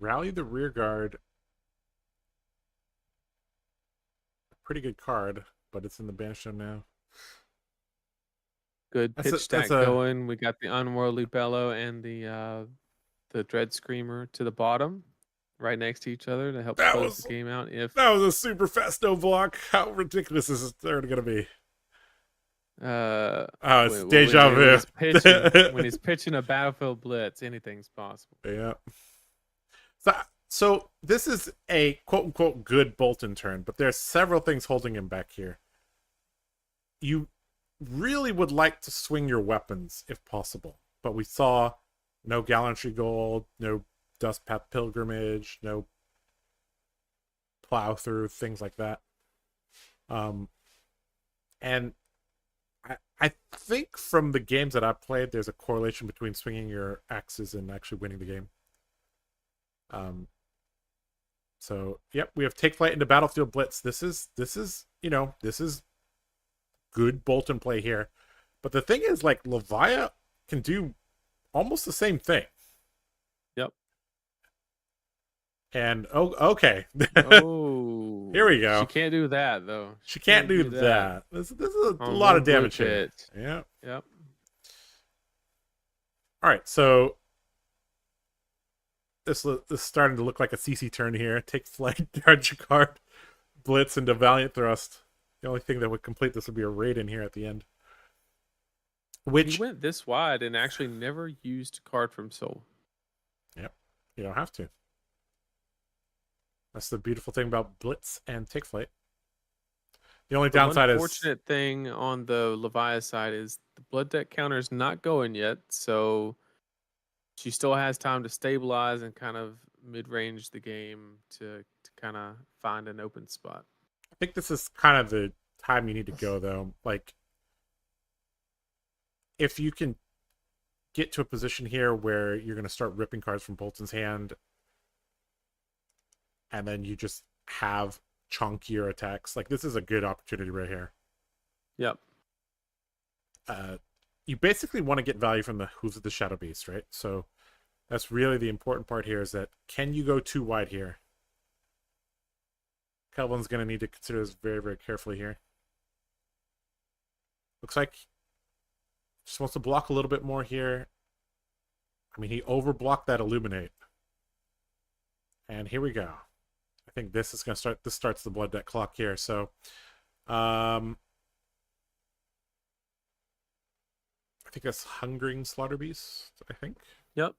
Rally the Rearguard. Pretty good card, but it's in the banish zone now. Good pitch stack going. We got the Unworldly Bellow and the Dread Screamer to the bottom, right next to each other to help close the game out. That was a super fast no block. How ridiculous is it going to be? It's deja vu. When he's pitching a Battlefield Blitz, anything's possible. Yeah. So this is a quote-unquote good Bolton turn, but there's several things holding him back here. You really would like to swing your weapons if possible, but we saw no Gallantry Gold, no Dust Path Pilgrimage, no Plow Through, things like that. And I think from the games that I've played, there's a correlation between swinging your axes and actually winning the game. So yep, we have Take Flight into Battlefield Blitz. This is good Bolton play here. But the thing is, like, Levia can do almost the same thing. Yep. And okay. Oh, here we go. She can't do that though. She can't do that. This is a lot of damage here. Yeah. Yep. All right, so this is starting to look like a CC turn here. Take Flight, charge your card, Blitz into Valiant Thrust. The only thing that would complete this would be a raid in here at the end. Which he went this wide and actually never used a card from Soul. Yep, you don't have to. That's the beautiful thing about Blitz and Take Flight. The only downside is... The unfortunate thing on the Levia side is the blood deck counter is not going yet, so she still has time to stabilize and kind of mid-range the game to kind of find an open spot. I think this is kind of the time you need to go, though. Like, if you can get to a position here where you're going to start ripping cards from Bolton's hand, and then you just have chunkier attacks, like, this is a good opportunity right here. Yep. You basically want to get value from the Hooves of the Shadow Beast, right? So that's really the important part here, is that can you go too wide here? Kelvin's going to need to consider this very, very carefully here. Looks like he just wants to block a little bit more here. I mean, he overblocked that Illuminate. And here we go. I think this is going to start. This starts the blood deck clock here. So, I think that's Hungering Slaughter Beast, I think. Yep.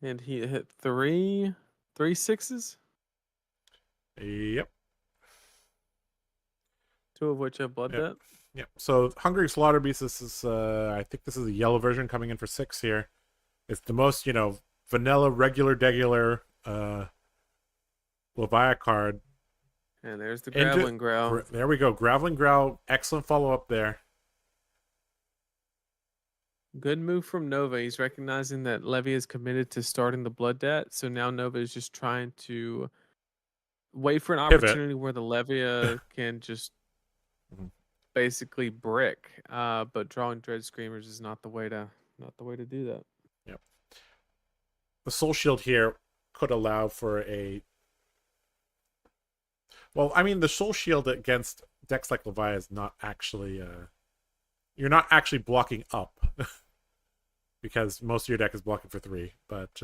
And he hit three sixes? Yep. 2 of which have blood debt. Yep. So Hungry Slaughter Beast. This is I think this is a yellow version coming in for 6 here. It's the most vanilla regular Levia card. And there's the Graveling Growl. There we go. Graveling Growl. Excellent follow up there. Good move from Nova. He's recognizing that Levia is committed to starting the Blood Debt. So now Nova is just trying to wait for an opportunity where the Levia can just basically brick. But drawing Dread Screamers is not the way to do that. Yep. The Soul Shield here could allow for a. Well, I mean, the Soul Shield against decks like Levia is not actually. You're not actually blocking up. Because most of your deck is blocking for 3, but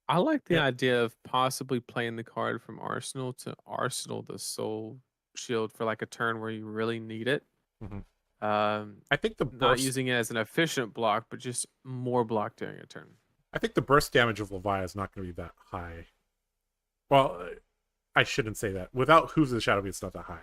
I like the idea of possibly playing the card from Arsenal to Arsenal the Soul Shield for like a turn where you really need it. Mm-hmm. I think the not using it as an efficient block, but just more block during a turn. I think the burst damage of Levia is not going to be that high. Well, I shouldn't say that. Without Hooves of the Shadow Beast, it's not that high.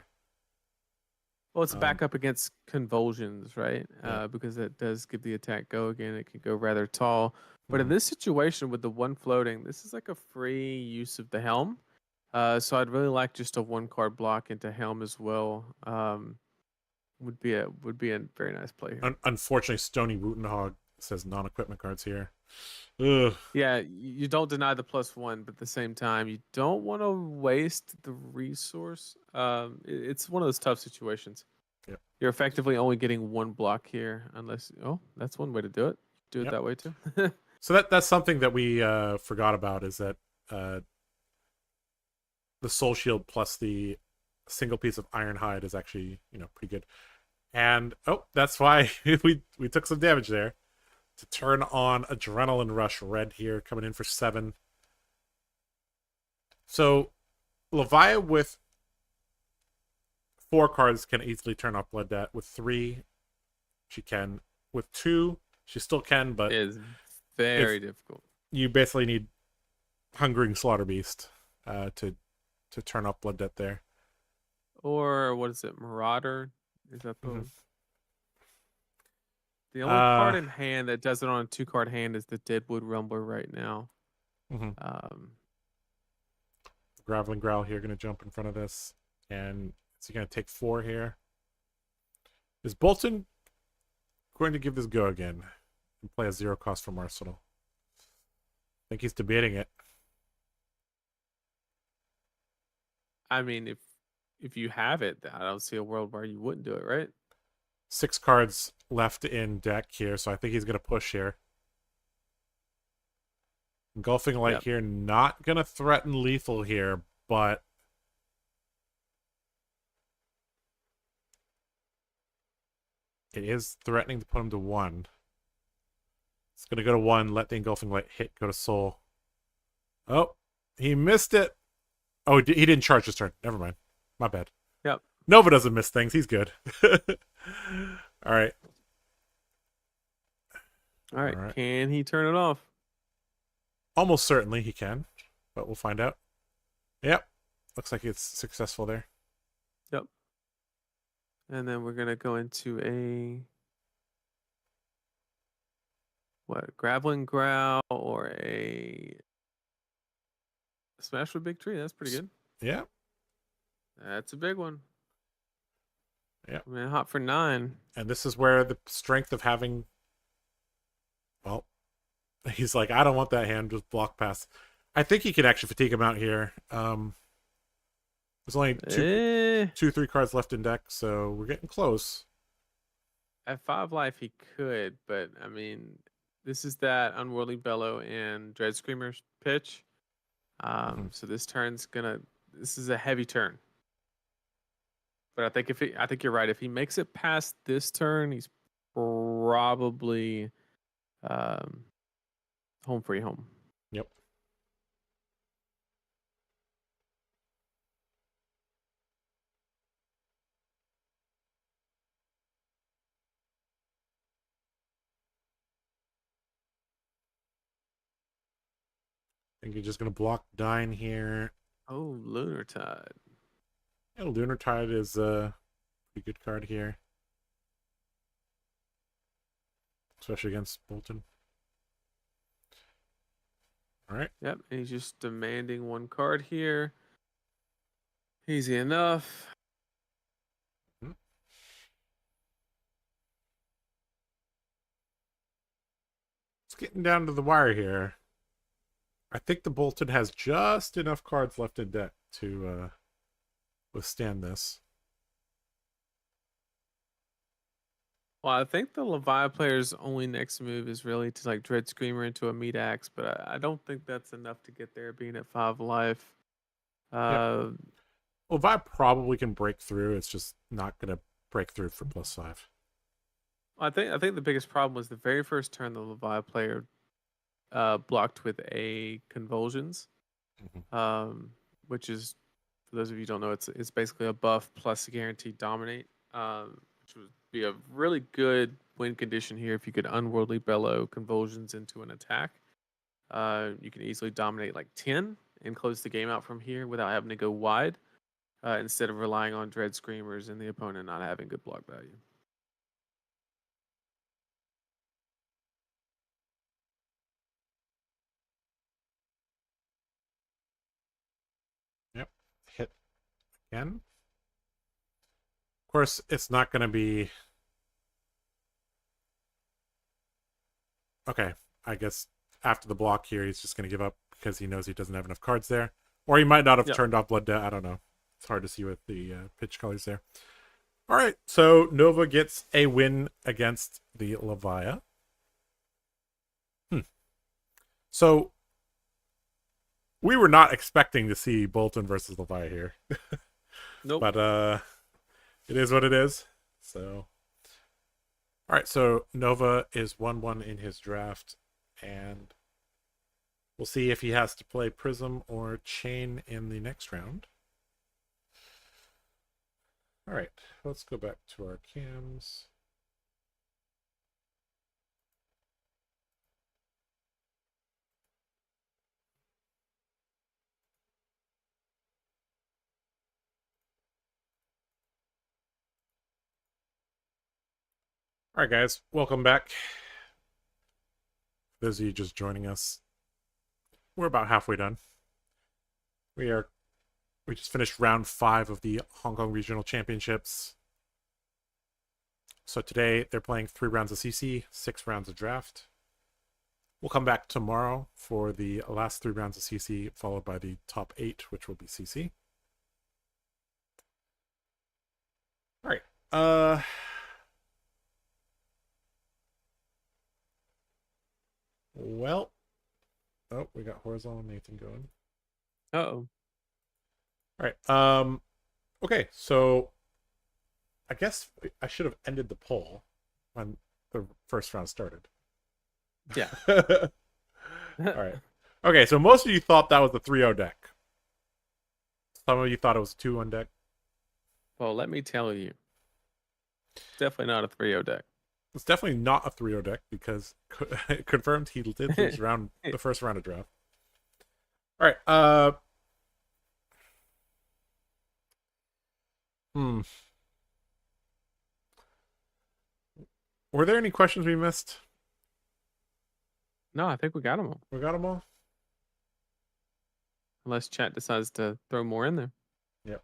Well, it's back up against Convulsions, right? Yeah. Because it does give the attack go again. It can go rather tall. But in this situation with the 1 floating, this is like a free use of the Helm. So I'd really like just a 1-card block into Helm as well. Would be a very nice play here. Unfortunately, Stony Wootenhog says non-equipment cards here. Ugh. Yeah, you don't deny the +1, but at the same time, you don't want to waste the resource. It's one of those tough situations. Yep. You're effectively only getting 1 block here, unless that's one way to do it. Do it that way too. So that's something that we forgot about is that the Soul Shield plus the single piece of Ironhide is actually pretty good. And that's why we took some damage there. To turn on Adrenaline Rush Red here, coming in for 7. So, Levia with 4 cards can easily turn off Blood Debt. With 3, she can. With 2, she still can, but it's very difficult. You basically need Hungering Slaughter Beast to turn off Blood Debt there. Or what is it, Marauder? Is that the The only card in hand that does it on a 2-card hand is the Deadwood Rumbler right now. Graveling Growl here going to jump in front of this. And is he going to take 4 here? Is Bolton going to give this go again and play a 0 cost from Arsenal? I think he's debating it. I mean, if you have it, I don't see a world where you wouldn't do it, right? 6 cards left in deck here, so I think he's going to push here. Engulfing Light here, not going to threaten lethal here, but it is threatening to put him to 1. It's going to go to 1, let the Engulfing Light hit, go to Soul. Oh, he missed it. Oh, he didn't charge this turn. Never mind. My bad. Yep. Nova doesn't miss things. He's good. All right. All right. Can he turn it off? Almost certainly he can, but we'll find out. Yep. Looks like it's successful there. Yep. And then we're going to go into a Graveling Growl or a Smash with Big Tree. That's pretty good. Yeah. That's a big one. Yeah. I mean, hot for 9. And this is where the strength of having, well, he's like, I don't want that hand, just block pass. I think he can actually fatigue him out here. There's only 2-3 cards left in deck, so we're getting close. At 5 life, he could, but I mean, this is that Unworldly Bellow and Dread Screamer's pitch. So this turn's this is a heavy turn. But I think you're right. If he makes it past this turn, he's probably home free home. Yep. I think you're just gonna block Dine here. Oh, Lunar Tide. Yeah, Lunar Tide is pretty Be a good card here. Especially against Bolton. Alright. Yep, and he's just demanding one card here. Easy enough. It's getting down to the wire here. I think the Bolton has just enough cards left in deck to withstand this. Well, I think the Levia player's only next move is really to like Dread Screamer into a Meat Axe, but I don't think that's enough to get there, being at 5 life. Well, Vi probably can break through. It's just not going to break through for +5. I think the biggest problem was the very first turn the Levia player blocked with a Convulsions, which is, for those of you who don't know, it's basically a buff plus a guaranteed dominate, which would be a really good win condition here if you could Unworldly Bellow Convulsions into an attack. You can easily dominate like 10 and close the game out from here without having to go wide, instead of relying on Dread Screamers and the opponent not having good block value. Yep. Hit again. Of course, it's not going to be... Okay, I guess after the block here, he's just going to give up because he knows he doesn't have enough cards there. Or he might not have turned off Blood Debt. I don't know. It's hard to see with the pitch colors there. All right, so Nova gets a win against the Levia. So we were not expecting to see Bolton versus Levia here. Nope. But it is what it is. So, all right, so Nova is 1-1 in his draft, and we'll see if he has to play Prism or Chain in the next round. All right, let's go back to our cams. All right, guys, welcome back. For those of you just joining us, we're about halfway done. We just finished round 5 of the Hong Kong Regional Championships. So today they're playing 3 rounds of CC, 6 rounds of draft. We'll come back tomorrow for the last 3 rounds of CC, followed by the top 8, which will be CC. All right. Well, oh, we got horizontal Nathan going. Uh-oh. All right. Okay, so I guess I should have ended the poll when the first round started. Yeah. All right. Okay, so most of you thought that was a 3-0 deck. Some of you thought it was a 2-1 deck. Well, let me tell you. Definitely not a 3-0 deck. It's definitely not a 3-0 deck because it confirmed he did lose the first round of draft. All right. Were there any questions we missed? No, I think we got them all. We got them all? Unless chat decides to throw more in there. Yep.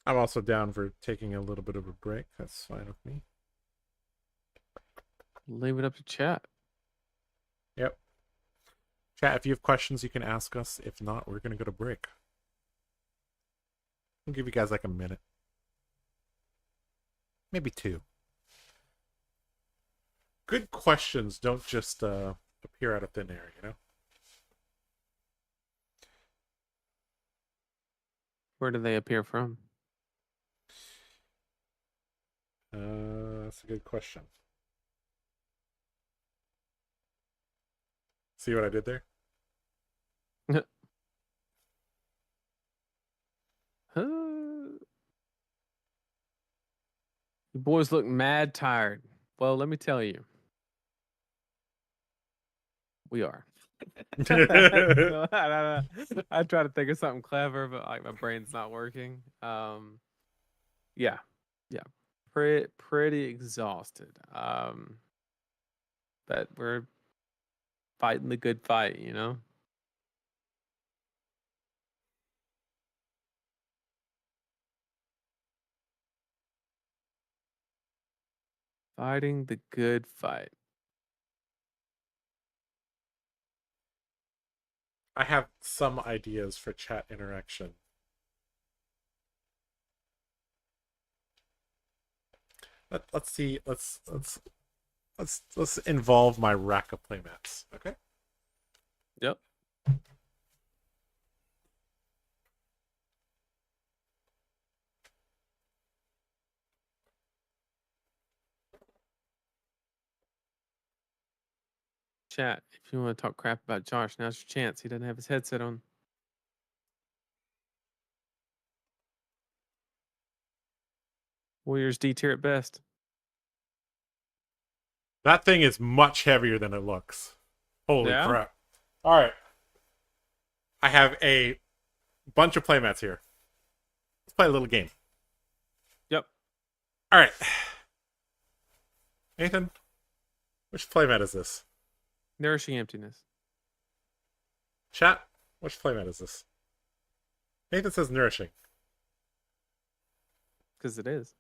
I'm also down for taking a little bit of a break. That's fine with me. Leave it up to chat. Yep. Chat, if you have questions, you can ask us. If not, we're going to go to break. I'll give you guys like a minute. Maybe 2. Good questions don't just appear out of thin air, you know? Where do they appear from? That's a good question. See what I did there? You boys look mad tired. Well, let me tell you. We are. No, I try to think of something clever, but like my brain's not working. Yeah, yeah, pretty exhausted. But we're fighting the good fight, you know. Fighting the good fight. I have some ideas for chat interaction. Let's see. Let's involve my rack of playmats. Okay. Yep. Chat, if you want to talk crap about Josh, now's your chance. He doesn't have his headset on. Warriors D tier at best. That thing is much heavier than it looks. Holy crap. All right. I have a bunch of playmats here. Let's play a little game. Yep. All right. Nathan, which playmat is this? Nourishing emptiness. Chat, which playmat is this? Nathan says nourishing. Because it is.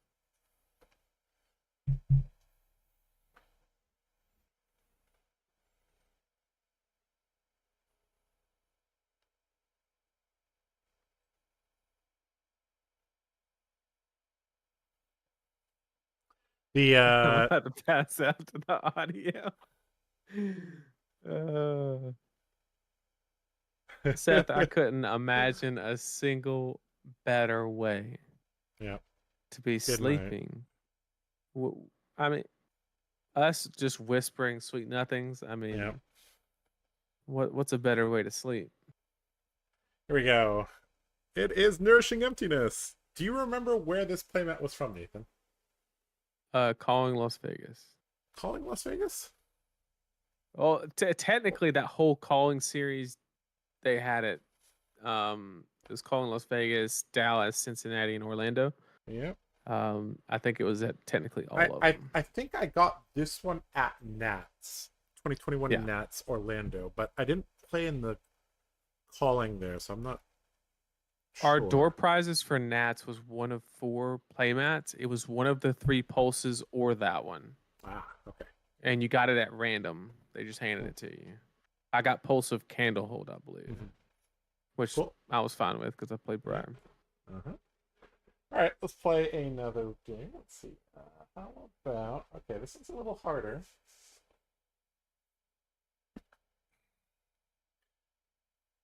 I'm about to pass out to the audio. Seth, I couldn't imagine a single better way to be sleeping. I mean, us just whispering sweet nothings. I mean, what's a better way to sleep? Here we go. It is Nourishing Emptiness. Do you remember where this playmat was from, Nathan? Calling Las Vegas. Calling Las Vegas? Well, technically, that whole Calling series, they had it. It was Calling Las Vegas, Dallas, Cincinnati, and Orlando. Yep. I think it was at technically all of them. I think I got this one at Nats, 2021 Nats Orlando, but I didn't play in the Calling there, so I'm not sure. Our door prizes for Nats was one of 4 playmats. It was one of the 3 pulses or that one. Ah, okay. And you got it at random. They just handed it to you. I got Pulse of Candlehold, I believe, which I was fine with because I played Briar. All right, let's play another game. Let's see. How about... Okay, this is a little harder.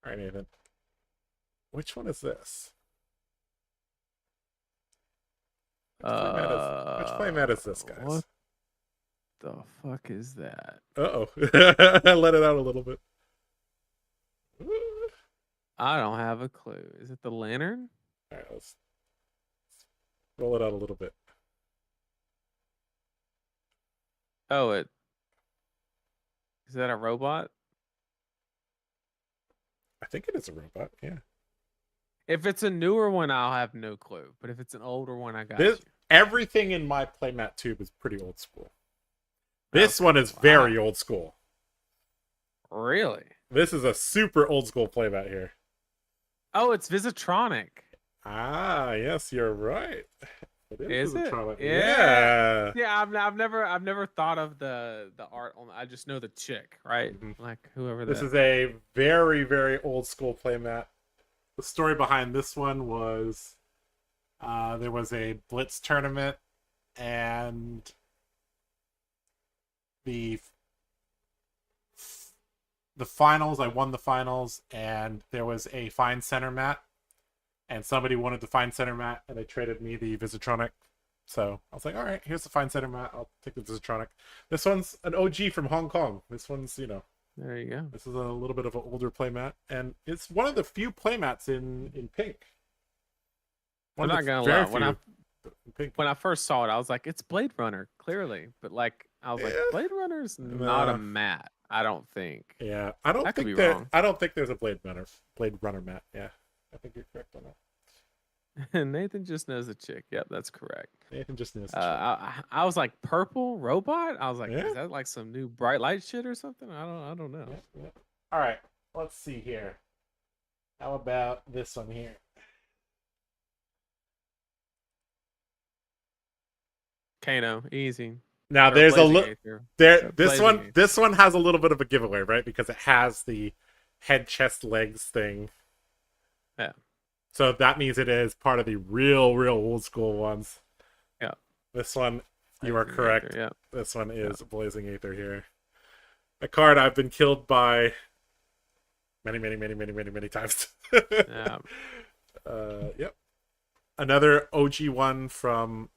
All right, Nathan. Which one is this? Which playmat is this, guys? What the fuck is that? Uh-oh. Let it out a little bit. I don't have a clue. Is it the lantern? All right, let's roll it out a little bit. Oh, is that a robot? I think it is a robot, yeah. If it's a newer one, I'll have no clue. But if it's an older one, I got you. Everything in my playmat tube is pretty old school. This one is very old school. Really? This is a super old school playmat here. Oh, it's Visatronic. Ah, yes, you're right. Is it? Yeah. Yeah, I've never thought of the art on. I just know the chick, right? Like whoever. This is a very, very old school playmat. The story behind this one was there was a Blitz tournament, and the finals, I won the finals, and there was a fine center mat, and somebody wanted the fine center mat, and they traded me the Visatronic. So I was like, all right, here's the fine center mat. I'll take the Visatronic. This one's an OG from Hong Kong. This one's, you know. There you go. This is a little bit of an older playmat, and it's one of the few playmats in pink. I'm not gonna lie. When I first saw it, I was like, it's Blade Runner, clearly. But like, I was like, Blade Runner's not a mat. I don't think. Yeah, I don't I could think be wrong. I don't think there's a Blade Runner mat. Yeah, I think you're correct on that. Nathan just knows a chick. Yep, that's correct. Nathan just knows. I was like purple robot. I was like, Yeah. is that like some new bright light shit or something? I don't know. Yeah, yeah. All right, let's see here. How about this one here? Kano, easy. Now Or there's a Blazing little Aether. there. This Blazing one Aether. this one has a little bit of a giveaway, right? Because it has the head, chest, legs thing. Yeah. So that means it is part of the real old school ones. Yeah. This one, you are Blazing correct. Aether, yeah. This one is Blazing Aether here. A card I've been killed by many times. Yeah. Yep. Another OG one from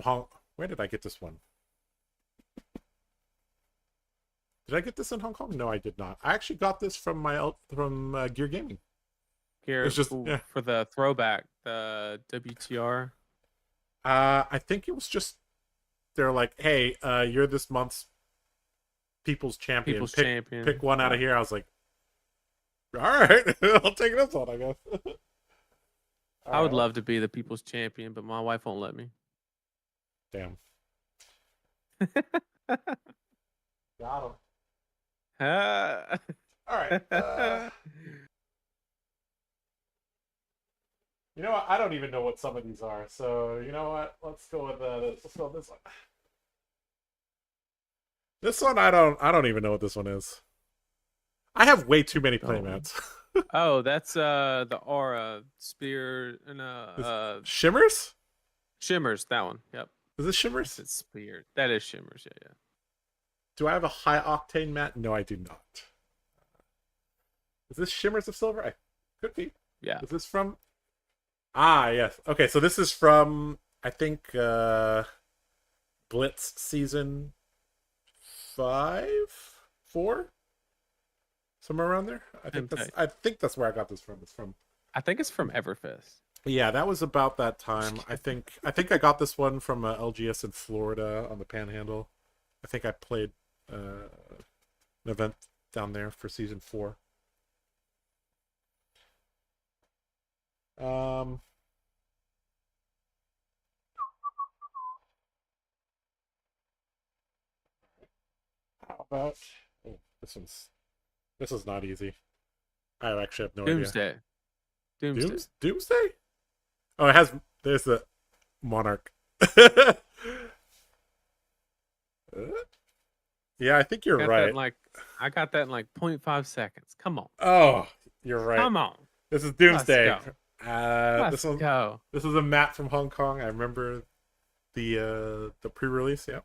Hong. Where did I get this one? Did I get this in Hong Kong? No, I did not. I actually got this from Gear Gaming. Here It's just yeah. for the throwback, the WTR. I think it was just they're like, hey, you're this month's People's Champion. Pick one out of here. I was like, all right, I'll take this one, I guess. I would love to be the People's Champion, but my wife won't let me. Damn. Got him. All right. You know what? I don't even know what some of these are. So you know what? Let's go with this one. This one I don't even know what this one is. I have way too many playmats. Oh, that's the aura spear and Shimmers? Shimmers, that one. Yep. Is this Shimmers? It's spear. That is Shimmers, yeah. Do I have a high octane mat? No, I do not. Is this Shimmers of Silver? I could be. Yeah. Is this from? Ah, yes. Okay, so this is from I think Blitz season 5, 4, somewhere around there. I think that's where I got this from. It's from. I think it's from Everfest. Yeah, that was about that time. I think I got this one from LGS in Florida on the Panhandle. I think I played an event down there for season 4. How about this is not easy. I actually have no idea. Doomsday? Oh, there's the Monarch. Yeah, I think you're right. I got that in like 0.5 seconds. Come on. Oh, you're right. Come on. This is Doomsday. Let's go. This is a map from Hong Kong. I remember the pre-release. Yeah,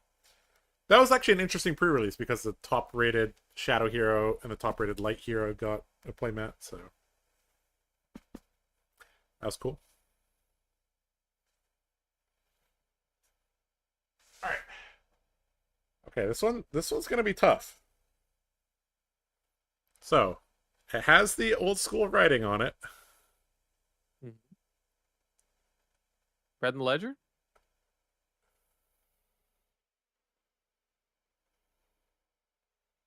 that was actually an interesting pre-release because the top-rated Shadow Hero and the top-rated Light Hero got a playmat. So that was cool. All right. Okay, this one's gonna be tough. So, it has the old school writing on it. Red in the Ledger?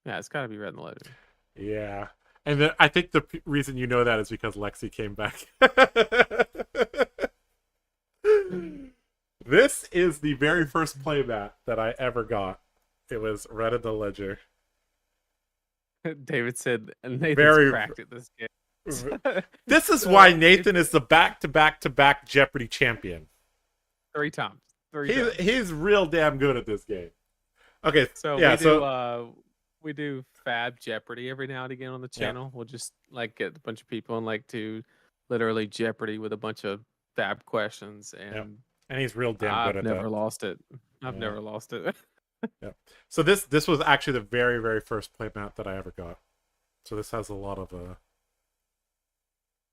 Yeah, it's got to be Red in the Ledger. Yeah, and I think the reason you know that is because Lexi came back. This is the very first playmat that I ever got. It was Red in the Ledger. David said Nathan's cracked at this game. This is why Nathan is the back-to-back Jeopardy champion. 3 times. He's real damn good at this game. Okay, so we do Fab Jeopardy every now and again on the channel. Yeah. We'll just get a bunch of people and to literally Jeopardy with a bunch of Fab questions and he's real damn good at that. I've never lost it. I've never lost it. Yeah. So this was actually the very, very first playmat that I ever got. So this has a lot of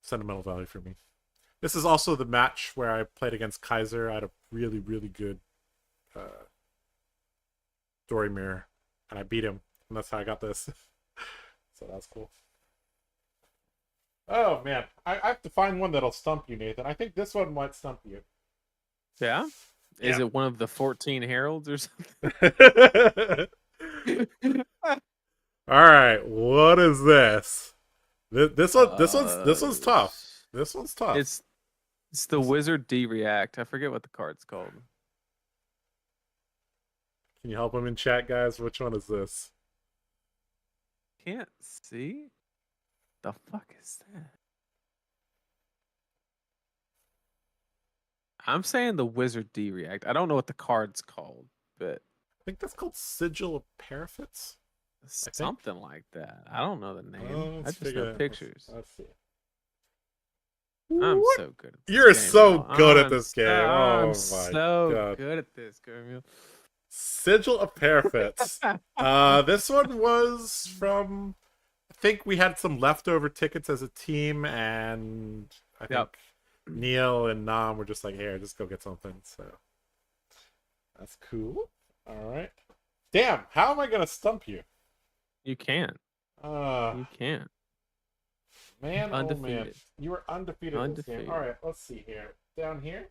sentimental value for me. This is also the match where I played against Kaiser. I had a really, really good Dory mirror, and I beat him, and that's how I got this. So that's cool. Oh man, I have to find one that'll stump you, Nathan. I think this one might stump you. Yeah? Is it one of the 14 heralds or something? All right, what is this? This one's tough. This one's tough. It's the Wizard D React. I forget what the card's called. Can you help him in chat, guys? Which one is this? Can't see. The fuck is that? I'm saying the Wizard D React. I don't know what the card's called, but I think that's called Sigil of Parafits. Something like that. I don't know the name. I just figure know pictures. Let's see. I'm so good at this You're game, so bro. good at this game. I'm my so God. good at this game. Sigil of Parafits. This one was from, I think we had some leftover tickets as a team, and I think Neil and Nam were just like, here, just go get something. So that's cool. All right. Damn, how am I gonna stump you? You can't. You can't. Man, undefeated. Oh man. You were undefeated in this game. All right, let's see here. Down here.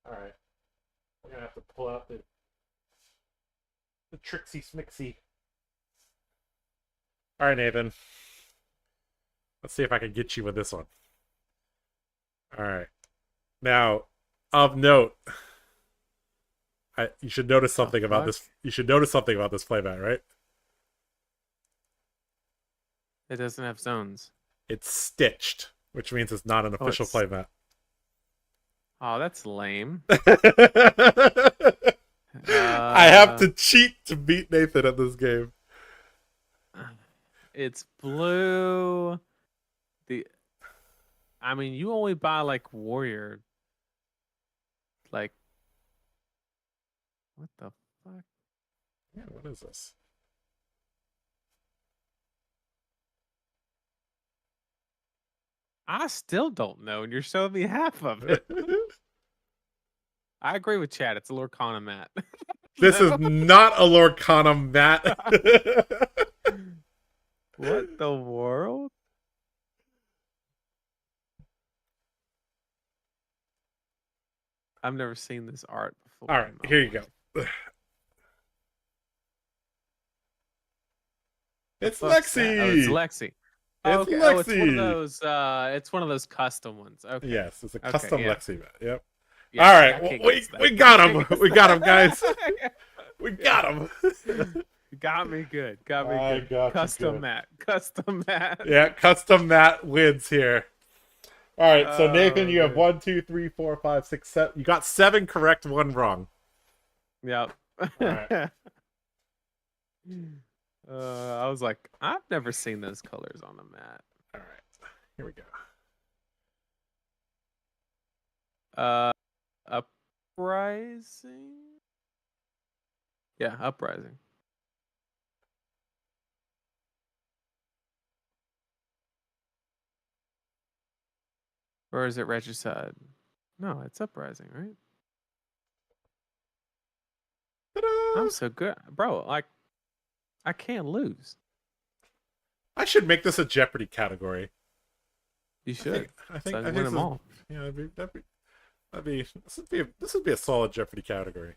All right. We're going to have to pull out the Trixie Smixie. All right, Nathan. Let's see if I can get you with this one. All right. Now, of note, you should notice something about this. You should notice something about this playmat, right? It doesn't have zones. It's stitched, which means it's not an official playmat. Oh, that's lame. I have to cheat to beat Nathan at this game. It's blue. I mean, you only buy like warrior. Like, what the fuck? Yeah, what is this? I still don't know, and you're showing me half of it. I agree with Chad. It's a Lorcana mat. This is not a Lorcana mat. What the world? I've never seen this art before. All right, here you go. It's Lexi. Oh, it's Lexi. It's Lexi. Oh, it's one of those. It's one of those custom ones. Okay. Yes, it's a custom Lexi mat. Yep. Yeah, all right, we got him. We got him, guys. We got him. Got me good. Got me good. Custom mat. Custom mat. Yeah, custom mat wins here. All right, so Nathan, you have 1, 2, 3, 4, 5, 6, 7. You got 7 correct, 1 wrong. Yep. All right. I was like, I've never seen those colors on a mat. All right, here we go. Uprising. Yeah, uprising. Or is it regicide? No, it's uprising, right? Ta-da! I'm so good, bro. Like, I can't lose. I should make this a Jeopardy category. You should. I think win them all. Yeah, this would be a solid Jeopardy category.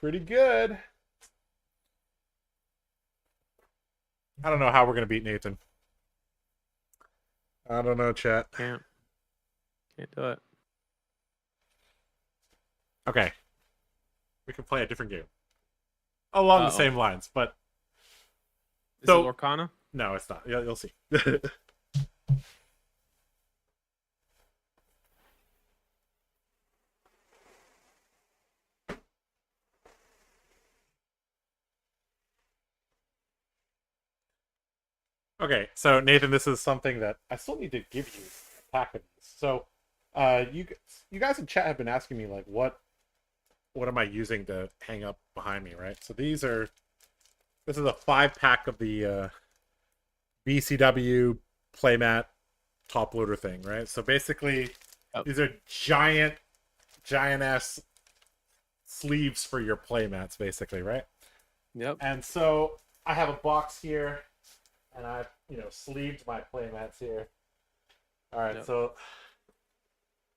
Pretty good. I don't know how we're gonna beat Nathan. I don't know, chat. Can't do it. Okay. We can play a different game. Along the same lines, but... Is it Lorcana? No, it's not. You'll see. Okay, so Nathan, this is something that I still need to give you a pack of these. So, you guys in chat have been asking me, like, what am I using to hang up behind me, right? So this is a 5-pack of the BCW playmat top loader thing, right? So basically, these are giant ass sleeves for your playmats, basically, right? Yep. And so I have a box here, and I've sleeved my playmats here. All right, Yep. so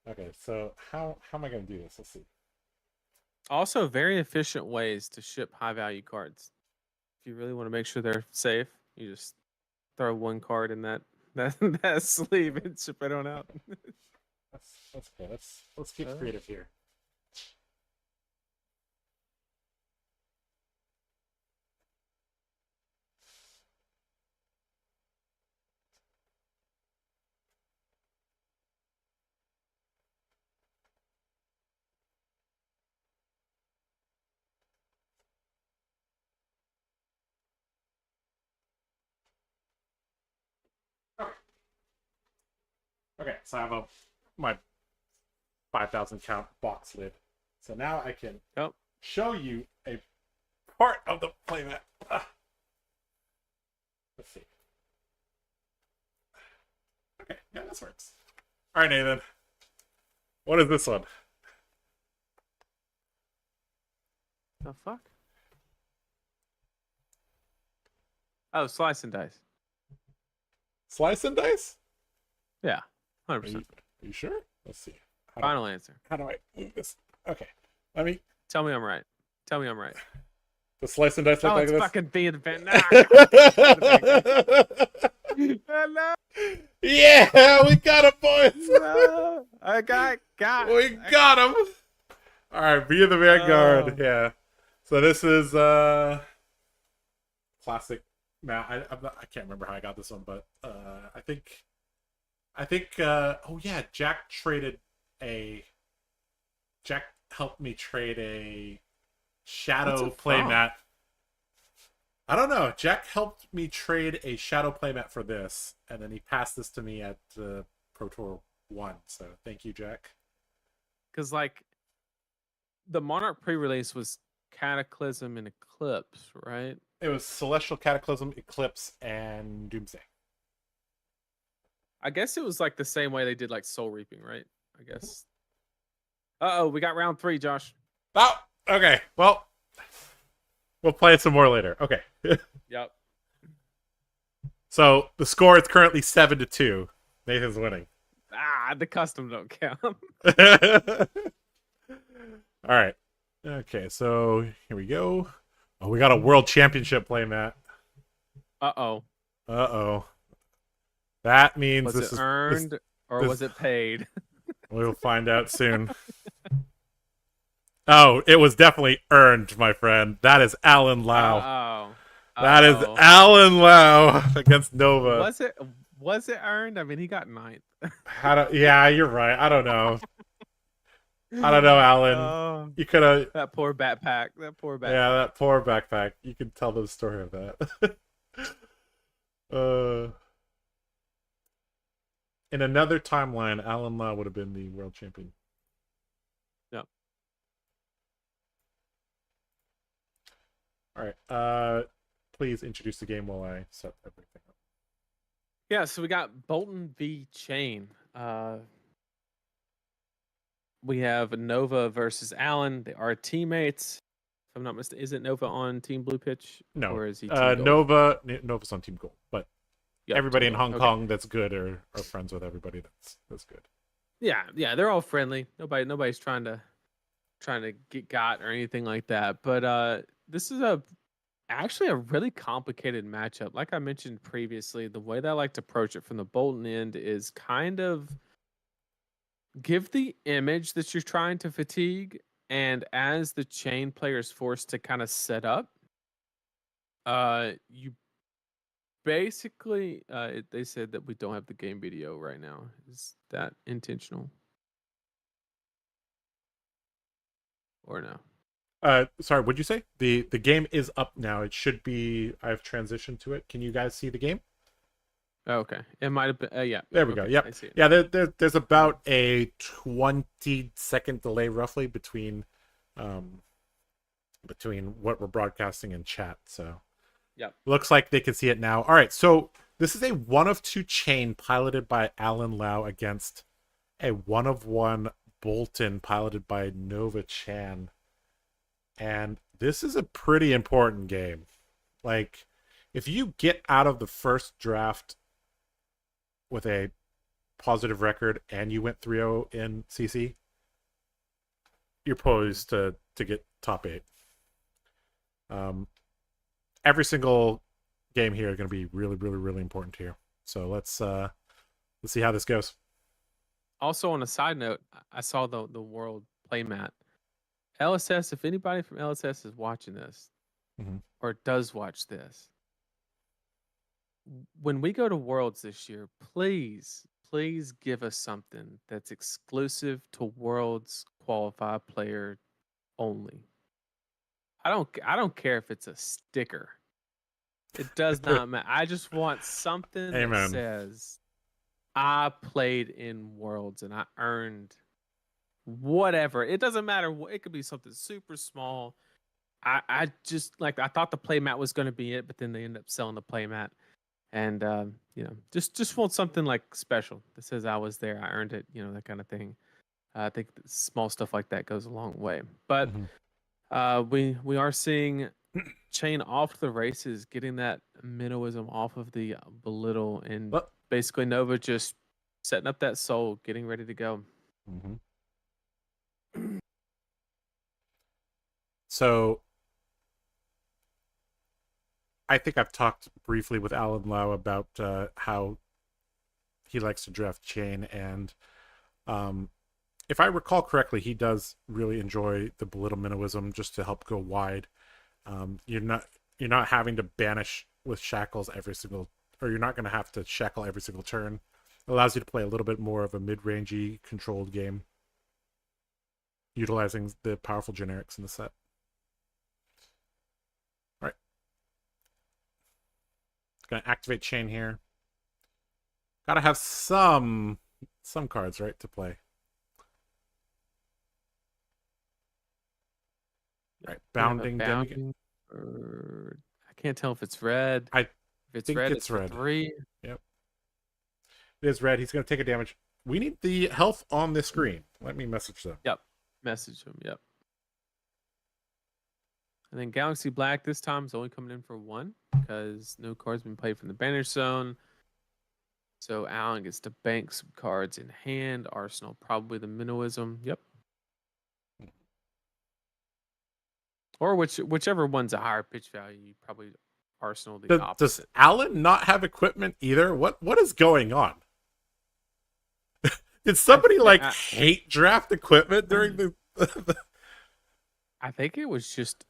okay, so how am I gonna do this? Let's see. Also, very efficient ways to ship high value cards. If you really want to make sure they're safe, you just throw one card in that sleeve and ship it on out. That's okay. Let's get Uh, creative here. Okay, so I have my 5,000 count box lid. So now I can Yep. show you a part of the playmat. Let's see. Okay, yeah, this works. All right, Nathan. What is this one? The fuck? Oh, slice and dice. Slice and dice? Yeah, Are 100%. you sure? Let's see. Final answer. How do I move this? Okay. Let me. Tell me I'm right. Tell me I'm right. The slice and dice look Oh, like it's this? fucking being the band. Nah. Yeah, we got him, boys. No. I got. We got him. All right, be the Vanguard. Oh. Yeah. So this is classic. Now I can't remember how I got this one, but I think oh yeah, Jack helped me trade a shadow playmat. I don't know. Jack helped me trade a shadow playmat for this, and then he passed this to me at Pro Tour 1. So thank you, Jack. Because like the Monarch pre-release was Cataclysm and Eclipse, right? It was Celestial Cataclysm, Eclipse, and Doomsday. I guess it was like the same way they did like Soul Reaping, right? I guess. Uh-oh, we got round 3, Josh. Oh, okay. Well, we'll play it some more later. Okay. Yep. So the score is currently 7-2. Nathan's winning. Ah, the custom don't count. All right. Okay, so here we go. Oh, we got a World Championship playmat. Uh-oh. Uh-oh. That means Was this it is earned or was it paid? We'll find out soon. Oh, it was definitely earned, my friend. That is Alan Lau. Uh-oh. That is Alan Lau against Nova. Was it earned? I mean, he got 9th. Yeah, you're right. I don't know. I don't know, Alan. Oh, You could have. that poor backpack. Yeah, that poor backpack. You can tell the story of that. In another timeline, Alan Lau would have been the world champion. Yep. All right. Please introduce the game while I set everything up. Yeah, so we got Bolton v Chain. We have Nova versus Allen. They are teammates. If I'm not mistaken, isn't Nova on Team Blue Pitch? No. Or is he Team Gold? Nova's on Team Gold, but Yep, everybody Team in Gold. Hong Kong that's good are friends with everybody that's good. Yeah, they're all friendly. Nobody's trying to get got or anything like that. But this is actually a really complicated matchup. Like I mentioned previously, the way that I like to approach it from the Bolton end is kind of give the image that you're trying to fatigue, and as the Chain player is forced to kind of set up, you basically they said that we don't have the game video right now. Is that intentional or no? Sorry, what'd you say? The game is up now. It should be. I've transitioned to it. Can you guys see the game? Okay, it might have been. Yeah, there we okay, go. Yep. I see it. Yeah, there's about a 20-second delay roughly between what we're broadcasting and chat. So, Yep. Looks like they can see it now. All right, so this is a 1-of-2 Chain piloted by Alan Lau against a 1-of-1 Bolton piloted by Nova Chan. And this is a pretty important game. Like, if you get out of the first draft with a positive record and you went 3-0 in CC, you're poised to get top 8. Every single game here is going to be really, really, really important here. So let's see how this goes. Also, on a side note, I saw the world playmat. LSS, if anybody from LSS is watching this or does watch this, when we go to Worlds this year, please give us something that's exclusive to Worlds qualified player only. I don't care if it's a sticker. It does not matter. I just want something that says I played in Worlds and I earned whatever. It doesn't matter. It could be something super small. I just I thought the playmat was going to be it, but then they end up selling the playmat. And just want something like special that says I was there, I earned it, that kind of thing. I think small stuff like that goes a long way. But we are seeing Chain off the races, getting that minnowism off of the belittle, and basically Nova just setting up that soul, getting ready to go. So I think I've talked briefly with Alan Lau about how he likes to draft Chain, and if I recall correctly, he does really enjoy the belittle minnowism just to help go wide. You're not having to banish with shackles every single, or you're not going to have to shackle every single turn. It allows you to play a little bit more of a mid-rangey controlled game, utilizing the powerful generics in the set. All right, going to activate Chain here. Got to have some cards, right, to play. All right, bounding. I can't tell if it's red. If it's red, it's red. 3. Yep. It is red. He's going to take a damage. We need the health on the screen. Let me message them. Yep. Message them. Yep. And then Galaxy Black this time is only coming in for 1 because no cards been played from the banish zone. So Alan gets to bank some cards in hand. Arsenal, probably the minnowism. Yep. Or whichever one's a higher pitch value, you probably Arsenal the opposite. Does Alan not have equipment either? What is going on? Did somebody hate draft equipment during the I think it was just,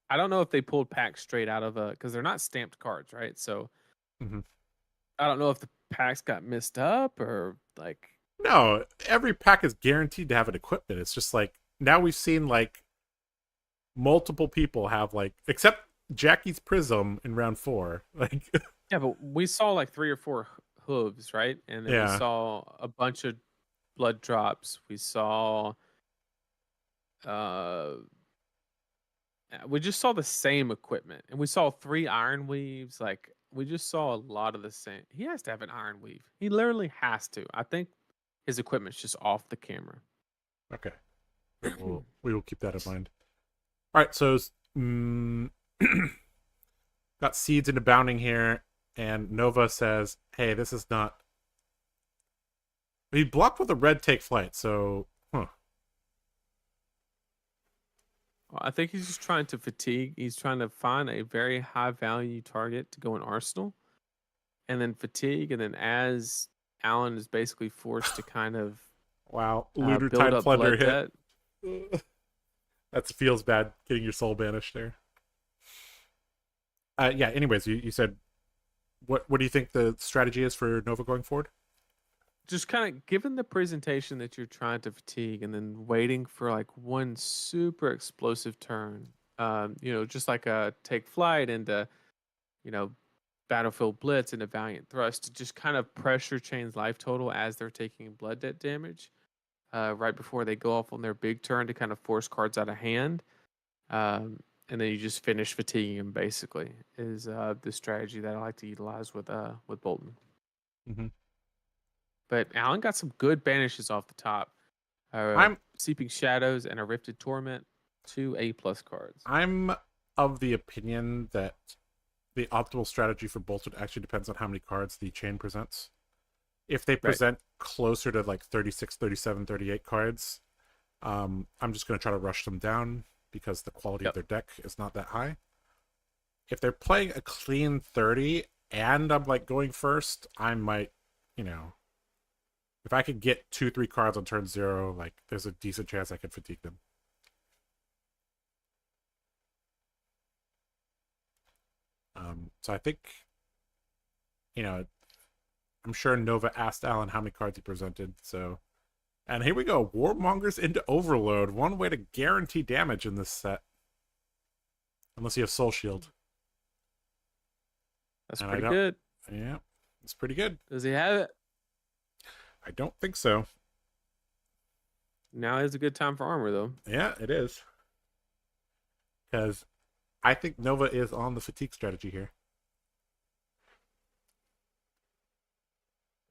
I don't know if they pulled packs straight out of because they're not stamped cards, right? So I don't know if the packs got messed up or No, every pack is guaranteed to have an equipment. It's just now we've seen multiple people have except Jackie's Prism in round 4. Yeah, but we saw 3 or 4 hooves, right? And then we saw a bunch of blood drops. We saw we just saw the same equipment, and we saw 3 iron weaves. We just saw a lot of the same. He has to have an iron weave. He literally has to. I think his equipment's just off the camera. Okay. We will keep that in mind. All right, so got seeds into bounding here, and Nova says, "Hey, this is not." He blocked with a red take flight, so I think he's just trying to fatigue. He's trying to find a very high value target to go in Arsenal, and then fatigue, and then as Alan is basically forced to kind of Looter build Tide up Plunder blood hit. debt. That feels bad, getting your soul banished there. Yeah, anyways, you said, what do you think the strategy is for Nova going forward? Just kind of given the presentation that you're trying to fatigue and then waiting for one super explosive turn, just a take flight into, battlefield blitz and a valiant thrust to just kind of pressure Chain's life total as they're taking blood debt damage. Right before they go off on their big turn to kind of force cards out of hand. And then you just finish fatiguing them, basically, is the strategy that I like to utilize with Bolton. But Alan got some good banishes off the top. Seeping Shadows and a Rifted Torment, 2 A+ cards. I'm of the opinion that the optimal strategy for Bolton actually depends on how many cards the chain presents. If they Right. present closer to like 36, 37, 38 cards, I'm just going to try to rush them down because the quality of their deck is not that high. If they're playing a clean 30 and I'm like going first, I might, you know, if I could get 2-3 cards on turn 0, like there's a decent chance I could fatigue them. So I think, you know, I'm sure Nova asked Alan how many cards he presented. So, and here we go, Warmongers into Overload. One way to guarantee damage in this set, unless you have Soul Shield. That's pretty good. Yeah, it's pretty good. Does he have it? I don't think so. Now is a good time for armor, though. Yeah, it is. Because I think Nova is on the fatigue strategy here.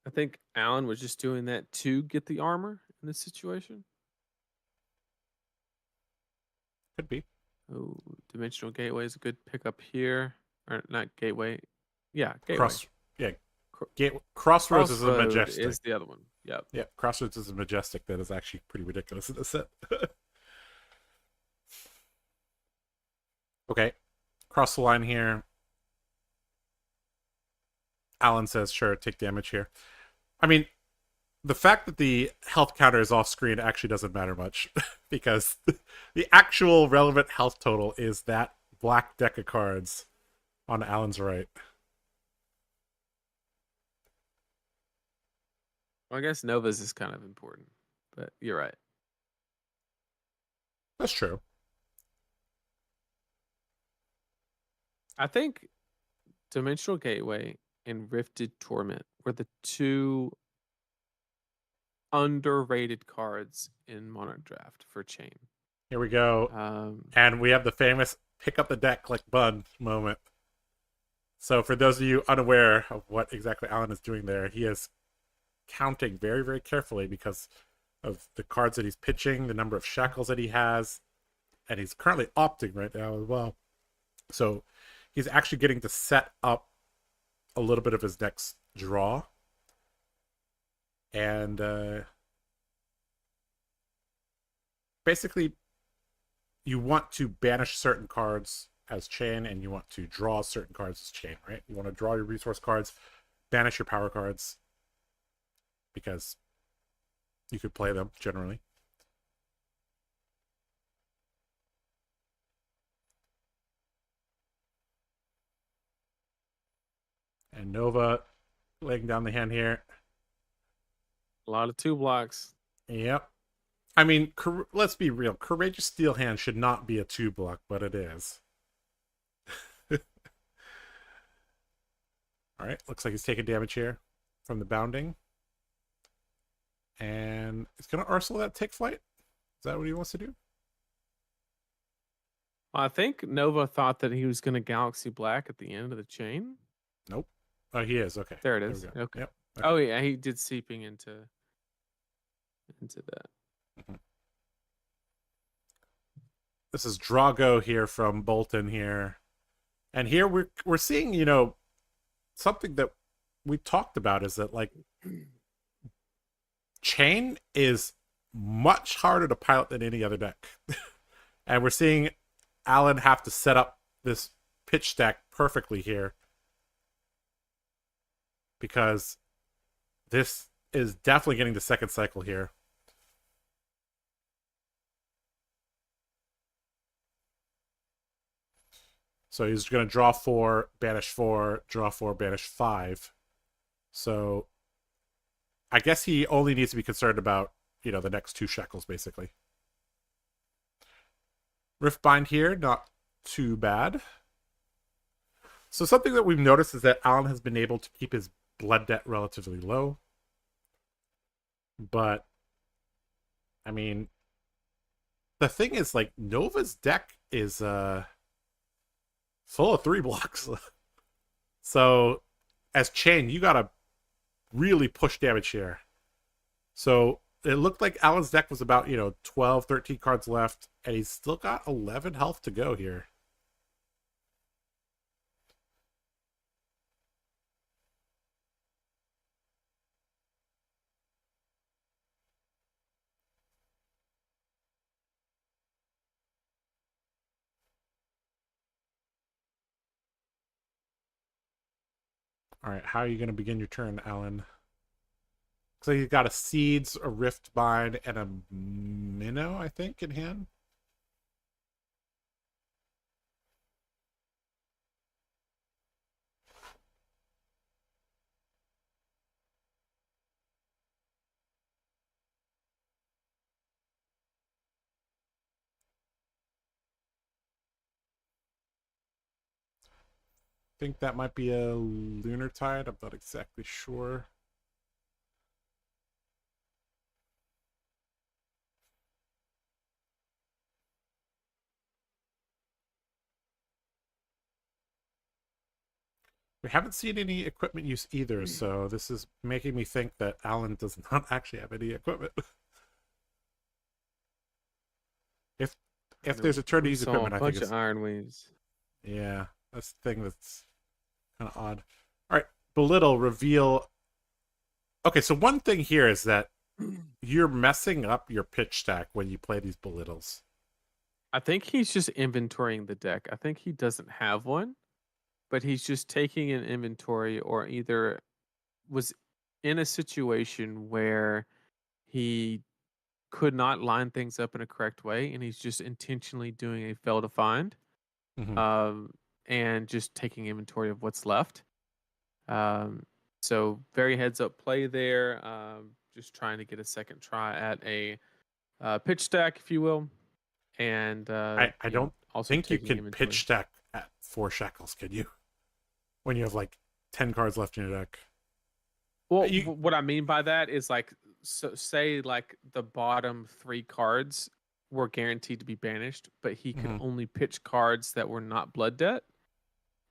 I think Alan was just doing that to get the armor in this situation. Could be. Oh, Dimensional Gateway is a good pickup here. Or not Gateway. Yeah, Gateway. Crossroads is a majestic. Is the other one. Yep. Yeah, Crossroads is a majestic that is actually pretty ridiculous in this set. Okay. Cross the line here. Alan says, sure, take damage here. I mean, the fact that the health counter is off screen actually doesn't matter much because the actual relevant health total is that black deck of cards on Alan's right. Well, I guess Nova's is kind of important, but you're right. That's true. I think Dimensional Gateway and Rifted Torment were the two underrated cards in Monarch Draft for Chain. Here we go. And we have the famous pick up the deck like Bun moment. So for those of you unaware of what exactly Alan is doing there, he is counting very, very carefully because of the cards that he's pitching, the number of shackles that he has, and he's currently opting right now as well. So he's actually getting to set up a little bit of his next draw. And basically, you want to banish certain cards as chain, and you want to draw certain cards as chain, right? You want to draw your resource cards, banish your power cards, because you could play them generally. And Nova laying down the hand here. A lot of 2 blocks. Yep. I mean, let's be real. Courageous Steel Hand should not be a 2-block, but it is. Alright, looks like he's taking damage here from the bounding. And he's going to Ursula that take flight? Is that what he wants to do? Well, I think Nova thought that he was going to Galaxy Black at the end of the chain. Nope. Oh, he is. Okay. There it is. Okay. Okay. Yep. Okay. Oh, yeah, he did seeping into that. Mm-hmm. This is Drago here from Bolton here. And here we're seeing, you know, something that we talked about is that, like, Chain is much harder to pilot than any other deck. And we're seeing Alan have to set up this pitch stack perfectly here. Because this is definitely getting the second cycle here. So he's going to draw 4, banish 4, draw 4, banish 5. So I guess he only needs to be concerned about, you know, the next 2 shackles, basically. Riftbind here, not too bad. So something that we've noticed is that Alan has been able to keep his blood debt relatively low. But, I mean, the thing is, like, Nova's deck is full of 3 blocks. So, as Chain, you gotta really push damage here. So, it looked like Alan's deck was about, you know, 12, 13 cards left, and he's still got 11 health to go here. All right, how are you going to begin your turn, Alan? So you got a Seeds, a Rift Bind, and a Minnow, I think, in hand. I think that might be a Lunar Tide. I'm not exactly sure. We haven't seen any equipment use either, so this is making me think that Alan does not actually have any equipment. if if there's a turn to use equipment, I think bunch it's of Iron Wings. yeah, that's the thing that's kind of odd. All right, belittle, reveal. Okay, so one thing here is that you're messing up your pitch stack when you play these belittles. I think he's just inventorying the deck. I think he doesn't have one, but he's just taking an inventory, or either was in a situation where he could not line things up in a correct way, and he's just intentionally doing a fail to find, Mm-hmm. um, and just taking inventory of what's left. So very heads up play there. Just trying to get a second try at a pitch stack, if you will, and I don't also think you taking can inventory. pitch stack at 4 shekels, can you? When you have like 10 cards left in your deck. Well, You, what I mean by that is, like, so say like the bottom 3 cards were guaranteed to be banished, but he could mm-hmm. only pitch cards that were not blood debt.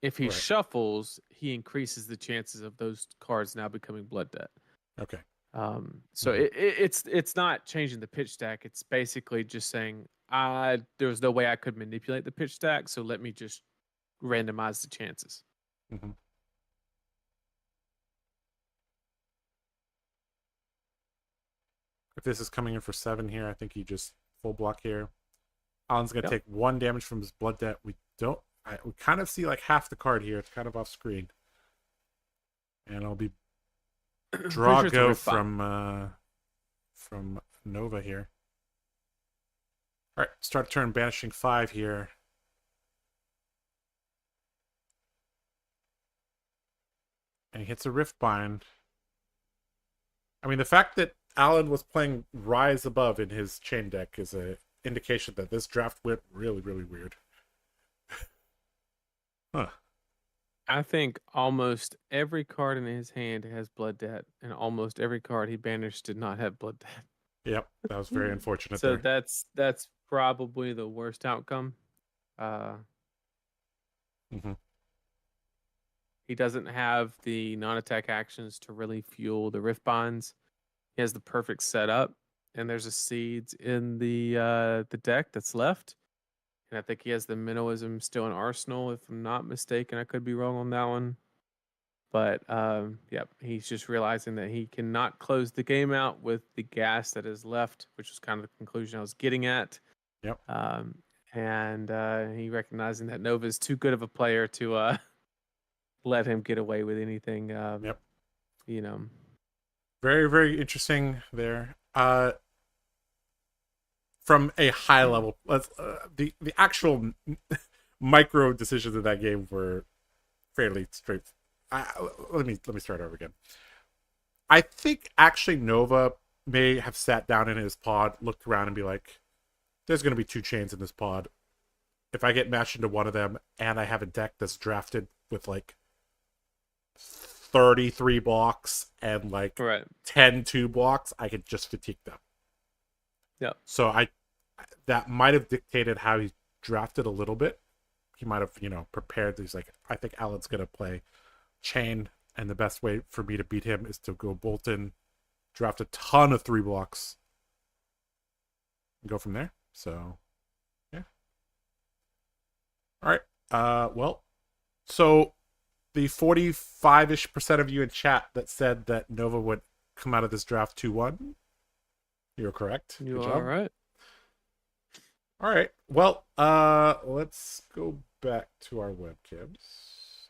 If he Right. shuffles, he increases the chances of those cards now becoming blood debt. Okay. So Mhm. it's not changing the pitch stack. It's basically just saying, there was no way I could manipulate the pitch stack, so let me just randomize the chances. Mm-hmm. If this is coming in for 7 here, I think you just full block here. Alan's gonna Yep. take 1 damage from his blood debt. We kind of see like half the card here. It's kind of off screen, and it'll be draw Pretty sure go it's a riff from Nova here. All right, start turn banishing 5 here. And he hits a Rift Bind. I mean, the fact that Alan was playing Rise Above in his chain deck is a indication that this draft went really, really weird. Huh. I think almost every card in his hand has blood debt, and almost every card he banished did not have blood debt. Yep, that was very unfortunate So there. that's probably the worst outcome. Uh, Mm-hmm. he doesn't have the non-attack actions to really fuel the rift binds. He has the perfect setup, and there's a seeds in the deck that's left. And I think he has the minnowism still in arsenal, if I'm not mistaken. I could be wrong on that one. But yep, he's just realizing that he cannot close the game out with the gas that is left, which was kind of the conclusion I was getting at. Yep. And he recognizing that Nova is too good of a player to let him get away with anything. Yep. You know, Very, very interesting there. From a high level, the actual micro decisions of that game were fairly straight. Let me start over again. I think actually Nova may have sat down in his pod, looked around, and be like, "There's going to be 2 chains in this pod. If I get matched into one of them, and I have a deck that's drafted with like 33 blocks and like right? 10 2 blocks, I could just fatigue them." Yeah. So that might have dictated how he drafted a little bit. He might have, prepared. He's like, I think Alan's gonna play chain, and the best way for me to beat him is to go Bolton, draft a ton of 3 blocks, and go from there. So, yeah. All right. Well, so the 45-ish% of you in chat that said that Nova would come out of this draft 2-1, you're correct. You Good are job. right. All right. Well, let's go back to our webcams.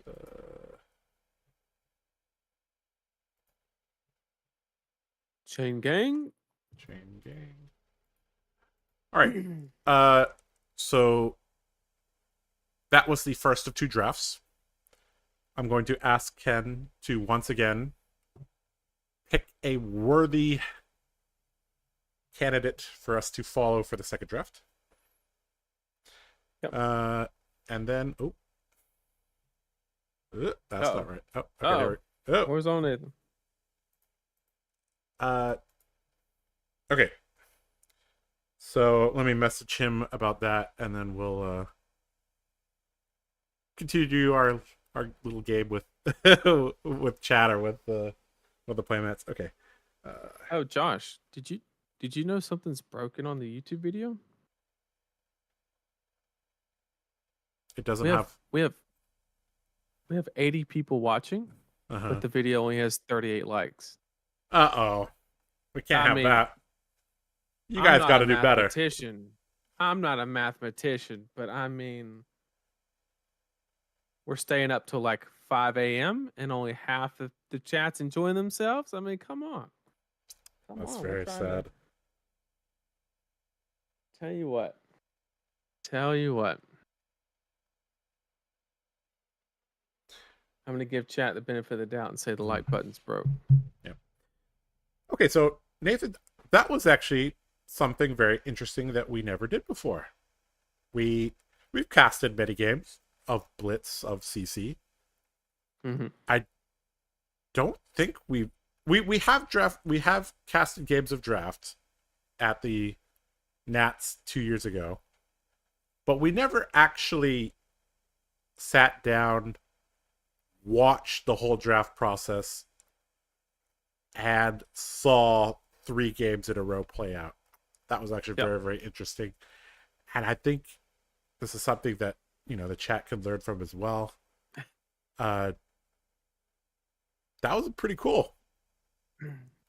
Chain gang. Chain gang. All right. So that was the first of 2 drafts. I'm going to ask Ken to once again pick a worthy candidate for us to follow for the second draft. Yep. And then that's not right. Oh, okay, Uh-oh. there we go. Where's on it? Okay. So let me message him about that, and then we'll continue our little game with with chat or with the playmats. Okay. Oh, Josh, did you know something's broken on the YouTube video? It doesn't we have 80 people watching, but the video only has 38 likes. Uh-oh. We can't have that. You guys got to do better. I'm not a mathematician, but I mean, we're staying up till like 5 a.m. and only half of the chat's enjoying themselves. I mean, come on. That's very sad. Tell you what. I'm going to give chat the benefit of the doubt and say the like button's broke. Yeah. Okay, so Nathan, that was actually something very interesting that we never did before. We've casted many games of Blitz, of CC. Mm-hmm. I don't think we have casted games of draft at the Nats 2 years ago, but we never actually sat down, watched the whole draft process, and saw 3 games in a row play out. That was actually very, very interesting. And I think this is something that, the chat can learn from as well. That was pretty cool.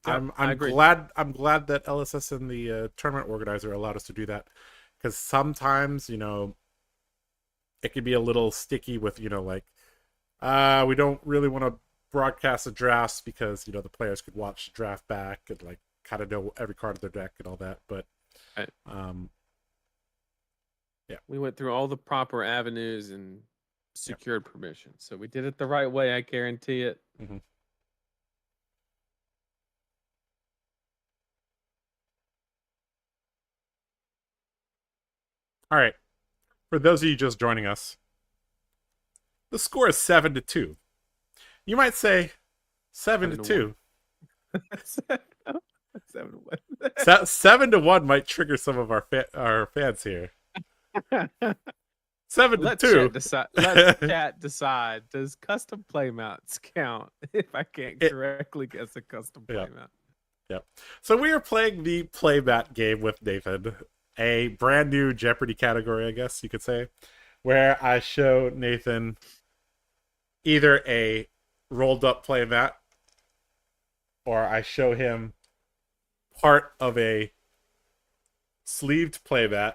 I'm glad that LSS and the tournament organizer allowed us to do that, because sometimes, it can be a little sticky with, we don't really want to broadcast the drafts because, the players could watch the draft back and kind of know every card of their deck and all that. But we went through all the proper avenues and secured permission, so we did it the right way. I guarantee it. Mm-hmm. All right, for those of you just joining us, the score is 7-2. You might say 7-2. 7-1 might trigger some of our fans here. 7-2. Let chat decide. Does custom playmounts count if I can't correctly guess a custom playmat? Yep. So we are playing the playmat game with Nathan, a brand new Jeopardy category, I guess you could say, where I show Nathan either a rolled up playmat, or I show him part of a sleeved playmat,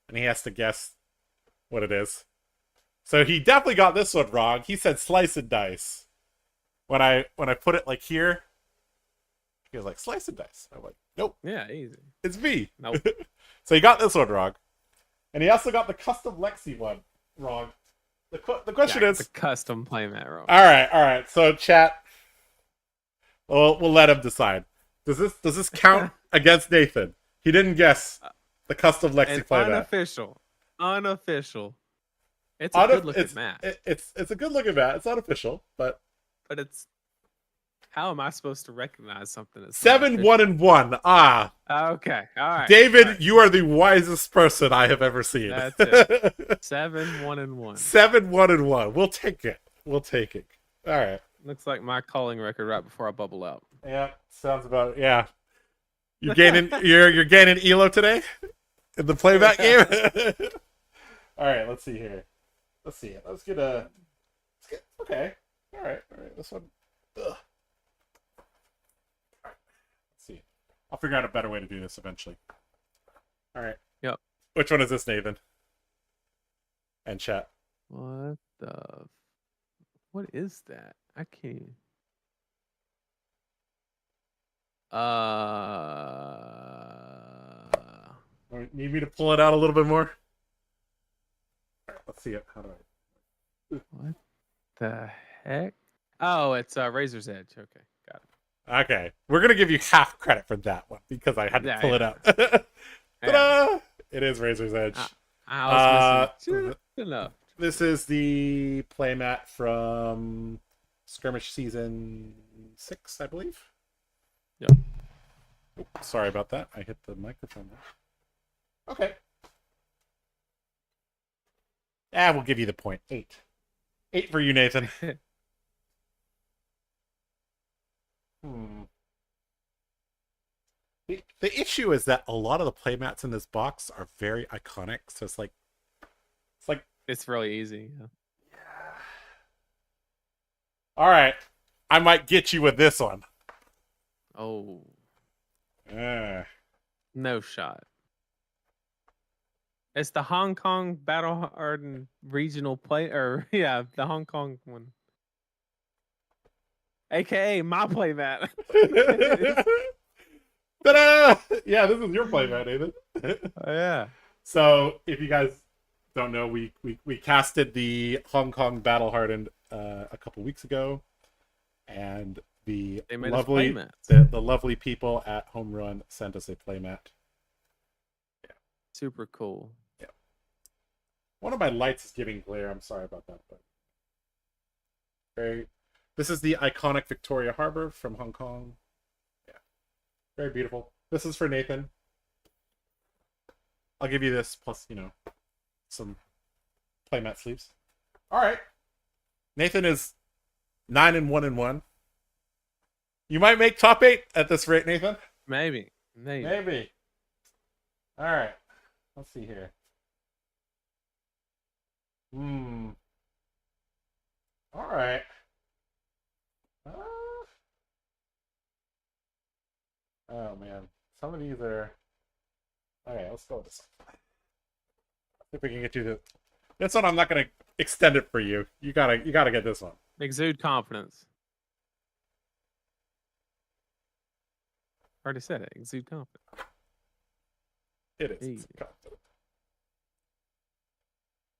and he has to guess what it is. So he definitely got this one wrong. He said slice and dice. When I put it here, he was like, slice and dice. I'm like, nope. Yeah, easy. It's V. Nope. So he got this one wrong. And he also got the custom Lexi one wrong. The question is the custom playmat wrong. All right. So chat, we'll let him decide. Does this count against Nathan? He didn't guess the custom Lexi playmat. Unofficial. It's a good looking mat. It's a good looking mat. It's unofficial, but it's. How am I supposed to recognize something? 7-1-1. Ah. Okay. All right. David, you are the wisest person I have ever seen. That's it. 7-1-1. 7-1-1. We'll take it. All right. Looks like my calling record right before I bubble out. Yeah. Sounds about it. Yeah. You're gaining. you're gaining elo today in the playback game. All right. Let's see here. Let's get okay. All right. This one. Ugh. I'll figure out a better way to do this eventually. All right. Yep. Which one is this, Nathan? And chat. What is that? I can't. Need me to pull it out a little bit more? All right, let's see it. How do I? What the heck? Oh, it's Razor's Edge. Okay, got it. Okay, we're gonna give you half credit for that one because I had to pull it out. Ta-da! It is Razor's Edge. I was missing enough. This is the playmat from Skirmish Season 6, I believe. Yep. Oh, sorry about that. I hit the microphone there. Okay. We'll give you the point. 8. 8 for you, Nathan. The issue is that a lot of the playmats in this box are very iconic, so it's like it's really easy. Yeah. All right, I might get you with this one. Oh. No shot. It's the Hong Kong Battle Hardened regional play, or yeah, the Hong Kong one, aka my playmat. Ta-da! Yeah, this is your playmat, Nathan. Oh, yeah. So, if you guys don't know, we casted the Hong Kong Battle Hardened a couple weeks ago, and the lovely people at Home Run sent us a playmat. Yeah, super cool. Yeah, one of my lights is giving glare. I'm sorry about that, but this is the iconic Victoria Harbor from Hong Kong. Yeah, very beautiful. This is for Nathan. I'll give you this plus, some playmat sleeves. All right. Nathan is 9-1-1. You might make top 8 at this rate, Nathan. Maybe. All right. Let's see here. All right. Oh man, some of these are. Okay, let's go with this one. If we can get you this one, I'm not gonna extend it for you. You gotta get this one. Exude confidence. Already said it. Exude confidence. It is. Confident.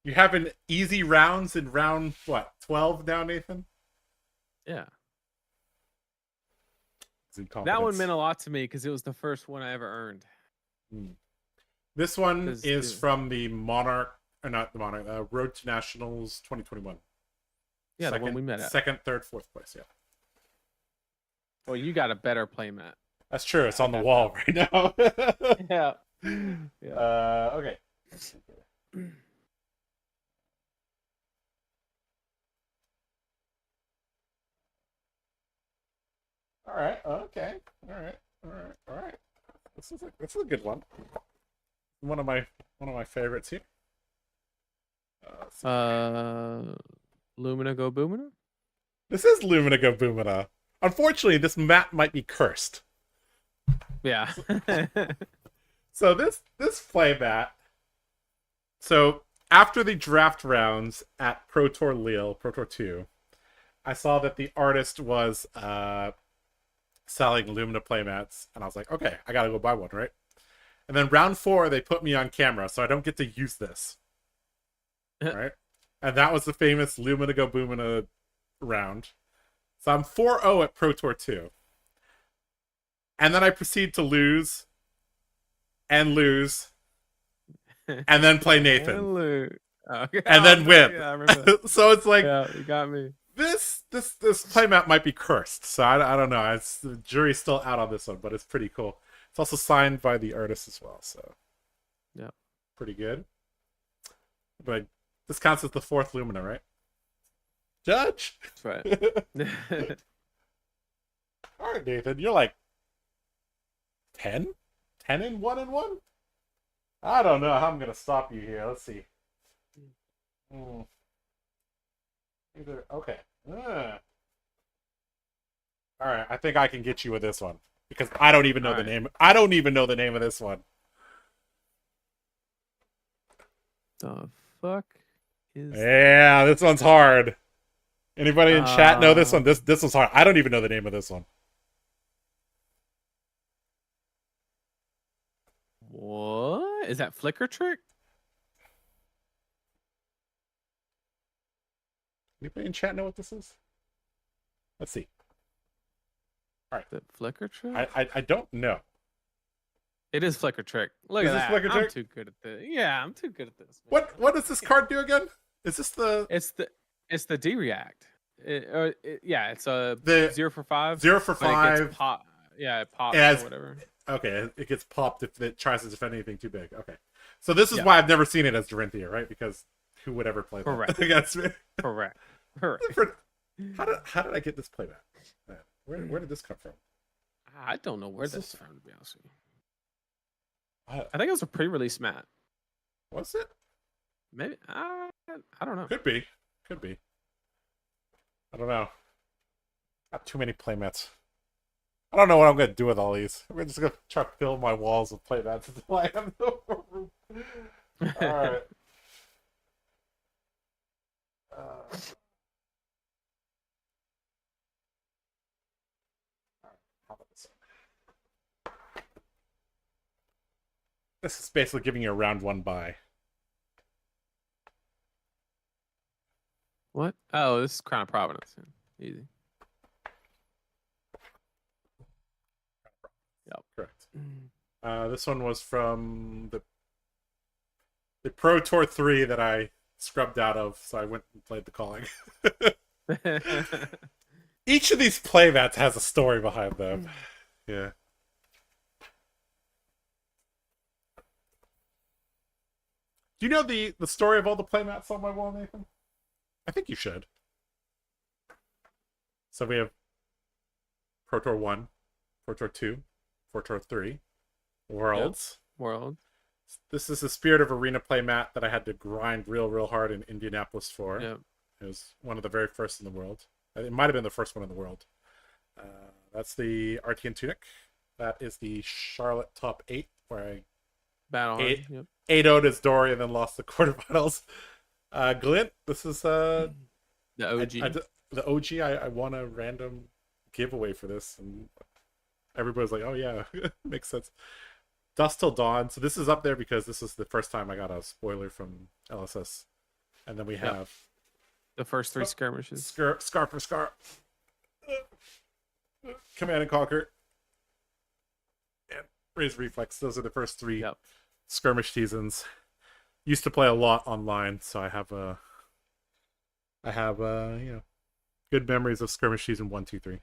You having easy rounds in round 12 now, Nathan? Yeah. Exude that one meant a lot to me because it was the first one I ever earned. This one is from the Monarch, or not the Monarch, Road to Nationals 2021. Yeah, the one we met at. Second, third, fourth place, yeah. Well, you got a better playmat. That's true. It's on the wall right now. Yeah. Okay. All right. Okay. All right. This is a good one. One of my favorites here. Lumina Go Boomina? This is Lumina Go Boomina. Unfortunately, this map might be cursed. Yeah. So this playmat. So after the draft rounds at Pro Tour Lille, Pro Tour 2, I saw that the artist was selling Lumina playmats, and I was like, okay, I gotta go buy one, right? And then round 4, they put me on camera, so I don't get to use this. Right? And that was the famous Lumina Go Boomina round. So I'm 4-0 at Pro Tour 2. And then I proceed to lose, and then play Nathan. And lose. Okay. And then win. Yeah, I remember. So it's like, yeah, you got me. This playmat might be cursed, so I don't know. The jury's still out on this one, but it's pretty cool. It's also signed by the artist as well, so yeah, pretty good. But this counts as the 4th Lumina, right? Judge. That's right. All right, Nathan, you're like 10 and 1-1. I don't know how I'm gonna stop you here. Let's see. Okay. All right, I think I can get you with this one because I don't even know the name. I don't even know the name of this one. The fuck is? Yeah, this one's hard. Anybody in chat know this one? This one's hard. I don't even know the name of this one. What is that flicker trick? Anybody in chat know what this is? Let's see. All right. The flicker trick? I don't know. It is flicker trick. Look Is at this that. flicker I'm trick? too good at this. Yeah, I'm too good at this. Man. What does this card do again? Is this the It's the D react. Yeah, it's a The 0 for 5. 0 for but it 5? gets pop. Yeah, it pops As- or whatever. Okay, it gets popped if it tries to defend anything too big. Okay, so this is Yeah. why I've never seen it as Dorinthea, right? Because who would ever play that Correct. against me? Correct. Correct. How did I get this playback? Where did this come from? I don't know where What's this is this? from, to be honest with you. I I think it was a pre-release mat. Was it? Maybe I don't know. Could be. I don't know. Got too many playmats. I don't know what I'm gonna do with all these. I'm just gonna try to fill my walls with playmats until I have no more room. Alright. How about this one? This is basically giving you a round 1 buy. What? Oh, this is Crown of Providence. Easy. Yep. Correct. This one was from the Pro Tour 3 that I scrubbed out of, so I went and played the calling. Each of these playmats has a story behind them. Yeah. Do you know the story of all the playmats on my wall, Nathan? I think you should. So we have Pro Tour 1, Pro Tour 2, Pro Tour 3, Worlds. Yep. World. This is the Spirit of Arena playmat that I had to grind real hard in Indianapolis for. Yep. It was one of the very first in the world. It might have been the first one in the world. That's the Artian Tunic. That is the Charlotte Top 8, where I Battle Hard. Yep. 8-0'd as Dory and then lost the quarterfinals. Glint, this is The OG. the OG. I won a random giveaway for this, and everybody's like, "Oh yeah, makes sense." Dust Till Dawn. So this is up there because this is the first time I got a spoiler from LSS, and then we have The first 3 skirmishes. Scar for Scar, Command and Conquer, and Raise Reflex. Those are the first 3 Yep. skirmish seasons. Used to play a lot online, so I have good memories of skirmish season 1, 2, 3.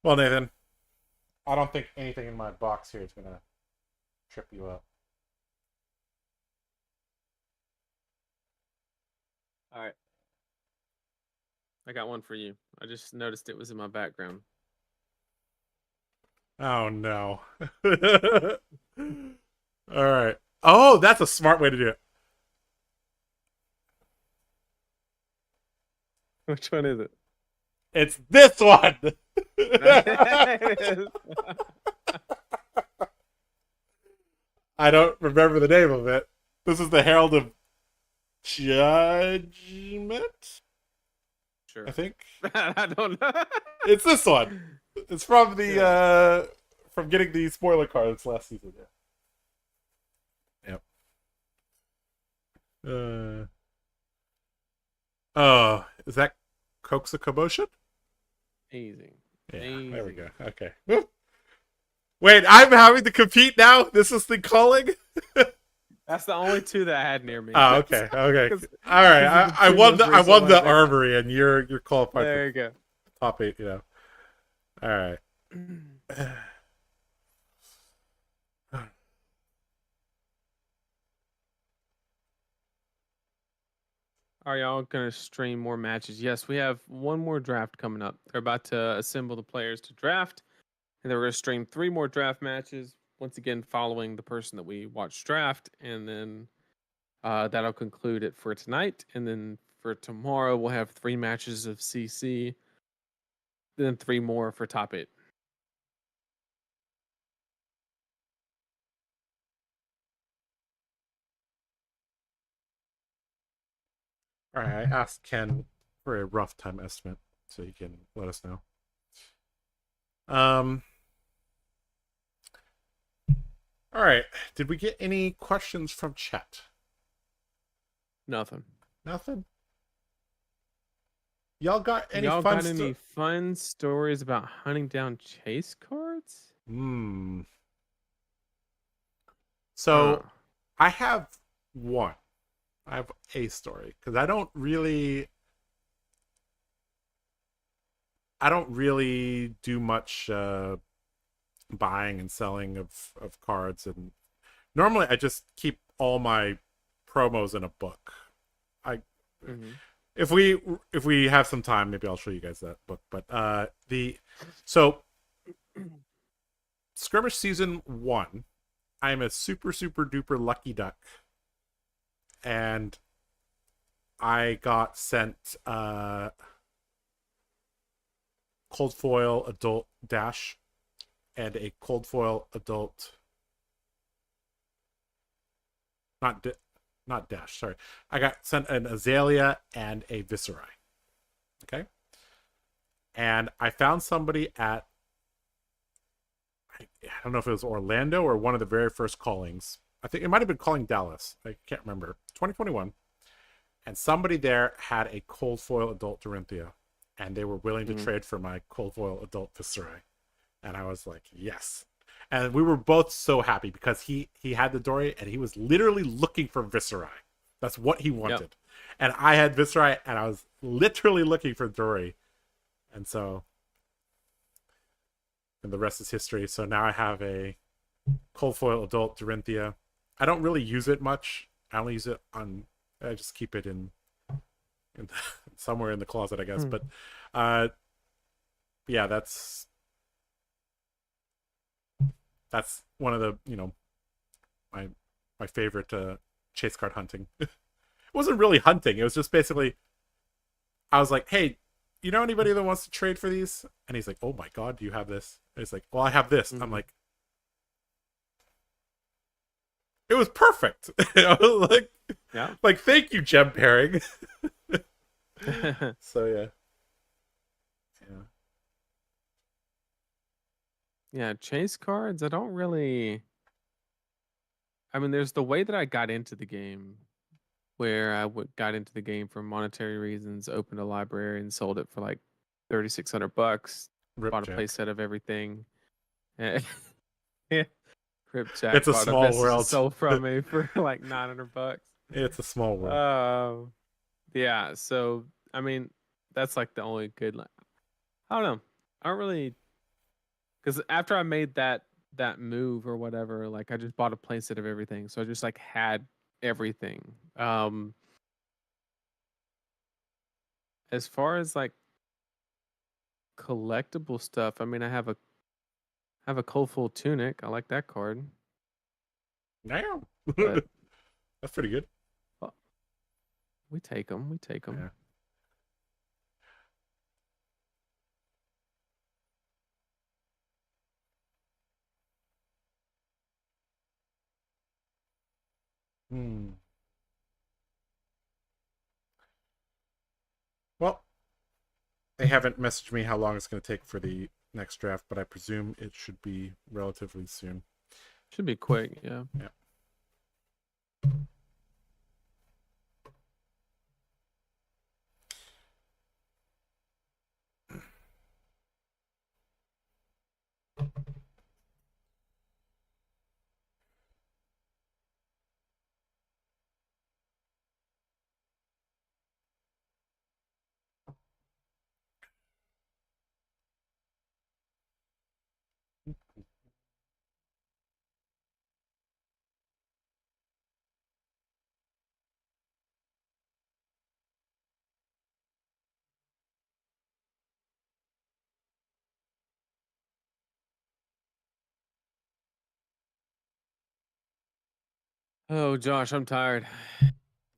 Well, Nathan, I don't think anything in my box here is gonna trip you up. All right. I got one for you. I just noticed it was in my background. Oh no. All right. Oh, that's a smart way to do it. Which one is it? It's this one. I don't remember the name of it. This is the Herald of Judgment, Sure. I think. I don't know. It's this one. It's from the from getting the spoiler cards last season. Yeah. Yep. Oh, is that Coax a Commotion? Easy. Yeah, Easy. there we go. Okay. Wait, I'm having to compete now? This is the calling? That's the only 2 that I had near me. Oh, okay. Okay. All right. I won the armory, and you're qualified There for you go. top 8, you know. All right. Are y'all gonna stream more matches? Yes, we have one more draft coming up. They're about to assemble the players to draft, and then we're gonna stream 3 more draft matches. Once again, following the person that we watched draft, and then that'll conclude it for tonight. And then for tomorrow, we'll have 3 matches of CC, then 3 more for top 8. All right. I asked Ken for a rough time estimate, so he can let us know. Um. All right. Did we get any questions from chat? Nothing. Nothing. Y'all got any Y'all fun got any stuff? fun stories about hunting down chase cards? Hmm. Huh. So I have one. I have a story because I don't really do much buying and selling of cards, and normally I just keep all my promos in a book. I Mm-hmm. if we have some time, maybe I'll show you guys that book. But the so skirmish season 1, I'm a super duper lucky duck, and I got sent cold foil adult dash and a cold foil adult not not dash, sorry. I got sent an azalea and a viscera. Okay. And I found somebody at I don't know if it was Orlando or one of the very first callings. I think it might have been calling Dallas. I can't remember. 2021. And somebody there had a cold foil adult Dorinthea, and they were willing to Mm-hmm. trade for my cold foil adult viscera. And I was like, yes. And we were both so happy because he had the Dory and he was literally looking for viscera. That's what he Yep. wanted. And I had viscera and I was literally looking for Dory. And so and the rest is history. So now I have a cold foil adult Dorinthea. I don't really use it much. I only use it on I just keep it in the, somewhere in the closet, I guess. Hmm. But uh yeah, that's one of the, my my favorite chase card hunting. It wasn't really hunting. It was just basically I was like, "Hey, you know anybody that wants to trade for these?" And he's like, "Oh my god, do you have this?" And he's like, "Well, I have this." I'm Mm-hmm. like, "It was perfect." I was Yeah. like thank you, gem pairing. So yeah. Yeah. Yeah, chase cards, I don't really. I mean, there's the way that I got into the game, where got into the game for monetary reasons, opened a library and sold it for like $3,600. Rip Bought a Jack. playset of everything. And yeah, Crip It's Jack a bought a small Vestige of world. Soul from me for like $900. It's a small world. Yeah. So I mean, that's like the only good. I don't know. I don't really, because after I made that move or whatever, like I just bought a playset of everything, so I just like had everything. As far as like collectible stuff, I mean, I have a cold full tunic. I like that card, Damn. but That's pretty good. uh, we take them. We take them. Yeah. Hmm. Well, they haven't messaged me how long it's going to take for the next draft, but I presume it should be relatively soon. Should be quick. Yeah. Yeah. Oh, Josh, I'm tired.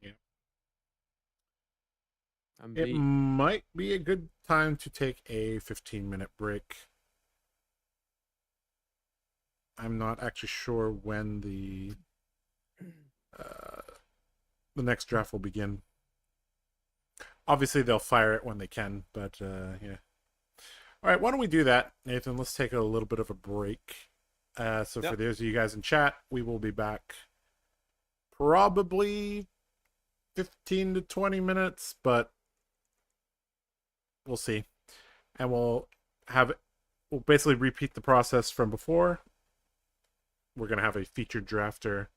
Yeah. I'm It beat. might be a good time to take a 15-minute break. I'm not actually sure when uh, the next draft will begin. Obviously, they'll fire it when they can, but yeah. All right, why don't we do that, Nathan? Let's take a little bit of a break. So for Yep. those of you guys in chat, we will be back probably 15 to 20 minutes, but we'll see. And we'll basically repeat the process from before. We're going to have a featured drafter.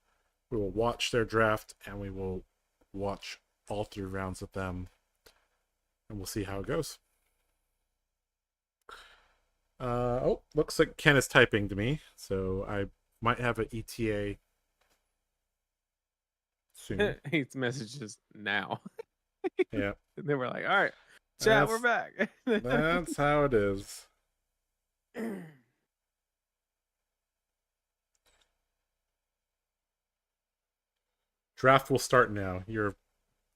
We will watch their draft, and we will watch all 3 rounds with them, and we'll see how it goes. Looks like Ken is typing to me, so I might have an ETA soon. He messages now. Yeah. And then we're like, all right, chat, we're back. That's how it is. Draft will start now. You're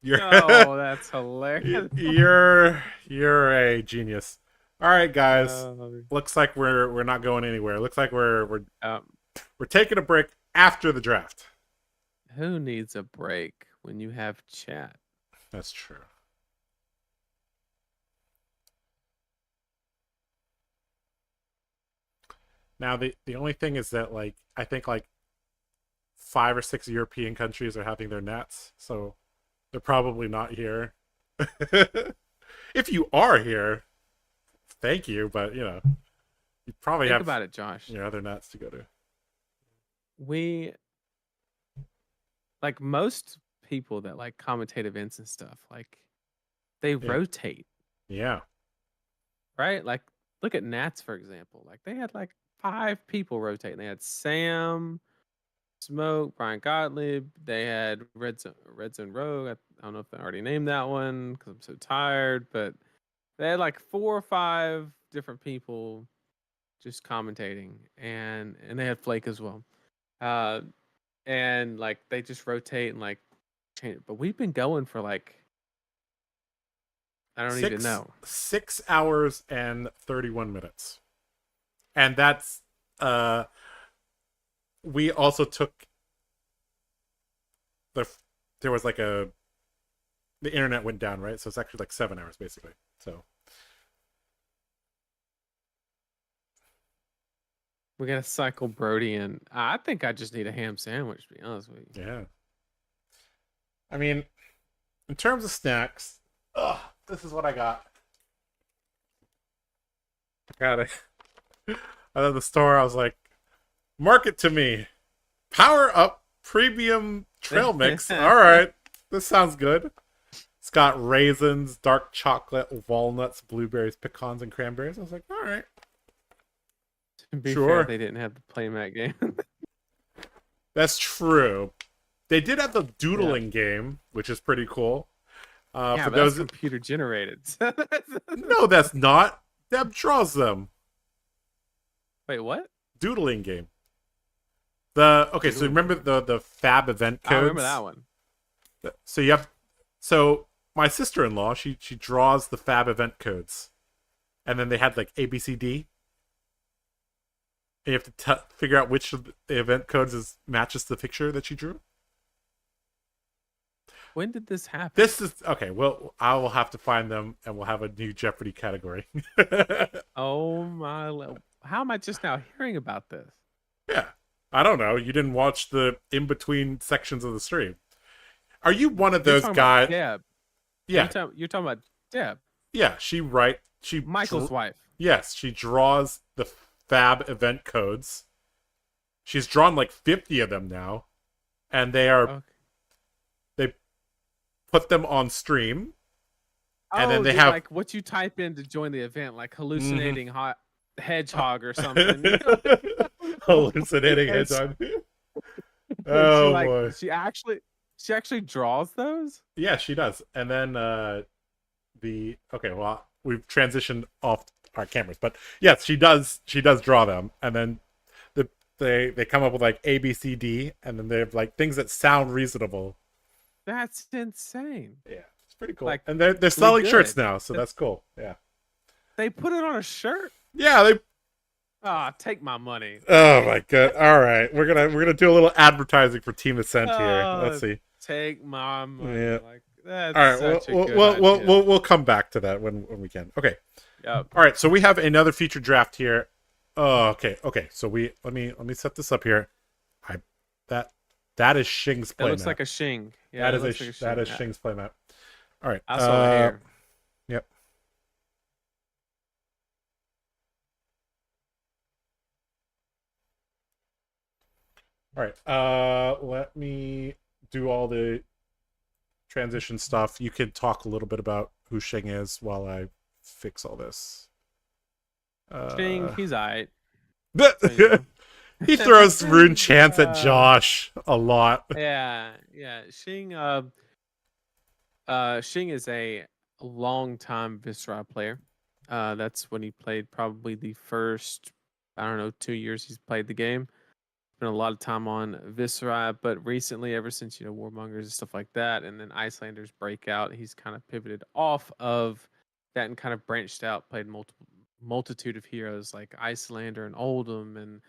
Oh, that's hilarious. you're a genius. All right, guys. Looks like we're not going anywhere. Looks like we're taking a break after the draft. Who needs a break when you have chat? That's true. Now the only thing is that like I think like 5 or 6 European countries are having their nats, so they're probably not here. If you are here, thank you, but you probably Think have about it, Josh. your other nats to go to. We like most people that like commentate events and stuff, like they rotate, Yeah. right? Like look at Nats, for example. Like they had like 5 people rotating. They had Sam, Smoke, Brian Gottlieb. They had Red Zone Rogue. I don't know if I already named that one because I'm so tired, but they had like 4 or 5 different people just commentating, and they had Flake as well. And like they just rotate and like change it. But we've been going for like I don't even know. 6 hours and 31 minutes. And that's we also took there was like the internet went down, right? So it's actually like 7 hours basically. So We gotta cycle Brody in. I think I just need a ham sandwich, to be honest with you. yeah. I mean, in terms of snacks, this is what I got. I got it. Out of the store, I was like, market to me. Power up premium trail mix. All right. This sounds good. It's got raisins, dark chocolate, walnuts, blueberries, pecans, and cranberries. I was like, all right. To be Sure. fair, they didn't have the playmat game. That's true. They did have the doodling game, which is pretty cool. Yeah, for but those that's computer generated. No, that's not. Deb draws them. Wait, what? Doodling game. Okay, so remember the Fab event codes? I remember that one. So my sister-in-law, she draws the Fab event codes, and then they had like A, B, C, D. And you have to figure out which of the event codes matches the picture that she drew. When did this happen? This is okay. Well, I will have to find them, and we'll have a new Jeopardy category. Oh my! How am I just now hearing about this? Yeah, I don't know. You didn't watch the in between sections of the stream. Are you one of those guys? Deb. Yeah, you're talking about Deb. Yeah, she Michael's wife. Yes, she draws the Fab event codes. She's drawn like 50 of them now, and they put them on stream, and then they have like what you type in to join the event, like hallucinating hot hedgehog or something. Hallucinating hedgehog. Oh boy! She actually draws those. Yeah, she does. And then we've transitioned off our cameras, but yes, she does draw them, and then they come up with like A, B, C, D, and then they have like things that sound reasonable. That's insane. Yeah, it's pretty cool. Like, and they're selling shirts now, so that's cool. Yeah. They put it on a shirt? Yeah, they take my money. Oh my god. All right. We're gonna do a little advertising for Team Ascent here. Let's see. Take my money. Yeah. Like that's all right, such a good idea. we'll come back to that when we can. Okay. Yep. All right, so we have another featured draft here. Oh, okay. So let me set this up here. I that is Shing's It looks playmat. like a Shing. Yeah, That it is looks like a Shing. that is Shing's playmat. All right. I saw the hair. Yep. All right. Let me do all the transition stuff. You could talk a little bit about who Shing is while I fix all this. Shing, he's alright. He throws rune chants at Josh a lot. Yeah. Shing Shing is a long-time Viscera player. That's when he played probably the first, I don't know, 2 years he's played the game. Spent a lot of time on Viscera, but recently, ever since Warmongers and stuff like that, and then Icelanders breakout, he's kind of pivoted off of that and kind of branched out, played multitude of heroes like Icelander and Oldham and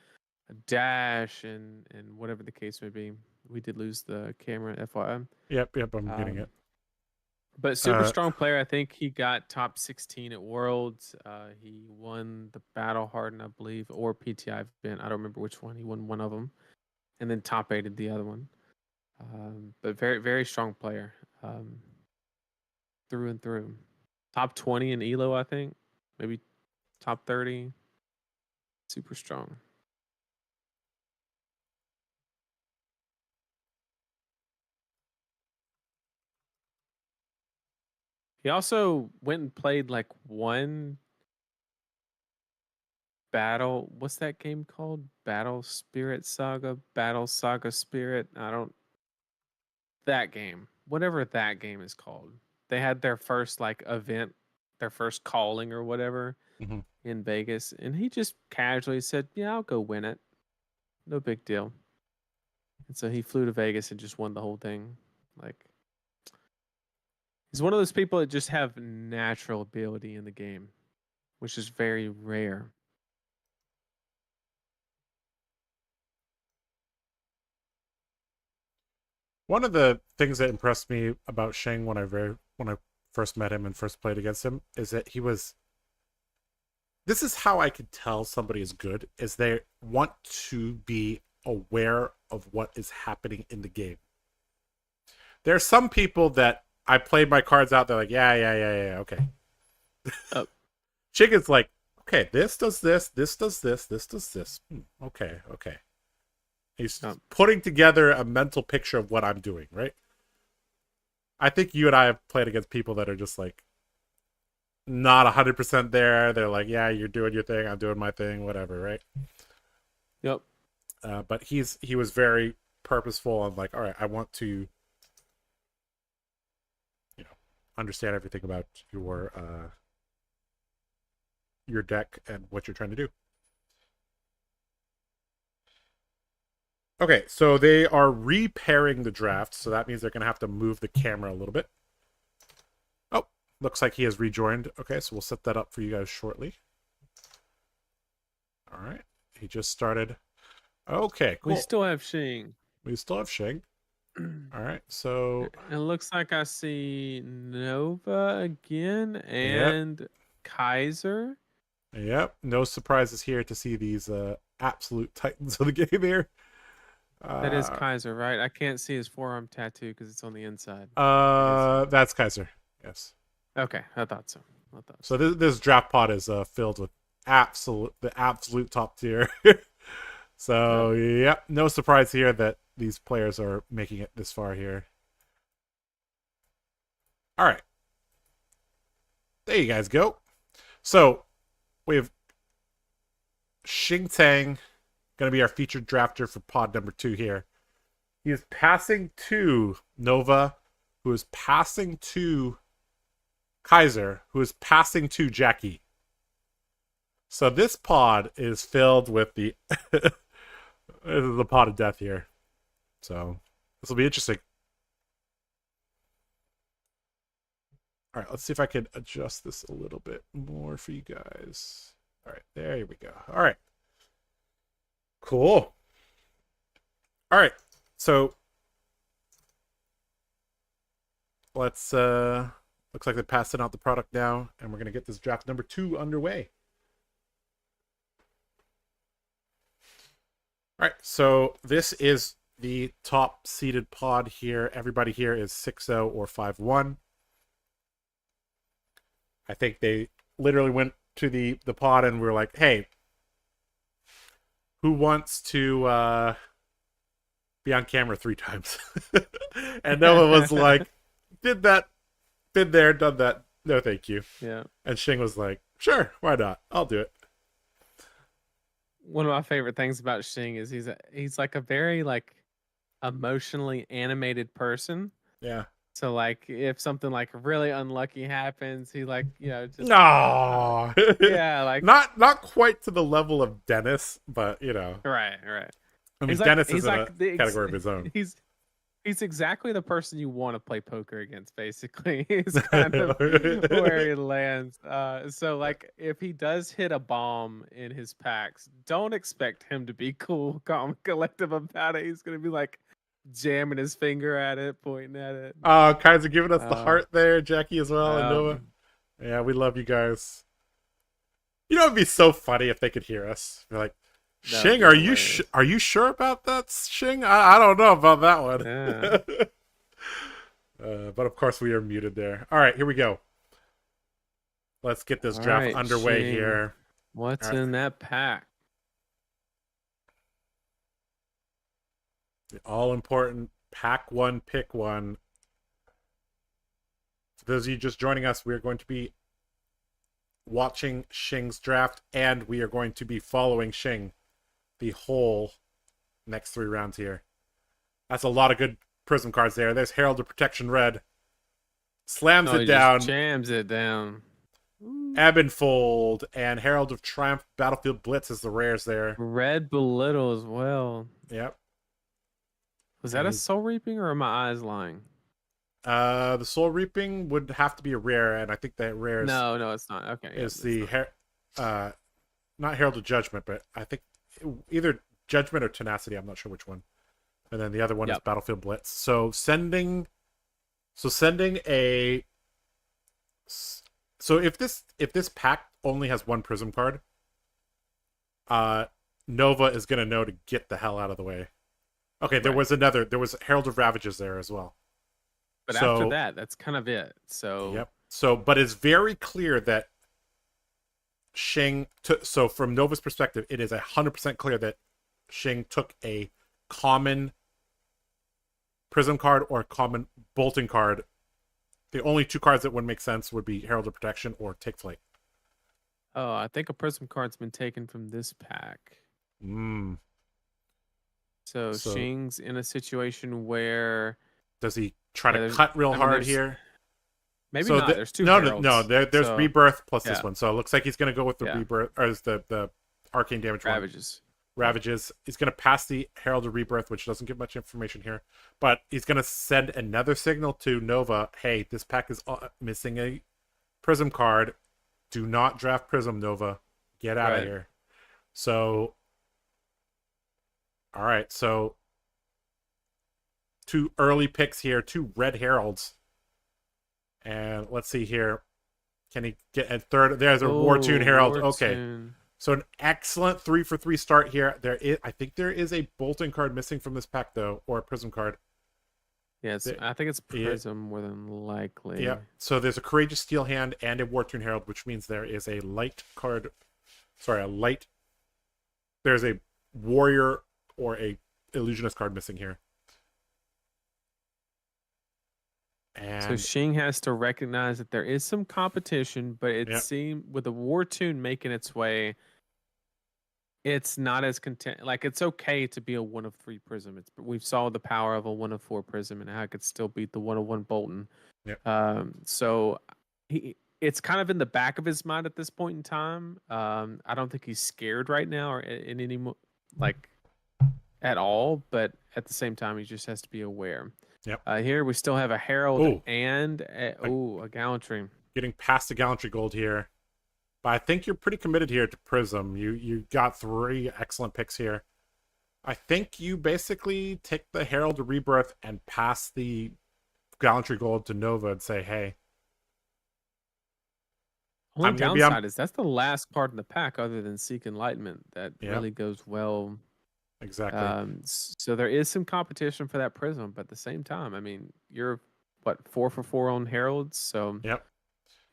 Dash and whatever the case may be. We did lose the camera, FYI. Yep, I'm getting it. But super strong player. I think he got top 16 at Worlds. He won the Battle Hardened, I believe, or PTI event. I don't remember which one. He won one of them, and then top 8'd the other one. But very, very strong player, through and through. Top 20 in Elo, I think. Maybe top 30. Super strong. He also went and played like one battle. What's that game called? Battle Spirit Saga? Battle Saga Spirit? That game. Whatever that game is called. They had their first like event, their first calling or whatever in Vegas. And he just casually said, yeah, I'll go win it. No big deal. And so he flew to Vegas and just won the whole thing. Like, he's one of those people that just have natural ability in the game, which is very rare. One of the things that impressed me about Shing when I first met him and first played against him is that he was. This is how I could tell somebody is good: is they want to be aware of what is happening in the game. There are some people that I played my cards out. They're like, yeah, okay. Shing is like, okay, this does this does this. Okay. He's putting together a mental picture of what I'm doing, right? I think you and I have played against people that are just like not 100% there. They're like, yeah, you're doing your thing, I'm doing my thing, whatever, right? Yep. But he was very purposeful and like, all right, I want to, understand everything about your deck and what you're trying to do. Okay, so they are repairing the draft, so that means they're going to have to move the camera a little bit. Oh, looks like he has rejoined. Okay, so we'll set that up for you guys shortly. All right, he just started. Okay, cool. We still have Shing. All right, so it looks like I see Nova again and Kaiser. Yep, no surprises here to see these absolute titans of the game here. That is Kaiser, right? I can't see his forearm tattoo because it's on the inside. That's Kaiser. Yes. Okay, I thought so. So this draft pod is filled with the absolute top tier. So yep, no surprise here that these players are making it this far here. All right, there you guys go. So we have Xing Tang going to be our featured drafter for pod number 2 here. He is passing to Nova, who is passing to Kaiser, who is passing to Jackie. So this pod is filled with the this is the pod of death here. So this will be interesting. All right, let's see if I can adjust this a little bit more for you guys. All right, there we go. All right. Cool. All right. So let's Looks like they're passing out the product now, and we're going to get this draft number 2 underway. All right, so this is the top seeded pod here. Everybody here is 6-0 or 5-1. I think they literally went to the pod and were like, hey, who wants to be on camera 3 times? And Noah was like, did that, been there, done that, no thank you. Yeah. And Shing was like, sure, why not? I'll do it. One of my favorite things about Shing is he's like a very like emotionally animated person. Yeah. So like if something like really unlucky happens, he like, you know, just no. yeah, like not quite to the level of Dennis, but you know. Right. I mean, He's Dennis is like in a category of his own. He's exactly the person you want to play poker against, basically. Is kind of where he lands. So like if he does hit a bomb in his packs, don't expect him to be cool, calm, collective about it. He's gonna be like jamming his finger at it, pointing at it. Kaiser giving us the heart there, Jackie as well, and Noah. Yeah, we love you guys. You know, it'd be so funny if they could hear us. We're like, Shing, are you sure about that, Shing? I don't know about that one. Yeah. But of course we are muted there. All right, here we go. Let's get this draft underway Shing. here. What's in that pack? The all-important pack 1, pick 1. For those of you just joining us, we are going to be watching Shing's draft, and we are going to be following Shing the whole next 3 rounds here. That's a lot of good Prism cards there. There's Herald of Protection Red. Slams it down. Jams it down. Ebb and Fold and Herald of Triumph Battlefield Blitz is the rares there. Red Belittle as well. Yep. Was that a Soul Reaping or are my eyes lying? The Soul Reaping would have to be a rare, and I think that rare is... No, it's not. Okay. Is not Herald of Judgment, but I think either Judgment or Tenacity. I'm not sure which one. And then the other one is Battlefield Blitz. So sending a... So if this pack only has 1 Prism card, Nova is going to know to get the hell out of the way. Okay, there was Herald of Ravages there as well. But after that, that's kind of it. So yep. So, but it's very clear that Shing so from Nova's perspective, it is 100% clear that Shing took a common Prism card or a common Bolton card. The only 2 cards that would make sense would be Herald of Protection or Take Flight. Oh, I think a Prism card's been taken from this pack. So Shing's in a situation where... Does he try to cut real hard here? Maybe not. There's 2 Heralds. No, there's Rebirth plus this one. So it looks like he's going to go with the Rebirth, or the Arcane Damage Ravages. Ravages. He's going to pass the Herald of Rebirth, which doesn't give much information here. But he's going to send another signal to Nova. Hey, this pack is missing a Prism card. Do not draft Prism, Nova. Get out of here. So... All right, so 2 early picks here, 2 red Heralds. And let's see here. Can he get a third? There's a Wartune Herald. Okay. So an excellent 3-for-3 start here. I think there is a Bolton card missing from this pack, though, or a Prism card. Yeah, I think it's Prism more than likely. Yeah, so there's a Courageous Steel Hand and a Wartune Herald, which means there is a light card. Sorry, a light. There's a Warrior or a Illusionist card missing here. And so Shing has to recognize that there is some competition, but it seems with the Wartune making its way, it's not as content. Like, it's okay to be a 1 of 3 Prism. We've saw the power of a 1 of 4 Prism and how it could still beat the 1 of 1 Bolton. Yep. So it's kind of in the back of his mind at this point in time. I don't think he's scared right now or in any at all, but at the same time, he just has to be aware. Yep. Here we still have a Herald and a Gallantry. Getting past the Gallantry Gold here. But I think you're pretty committed here to Prism. You got 3 excellent picks here. I think you basically take the Herald of Rebirth and pass the Gallantry Gold to Nova and say, hey, Only I'm gonna be on. downside is that's the last card in the pack other than Seek Enlightenment that Yeah. really goes well. Exactly. So there is some competition for that Prism, but at the same time, I mean, you're what 4 for 4 on Heralds, so Yep.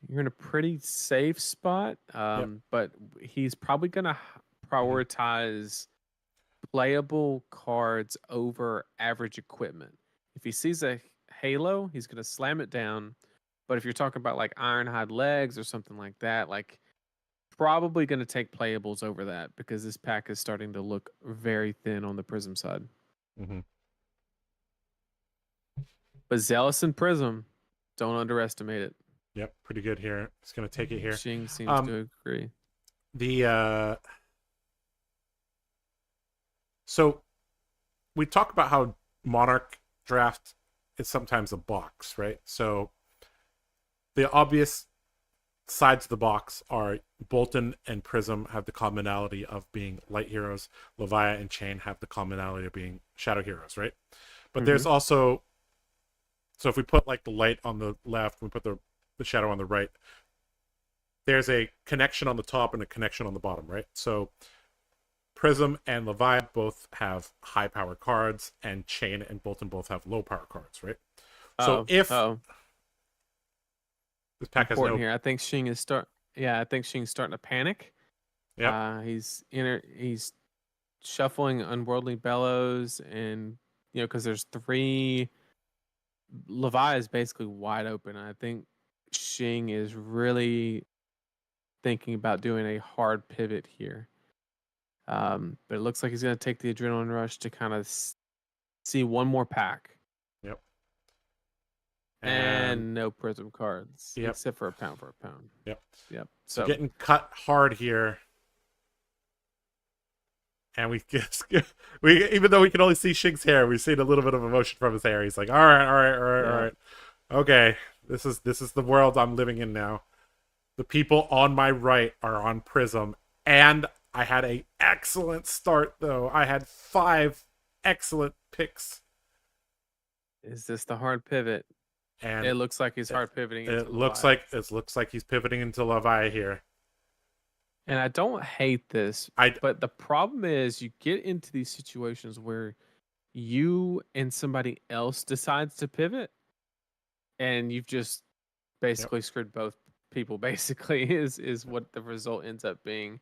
you're in a pretty safe spot. But he's probably gonna prioritize playable cards over average equipment. If he sees a Halo, he's gonna slam it down. But if you're talking about like Ironhide legs or something like that, like probably going to take playables over that because this pack is starting to look very thin on the Prism side. Mm-hmm. But Zealous and Prism, don't underestimate it. Yep, pretty good here. It's going to take it here. Xing seems to agree. So we talk about how Monarch draft is sometimes a box, right? So the obvious sides of the box are Bolton and Prism have the commonality of being light heroes. Levia and Chain have the commonality of being shadow heroes, right? But there's also, so if we put like the light on the left, we put the shadow on the right, there's a connection on the top and a connection on the bottom, right? So Prism and Levia both have high power cards, and Chain and Bolton both have low power cards, right? So if this pack has no here, I think Xing is I think Xing's starting to panic. Yeah. He's shuffling Unworldly Bellows, and because there's 3. Levia is basically wide open. I think Xing is really thinking about doing a hard pivot here. But it looks like he's going to take the Adrenaline Rush to kind of see one more pack. Yep. And no Prism cards, except for a pound for a pound. Yep. So getting cut hard here. And we even though we can only see Xing's hair, we've seen a little bit of emotion from his hair. He's like, all right. Okay, this is the world I'm living in now. The people on my right are on Prism, and I had an excellent start though. I had 5 excellent picks. Is this the hard pivot? And it looks like he's hard pivoting. It looks like he's pivoting into Levia here. And I don't hate this, but the problem is you get into these situations where you and somebody else decides to pivot, and you've just basically screwed both people. Basically, is what the result ends up being.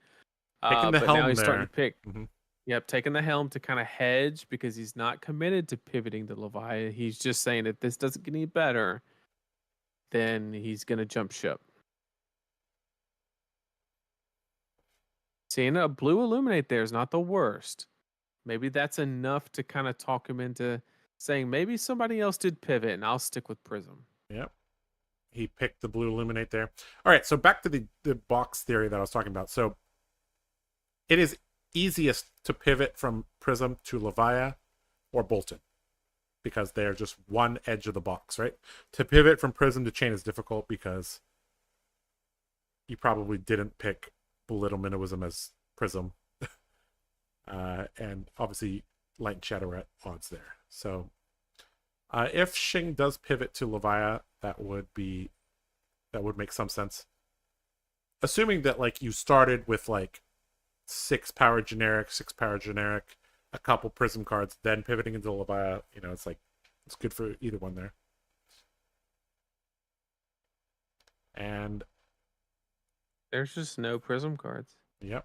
Picking the helm now he's there. starting to pick. Yep, taking the helm to kind of hedge because he's not committed to pivoting to Levia. He's just saying if this doesn't get any better, then he's going to jump ship. Seeing a blue illuminate there is not the worst. Maybe that's enough to kind of talk him into saying maybe somebody else did pivot and I'll stick with Prism. Yep. He picked the blue illuminate there. All right, so back to the box theory that I was talking about. So it is easiest to pivot from Prism to Levia or Bolton because they're just one edge of the box, right? To pivot from Prism to Chain is difficult because you probably didn't pick Belittle Minnowism as Prism. And obviously Light and Shadow are at odds there. So if Xing does pivot to Levia, that would make some sense. Assuming that like you started with like 6 power generic, a couple Prism cards, then pivoting into Levia, it's like it's good for either one there. And there's just no Prism cards. Yep.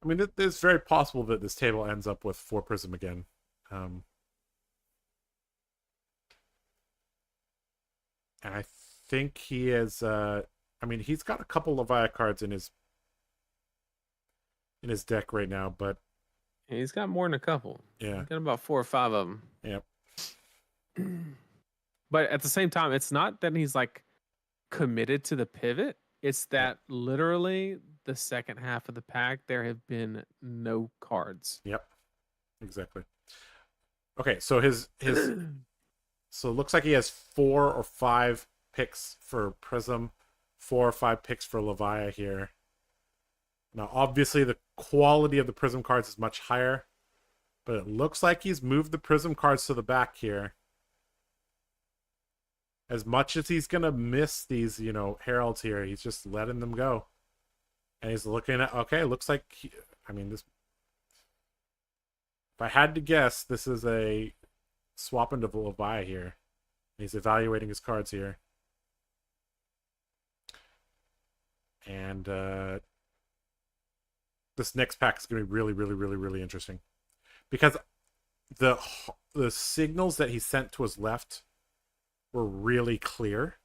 I mean, it's very possible that this table ends up with 4 Prism again. And I think he is. He's got a couple Levia cards in his deck right now, but he's got more than a couple. Yeah, he's got about 4 or 5 of them. Yep. But at the same time, it's not that he's like committed to the pivot. It's that literally the second half of the pack, there have been no cards. Yep, exactly. Okay, so his so it looks like he has 4 or 5 picks for Prism, 4 or 5 picks for Levia here. Now, obviously, the quality of the Prism cards is much higher, but it looks like he's moved the Prism cards to the back here. As much as he's gonna miss these, heralds here, he's just letting them go. And he's looking at, okay, looks like, this. If I had to guess, this is a swap into Levia here. He's evaluating his cards here. And this next pack is going to be really, really, really, really interesting. Because the signals that he sent to his left were really clear,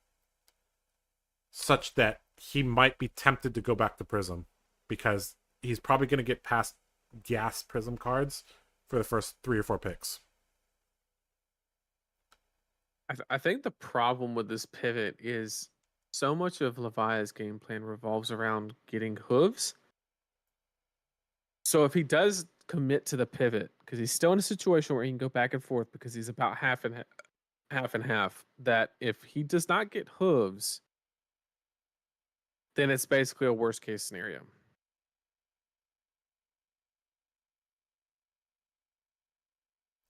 such that he might be tempted to go back to Prism, because he's probably going to get past gas Prism cards for the first 3 or 4 picks. I think the problem with this pivot is so much of Levia's game plan revolves around getting hooves. So if he does commit to the pivot, because he's still in a situation where he can go back and forth because he's about half and half, that if he does not get hooves, then it's basically a worst case scenario.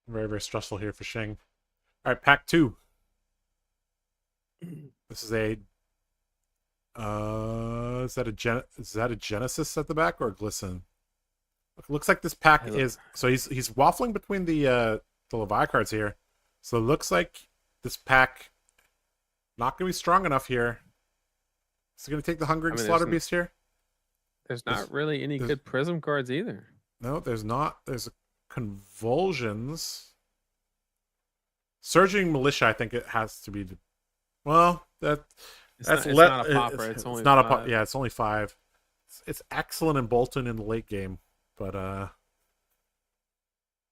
Very, very stressful here for Shing. All right, pack 2. This is a is that a Genesis at the back or a Glisten? Looks like this pack is, so he's waffling between the Levia cards here. So it looks like this pack not gonna be strong enough here. Is he gonna take the Hungering Slaughter Beast here? There's not really any good Prism cards either. No, there's not. There's Convulsions. Surging Militia, I think it has to be. Well, that's not a popper. It's only not 5. Yeah, it's only 5. It's excellent in Bolton in the late game, but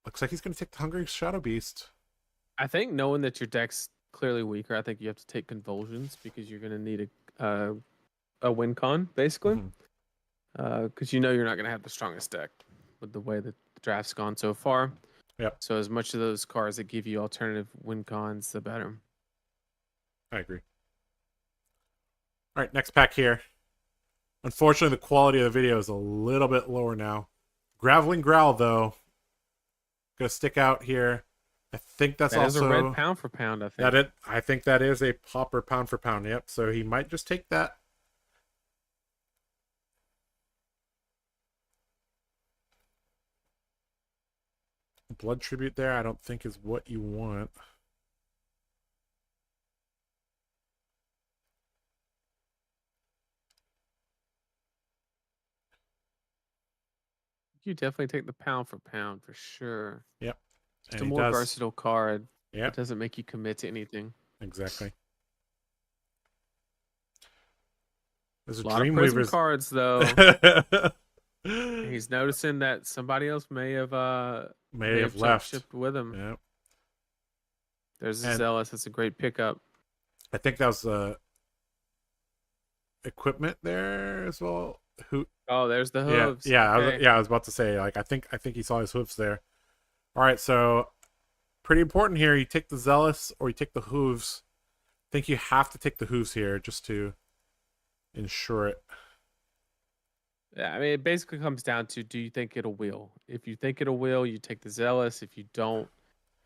looks like he's going to take the Hungry Shadow Beast. I think knowing that your deck's clearly weaker, I think you have to take Convulsions because you're going to need a win con basically, because you're not going to have the strongest deck with the way that the draft's gone so far. Yep. So as much of those cards that give you alternative win cons, the better. I agree. All right, next pack here. Unfortunately, the quality of the video is a little bit lower now. Graveling Growl, though, gonna stick out here. I think that also is a red pound for pound. I think I think that is a popper pound for pound. Yep. So he might just take that. Blood Tribute there, I don't think is what you want. You definitely take the pound for pound for sure. Yep. It's a more versatile card. Yeah. It doesn't make you commit to anything. Exactly. There's a lot of Prism cards though. He's noticing that somebody else may have left shipped with him. Yep. There's a Zealous. That's a great pickup. I think that was equipment there as well. Oh, there's the hooves. Yeah, okay. I was about to say, like, I think he saw his hooves there. All right, so pretty important here. You take the Zealous or you take the hooves. I think you have to take the hooves here just to ensure it. Yeah, I mean, it basically comes down to, do you think it'll wheel? If you think it'll wheel, you take the Zealous. If you don't,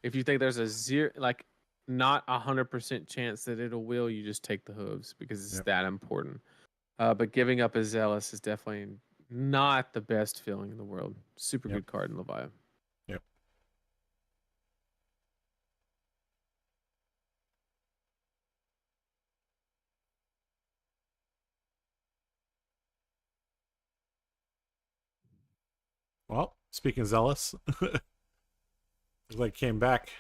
if you think there's a zero, like not 100% chance that it'll wheel, you just take the hooves because it's that important. But giving up a Zealous is definitely not the best feeling in the world. Super good card in Levia. Yep. Well, speaking of Zealous, looks like came back.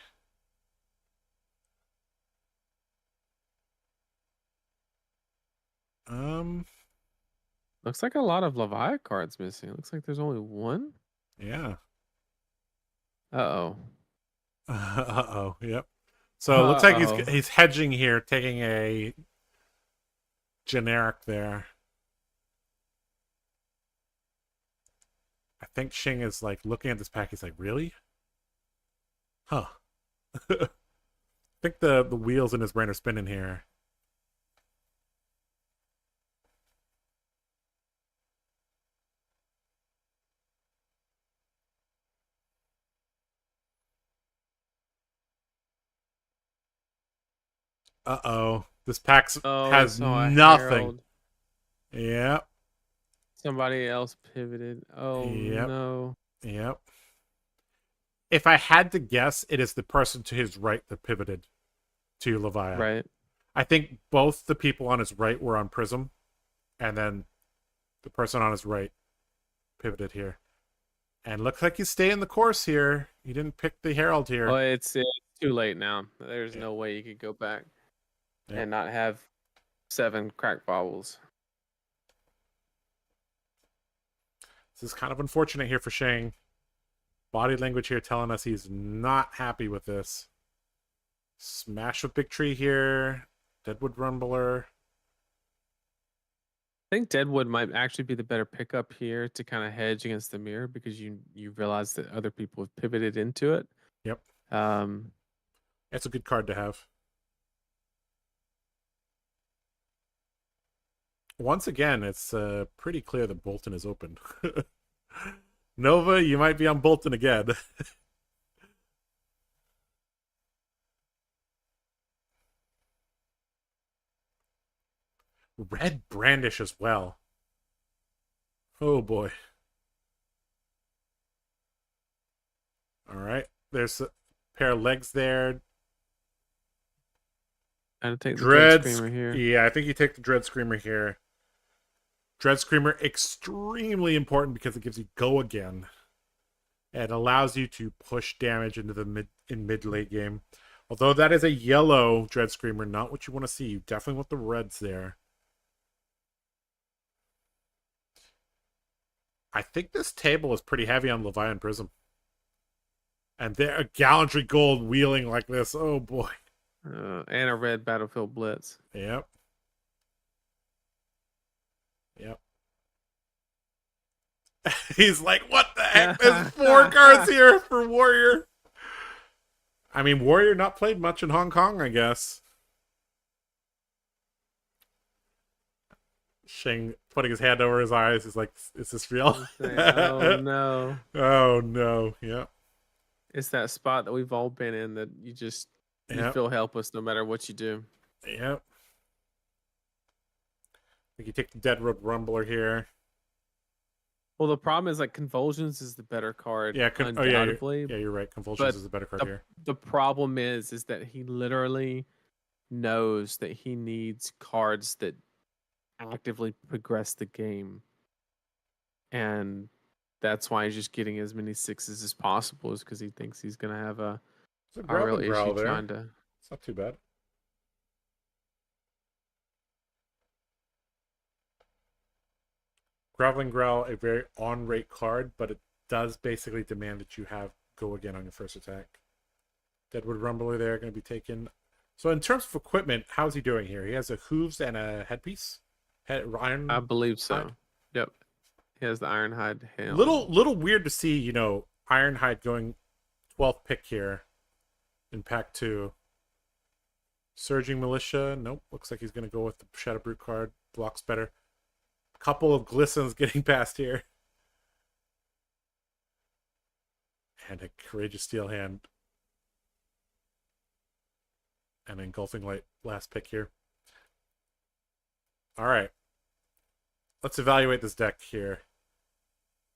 Looks like a lot of Levia cards missing. Looks like there's only one. Yeah. Uh-oh. Uh-oh. Yep. So it looks like he's hedging here, taking a generic there. I think Shing is like looking at this pack. He's like, really? Huh. I think the wheels in his brain are spinning here. Uh-oh. This pack Oh, we has saw a nothing. herald. Yep. Somebody else pivoted. Oh Yep. no. Yep. If I had to guess, it is the person to his right that pivoted to Levia. Right. I think both the people on his right were on Prism, and then the person on his right pivoted here. And looks like he's staying the course here. He didn't pick the Herald here. Well, it's too late now. There's no way you could go back and not have 7 crack bobbles. This is kind of unfortunate here for Shang. Body language here telling us he's not happy with this. Smash with Big Tree here. Deadwood Rumbler. I think Deadwood might actually be the better pickup here to kind of hedge against the mirror because you realize that other people have pivoted into it. Yep. Um, It's a good card to have. Once again, it's pretty clear that Bolton is open. Nova, you might be on Bolton again. Red Brandish as well. Oh boy. Alright. There's a pair of legs there. I'd take the Dread Screamer here. Yeah, I think you take the Dread Screamer here. Dread Screamer, extremely important because it gives you go again. And allows you to push damage into the mid late game. Although that is a yellow Dread Screamer, not what you want to see. You definitely want the reds there. I think this table is pretty heavy on Levia and Prism. And they're a Gallantry Gold wheeling like this. Oh boy. And a red Battlefield Blitz. Yep. Yep. He's like, what the heck? There's 4 cards here for Warrior. I mean, Warrior not played much in Hong Kong, I guess. Shing putting his hand over his eyes. He's like, is this real? Oh no. Oh no. Yeah. It's that spot that we've all been in that you feel helpless no matter what you do. Yep. I think you take the Deadwood Rumbler here. Well, the problem is like Convulsions is the better card. Yeah, undoubtedly. Yeah, you're right. Convulsions is the better card here. The problem is that he literally knows that he needs cards that actively progress the game, and that's why he's just getting as many 6s as possible, is because he thinks he's gonna have a real issue trying to. It's not too bad. Groveling Growl, a very on-rate card, but it does basically demand that you have go again on your first attack. Deadwood Rumbler there going to be taken. So in terms of equipment, how's he doing here? He has a hooves and a headpiece. Iron. I believe so. Hide? Yep. He has the Ironhide helm. Little weird to see, Ironhide going 12th pick here in pack 2. Surging Militia. Nope. Looks like he's going to go with the Shadow Brute card. Blocks better. Couple of glistens getting past here. And a Courageous Steel Hand. And Engulfing Light last pick here. Alright. Let's evaluate this deck here.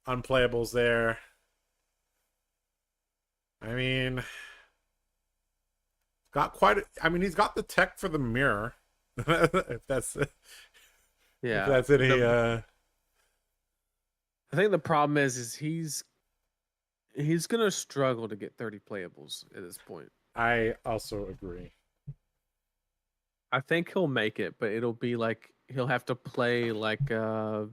Unplayables there. I mean, he's got the tech for the mirror. if that's yeah. If that's any I think the problem is he's gonna struggle to get 30 playables at this point. I also agree. I think he'll make it, but it'll be like he'll have to play like a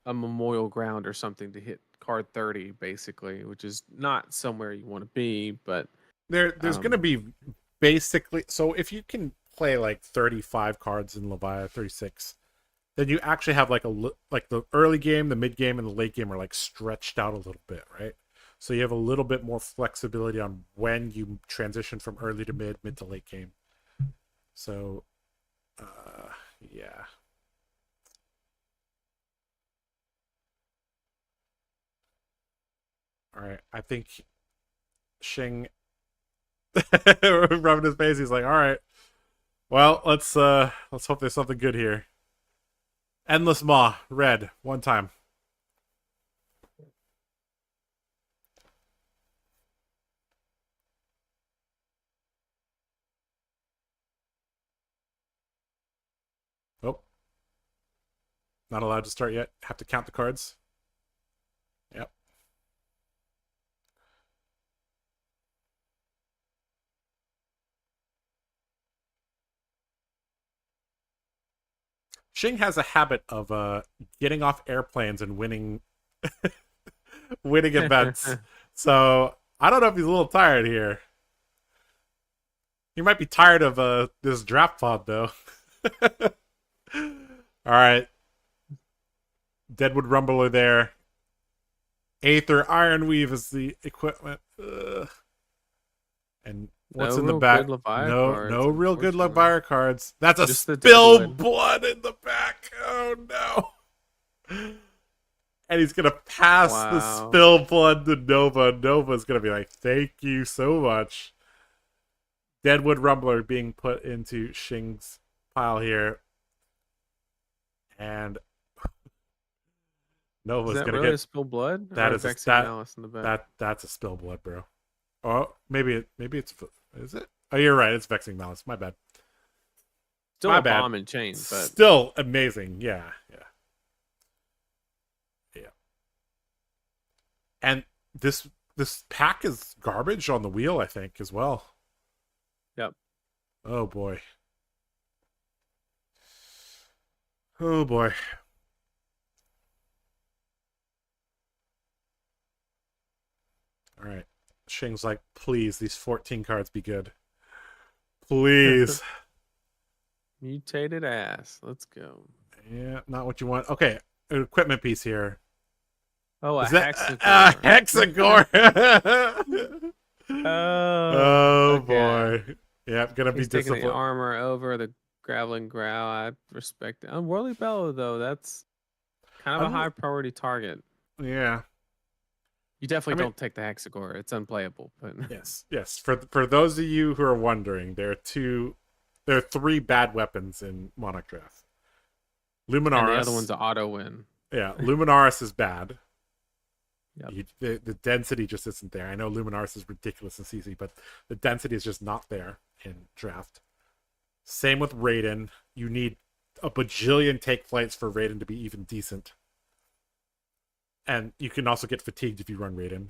Memorial Ground or something to hit card 30, basically, which is not somewhere you want to be. But there's going to be basically, so if you can play like 35 cards in Levia, 36, then you actually have like the early game, the mid game, and the late game are like stretched out a little bit, right? So you have a little bit more flexibility on when you transition from early to mid to late game. So, yeah. All right, I think Shing rubbing his face. He's like, all right, Well, let's hope there's something good here. Endless Maw, red, one time. Oh, not allowed to start yet. Have to count the cards. Yep. Shing has a habit of getting off airplanes and winning winning events. So I don't know if he's a little tired here. He might be tired of this draft pod though. All right. Deadwood Rumbler there. Aether Ironweave is the equipment. Ugh. And what's No in the real back? good Levia No, cards, no real good unfortunately. Levia cards. That's a Just the spill Deadwood. blood in the back. Oh no. And he's gonna pass the Wow. spill blood to Nova. Nova's gonna be like, "Thank you so much." Deadwood Rumbler being put into Shing's pile here, and Is Nova's that gonna really a get spill blood? that Or is a Vexing Malice in the back? that's a spill blood, bro. Oh, maybe it's is it? Oh, you're right. It's Vexing Malice. My bad. Still My a bad. bomb and chain, but Still amazing. Yeah. And this pack is garbage on the wheel, I think, as well. yep. Oh boy. Oh boy. All right. Shing's like, please, these 14 cards be good. Please. Mutated ass. Let's go. Yeah, not what you want. Okay, an equipment piece here. Oh, a Is that hexagon. hexagore? Oh, Oh okay. boy. Yeah, gonna be He's taking the disciplined. armor over the graveling growl. I respect it. Unworldly Bellow, though, that's kind of a high priority target. Yeah. You definitely don't take the hexagore. It's unplayable. But Yes. For those of you who are wondering, there are three bad weapons in Monarch Draft. Luminaris. And the other one's an auto win. Yeah, Luminaris is bad. Yep. The density just isn't there. I know Luminaris is ridiculous in CC, but the density is just not there in Draft. Same with Raiden. You need a bajillion take flights for Raiden to be even decent. And you can also get fatigued if you run Raiden.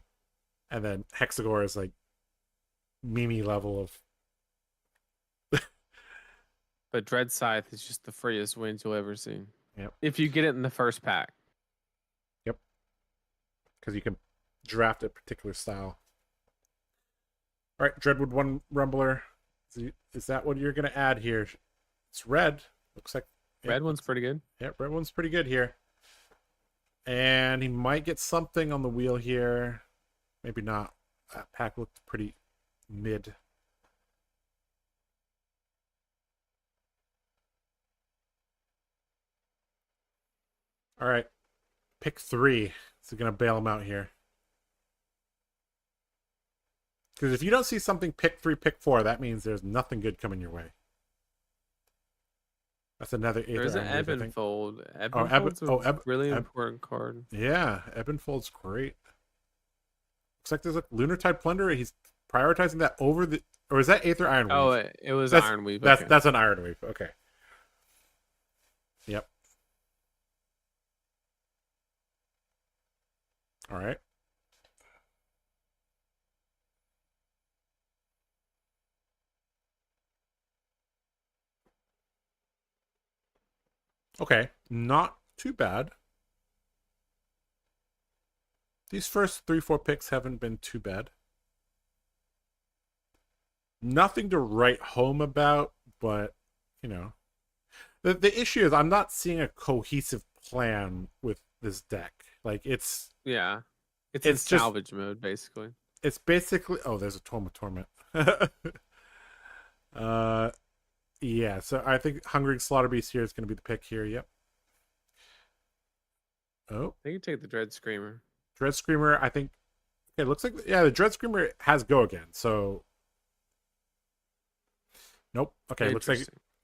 And then Hexagore is like Mimi level of. But Dread Scythe is just the freest wins you'll ever see. Yep. If you get it in the first pack. Yep. Because you can draft a particular style. All right, Dreadwood One Rumbler. Is that what you're going to add here? It's red. Looks like Red one's pretty good. Yeah, red one's pretty good here. And he might get something on the wheel here. Maybe not. That pack looked pretty mid. All right. Pick 3. So going to bail him out here. Because if you don't see something pick 3, pick 4, that means there's nothing good coming your way. That's another Aether. There's an Ebonfold. Really important card. Yeah, Ebonfold's great. Looks like there's a Lunartide Plunderer. He's prioritizing that over the... Or is that Aether Ironweave? Oh, it was Ironweave. That's an Ironweave. Okay. Yep. All right. Okay, not too bad. These first 3-4 picks haven't been too bad. Nothing to write home about, but, you know. The issue is I'm not seeing a cohesive plan with this deck. Like, it's... Yeah. It's in salvage mode, basically. It's basically... Oh, there's a Tome of Torment. Yeah, so I think Hungry Slaughterbeast here is going to be the pick here. Yep. Oh. I think you take the Dread Screamer. Dread Screamer, I think... Okay, looks like... Yeah, the Dread Screamer has go again, so... Nope. Okay, looks like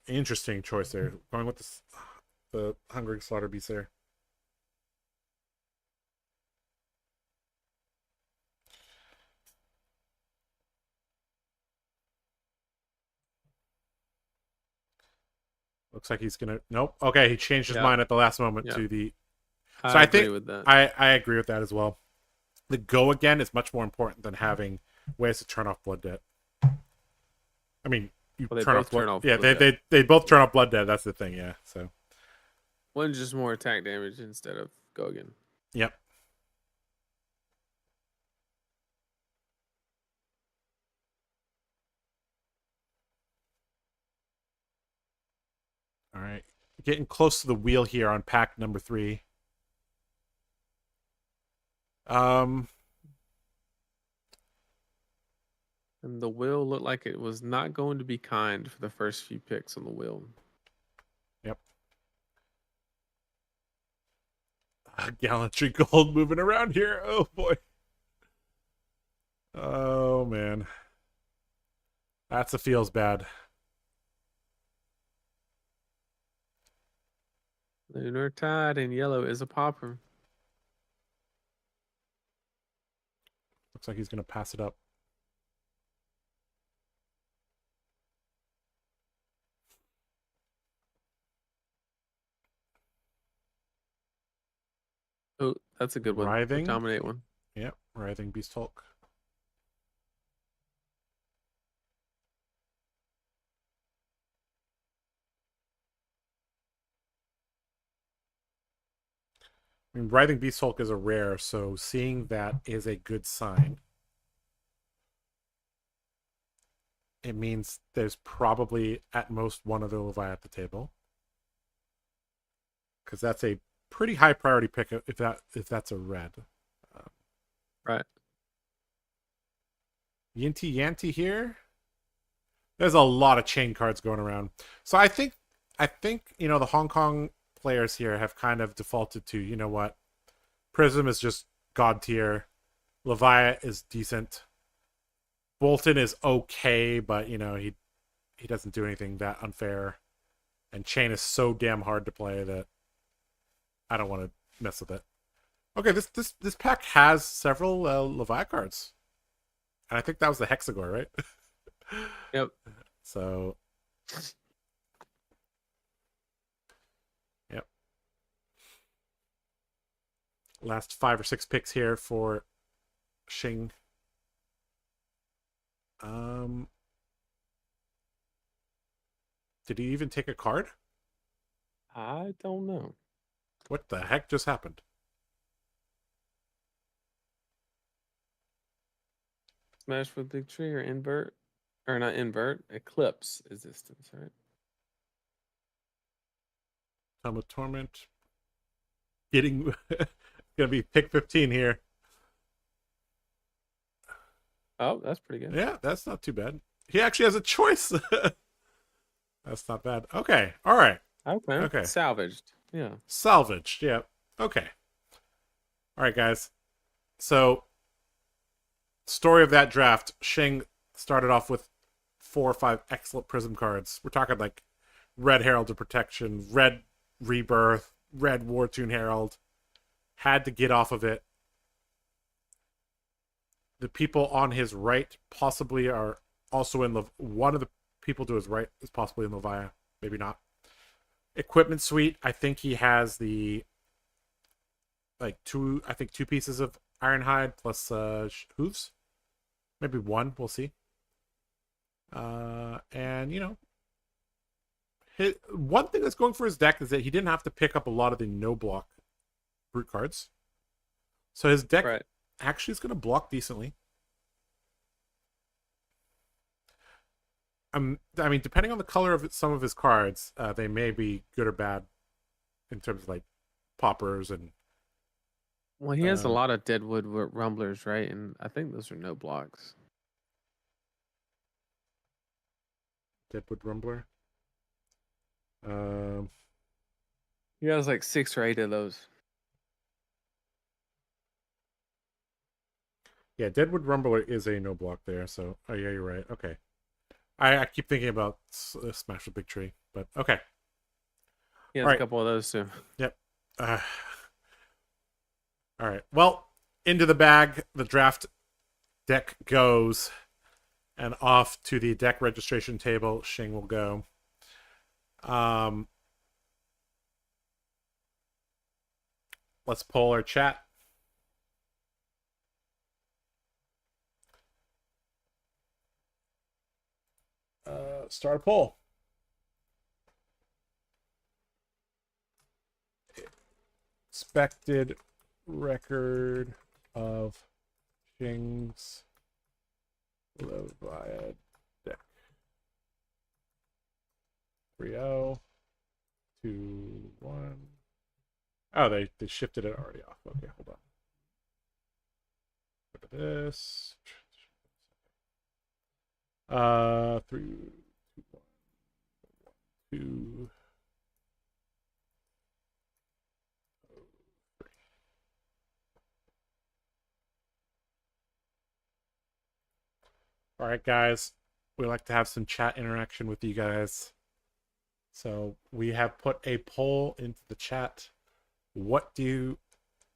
Interesting choice there. Going with the Hungering Slaughter Beast there. Looks like he's gonna. Nope. Okay, he changed his Yeah. mind at the last moment Yeah. to the. I So I agree think with that. I agree with that as well. The go again is much more important than having ways to turn off Blood Debt. I mean, you Well, they turn both off Blood. turn off Yeah, Blood Debt. they both turn off Blood Debt. That's the thing. Yeah. So. One's just more attack damage instead of go again. Yep. All right. Getting close to the wheel here on pack number 3. And the wheel looked like it was not going to be kind for the first few picks on the wheel. Yep. Gallantry Gold moving around here. Oh boy. Oh man. That's a feels bad. Lunar Tide in yellow is a popper. Looks like he's gonna pass it up. Oh, that's a good one. Writhing. Dominate one. Yep, Writhing Beast Hulk. I mean, Writhing Beast Hulk is a rare, so seeing that is a good sign. It means there's probably at most one other Levia at the table, because that's a pretty high priority pick if that's a red. Right. Yinty Yanty here. There's a lot of chain cards going around. So I think the Hong Kong players here have kind of defaulted to, you know what? Prism is just god tier. Levia is decent. Bolton is okay, but he doesn't do anything that unfair. And chain is so damn hard to play that I don't want to mess with it. Okay, this pack has several Levia cards. And I think that was the Hexagore, right? Yep. So, yep. Last 5 or 6 picks here for Xing. Did he even take a card? I don't know. What the heck just happened? Smash with Big Tree or invert? Or not invert, eclipse existence, right? Tome of Torment. Getting gonna be pick 15 here. Oh, that's pretty good. Yeah, that's not too bad. He actually has a choice. That's not bad. Okay. All right. Okay. Salvaged. Yeah. Salvaged. Yeah. Okay. All right, guys. So, story of that draft. Xing started off with 4 or 5 excellent Prism cards. We're talking like Red Herald of Protection, Red Rebirth, Red War Tune Herald. Had to get off of it. The people on his right possibly are also in one of the people to his right is possibly in Levia, maybe not. Equipment suite, I think he has the two pieces of Ironhide plus hooves, maybe one. We'll see. And one thing that's going for his deck is that he didn't have to pick up a lot of the no block brute cards, so his deck actually is going to block decently. I mean, depending on the color of some of his cards, they may be good or bad in terms of like poppers and. Well, he has a lot of Deadwood Rumblers, right? And I think those are no blocks. Deadwood Rumbler. He has like 6 or 8 of those. Yeah, Deadwood Rumbler is a no block there. So, oh yeah, you're right. Okay, I keep thinking about Smash the Big Tree. But okay. He has All a right. couple of those too. Yep. All right. Well, into the bag the draft deck goes, and off to the deck registration table Shing will go. Let's poll our chat. Start a poll. Expected record of Shing's Levia deck. 3-0, 2-1. Oh, they shifted it already off. Okay, hold on. Look at this. 3, 2, 1, 2. All right, guys. We like to have some chat interaction with you guys. So we have put a poll into the chat. What do you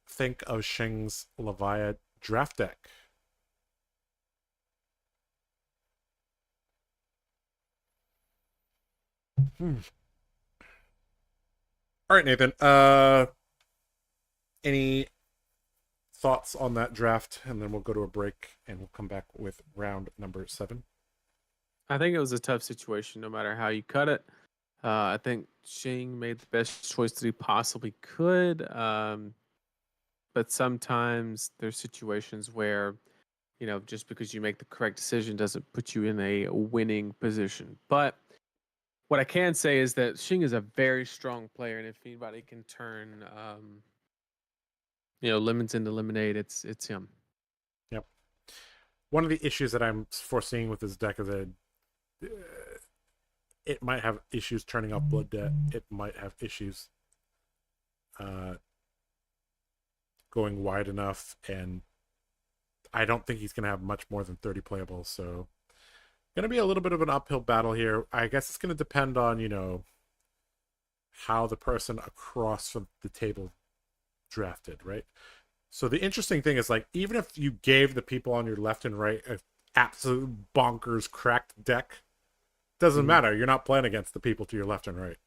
think of Shing's Levia draft deck? All right, Nathan. Any thoughts on that draft? And then we'll go to a break and we'll come back with round number 7. I think it was a tough situation no matter how you cut it. I think Shing made the best choice that he possibly could. But sometimes there's situations where, just because you make the correct decision doesn't put you in a winning position. But what I can say is that Shing is a very strong player, and if anybody can turn, lemons into lemonade, it's him. Yep. One of the issues that I'm foreseeing with this deck is that it might have issues turning off Blood Debt. It might have issues going wide enough, and I don't think he's going to have much more than 30 playables, so going to be a little bit of an uphill battle here. I guess it's going to depend on, how the person across from the table drafted, right? So the interesting thing is, like, even if you gave the people on your left and right an absolute bonkers cracked deck, doesn't matter. You're not playing against the people to your left and right.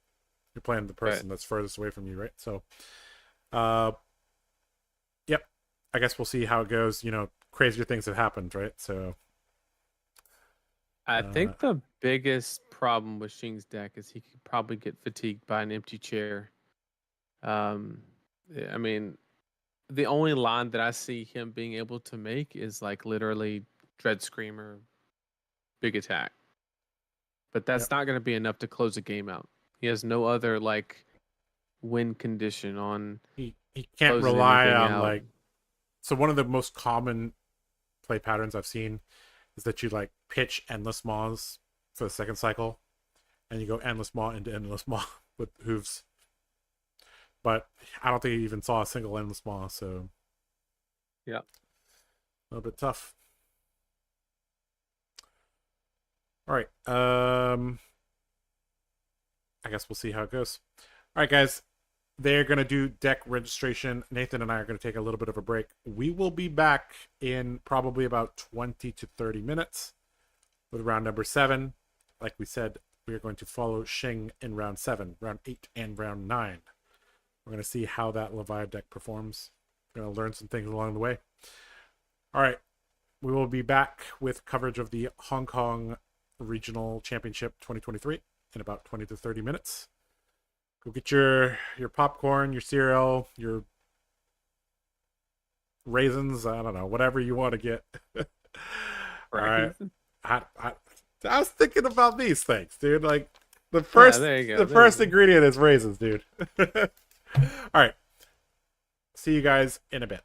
You're playing the person that's furthest away from you, right? So, yep. I guess we'll see how it goes. Crazier things have happened, right? So, I think the biggest problem with Shing's deck is he could probably get fatigued by an empty chair. I mean, the only line that I see him being able to make is like literally Dread Screamer, big attack. But that's not going to be enough to close a game out. He has no other like win condition on. He can't rely on out. So one of the most common play patterns I've seen is that you like pitch endless maws for the second cycle, and you go endless maw into endless maw with hooves. But I don't think he even saw a single endless maw, so yeah, a little bit tough. All right. I guess we'll see how it goes. All right, guys. They're going to do deck registration. Nathan and I are going to take a little bit of a break. We will be back in probably about 20 to 30 minutes with round number 7. Like we said, we are going to follow Shing in round 7, round 8, and round 9. We're going to see how that Levia deck performs. We're going to learn some things along the way. All right. We will be back with coverage of the Hong Kong Regional Championship 2023 in about 20 to 30 minutes. Go get your popcorn, your cereal, your raisins. I don't know, whatever you want to get. All right. I was thinking about these things, dude. Like the first ingredient is raisins, dude. All right. See you guys in a bit.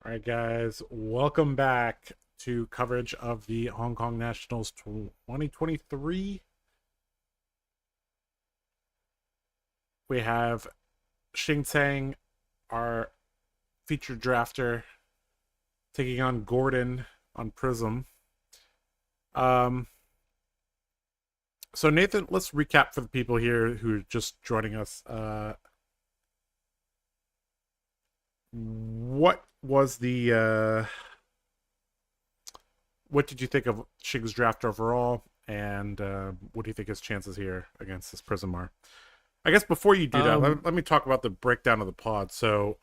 All right, guys, welcome back to coverage of the Hong Kong Nationals 2023. We have Xing Tsang, our featured drafter, taking on Gordon on Prism. So Nathan, let's recap for the people here who are just joining us. What was the what did you think of Xing's draft overall, and what do you think his chances here against this Prism are? I guess before you do that, let me talk about the breakdown of the pod. So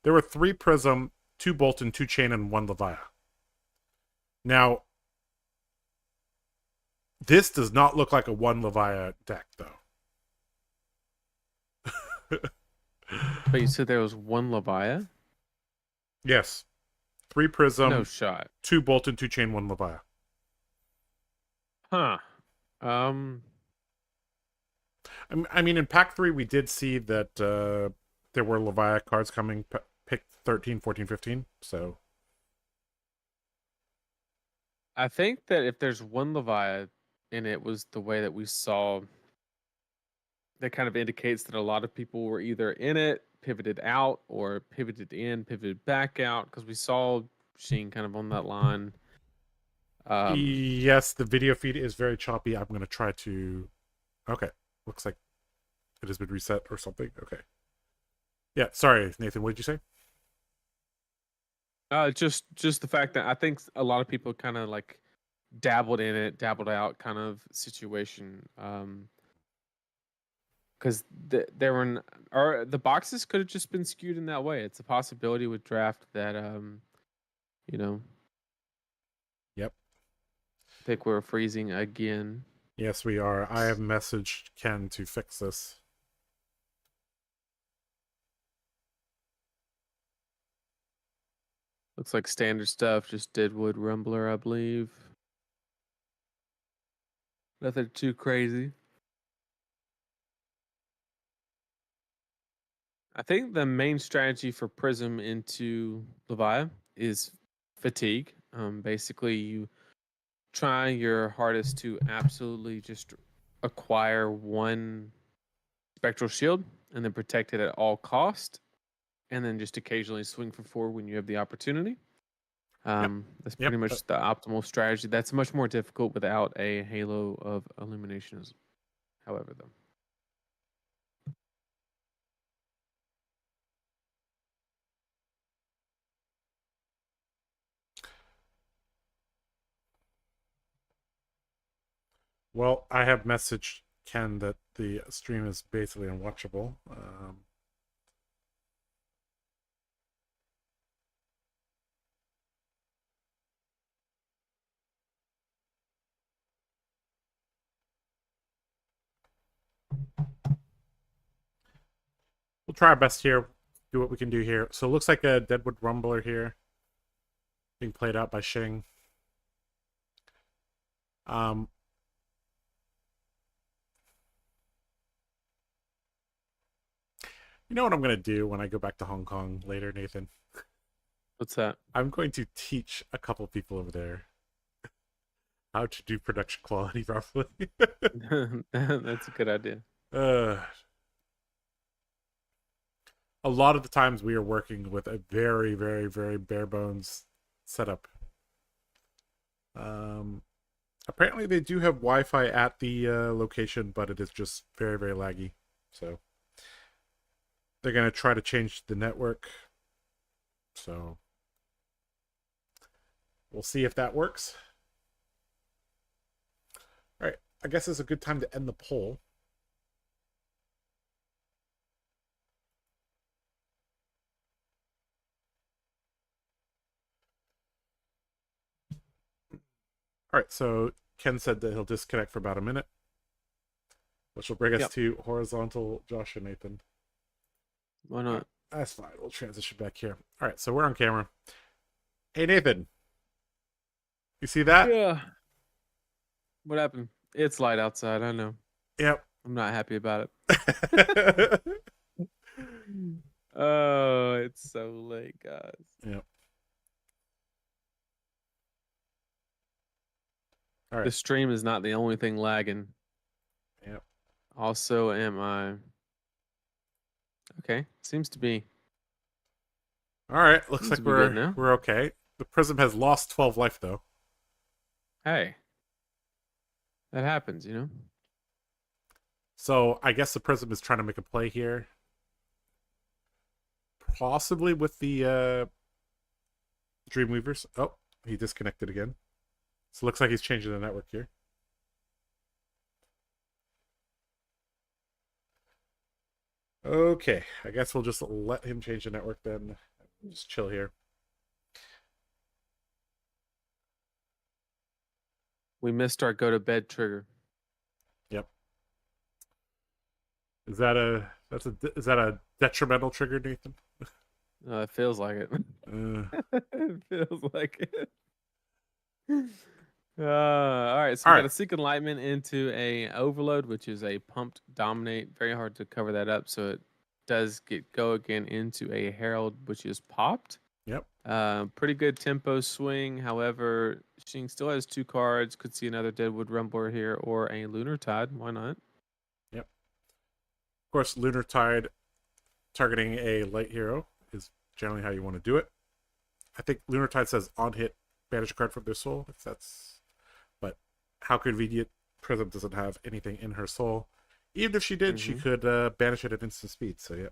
there were 3 Prism, 2 Bolton, 2 Chain, and 1 Levia. Now, this does not look like a 1 Levia deck, though. But you said there was 1 Levia? Yes. 3 Prism. No shot. 2 Bolton, 2 Chain, 1 Levia. Huh. I mean, in Pack 3, we did see that there were Levia cards coming, pick 13, 14, 15, so... I think that if there's 1 Levia and it was the way that we saw, that kind of indicates that a lot of people were either in it, pivoted out, or pivoted in, pivoted back out, because we saw Xing kind of on that line. Yes, the video feed is very choppy. I'm going to try to... Okay, looks like it has been reset or something. Okay. Yeah, sorry, Nathan, what did you say? Just the fact that I think a lot of people kind of like dabbled in it, dabbled out kind of situation. Because there were, or the boxes could have just been skewed in that way. It's a possibility with draft that, you know. Yep. I think we're freezing again. Yes, we are. I have messaged Ken to fix this. Looks like standard stuff, just Deadwood Rumbler, I believe. Nothing too crazy. I think the main strategy for Prism into Levia is fatigue. Basically, you try your hardest to absolutely just acquire 1 spectral shield and then protect it at all cost, and then just occasionally swing for 4 when you have the opportunity. That's pretty much the optimal strategy. That's much more difficult without a halo of illumination, however, though. Well, I have messaged Ken that the stream is basically unwatchable. We'll try our best here, do what we can do here. So it looks like a Deadwood Rumbler here being played out by Xing. You know what I'm going to do when I go back to Hong Kong later, Nathan? What's that? I'm going to teach a couple people over there how to do production quality properly. That's a good idea. A lot of the times we are working with a very, very, very bare bones setup. Apparently they do have Wi-Fi at the location, but it is just very, very laggy. So they're going to try to change the network. So we'll see if that works. All right, I guess it's a good time to end the poll. All right, so Ken said that he'll disconnect for about a minute, which will bring us to horizontal Josh and Nathan. Why not? Right, that's fine. We'll transition back here. All right, so we're on camera. Hey, Nathan. You see that? Yeah. What happened? It's light outside, I know. Yep. I'm not happy about it. Oh, it's so late, guys. Yep. All The right. stream is not the only thing lagging. Yep. Also, am I? Okay, seems to be. All right. Looks Seems to like be good we're now. we're okay. The Prism has lost 12 life though. Hey, that happens, you know. So I guess the Prism is trying to make a play here. Possibly with the Dreamweavers. Oh, he disconnected again. So it looks like he's changing the network here. Okay, I guess we'll just let him change the network then. Just chill here. We missed our go to bed trigger. Yep. Is that a detrimental trigger, Nathan? It feels like it. It feels like it. All right, so All we right. got a Seek Enlightenment into a Overload, which is a pumped Dominate. Very hard to cover that up, so it does go again into a Herald, which is popped. Yep. Pretty good tempo swing. However, Shing still has 2 cards. Could see another Deadwood Rumbler here or a Lunar Tide. Why not? Yep. Of course, Lunar Tide targeting a light hero is generally how you want to do it. I think Lunar Tide says on hit, banish a card from their soul. If that's, but how convenient. Prism doesn't have anything in her soul. Even if she did, she could banish it at instant speed. So yeah.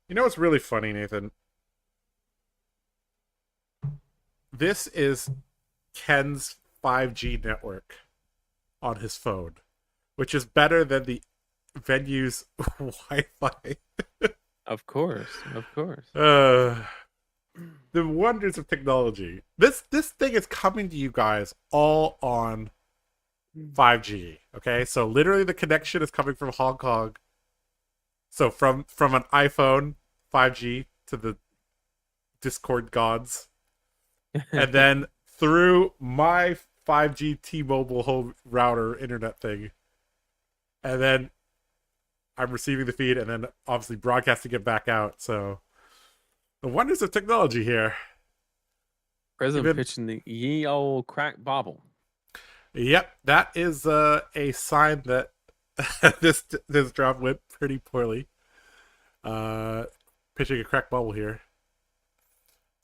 You know what's really funny, Nathan? This is Ken's 5G network on his phone, which is better than the venue's Wi-Fi. Of course, of course. The wonders of technology. This thing is coming to you guys all on 5G. Okay, so literally the connection is coming from Hong Kong. So from an iPhone 5G to the Discord gods, and then through my 5G T-Mobile home router internet thing, and then I'm receiving the feed, and then obviously broadcasting it back out. So the wonders of technology here. Prism pitching the ye old crack bobble. Yep, that is a sign that this drop went pretty poorly. Pitching a crack bubble here.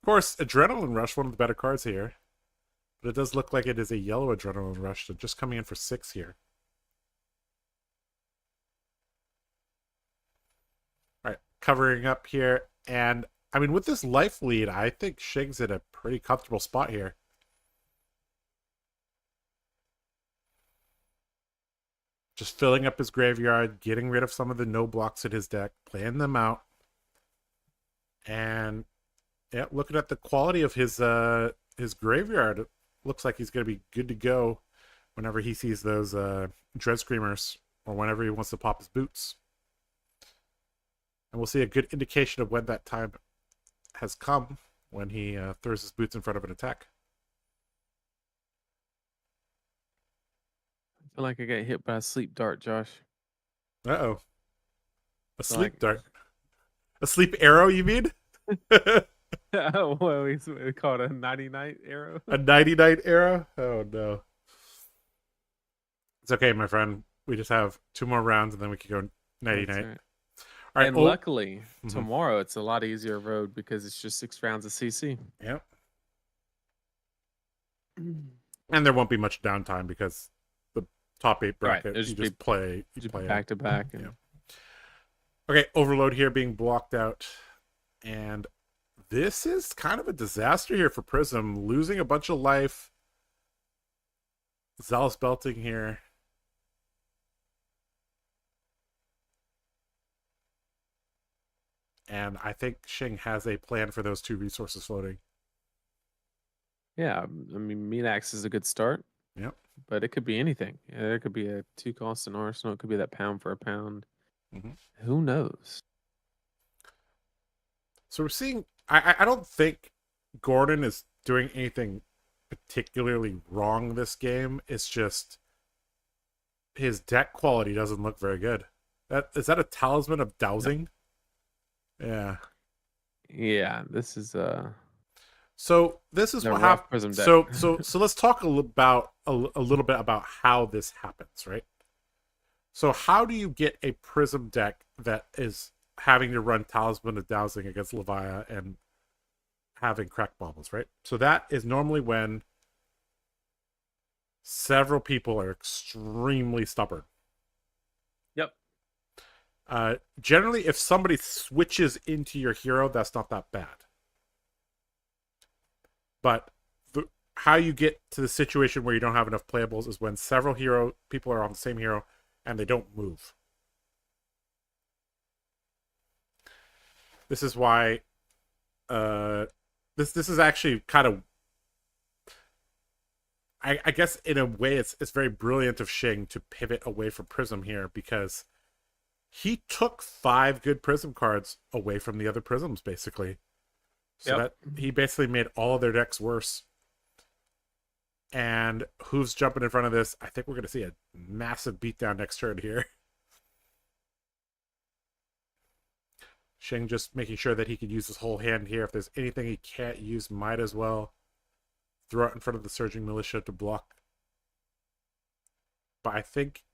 Of course, Adrenaline Rush, one of the better cards here. But it does look like it is a yellow Adrenaline Rush, so just coming in for 6 here. Alright, covering up here. And, I mean, with this life lead, I think Shig's in a pretty comfortable spot here. Just filling up his graveyard, getting rid of some of the no blocks in his deck, playing them out. And yeah, looking at the quality of his graveyard, it looks like he's going to be good to go whenever he sees those Dread Screamers or whenever he wants to pop his boots. And we'll see a good indication of when that time has come when he throws his boots in front of an attack. I feel like I got hit by a sleep dart, Josh. Uh-oh. A sleep dart. A sleep arrow, you mean? Oh, well, we call it a 99 arrow. A 99 arrow? Oh, no. It's okay, my friend. We just have 2 more rounds, and then we can go 99. Right. All right, and luckily, tomorrow it's a lot easier road because it's just 6 rounds of CC. Yep. And there won't be much downtime because the top 8 bracket, you just play back to back. Yeah. Okay, Overload here being blocked out. And this is kind of a disaster here for Prism. Losing a bunch of life. Zealous Belting here. And I think Shing has a plan for those 2 resources floating. Yeah, I mean, Meanax is a good start. Yep. But it could be anything. Yeah, there could be a 2 cost in Arsenal. It could be that pound for a pound. Who knows? So we're seeing... I don't think Gordon is doing anything particularly wrong this game. It's just his deck quality doesn't look very good. Is that a Talisman of Dowsing? Yeah. Yeah, this is So this is The what rough happens. Prism deck. So let's talk a little bit about how this happens, right? So how do you get a Prism deck that is having to run Talisman of Dowsing against Levia and having crack baubles, right? So that is normally when several people are extremely stubborn. Yep. Generally, if somebody switches into your hero, that's not that bad. But how you get to the situation where you don't have enough playables is when several people are on the same hero and they don't move. This is why this is actually kind of, I guess in a way it's very brilliant of Xing to pivot away from Prism here, because he took 5 good Prism cards away from the other Prisms, basically. So that he basically made all of their decks worse. And who's jumping in front of this? I think we're going to see a massive beatdown next turn here. Xing just making sure that he can use his whole hand here. If there's anything he can't use, might as well throw it in front of the Surging Militia to block. But I think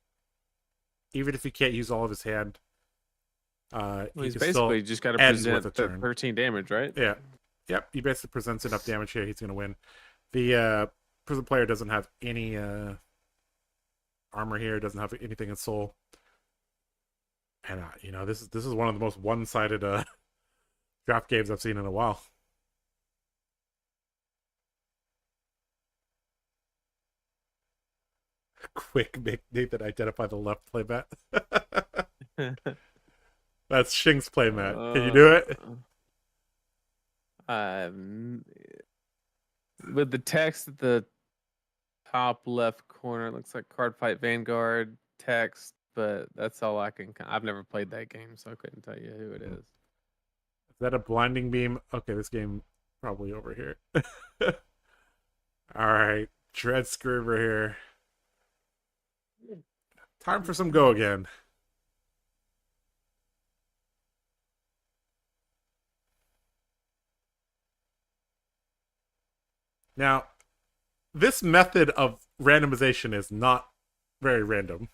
even if he can't use all of his hand, he's basically just got to present the 13 damage, right? Yeah. Yep, he basically presents enough damage here, he's going to win. The Prism player doesn't have any armor here, doesn't have anything in soul. And, this is one of the most one-sided draft games I've seen in a while. Quick, make Nathan identify the left playmat. That's Xing's playmat. Can you do it? With the text at the top left corner, it looks like Card Fight Vanguard text, but that's all I can. I've never played that game, so I couldn't tell you who it is. Is that a blinding beam? Okay, this game probably over here. All right, Dread Scriver here. Time for some go again. Now, this method of randomization is not very random.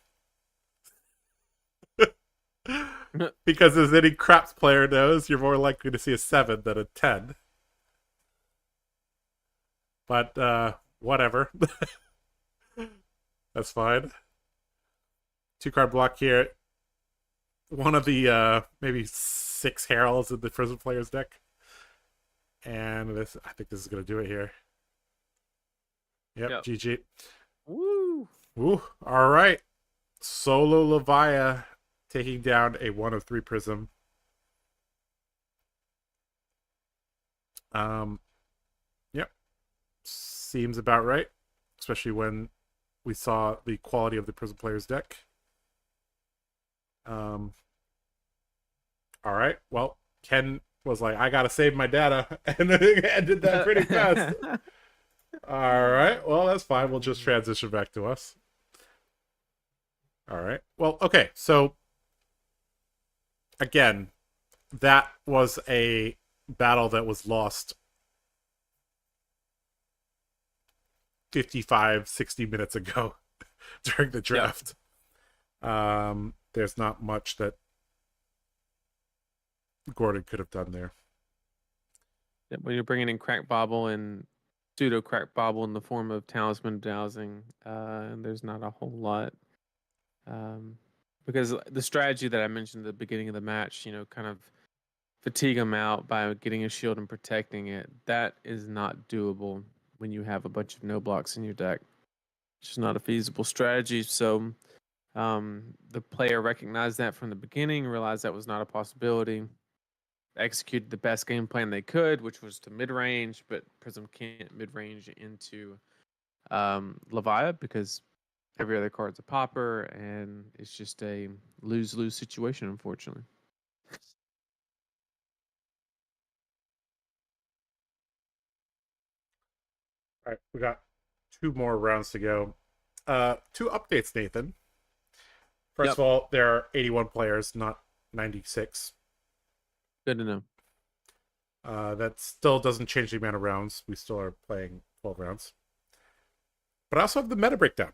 Because as any craps player knows, you're more likely to see a 7 than a 10. But, whatever. That's fine. 2-card block here. One of the, maybe 6 Heralds in the Prism player's deck. And I think this is going to do it here. Yep, GG. Woo! Woo. All right. Solo Levia taking down a 1 of 3 Prism. Yep. Seems about right. Especially when we saw the quality of the Prism player's deck. All right. Well, Ken was like, I gotta save my data, and did that pretty fast. All right. Well, that's fine. We'll just transition back to us. All right. Well, okay. So, again, that was a battle that was lost 55, 60 minutes ago during the draft. Yep. There's not much that Gordon could have done there. When you're bringing in Crack Bobble and pseudo Crack Bobble in the form of Talisman Dowsing, there's not a whole lot. Because the strategy that I mentioned at the beginning of the match, kind of fatigue them out by getting a shield and protecting it, that is not doable when you have a bunch of no blocks in your deck. It's just not a feasible strategy. So the player recognized that from the beginning, realized that was not a possibility, executed the best game plan they could, which was to mid-range, but Prism can't mid-range into Levia because every other card's a popper, and it's just a lose-lose situation, unfortunately. All right, we got 2 more rounds to go. 2 updates, Nathan. First of all, there are 81 players, not 96. Good to know. That still doesn't change the amount of rounds. We still are playing 12 rounds. But I also have the meta breakdown.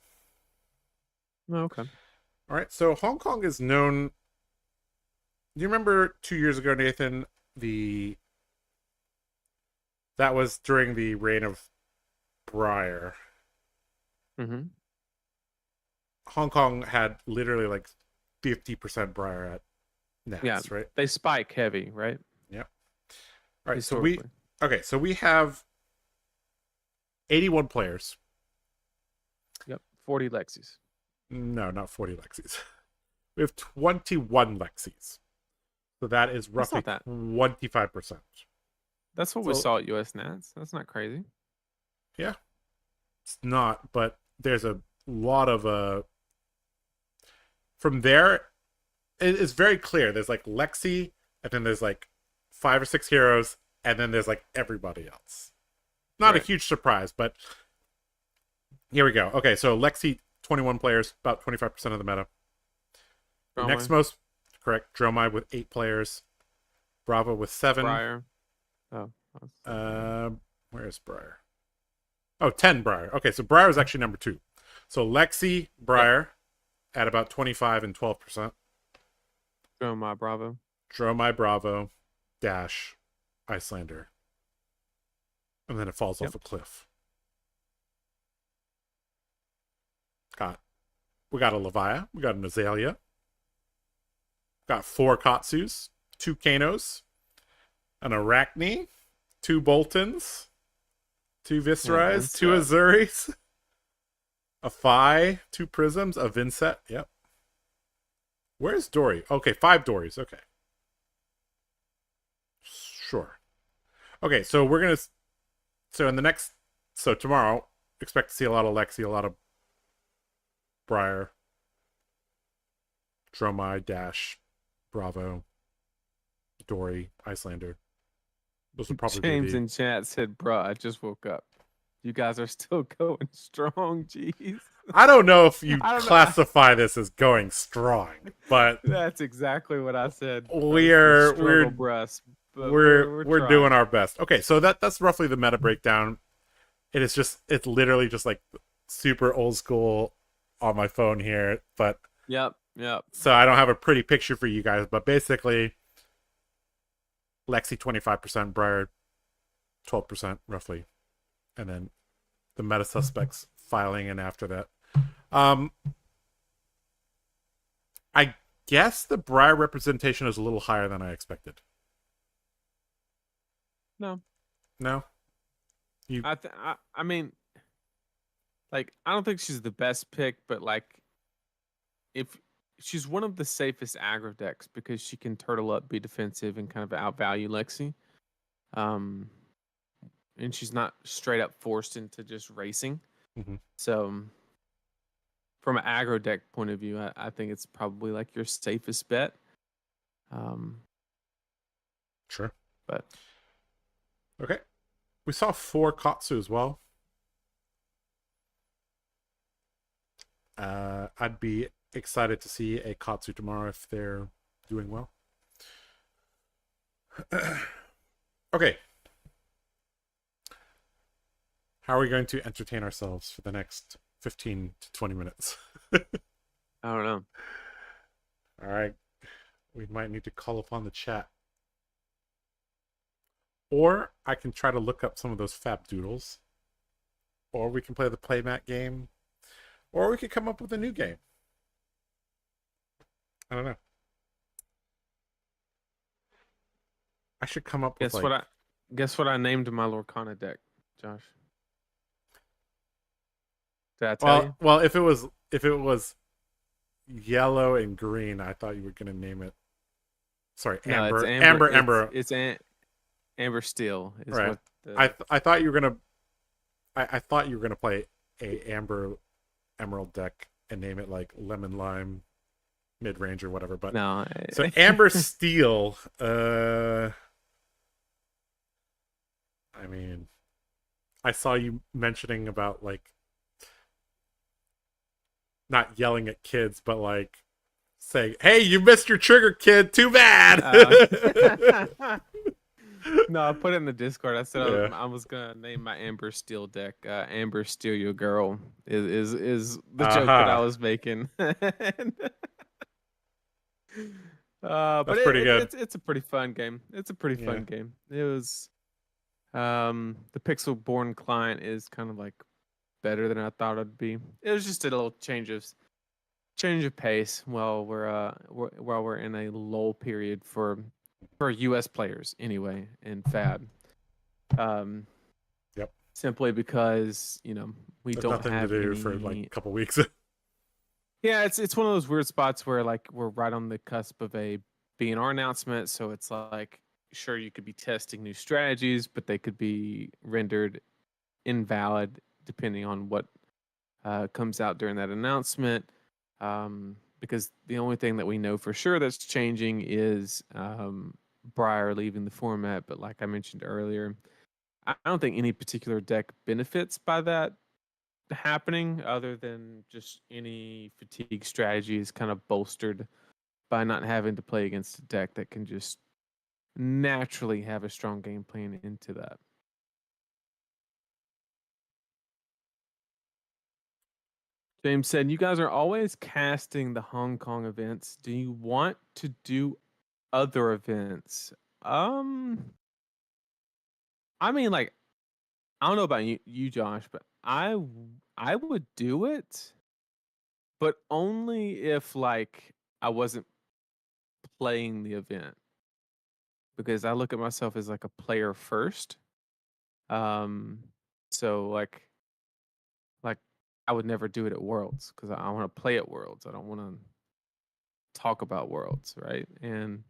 Oh, okay. All right, so Hong Kong is known. Do you remember 2 years ago, Nathan? That was during the reign of Briar. Mm-hmm. Hong Kong had literally like 50% Briar at Nats, Yeah, right? they spike heavy, right? Yep. All right, Historically. so we have 81 players. Yep, 40 Lexis. No, not 40 Lexis. We have 21 Lexis. So that is roughly not that. 25%. That's what we saw at US Nats. That's not crazy. Yeah. It's not, but there's a lot of from there it's very clear. There's like Lexi, and then there's like 5 or 6 heroes, and then there's like everybody else. Not a huge surprise, but here we go. Okay, so Lexi, 21 players, about 25% of the meta. The next most, correct, Dromai with 8 players. Bravo with 7. Briar. Where is Briar? Oh, 10 Briar. Okay, so Briar is actually number 2. So Lexi, Briar at about 25 and 12%. Dromai Bravo. Dromai Bravo, Dash, Icelander. And then it falls off a cliff. We got a Levia. We got an Azalea. Got 4 Katsus, 2 Kanos, an Arachne, 2 Boltons, 2 Viscerais, 2 Azuris, a Phi, 2 Prisms, a Vincett. Yep. Where's Dory? Okay, 5 Dories. Okay. Sure. Okay, so we're going to... So tomorrow, expect to see a lot of Lexi, a lot of Briar, Dromai, Dash, Bravo, Dory, Icelander. Those would probably James be in chat said, bruh, I just woke up. You guys are still going strong, jeez. I don't know if you classify this as going strong, but that's exactly what I said. We're doing our best. Okay, so that's roughly the meta breakdown. It's literally just like super old school on my phone here, but Yep. So I don't have a pretty picture for you guys, but basically Lexi 25%, Briar 12% roughly, and then the meta suspects filing in after that. I guess the Briar representation is a little higher than I expected. No. I mean, like, I don't think she's the best pick, but like, if she's one of the safest aggro decks because she can turtle up, be defensive, and kind of outvalue Lexi. And she's not straight up forced into just racing. Mm-hmm. So, from an aggro deck point of view, I think it's probably like your safest bet. Sure. But okay. We saw 4 Katsu as well. I'd be excited to see a Katsu tomorrow if they're doing well. Okay. How are we going to entertain ourselves for the next 15 to 20 minutes? I don't know. All right. We might need to call upon the chat. Or I can try to look up some of those fab doodles. Or we can play the playmat game. Or we could come up with a new game. I don't know. I should come up with Guess what I named my Lorcana deck, Josh? Did I tell you? Well, if it was yellow and green, I thought you were gonna name it. Sorry, amber. No, it's amber. It's Amber Steel. Is right. What I thought you were gonna. I thought you were gonna play a amber emerald deck and name it like lemon lime, mid range or whatever. But no. So Amber Steel. I mean, I saw you mentioning about like not yelling at kids, but like saying, "Hey, you missed your trigger, kid. Too bad." No, I put it in the Discord. I said Yeah. I was gonna name my Amber Steel deck. Amber Steel Your Girl is the joke that I Uh-huh. was making. But That's pretty good. it's a pretty fun game. It's a pretty Yeah. fun game. It was the Pixel Born client is kind of like better than I thought it'd be. It was just a little change of pace while while we're in a lull period for US players anyway in Fab. Um Yep. Simply because, we There's don't nothing to have do for like any. a couple weeks. Yeah, it's one of those weird spots where like we're right on the cusp of a BNR announcement, so it's like sure you could be testing new strategies, but they could be rendered invalid depending on what comes out during that announcement. Because the only thing that we know for sure that's changing is Briar leaving the format. But like I mentioned earlier, I don't think any particular deck benefits by that happening other than just any fatigue strategy is kind of bolstered by not having to play against a deck that can just naturally have a strong game plan into that. James said, "You guys are always casting the Hong Kong events. Do you want to do other events?" Um, I mean, like, I don't know about you, Josh, but I would do it, but only if like I wasn't playing the event because I look at myself as like a player first. Um, so like I would never do it at Worlds because I want to play at Worlds. I don't want to talk about Worlds, right? And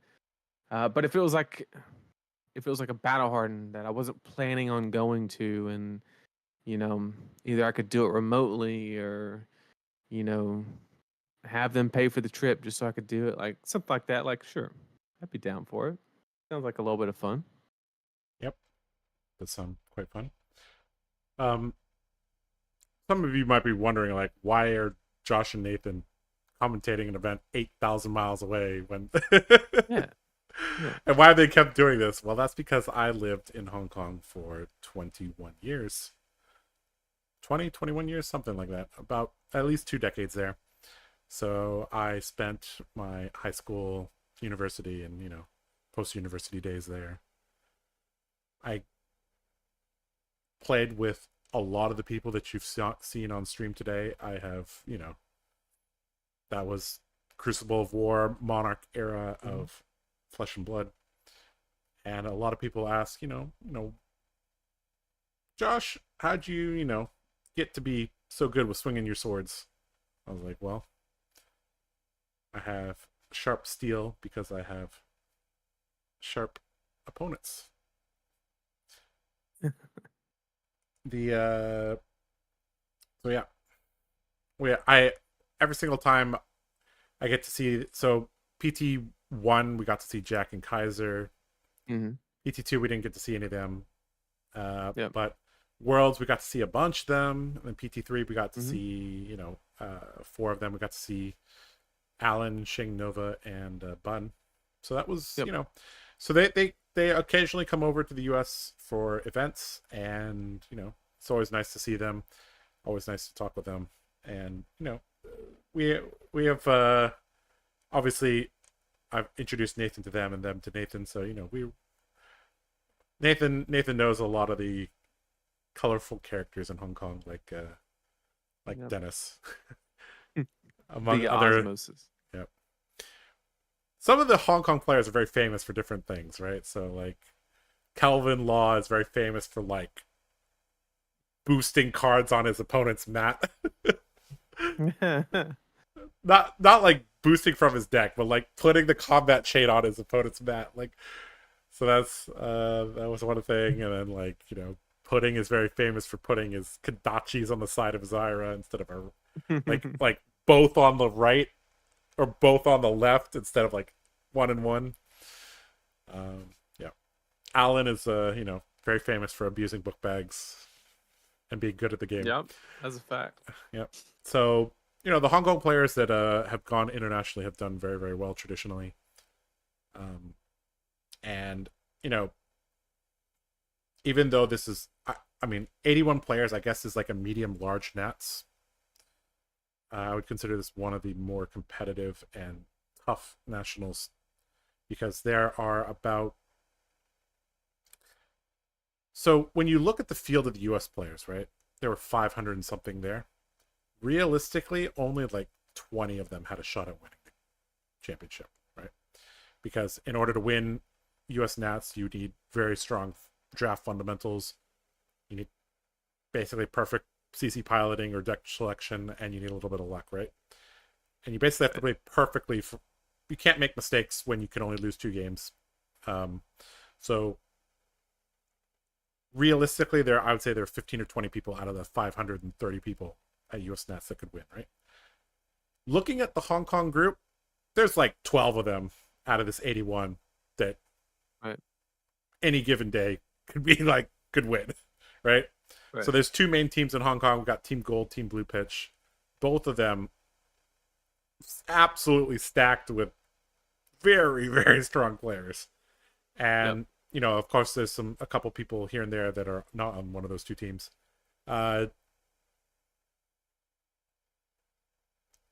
but if it was like a battle hardened that I wasn't planning on going to, and either I could do it remotely or you know have them pay for the trip just so I could do it, like something like that. Like sure, I'd be down for it. Sounds like a little bit of fun. Yep. That sounds quite fun. Um, some of you might be wondering, like, why are Josh and Nathan commentating an event 8,000 miles away when Yeah, yeah. and why they kept doing this? Well, that's because I lived in Hong Kong for 21 years. 21 years, something like that. About at least 2 decades there. So I spent my high school, university, and, post-university days there. I played with a lot of the people that you've seen on stream today. I have, that was Crucible of War, Monarch era of Flesh and Blood. And a lot of people ask, Josh, how'd you, get to be so good with swinging your swords? I was like, well, I have sharp steel because I have sharp opponents. So yeah. I every single time I get to see, so PT1 we got to see Jack and Kaiser. Mm-hmm. PT2 we didn't get to see any of them. Yep. But Worlds we got to see a bunch of them. And then PT3 we got to Mm-hmm. see, 4 of them. We got to see Alan, Shing, Nova, and Bun. So that was, Yep. so they occasionally come over to the US for events, and it's always nice to see them, always nice to talk with them. And we have obviously I've introduced Nathan to them and them to Nathan, so Nathan knows a lot of the colorful characters in Hong Kong, like Yep. Dennis among The other. osmosis. Yep. Some of the Hong Kong players are very famous for different things, right? So like Calvin Law is very famous for like boosting cards on his opponent's mat. not like boosting from his deck, but like putting the combat chain on his opponent's mat. Like, so that's that was one thing. And then like Pudding is very famous for putting his Kadachis on the side of his Ira instead of like both on the right or both on the left instead of like 1 and 1. Yeah. Alan is very famous for abusing book bags and being good at the game. Yep, that's a fact. Yep. So the Hong Kong players that have gone internationally have done very, very well traditionally. And even though this is, I mean, 81 players, I guess, is like a medium large nats. I would consider this one of the more competitive and tough nationals because there are about. So when you look at the field of the US players, right, there were 500 and something there. Realistically, only like 20 of them had a shot at winning the championship, right? Because in order to win US Nats, you need very strong draft fundamentals. You need basically perfect CC piloting or deck selection, and you need a little bit of luck, right? And you basically have to play perfectly. You can't make mistakes when you can only lose 2 games. So realistically, I would say there are 15 or 20 people out of the 530 people at US Nats that could win, right? Looking at the Hong Kong group, there's like 12 of them out of this 81 that Right. any given day could win, right? So there's 2 main teams in Hong Kong. We've got Team Gold, Team Blue Pitch. Both of them absolutely stacked with very, very strong players. And, you know, of course, there's a couple people here and there that are not on one of those 2 teams.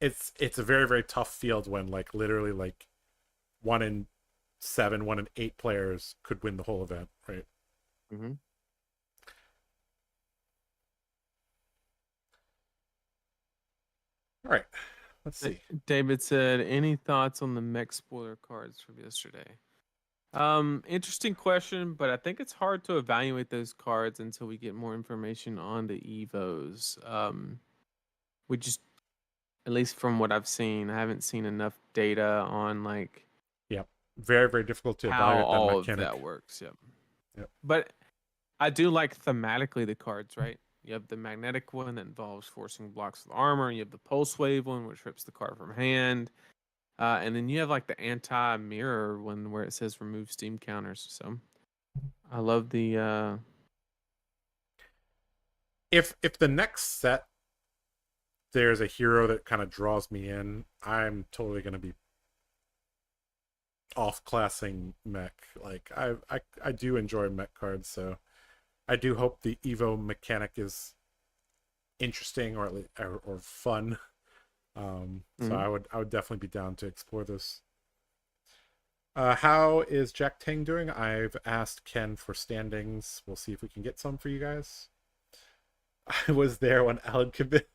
It's a very, very tough field when like literally like 1 in 7, 1 in 8 players could win the whole event, right? Mm-hmm. All right, let's see. David said, any thoughts on the mech spoiler cards from yesterday? Interesting question, but I think it's hard to evaluate those cards until we get more information on the Evos. We just, at least from what I've seen, I haven't seen enough data on like Very, very difficult to how evaluate that all mechanic. of that works. Yep. But I do like thematically the cards, right? You have the magnetic one that involves forcing blocks with armor. You have the pulse wave one, which rips the card from hand. And then you have like the anti-mirror one where it says remove steam counters. So I love the If the next set there's a hero that kind of draws me in, I'm totally gonna be off-classing mech. Like I do enjoy mech cards, so I do hope the Evo mechanic is interesting or fun. So I would definitely be down to explore this. How is Jack Tang doing? I've asked Ken for standings. We'll see if we can get some for you guys. I was there when Alan committed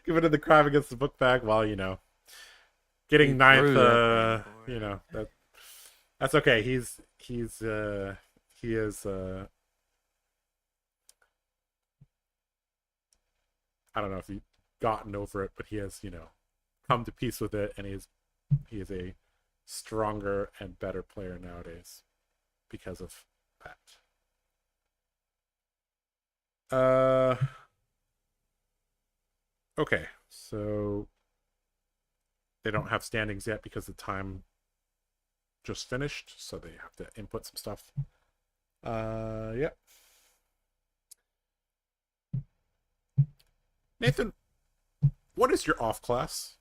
the crime against the book bag. Well, you know, getting ninth. You know that's okay. He is. I don't know if he's gotten over it, but he has, you know, come to peace with it, and he is a stronger and better player nowadays because of that. Okay, so they don't have standings yet because the time just finished, so they have to input some stuff. Yep. Nathan, what is your off class?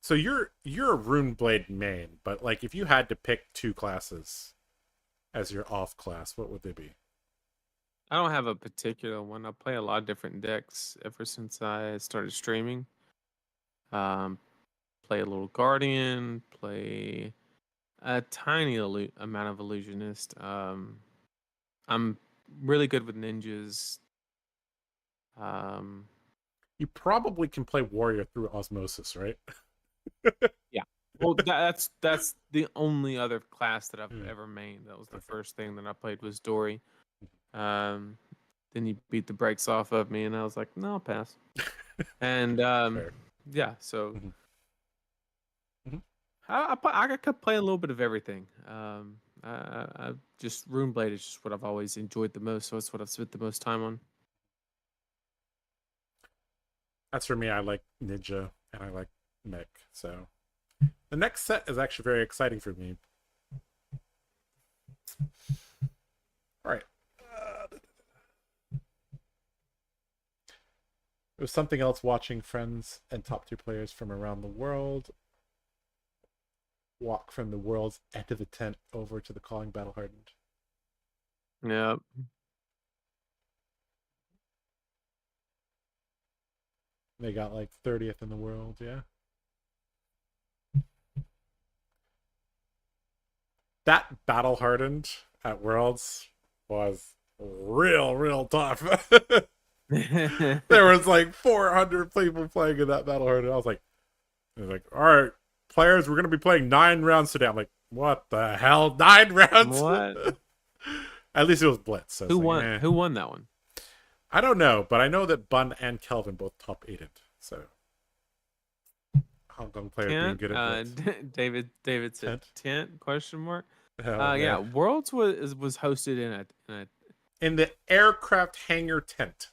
So you're a Rune Blade main, but like if you had to pick 2 classes as your off class, what would they be? I don't have a particular one. I play a lot of different decks ever since I started streaming. Play a little Guardian, play a tiny amount of Illusionist. I'm really good with ninjas. You probably can play Warrior through Osmosis, right? Yeah. Well, that's the only other class that I've ever mained. That was the first thing that I played was Dory. Then you beat the brakes off of me, and I was like, no, I'll pass. And yeah, so I could play a little bit of everything. I just Runeblade is just what I've always enjoyed the most, so it's what I've spent the most time on. That's for me. I like Ninja and I like Mech. So the next set is actually very exciting for me. All right. It was something else watching friends and top 2 players from around the world walk from the world's end of the tent over to the calling battle hardened. Yeah. They got like 30th in the world, yeah. That battle hardened at Worlds was real tough. There was like 400 people playing in that battle hardened. I was like, all right, players, we're gonna be playing 9 rounds today. I'm like, what the hell? 9 rounds? What? At least it was Blitz. So Who like, won? Who won that one? I don't know, but I know that Bun and Kelvin both top 8'd. So Hong Kong players being good at Blitz. David said tent question mark. Oh, yeah, Worlds was hosted in the aircraft hangar tent.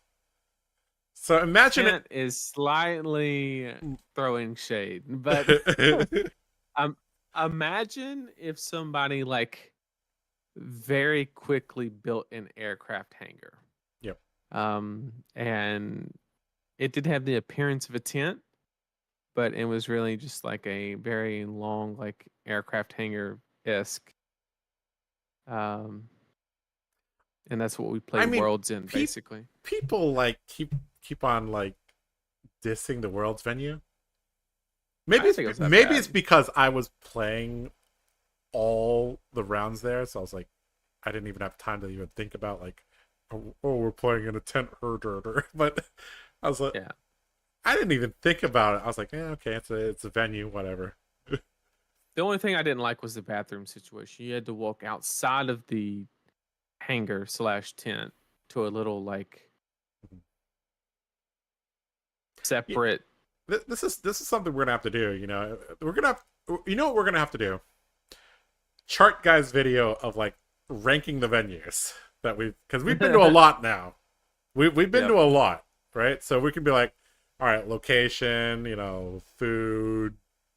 So imagine tent is slightly throwing shade, but imagine if somebody like very quickly built an aircraft hangar. Yep. And it did have the appearance of a tent, but it was really just like a very long, like aircraft hangar-esque. And that's what we played Worlds in, basically. People like keep on like dissing the Worlds venue. Maybe it's because I was playing all the rounds there, so I was like, I didn't even have time to even think about like, oh, we're playing in a tent herder. But I was like, yeah, I didn't even think about it. I was like, yeah, okay, it's a venue, whatever. The only thing I didn't like was the bathroom situation. You had to walk outside of the hangar / tent to a little like separate. Yeah. This is something we're gonna have to do. You know, you know what we're gonna have to do. TheCardGuyz video of like ranking the venues that because we've been to a lot now. We've been to a lot, right? So we can be like, all right, location, you know, food,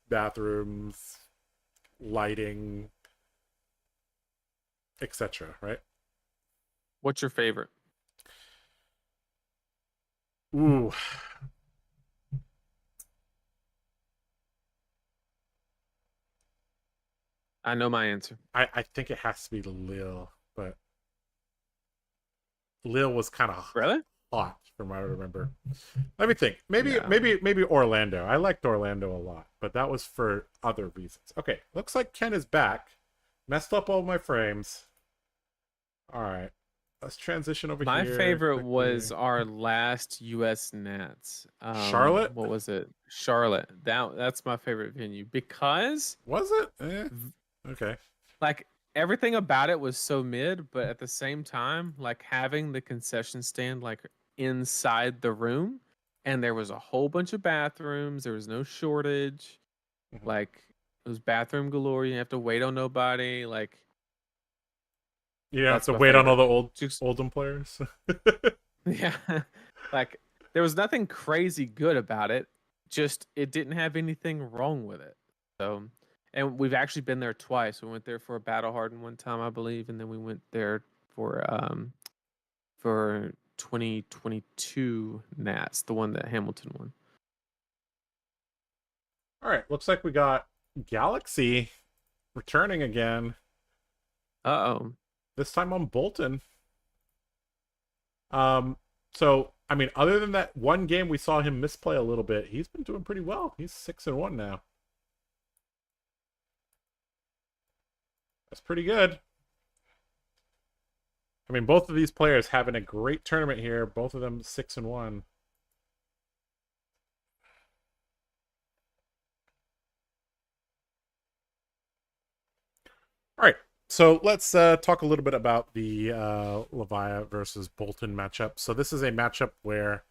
bathrooms, lighting, etc. Right? What's your favorite? Ooh. I know my answer. I think it has to be Lille, but Lille was kind of really hot from what I remember. Let me think. Maybe Orlando. I liked Orlando a lot, but that was for other reasons. Okay, looks like Ken is back. Messed up all my frames. All right, let's transition over here. My favorite was our last U.S. Nats. Charlotte. What was it? Charlotte. That's my favorite venue because was it? Okay. Like everything about it was so mid, but at the same time, like having the concession stand like inside the room, and there was a whole bunch of bathrooms. There was no shortage. Mm-hmm. Like it was bathroom galore. You didn't have to wait on nobody. Like you don't have to wait on all the Oldham players. Yeah, like there was nothing crazy good about it. Just it didn't have anything wrong with it. So. And we've actually been there twice. We went there for a battle hardened one time, I believe, and then we went there for 2022 Nats, the one that Hamilton won. All right, looks like we got Galaxy returning again. Uh-oh. This time on Bolton. So I mean, other than that one game we saw him misplay a little bit, he's been doing pretty well. He's 6-1 now. That's pretty good. I mean, both of these players having a great tournament here. Both of them 6-1. All right, so let's talk a little bit about the Levia versus Bolton matchup. So this is a matchup where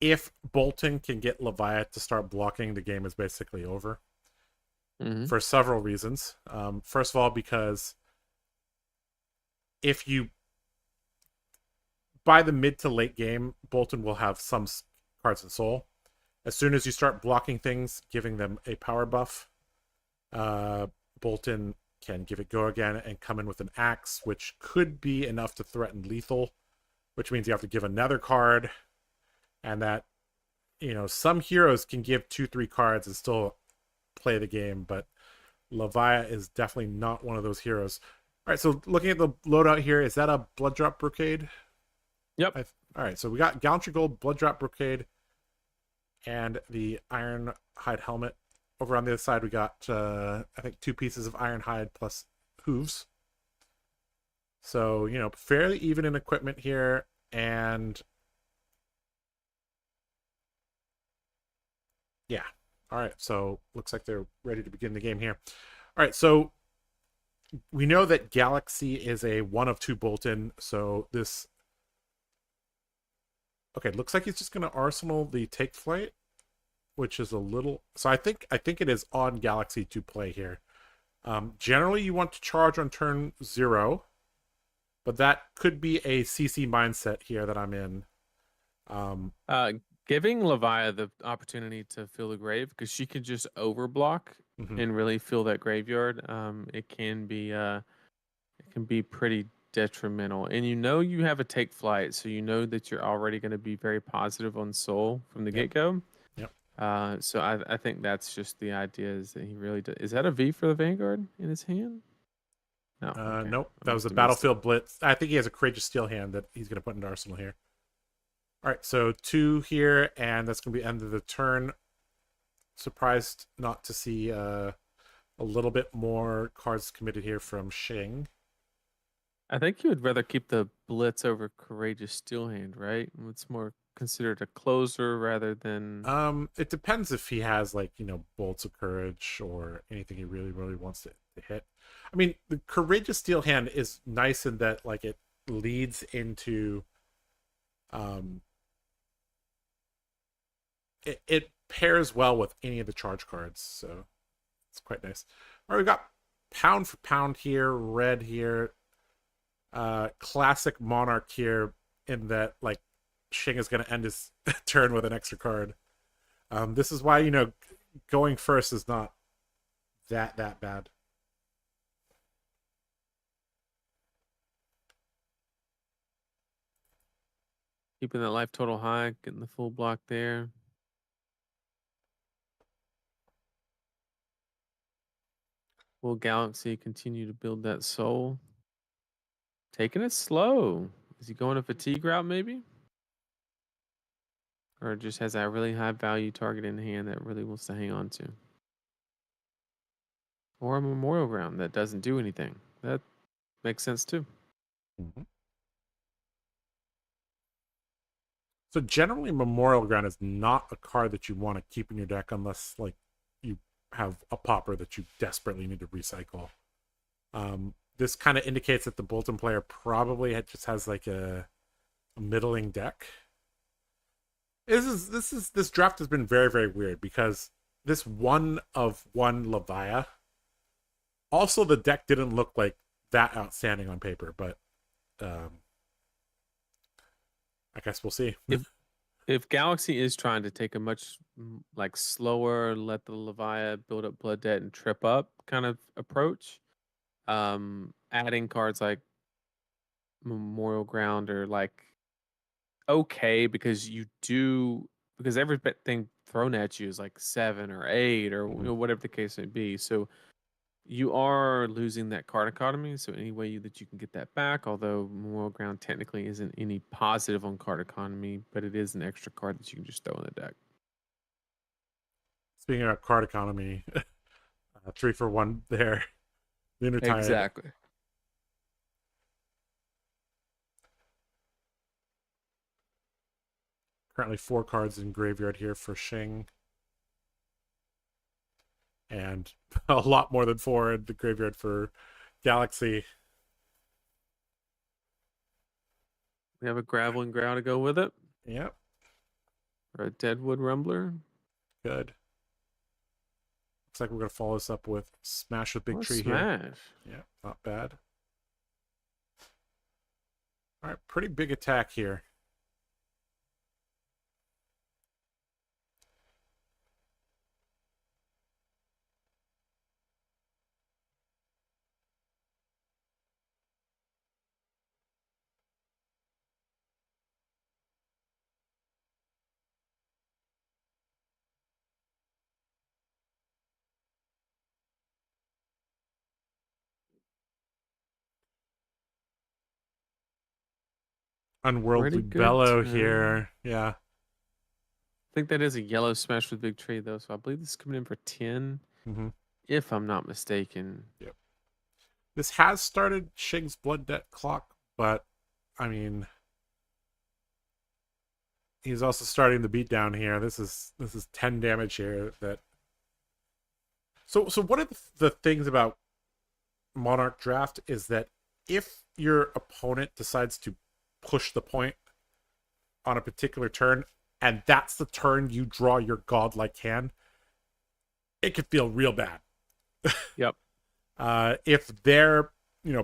if Bolton can get Levia to start blocking, the game is basically over. Mm-hmm. For several reasons. First of all, because if you by the mid to late game, Bolton will have some cards in soul. As soon as you start blocking things, giving them a power buff, Bolton can give it go again and come in with an axe, which could be enough to threaten lethal, which means you have to give another card. And that, you know, some heroes can give 2-3 cards and still play the game, but Levia is definitely not one of those heroes. All right, so looking at the loadout here, is that a Blood Drop Brocade? Yep. All right, so we got Gallantry Gold, Blood Drop Brocade, and the Iron Hide Helmet. Over on the other side, we got, I think, 2 pieces of Iron Hide plus hooves. So, fairly even in equipment here. And yeah. All right, so looks like they're ready to begin the game here. All right, so we know that Galaxy is a 1 of 2 Bolton, so this... Okay, looks like he's just going to Arsenal the Take Flight, which is a little... So I think it is on Galaxy to play here. Generally, you want to charge on turn 0, but that could be a CC mindset here that I'm in. Giving Levia the opportunity to fill the grave, because she can just overblock and really fill that graveyard. It can be pretty detrimental. And you have a take flight, so you know that you're already going to be very positive on soul from the get-go. Yep. So I think that's just the idea, is that he really does. Is that a V for the Vanguard in his hand? No. Okay. Nope. I That was must a have missed it. Battlefield Blitz. I think he has a Courageous Steel Hand that he's going to put into Arsenal here. All right, so 2 here, and that's going to be end of the turn. Surprised not to see a little bit more cards committed here from Shing. I think you would rather keep the Blitz over Courageous Steel Hand, right? It's more considered a closer rather than... It depends if he has, like, Bolts of Courage or anything he really, really wants to hit. I mean, the Courageous Steel Hand is nice in that, like, it leads into... It pairs well with any of the charge cards, so it's quite nice. All right, we got pound for pound here, red here, classic Monarch here, in that, like, Shing is going to end his turn with an extra card. This is why, going first is not that bad. Keeping that life total high, getting the full block there. Will Galaxy continue to build that soul? Taking it slow. Is he going a fatigue route, maybe? Or just has that really high value target in hand that really wants to hang on to? Or a Memorial Ground that doesn't do anything. That makes sense too. Mm-hmm. So generally, Memorial Ground is not a card that you want to keep in your deck unless, like, you have a popper that you desperately need to recycle. This kind of indicates that the Bolton player probably just has, like, a middling deck. This draft has been very, very weird because this 1 of 1 Levia. Also, the deck didn't look like that outstanding on paper, but I guess we'll see. If Galaxy is trying to take a much like slower, let the Levia build up blood debt and trip up kind of approach, adding cards like Memorial Ground are like okay, because everything thrown at you is like 7 or 8 or whatever the case may be. So you are losing that card economy. So any way that you can get that back, although Memorial Ground technically isn't any positive on card economy, but it is an extra card that you can just throw in the deck. Speaking of card economy, 3 for 1 there. Lunar Tide. Exactly. Currently 4 cards in graveyard here for Shing. And a lot more than 4 in the graveyard for Galaxy. We have a Graveling Ground to go with it. Yep. Or a Deadwood Rumbler. Good. Looks like we're going to follow this up with Smash with Big Or Tree Smash. here. Yeah, not bad. All right, pretty big attack here. Unworldly Pretty good Bellow turn. here. Yeah. I think that is a yellow smash with big trade though, so I believe this is coming in for 10, Mm-hmm. if I'm not mistaken. Yep. This has started Shig's blood debt clock, but I mean, he's also starting the beatdown here. This is 10 damage here. That so one of the things about Monarch Draft is that if your opponent decides to push the point on a particular turn, and that's the turn you draw your godlike hand, it could feel real bad. Yep. If their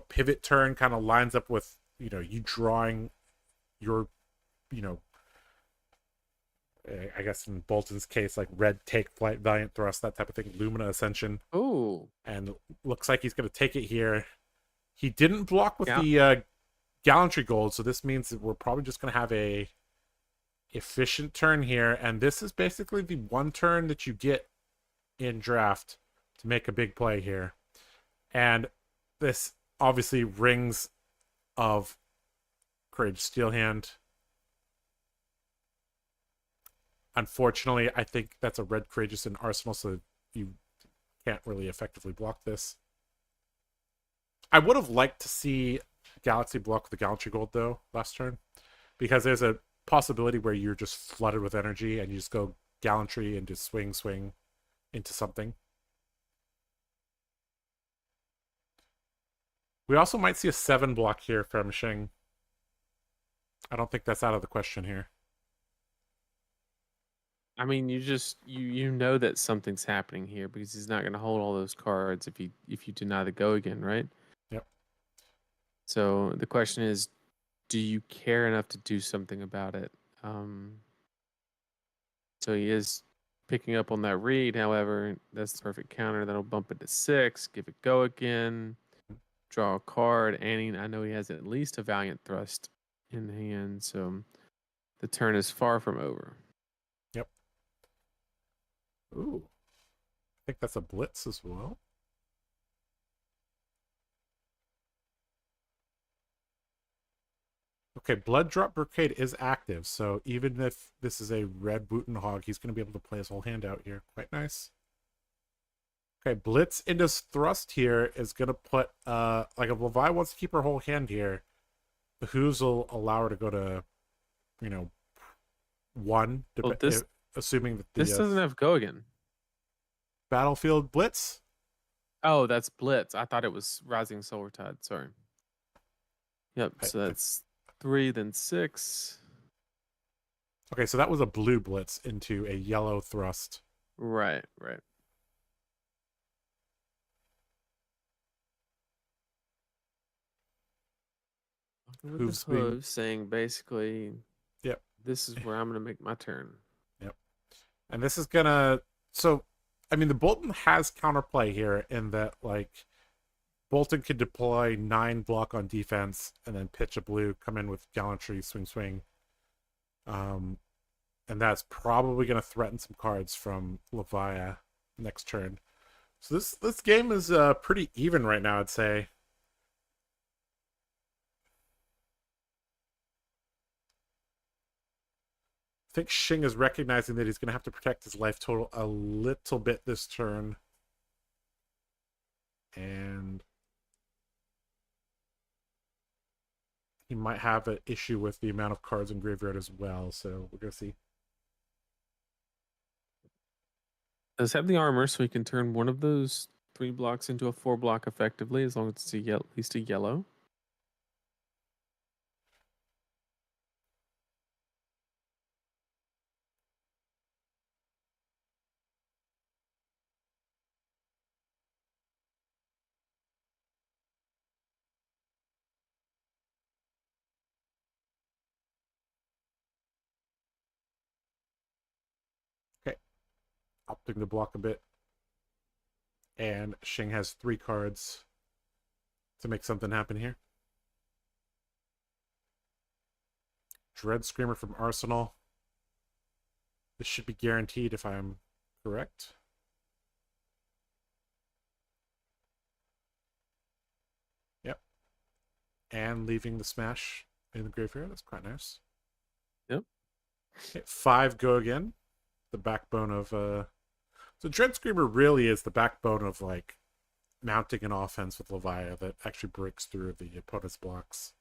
pivot turn kind of lines up with you drawing your I guess in Bolton's case, like red take flight, valiant thrust, that type of thing, Lumina Ascension. Oh. And looks like he's going to take it here. He didn't block with Yeah. the Gallantry Gold, so this means that we're probably just going to have a efficient turn here. And this is basically the one turn that you get in draft to make a big play here. And this obviously rings of Courageous Steel Hand. Unfortunately, I think that's a red Courageous in Arsenal, so you can't really effectively block this. I would have liked to see Galaxy block the Gallantry Gold, though, last turn, because there's a possibility where you're just flooded with energy and you just go Gallantry and just swing into something. We also might see a 7 block here from Shing. I don't think that's out of the question here. I mean, you know that something's happening here because he's not going to hold all those cards if you deny the go again, right? Yep. So the question is, do you care enough to do something about it? So he is picking up on that read. However, that's the perfect counter. That'll bump it to 6. Give it go again. Draw a card. And I know he has at least a Valiant Thrust in hand. So the turn is far from over. Yep. Ooh. I think that's a blitz as well. Okay, Blood Drop Brocade is active, so even if this is a red Wooten Hog, he's going to be able to play his whole hand out here. Quite nice. Okay, Blitz into Thrust here is going to put, like if Levi wants to keep her whole hand here, the Hooves will allow her to go to, 1, Well, assuming that this doesn't have go again. Battlefield Blitz? Oh, that's Blitz. I thought it was Rising Solar Tide. Sorry. Yep, so that's 3, then 6. Okay, so that was a blue Blitz into a yellow Thrust. Right. With the hooves saying basically, yep, this is where I'm going to make my turn. Yep. And this is going to... So, I mean, the Bolton has counterplay here in that, like, Bolton could deploy 9 block on defense and then pitch a blue, come in with Gallantry, swing. And that's probably going to threaten some cards from Levia next turn. So this game is pretty even right now, I'd say. I think Shing is recognizing that he's going to have to protect his life total a little bit this turn. And he might have an issue with the amount of cards in graveyard as well, so we're going to see. Does have the armor, so he can turn one of those 3 blocks into a 4 block effectively, as long as it's at least a yellow. Okay. Opting to block a bit. And Shing has 3 cards to make something happen here. Dread Screamer from Arsenal. This should be guaranteed if I'm correct. Yep. And leaving the smash in the graveyard. That's quite nice. Yep. Okay, 5 go again. The backbone of so Dread Screamer really is the backbone of like mounting an offense with Levia that actually breaks through the opponent's blocks.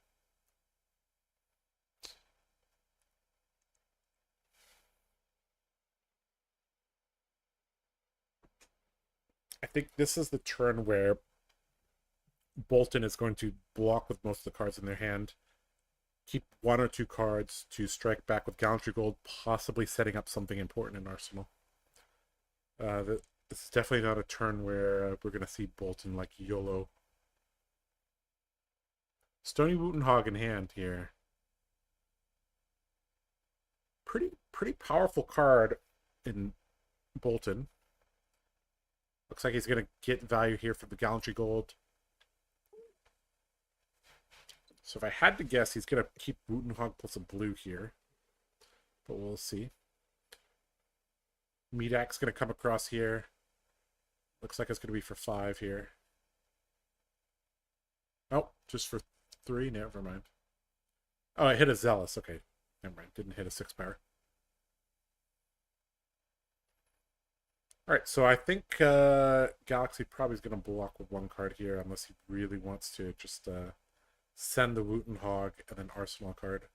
I think this is the turn where Bolton is going to block with most of the cards in their hand, keep 1 or 2 cards to strike back with Gallantry Gold, possibly setting up something important in Arsenal. This is definitely not a turn where we're going to see Bolton like YOLO. Stony Wootenhog in hand here. Pretty powerful card in Bolton. Looks like he's going to get value here from the Gallantry Gold. So if I had to guess, he's going to keep Wootenhog plus a blue here. But we'll see. Meatak's going to come across here. Looks like it's going to be for 5 here. Oh, just for 3? Never mind. Oh, I hit a Zealous. Okay. Never mind. Didn't hit a 6 power. Alright, so I think Galaxy probably is going to block with 1 card here unless he really wants to just send the Wootenhog and an Arsenal card.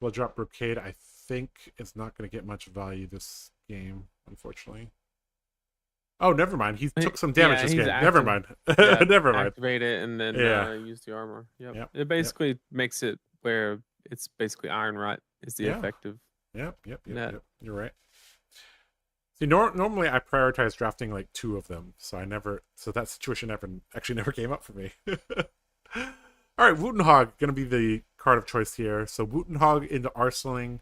Blood Drop Brocade, I think, is not going to get much value this game, unfortunately. Oh, never mind. He took some damage this game. Never mind. Never mind. Activate it and then use the armor. Yep. It basically makes it where it's basically Iron Rot is the effective. Yep. You're right. See, normally I prioritize drafting like 2 of them, so that situation never came up for me. All right, Wootenhog gonna be the card of choice here. So Wootenhog into Arsenaling,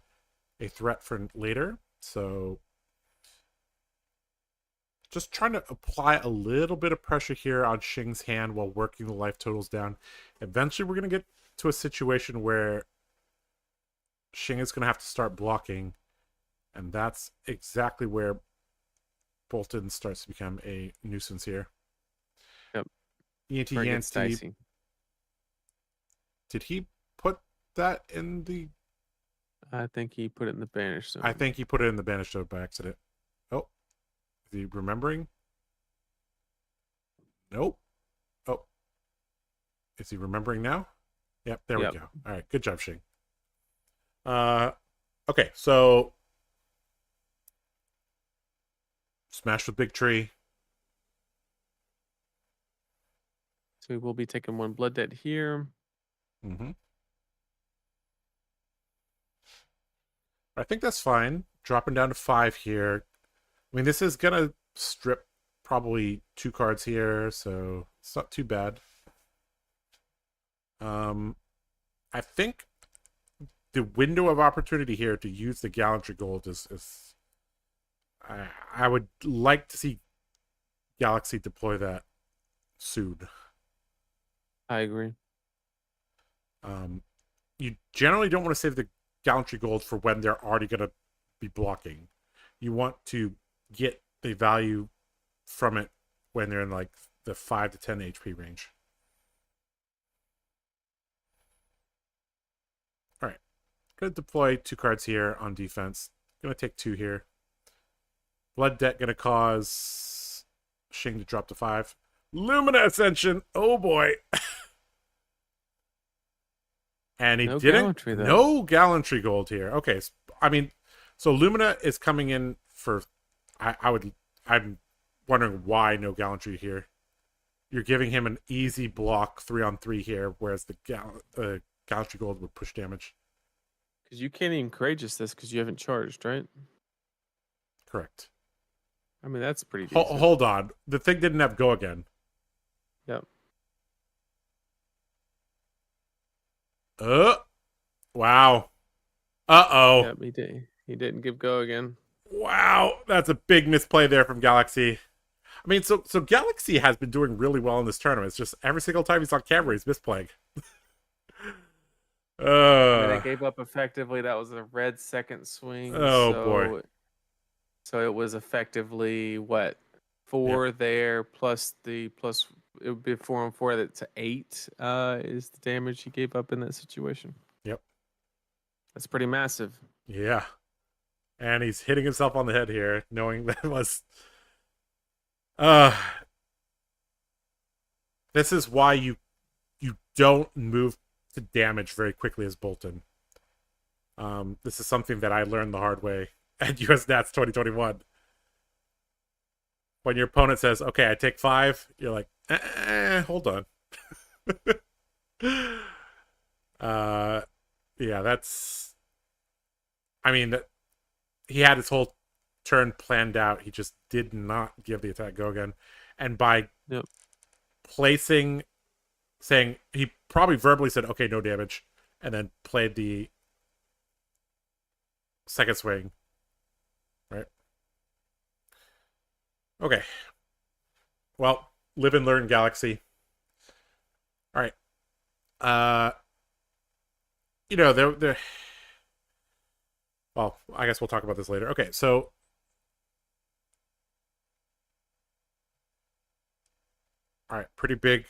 a threat for later. So just trying to apply a little bit of pressure here on Xing's hand while working the life totals down. Eventually, we're gonna get to a situation where Xing is gonna have to start blocking, and that's exactly where Bolton starts to become a nuisance here. Yep. ENT Yancey. Did he put that in the... I think he put it in the banish zone. I think he put it in the banish zone by accident. Oh. Is he remembering? Nope. Oh. Is he remembering now? Yep, there we go. All right, good job, Xing. Okay, so... Smash with Big Tree. So we'll be taking 1 Blood Debt here. Mm-hmm. I think that's fine. Dropping down to 5 here. I mean, this is gonna strip probably 2 cards here, so it's not too bad. I think the window of opportunity here to use the Gallantry Gold is I would like to see Galaxy deploy that soon. I agree. You generally don't want to save the Gallantry Gold for when they're already going to be blocking. You want to get the value from it when they're in like the 5 to 10 HP range. Alright. Going to deploy 2 cards here on defense. Going to take 2 here. Blood Debt going to cause Xing to drop to 5. Lumina Ascension! Oh boy! And he didn't. No Gallantry Gold here. Okay, I mean, so Lumina is coming in for. I'm wondering why no Gallantry here. You're giving him an easy block 3-on-3 here, whereas the Gallantry Gold would push damage. Because you can't even courageous this because you haven't charged, right? Correct. I mean, that's pretty decent. Hold on. The thing didn't have go again. Yep. Wow. Uh-oh. Yep, he did. He didn't give go again. Wow, that's a big misplay there from Galaxy. I mean, so Galaxy has been doing really well in this tournament. It's just every single time he's on camera, he's misplaying. I mean, they Uh, gave up effectively. That was a red second swing, oh boy. so it was effectively what Yep. 4 there plus it would be 4 on 4. That's 8. Is the damage he gave up in that situation. Yep. That's pretty massive. Yeah. And he's hitting himself on the head here, knowing that was. Uh, this is why you don't move to damage very quickly as Bolton. This is something that I learned the hard way at US Nats 2021. When your opponent says, "Okay, I take 5," you're like, hold on. Yeah, that's. I mean, he had his whole turn planned out. He just did not give the attack go again, and by Yep. saying he probably verbally said, "Okay, no damage," and then played the second swing. Right. Okay. Well, live and learn, Galaxy. All right. They're. Well, I guess we'll talk about this later. Okay, so all right, pretty big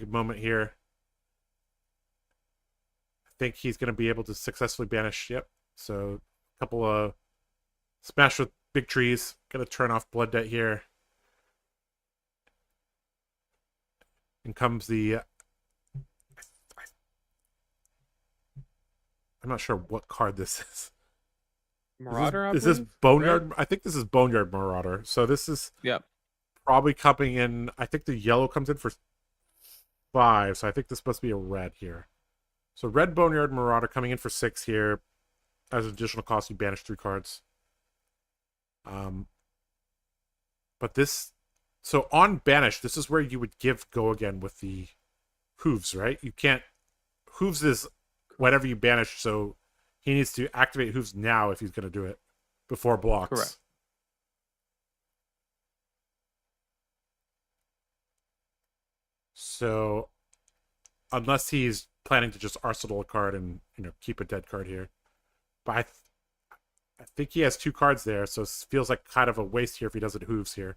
moment here. I think he's going to be able to successfully banish. Yep. So a couple of smash with big trees. Going to turn off blood debt here. And comes the. I'm not sure what card this is. Marauder, Is this Boneyard? Red? I think this is Boneyard Marauder. So this is probably coming in. I think the yellow comes in for 5. So I think this must be a red here. So red Boneyard Marauder coming in for 6 here. As an additional cost, you banish 3 cards. But this. So on banish, this is where you would give go again with the hooves, right? You can't. Hooves is whatever you banish, so he needs to activate hooves now if he's going to do it before blocks. Correct. So unless he's planning to just arsenal a card and keep a dead card here, but I think he has 2 cards there, so it feels like kind of a waste here if he doesn't hooves here.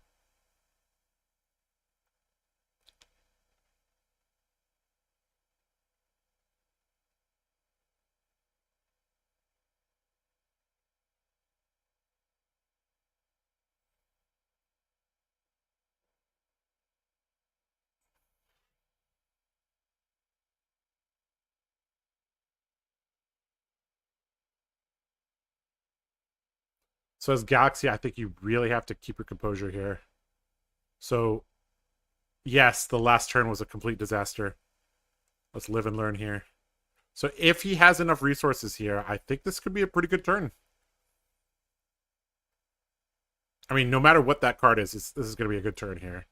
So as Galaxy, I think you really have to keep your composure here. So, yes, the last turn was a complete disaster. Let's live and learn here. So if he has enough resources here, I think this could be a pretty good turn. I mean, no matter what that card is, this is going to be a good turn here.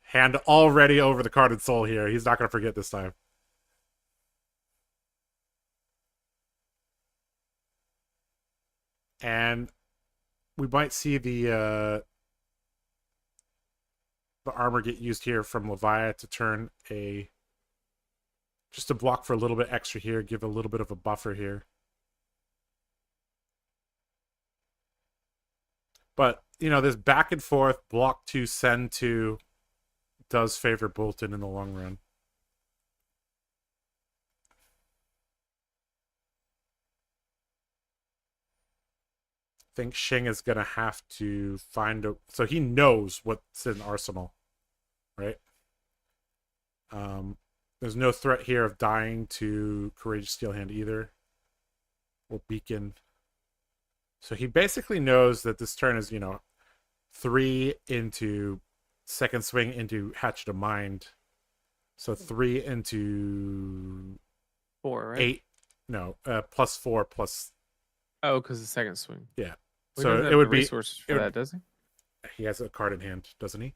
Hand already over the carded soul here. He's not going to forget this time. And we might see the armor get used here from Levia to turn just to block for a little bit extra here, give a little bit of a buffer here. But, this back and forth, block 2, send 2, does favor Bolton in the long run. I think Shing is going to have to find so he knows what's in Arsenal, right? There's no threat here of dying to Courageous Steel Hand either. Or Beacon. So he basically knows that this turn is, 3 into second swing into Hatchet of Mind. So 3 into 4, right? 8. No, plus 4 plus. Oh, because the second swing. Yeah. He So doesn't have it would the be resources for that, does he? He has a card in hand, doesn't he?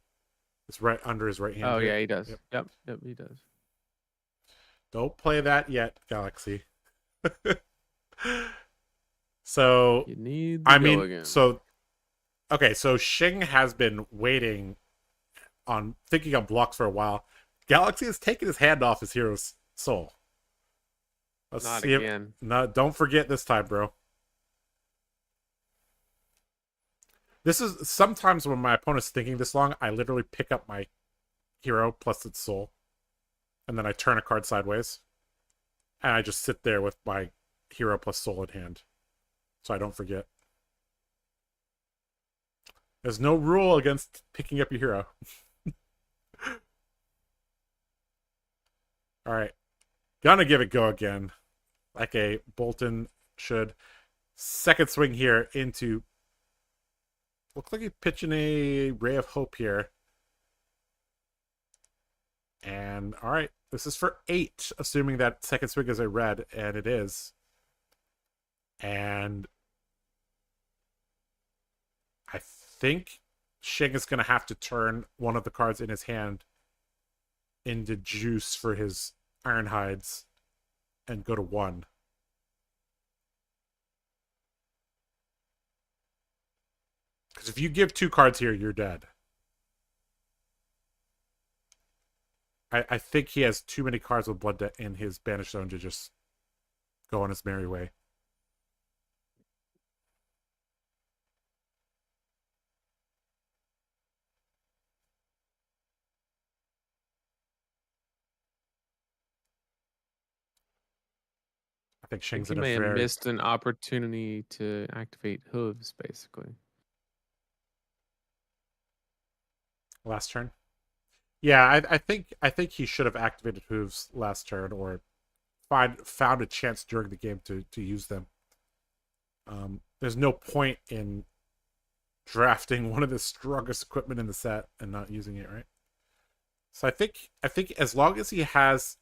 It's right under his right hand. Oh, here. yeah, he does. Yep, he does. Don't play that yet, Galaxy. So You need to go again. Okay, so Shing has been waiting on thinking on blocks for a while. Galaxy has taken his hand off his hero's soul. Let's Not see if again. no, don't forget this time, bro. This is sometimes when my opponent's thinking this long, I literally pick up my hero plus its soul, and then I turn a card sideways, and I just sit there with my hero plus soul in hand, so I don't forget. There's no rule against picking up your hero. All right, gonna give it go again, like a Bolton should. Second swing here into. Looks like he's pitching a Ray of Hope here. And all right, this is for 8, assuming that second swing is a red, and it is. And I think Shing is going to have to turn one of the cards in his hand into juice for his Iron Hides and go to 1. Because if you give 2 cards here, you're dead. I think he has too many cards with Blood Debt in his Banish Zone to just go on his merry way. I think Shing's He in a may have very missed an opportunity to activate hooves, basically. last turn. Yeah, I think he should have activated hooves last turn or found a chance during the game to use them. There's no point in drafting one of the strongest equipment in the set and not using it, right? So I think as long as he has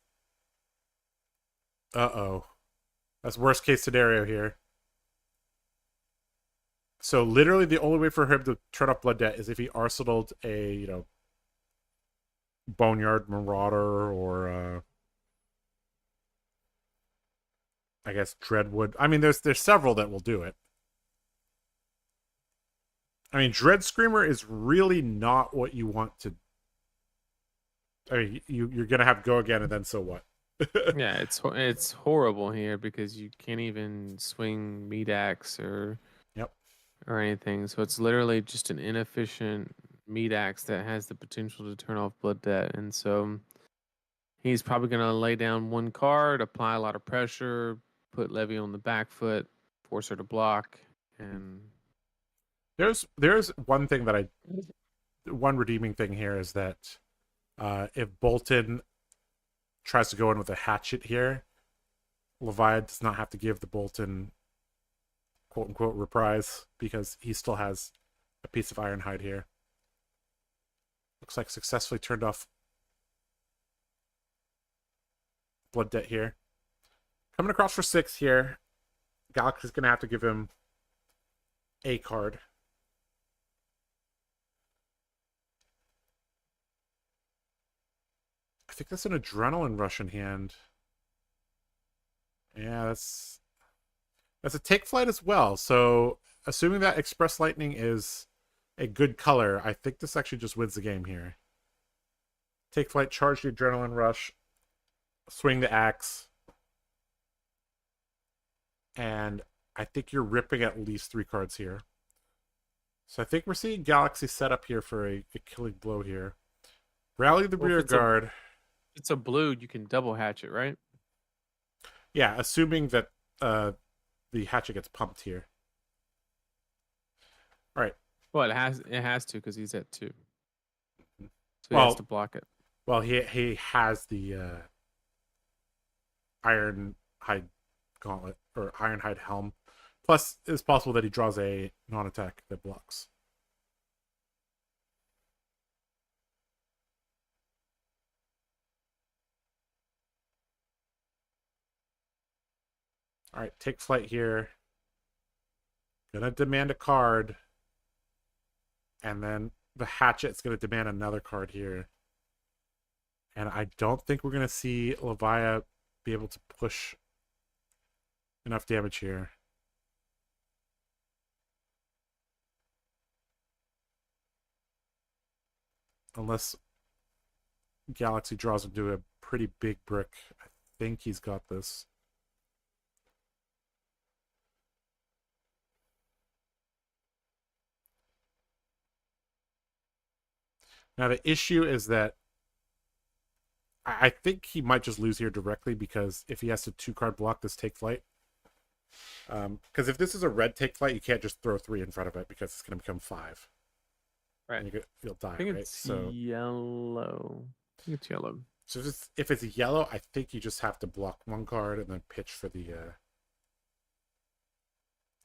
that's worst case scenario here. So literally the only way for him to turn off Blood Debt is if he arsenaled a, Boneyard Marauder or I guess Dreadwood. I mean there's several that will do it. I mean Dread Screamer is really not what you want to. I mean you're gonna have to go again and then so what? Yeah, it's horrible here because you can't even swing meat axe Yep. or anything. So it's literally just an inefficient meat axe that has the potential to turn off Blood Debt. And so he's probably going to lay down one card, apply a lot of pressure, put Levia on the back foot, force her to block, and There's one thing that one redeeming thing here is that if Bolton tries to go in with a hatchet here, Levia does not have to give the Bolton quote unquote reprise because he still has a piece of Iron Hide here. Looks like successfully turned off Blood Debt here. Coming across for 6 here. Galaxy's gonna have to give him a card. I think that's an Adrenaline Rush in hand. Yeah, that's a Take Flight as well. So assuming that Express Lightning is a good color, I think this actually just wins the game here. Take Flight, charge the Adrenaline Rush, swing the axe, and I think you're ripping at least 3 cards here. So I think we're seeing Galaxy set up here for a killing blow here. Rally the rear guard. It's a blue, you can double hatch it, right? Yeah, assuming that the hatchet gets pumped here. All right. Well, it has to because he's at 2. So he Well, has to block it. Well, he has the Iron Hide Gauntlet or Iron Hide Helm. Plus, it's possible that he draws a non-attack that blocks. All right, take flight here. Gonna demand a card. And then the hatchet's gonna demand another card here. And I don't think we're gonna see Levia be able to push enough damage here. Unless Galaxy draws into a pretty big brick. I think he's got this. Now the issue is that I think he might just lose here directly, because if he has to 2-card block this take flight, because if this is a red take flight, you can't just throw 3 in front of it, because it's going to become 5. Right. And you'll die, I think right? it's yellow. I think it's yellow. So if it's yellow, I think you just have to block 1 card and then pitch for the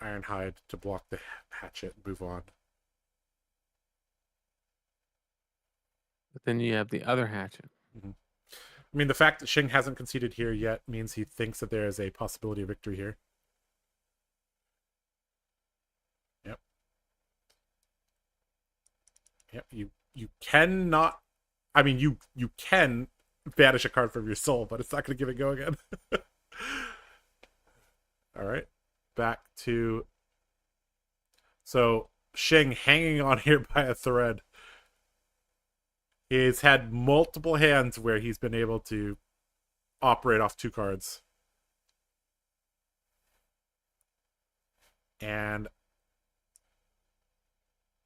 Ironhide to block the hatchet and move on. But then you have the other hatchet. Mm-hmm. I mean, the fact that Shing hasn't conceded here yet means he thinks that there is a possibility of victory here. Yep. Yep. You cannot. I mean, you can banish a card from your soul, but it's not going to give it go again. All right. Back to. So Shing hanging on here by a thread. He's had multiple hands where he's been able to operate off 2 cards. And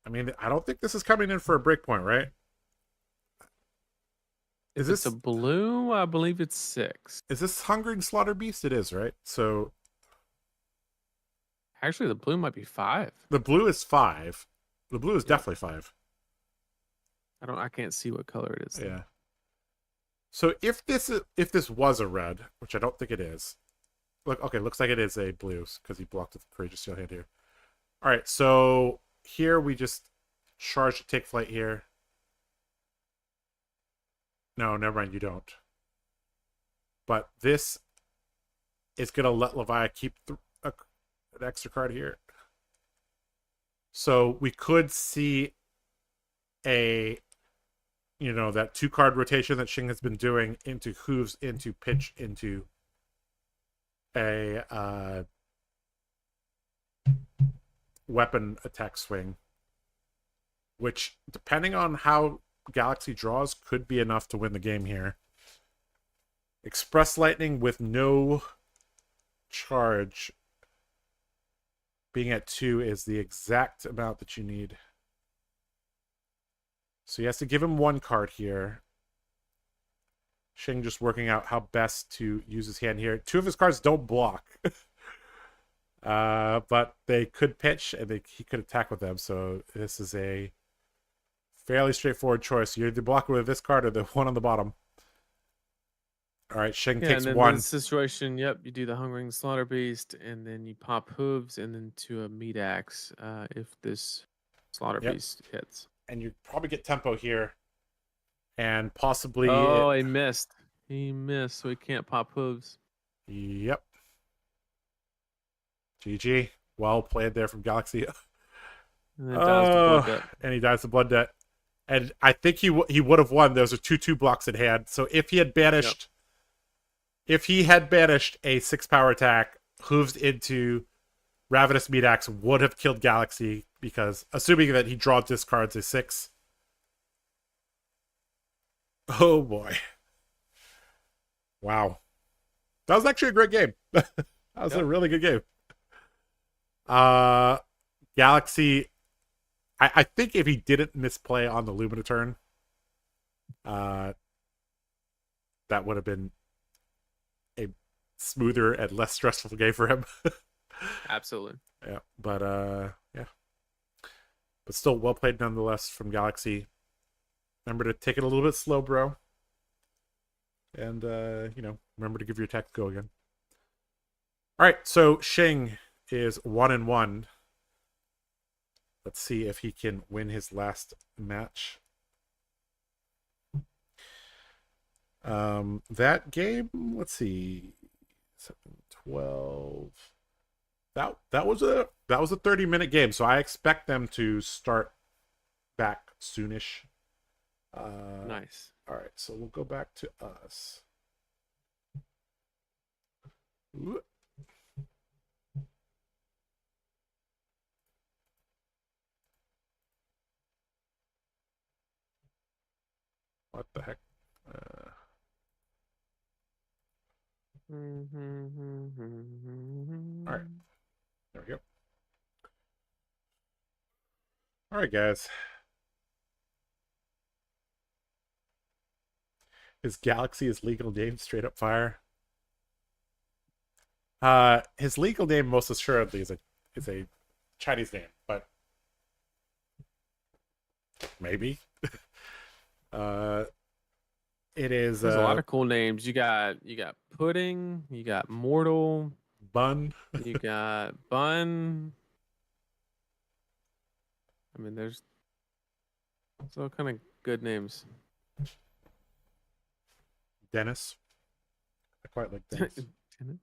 I mean, I don't think this is coming in for a breakpoint, right? Is this a blue? I believe it's 6. Is this Hungering Slaughter Beast? It is, right? So actually, the blue might be 5. The blue is 5. The blue is definitely 5. I can't see what color it is. Though. Yeah. So if this was a red, which I don't think it is. Look, okay, looks like it is a blue because he blocked with Courageous Steel Hand here. All right, so here we just charge to take flight here. No, never mind, you don't. But this is going to let Levia keep an extra card here. So we could see that 2-card rotation that Shing has been doing into hooves, into pitch, into a weapon attack swing, which, depending on how Galaxy draws, could be enough to win the game here. Express Lightning with no charge being at 2 is the exact amount that you need. So he has to give him 1 card here. Shing just working out how best to use his hand here. 2 of his cards don't block. But they could pitch and he could attack with them. So this is a fairly straightforward choice. You're either blocking with this card or the one on the bottom. All right, Shing takes and then 1. In this situation, you do the Hungering Slaughter Beast, and then you pop hooves, and then to a meat axe if this Slaughter Beast hits. And you probably get tempo here. And possibly... Oh, he missed. He missed, so he can't pop hooves. Yep. GG. Well played there from Galaxy. And then dies to blood debt. And he dies to blood debt. And I think he would have won. Those are 2/2 blocks in hand. So if he had banished... If he had banished a 6-power attack, hooves into Ravenous Meat Axe would have killed Galaxy, because assuming that he draws discards a 6. Oh boy. Wow. That was actually a great game. That was a really good game. Galaxy, I think if he didn't misplay on the Lumina turn, that would have been a smoother and less stressful game for him. Absolutely. Yeah, but but still well played nonetheless from Galaxy. Remember to take it a little bit slow, bro. And remember to give your attack a go again. All right, so Shing is 1-1. Let's see if he can win his last match. That game, let's see, 12. That was a 30-minute game, so I expect them to start back soonish. Nice. All right, so we'll go back to us. Ooh. What the heck? All right, there we go. All right, guys. His Galaxy is legal name, straight up fire. His legal name most assuredly is a Chinese name, but maybe. It is. There's a lot of cool names. You got Pudding. You got Mortal. Bun. You got Bun. I mean, there's all kind of good names. Dennis. I quite like Dennis. Mhm.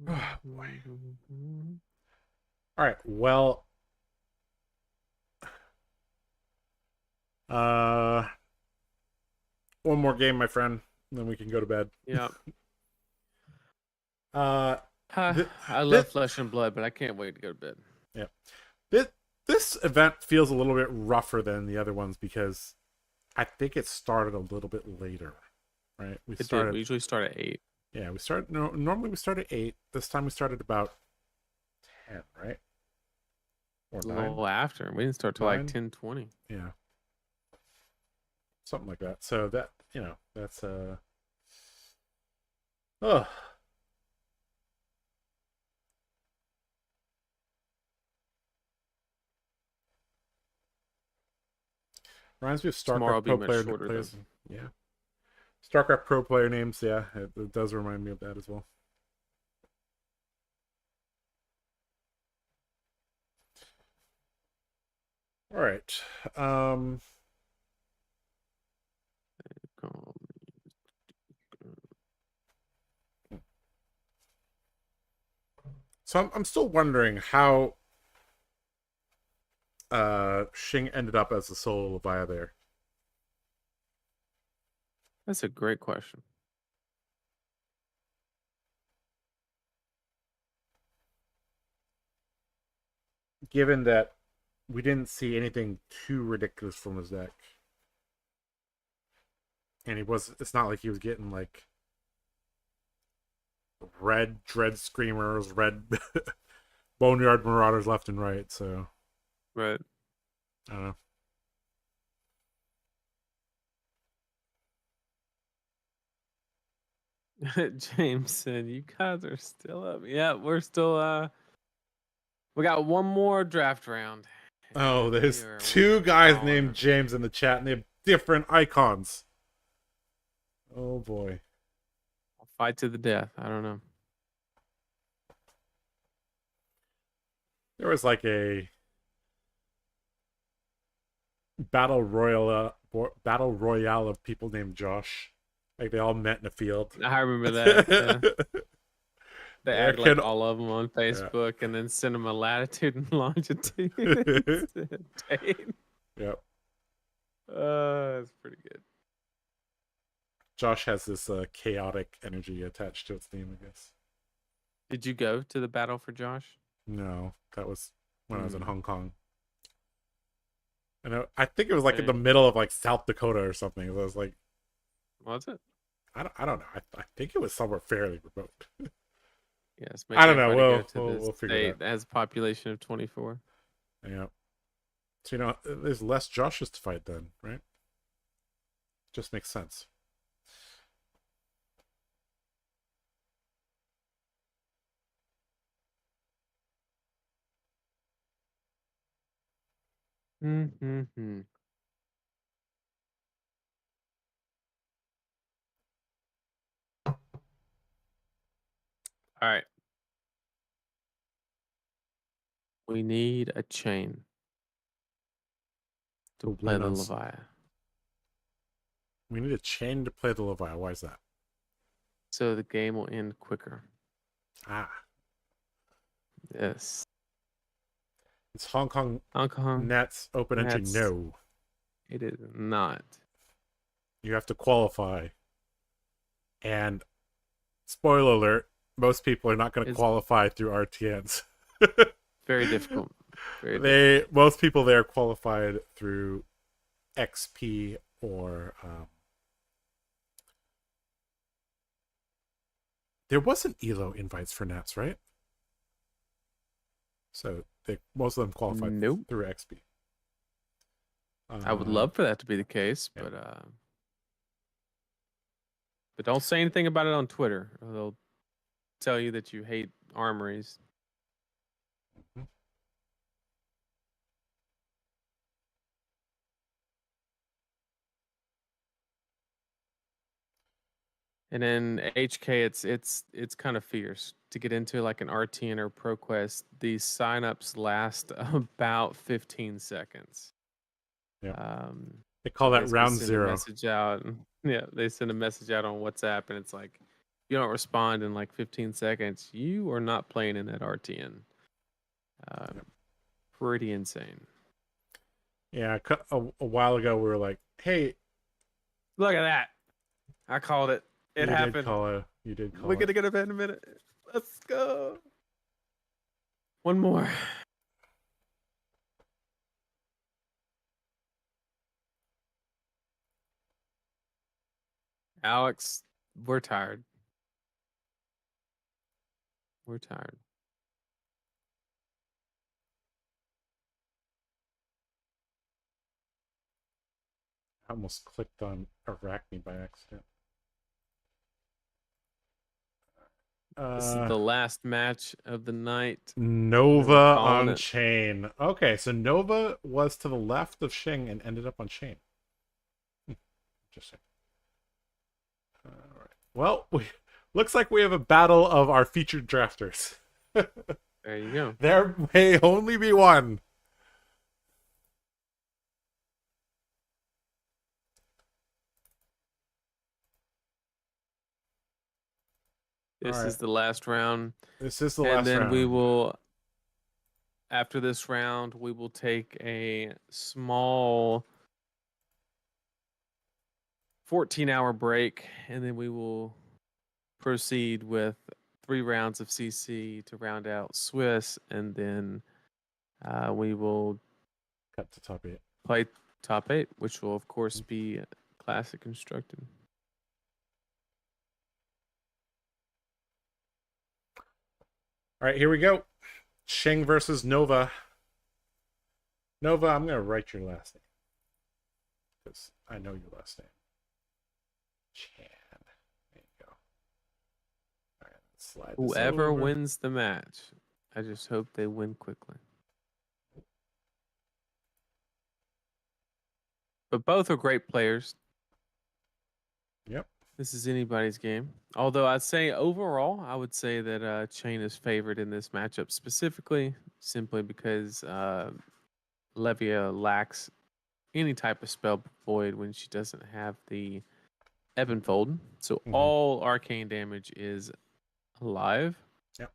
Oh, boy. All right. Well, one more game, my friend, then we can go to bed. Yeah. Uh, I love Flesh and Blood, but I can't wait to go to bed. Yeah. This event feels a little bit rougher than the other ones because I think it started a little bit later, right? We usually start at 8. Yeah, we start. No, normally we start at 8. This time we started about 10, right? Or A 9. little after. We didn't start till 9? like 10:20. Yeah, something like that. So that that's oh. Reminds me of Tomorrow will StarCraft be Pro much player shorter, players. Yeah, StarCraft Pro player names. Yeah, it does remind me of that as well. All right. So I'm still wondering how Shing ended up as the solo Levia there. That's a great question. Given that we didn't see anything too ridiculous from his deck. And it's not like he was getting like red Dread Screamers, red Boneyard Marauders left and right, so Right. I don't know. James said, "You guys are still up." Yeah, we're still. We got one more draft round. Oh, and there's we are 2 guys on. named James in the chat, and they have different icons. Oh boy. Fight to the death. I don't know. There was like a battle royale of people named Josh. Like they all met in a field. I remember that. Yeah. They added like American- all of them on Facebook and then send them a latitude and longitude. Date. Yep. That's pretty good. Josh has this chaotic energy attached to its name, I guess. Did you go to the battle for Josh? No, that was when I was in Hong Kong. And I think it was like in the middle of like South Dakota or something. So I was like, Was it? I don't know. I think it was somewhere fairly remote. Yes. I don't know. We'll figure it out. It has a population of 24. Yeah. So there's less Joshes to fight then, right? Just makes sense. Mm-hmm. All right. We need a chain to play the Levia. We need a chain to play the Levia. Why is that? So the game will end quicker. Ah. Yes. It's Hong Kong Nets open entry. Nets. No. It is not. You have to qualify. And spoiler alert, most people are not going to It's qualify through RTNs. very difficult. Very difficult. Most people there qualified through XP or there wasn't ELO invites for Nats, right? So most of them qualified Nope. through XP. I would love for that to be the case, yeah. but don't say anything about it on Twitter, or they'll tell you that you hate armories. Mhm. And then HK, it's kind of fierce to get into like an RTN or ProQuest. These signups last about 15 seconds. Yeah. They call that round send zero. A message out. Yeah, they send a message out on WhatsApp, and it's like, if you don't respond in like 15 seconds, you are not playing in that RTN. Pretty insane. Yeah, a while ago we were like, "Hey, Look at that! I called it. It happened. You did call We're it. gonna get a bet in a minute. Let's go. One more. Alex, we're tired. We're tired. I almost clicked on Arachne by accident. This is the last match of the night. Nova on Chain. Okay, so Nova was to the left of Shing and ended up on Chain. Interesting. All right. Well, looks like we have a battle of our featured drafters. There you go. There may only be one. This is the last round. This is the last round. And then we will, after this round, we will take a small 14-hour break, and then we will proceed with 3 rounds of CC to round out Swiss, and then we will cut to top 8. Play top 8, which will of course be classic constructed. All right, here we go. Shing versus Nova. Nova, I'm going to write your last name because I know your last name. Chan. There you go. All right, let's slide this Whoever over. wins the match, I just hope they win quickly. But both are great players. Yep. This is anybody's game. Although I'd say overall, I would say that Chain is favored in this matchup specifically, simply because Levia lacks any type of spell void when she doesn't have the ebb and fold. So all arcane damage is alive. Yep.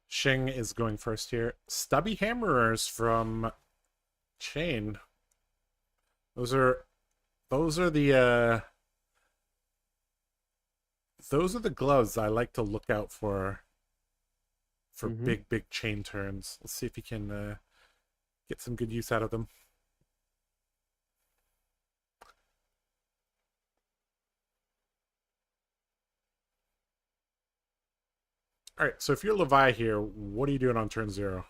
Shing is going first here. Stubby Hammerers from Chain. Those are the gloves I like to look out for big chain turns. Let's see if you can get some good use out of them. All right, so if you're Levi here, what are you doing on turn 0?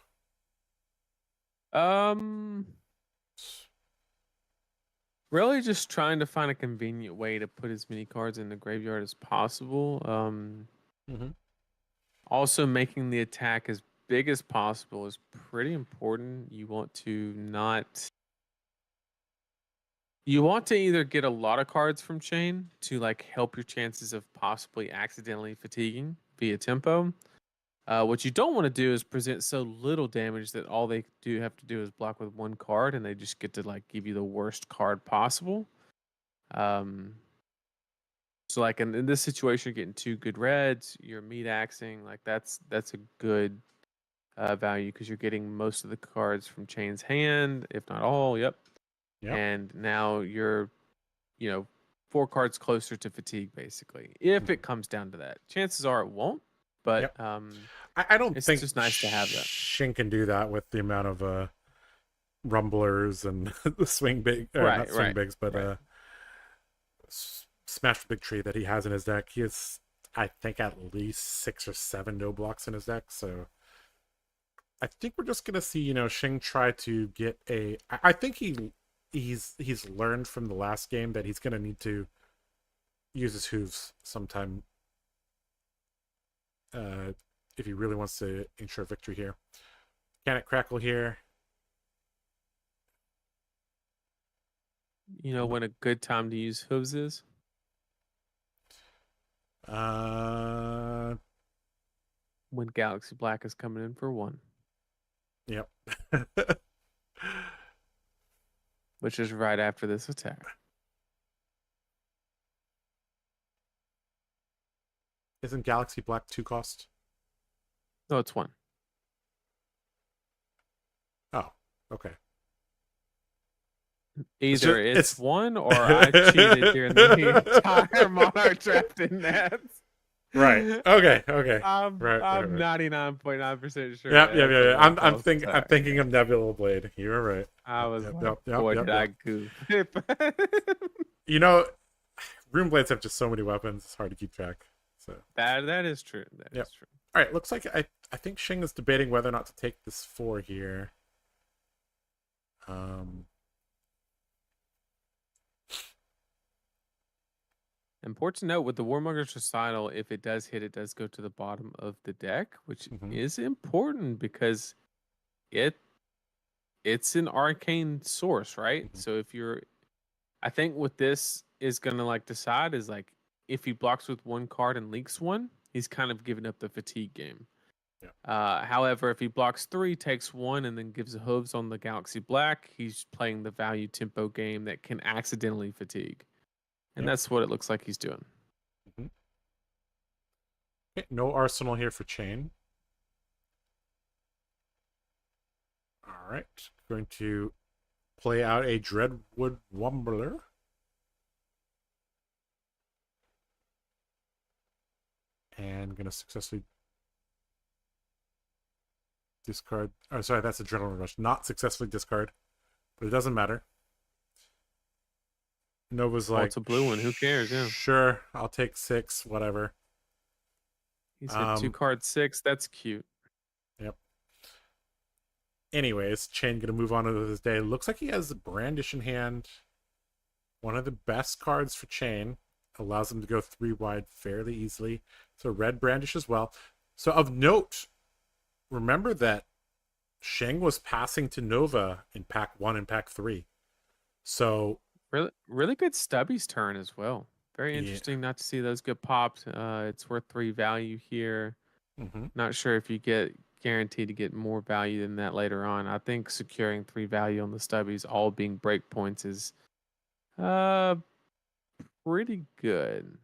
Really just trying to find a convenient way to put as many cards in the graveyard as possible. Also making the attack as big as possible is pretty important. You want to either get a lot of cards from Chain to like help your chances of possibly accidentally fatiguing via tempo. What you don't want to do is present so little damage that all they have to do is block with 1 card, and they just get to like give you the worst card possible. So like in this situation, you're getting 2 good reds, you're meat axing, like that's a good value because you're getting most of the cards from Chain's hand, if not all. Yep. And now you're, 4 cards closer to fatigue, basically. If it comes down to that, chances are it won't. but Yep. I don't it's think just nice to have that. Shin can do that with the amount of rumblers and the swing big, not swing bigs, but smash big tree that he has in his deck. He has, I think, at least 6 or 7 no blocks in his deck. So I think we're just gonna see, Shing try to get a. I think he's learned from the last game that he's gonna need to use his hooves sometime. If he really wants to ensure victory here. Can it crackle here? You know when a good time to use hooves is? Uh, When Galaxy Black is coming in for 1. Yep. Which is right after this attack. Isn't Galaxy Black 2 cost? No, it's 1. Oh, okay. Either it's 1 or I cheated during the entire Monarch draft in that. Right. Okay. I'm right. 99.9% sure. Yeah. I'm thinking of Nebula Blade. You're right. I was yep. goof. Rune Blades have just so many weapons. It's hard to keep track. So that is true. That is true. All right. Looks like I think Shing is debating whether or not to take this 4 here. Important to note with the Warmonger's Recital, if it does hit, it does go to the bottom of the deck, which is important because it's an arcane source, right? So I think what this is gonna decide is if he blocks with 1 card and leaks 1, he's kind of giving up the fatigue game. Yeah. However, if he blocks 3, takes 1, and then gives hooves on the Galaxy Black, he's playing the value tempo game that can accidentally fatigue. And that's what it looks like he's doing. Okay, no arsenal here for Chain. All right. Going to play out a Dreadwood Wumbler. And going to successfully discard. Oh, sorry, that's Adrenaline Rush. Not successfully discard, but it doesn't matter. Nova's like, it's a blue one. Who cares? Yeah. Sure, I'll take 6, whatever. He said 2 card 6. That's cute. Yep. Anyways, Chain gonna move on to this day. Looks like he has Brandish in hand. One of the best cards for Chain. Allows him to go 3 wide fairly easily. So red Brandish as well. So of note, remember that Shing was passing to Nova in pack 1 and pack 3. So really good Stubby's turn as well. Very interesting not to see those get popped. It's worth 3 value here. Not sure if you get guaranteed to get more value than that later on. I think securing 3 value on the Stubbies, all being break points, is pretty good.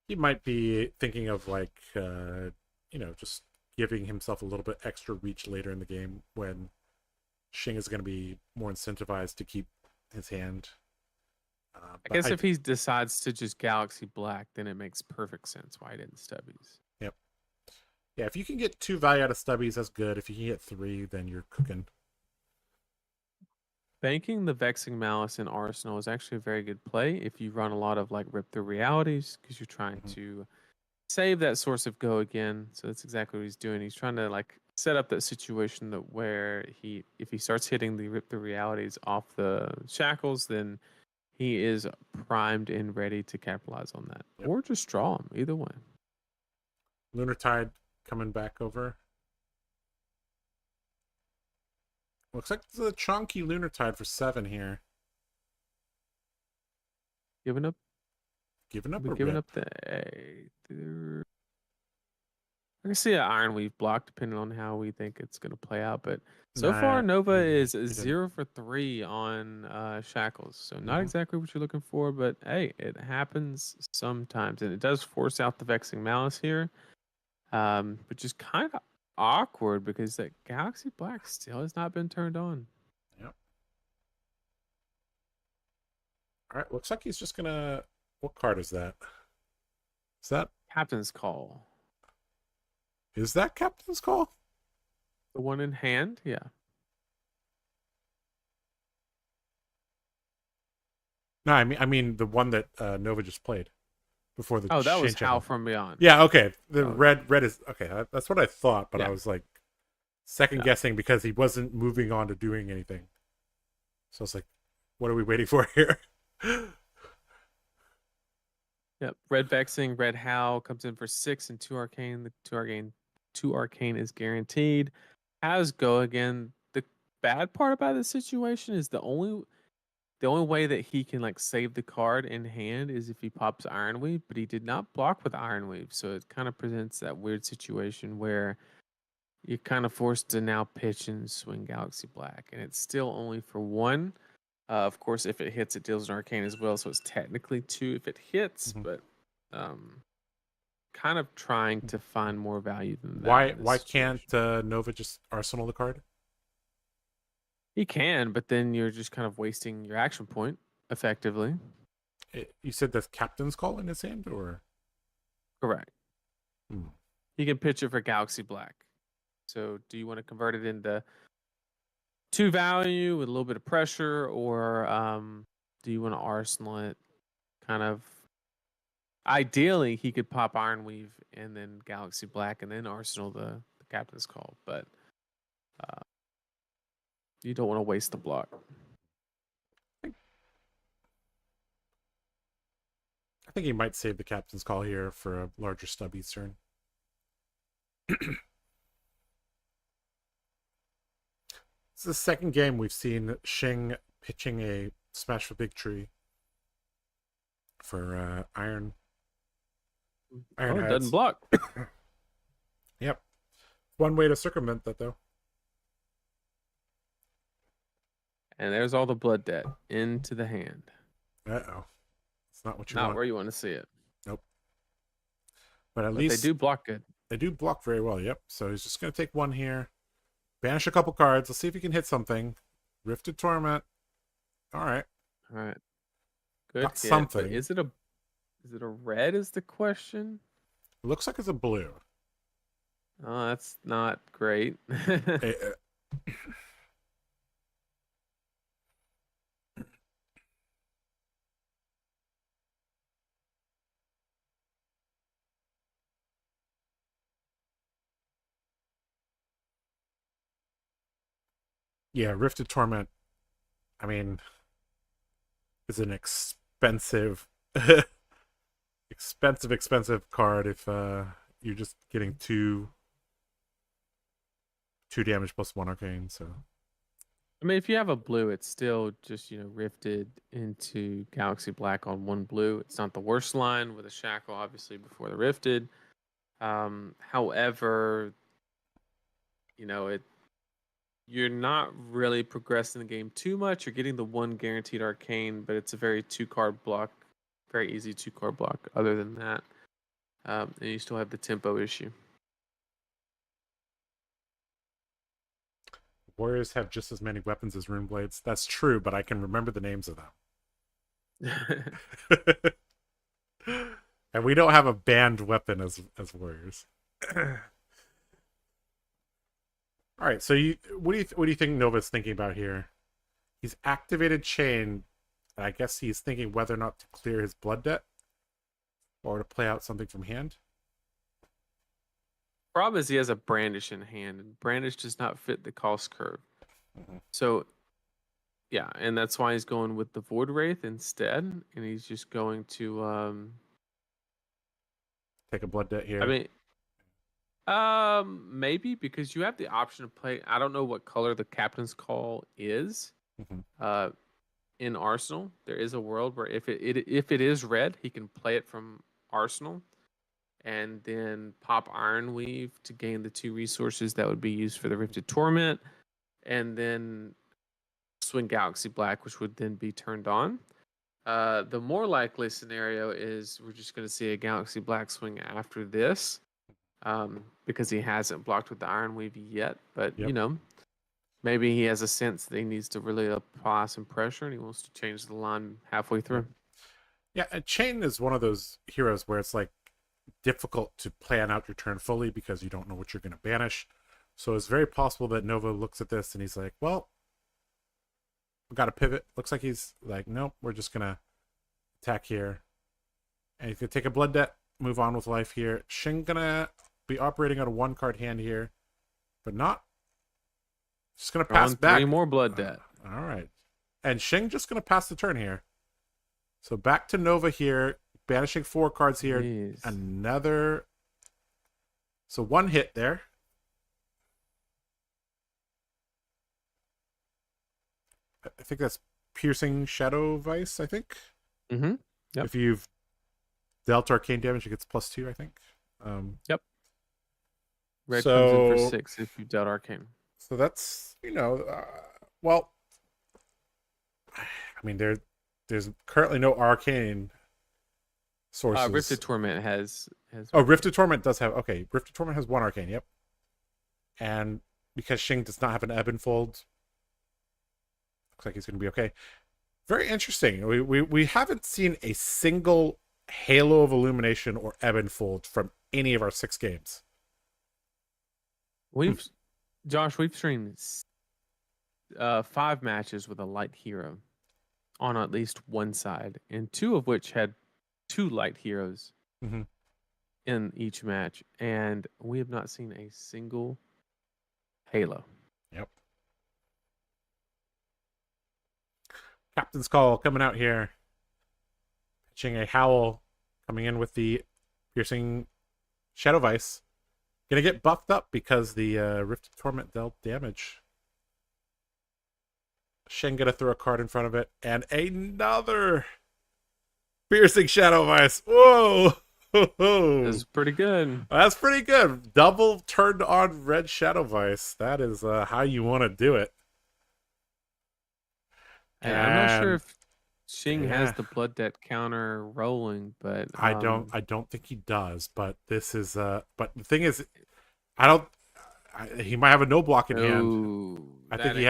He might be thinking of just giving himself a little bit extra reach later in the game when Shing is going to be more incentivized to keep his hand. I guess if he decides to just Galaxy Black, then it makes perfect sense why he didn't Stubbies. Yep. Yeah, if you can get 2 value out of Stubbies, that's good. If you can get 3, then you're cooking. Banking the Vexing Malice in Arsenal is actually a very good play if you run a lot of Rip Through Realities, because you're trying to save that source of go again. So that's exactly what he's doing. He's trying to set up that situation that where if he starts hitting the Rip Through Realities off the shackles, then he is primed and ready to capitalize on that. Yep. Or just draw him, either way. Lunar Tide coming back over. Looks like the chunky Lunar Tide for 7 here. Giving up the I can see an Iron Weave block depending on how we think it's going to play out, but so far Nova is 0 for 3 on shackles, so not exactly what you're looking for, but hey, it happens sometimes, and it does force out the Vexing Malice here, which is kind of awkward because that Galaxy Black still has not been turned on. Yep. All right, looks like he's just gonna. What card is that? Is that Captain's Call. Captain's Call? The one in hand? Yeah. No, I mean the one that Nova just played before the Oh, that was change Howl happened. from Beyond. Yeah, okay. The Oh, red is okay. That's what I thought, but I yeah. was like second Yeah. guessing because he wasn't moving on to doing anything. So I was like, what are we waiting for here? Yep. Red Vexing, Red Howl comes in for 6 and 2 arcane. The 2 arcane is guaranteed. Has go again. The bad part about this situation is the only way that he can like save the card in hand is if he pops Ironweave, but he did not block with Ironweave, so it kind of presents that weird situation where you're kind of forced to now pitch and swing Galaxy Black, and it's still only for 1. Of course, if it hits, it deals an arcane as well, so it's technically 2 if it hits, but kind of trying to find more value than that. Why can't Nova just arsenal the card? He can, but then you're just kind of wasting your action point effectively. You said that's Captain's Call in his hand, or Correct. He can pitch it for Galaxy Black. So do you want to convert it into 2 value with a little bit of pressure, or do you want to arsenal it? Kind of. Ideally, he could pop Ironweave and then Galaxy Black and then arsenal the Captain's Call, but you don't want to waste the block. I think he might save the Captain's Call here for a larger stubby turn. It's the second game we've seen Shing pitching a Smash for Big Tree for Iron. It doesn't block. Yep. One way to circumvent that, though. And there's all the blood debt into the hand. Uh-oh. It's not what you Not want. where you want to see it. Nope. But at least they do block good. They do block very well, yep. So he's just going to take 1 here. Banish a couple cards. Let's see if he can hit something. Rifted Torment. All right. All right. Good Got hit, something. Is it a red is the question? It looks like it's a blue. Oh, that's not great. Yeah, Rifted Torment, I mean, is an expensive expensive card if you're just getting 2 damage plus 1 arcane. So I mean, if you have a blue, it's still just, rifted into Galaxy Black on 1 blue. It's not the worst line with a shackle, obviously, before the rifted. However, you're not really progressing the game too much. You're getting the 1 guaranteed arcane, but it's a very 2-card block, very easy 2-card block. Other than that, and you still have the tempo issue. Warriors have just as many weapons as Rune Blades. That's true, but I can remember the names of them. And we don't have a banned weapon as Warriors. All right, so what do you think Nova's thinking about here? He's activated Chain, and I guess he's thinking whether or not to clear his blood debt or to play out something from hand. Problem is he has a Brandish in hand, and Brandish does not fit the cost curve. So, yeah, and that's why he's going with the Void Wraith instead, and he's just going to take a blood debt here. I mean, maybe because you have the option to play. I don't know what color the Captain's Call is. In Arsenal, there is a world where if it is red, he can play it from Arsenal, and then pop Ironweave to gain the 2 resources that would be used for the Rifted Torment, and then swing Galaxy Black, which would then be turned on. The more likely scenario is we're just going to see a Galaxy Black swing after this, because he hasn't blocked with the Ironweave yet. But, maybe he has a sense that he needs to really apply some pressure, and he wants to change the line halfway through. Yeah, and Chain is one of those heroes where it's like difficult to plan out your turn fully because you don't know what you're going to banish. So it's very possible that Nova looks at this and he's like, well, we got to pivot. Looks like he's like, nope, we're just going to attack here. And he's going to take a blood debt, move on with life here. Shing going to be operating on a 1-card hand here, but not. Just going to pass back. 3 more blood debt. All right. And Shing just going to pass the turn here. So back to Nova here, banishing 4 cards here. Jeez. Another. So 1 hit there. I think that's piercing Shadow Vice, I think. Mm-hmm. Yep. If you've dealt arcane damage, it gets +2, I think. Yep. Red comes in for 6 if you dealt arcane. So that's, well, I mean, there's currently no arcane sources. Rifted Torment has. Oh, Rifted Torment does have. Okay, Rifted Torment has 1 arcane. Yep. And because Shing does not have an ebb and fold, looks like he's going to be okay. Very interesting. We haven't seen a single Halo of Illumination or ebb and fold from any of our 6 games. Josh, we've streamed 5 matches with a light hero on at least one side, and 2 of which had 2 light heroes in each match, and we have not seen a single Halo. Yep. Captain's Call coming out here. Pitching a Howl, coming in with the piercing Shadow Vice. Gonna get buffed up because the Rifted Torment dealt damage. Shen gonna throw a card in front of it, and another piercing Shadow Vice. Whoa! That's pretty good. That's pretty good. Double turned on red Shadow Vice. That is how you want to do it. And I'm not sure if Shing has the blood debt counter rolling, but I don't think he does. But this is but the thing is, he might have a no block in hand. I think he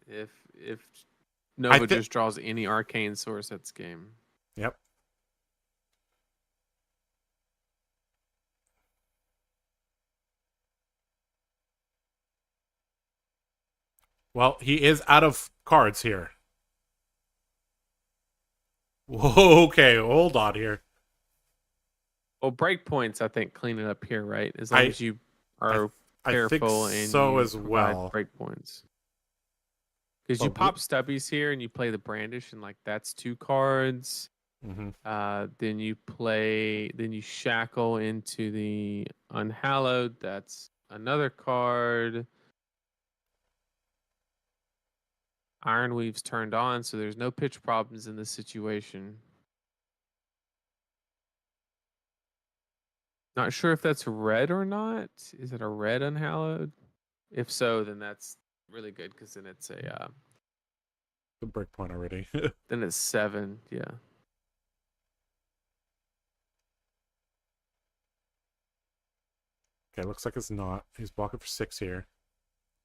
if Nova just draws any arcane source, that's game. Yep. Well, he is out of cards here. Whoa, okay, hold on here. Well, breakpoints, I think, clean it up here, right? As long as you are careful and so you as well. Breakpoints. Because you pop stubbies here and you play the brandish, and like that's 2 cards. Then you shackle into the unhallowed. That's another card. Ironweave's turned on, so there's no pitch problems in this situation. Not sure if that's red or not. Is it a red unhallowed? If so, then that's really good because then it's a the breakpoint already. Then it's 7, yeah. Okay, looks like it's not. He's blocking for 6 here.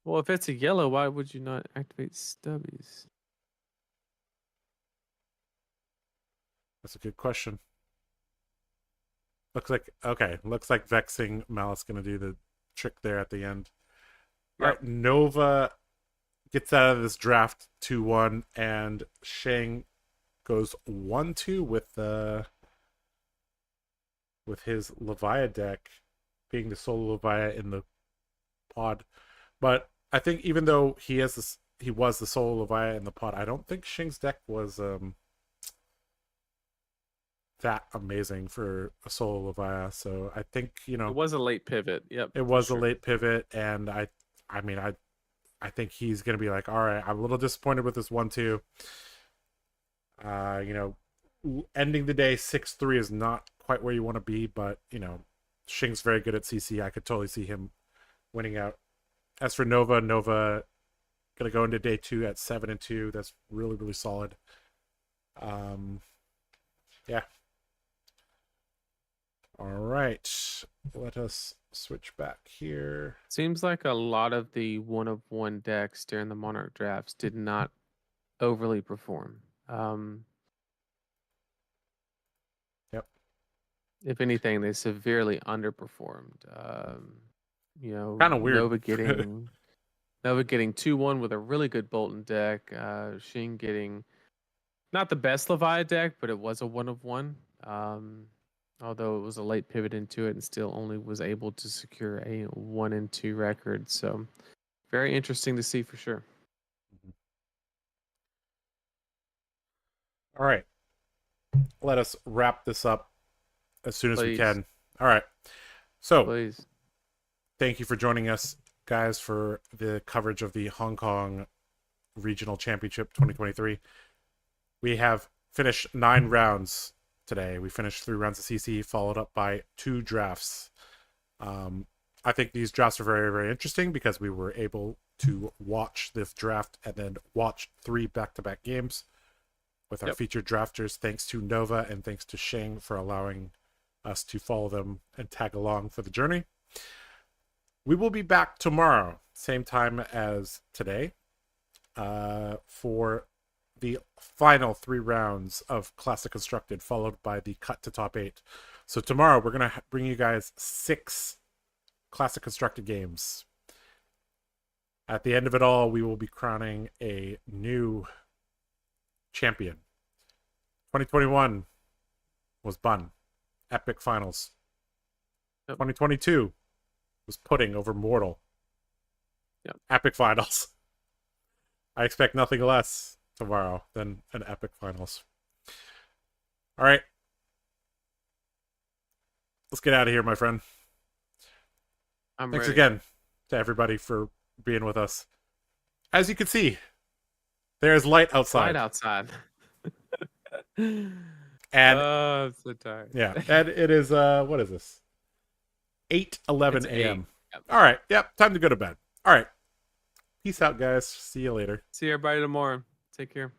Well, if it's a yellow, why would you not activate stubbies? That's a good question. Looks like Vexing Malice gonna do the trick there at the end. Yep. All right, Nova gets out of this draft 2-1, and Shang goes 1-2 with his Levia deck, being the solo Levia in the pod. But I think even though he was the solo Levia in the pod, I don't think Shing's deck was that amazing for a solo Levia. So I think, it was a late pivot. Yep. It was a late pivot, and I think he's gonna be like, all right, I'm a little disappointed with this 1-2. Ending the day 6-3 is not quite where you want to be, but Shing's very good at CC. I could totally see him winning out. As for Nova gonna go into day 2 at 7-2. That's really, really solid. Yeah. All right. Let us switch back here. Seems like a lot of the 1-of-1 decks during the Monarch drafts did not overly perform. Yep. If anything, they severely underperformed. You know, Kind of weird. Nova getting 2-1 with a really good Bolton deck. Shing getting not the best Levia deck, but it was a 1 of 1. Although it was a late pivot into it and still only was able to secure a 1-2 record. So very interesting to see for sure. All right. Let us wrap this up as soon as we Please. can. All right. So, Please. thank you for joining us, guys, for the coverage of the Hong Kong Regional Championship 2023. We have finished 9 rounds today. We finished 3 rounds of CC, followed up by 2 drafts. I think these drafts are very, very interesting because we were able to watch this draft and then watch 3 back-to-back games with our featured drafters. Thanks to Nova and thanks to Shing for allowing us to follow them and tag along for the journey. We will be back tomorrow, same time as today, for the final 3 rounds of Classic Constructed, followed by the cut to top 8. So tomorrow we're going to bring you guys 6 Classic Constructed games. At the end of it all, we will be crowning a new champion. 2021 was Bun. Epic finals. 2022 was Pudding over Mortal. Epic finals. I expect nothing less tomorrow than an epic finals. All right. Let's get out of here, my friend. Thanks again to everybody for being with us. As you can see, there is light outside. Light outside. And I'm so tired. Yeah, and it is what is this? 8:11 a.m. All right, yep, time to go to bed. All right. Peace out, guys. See you later. See everybody tomorrow. Take care.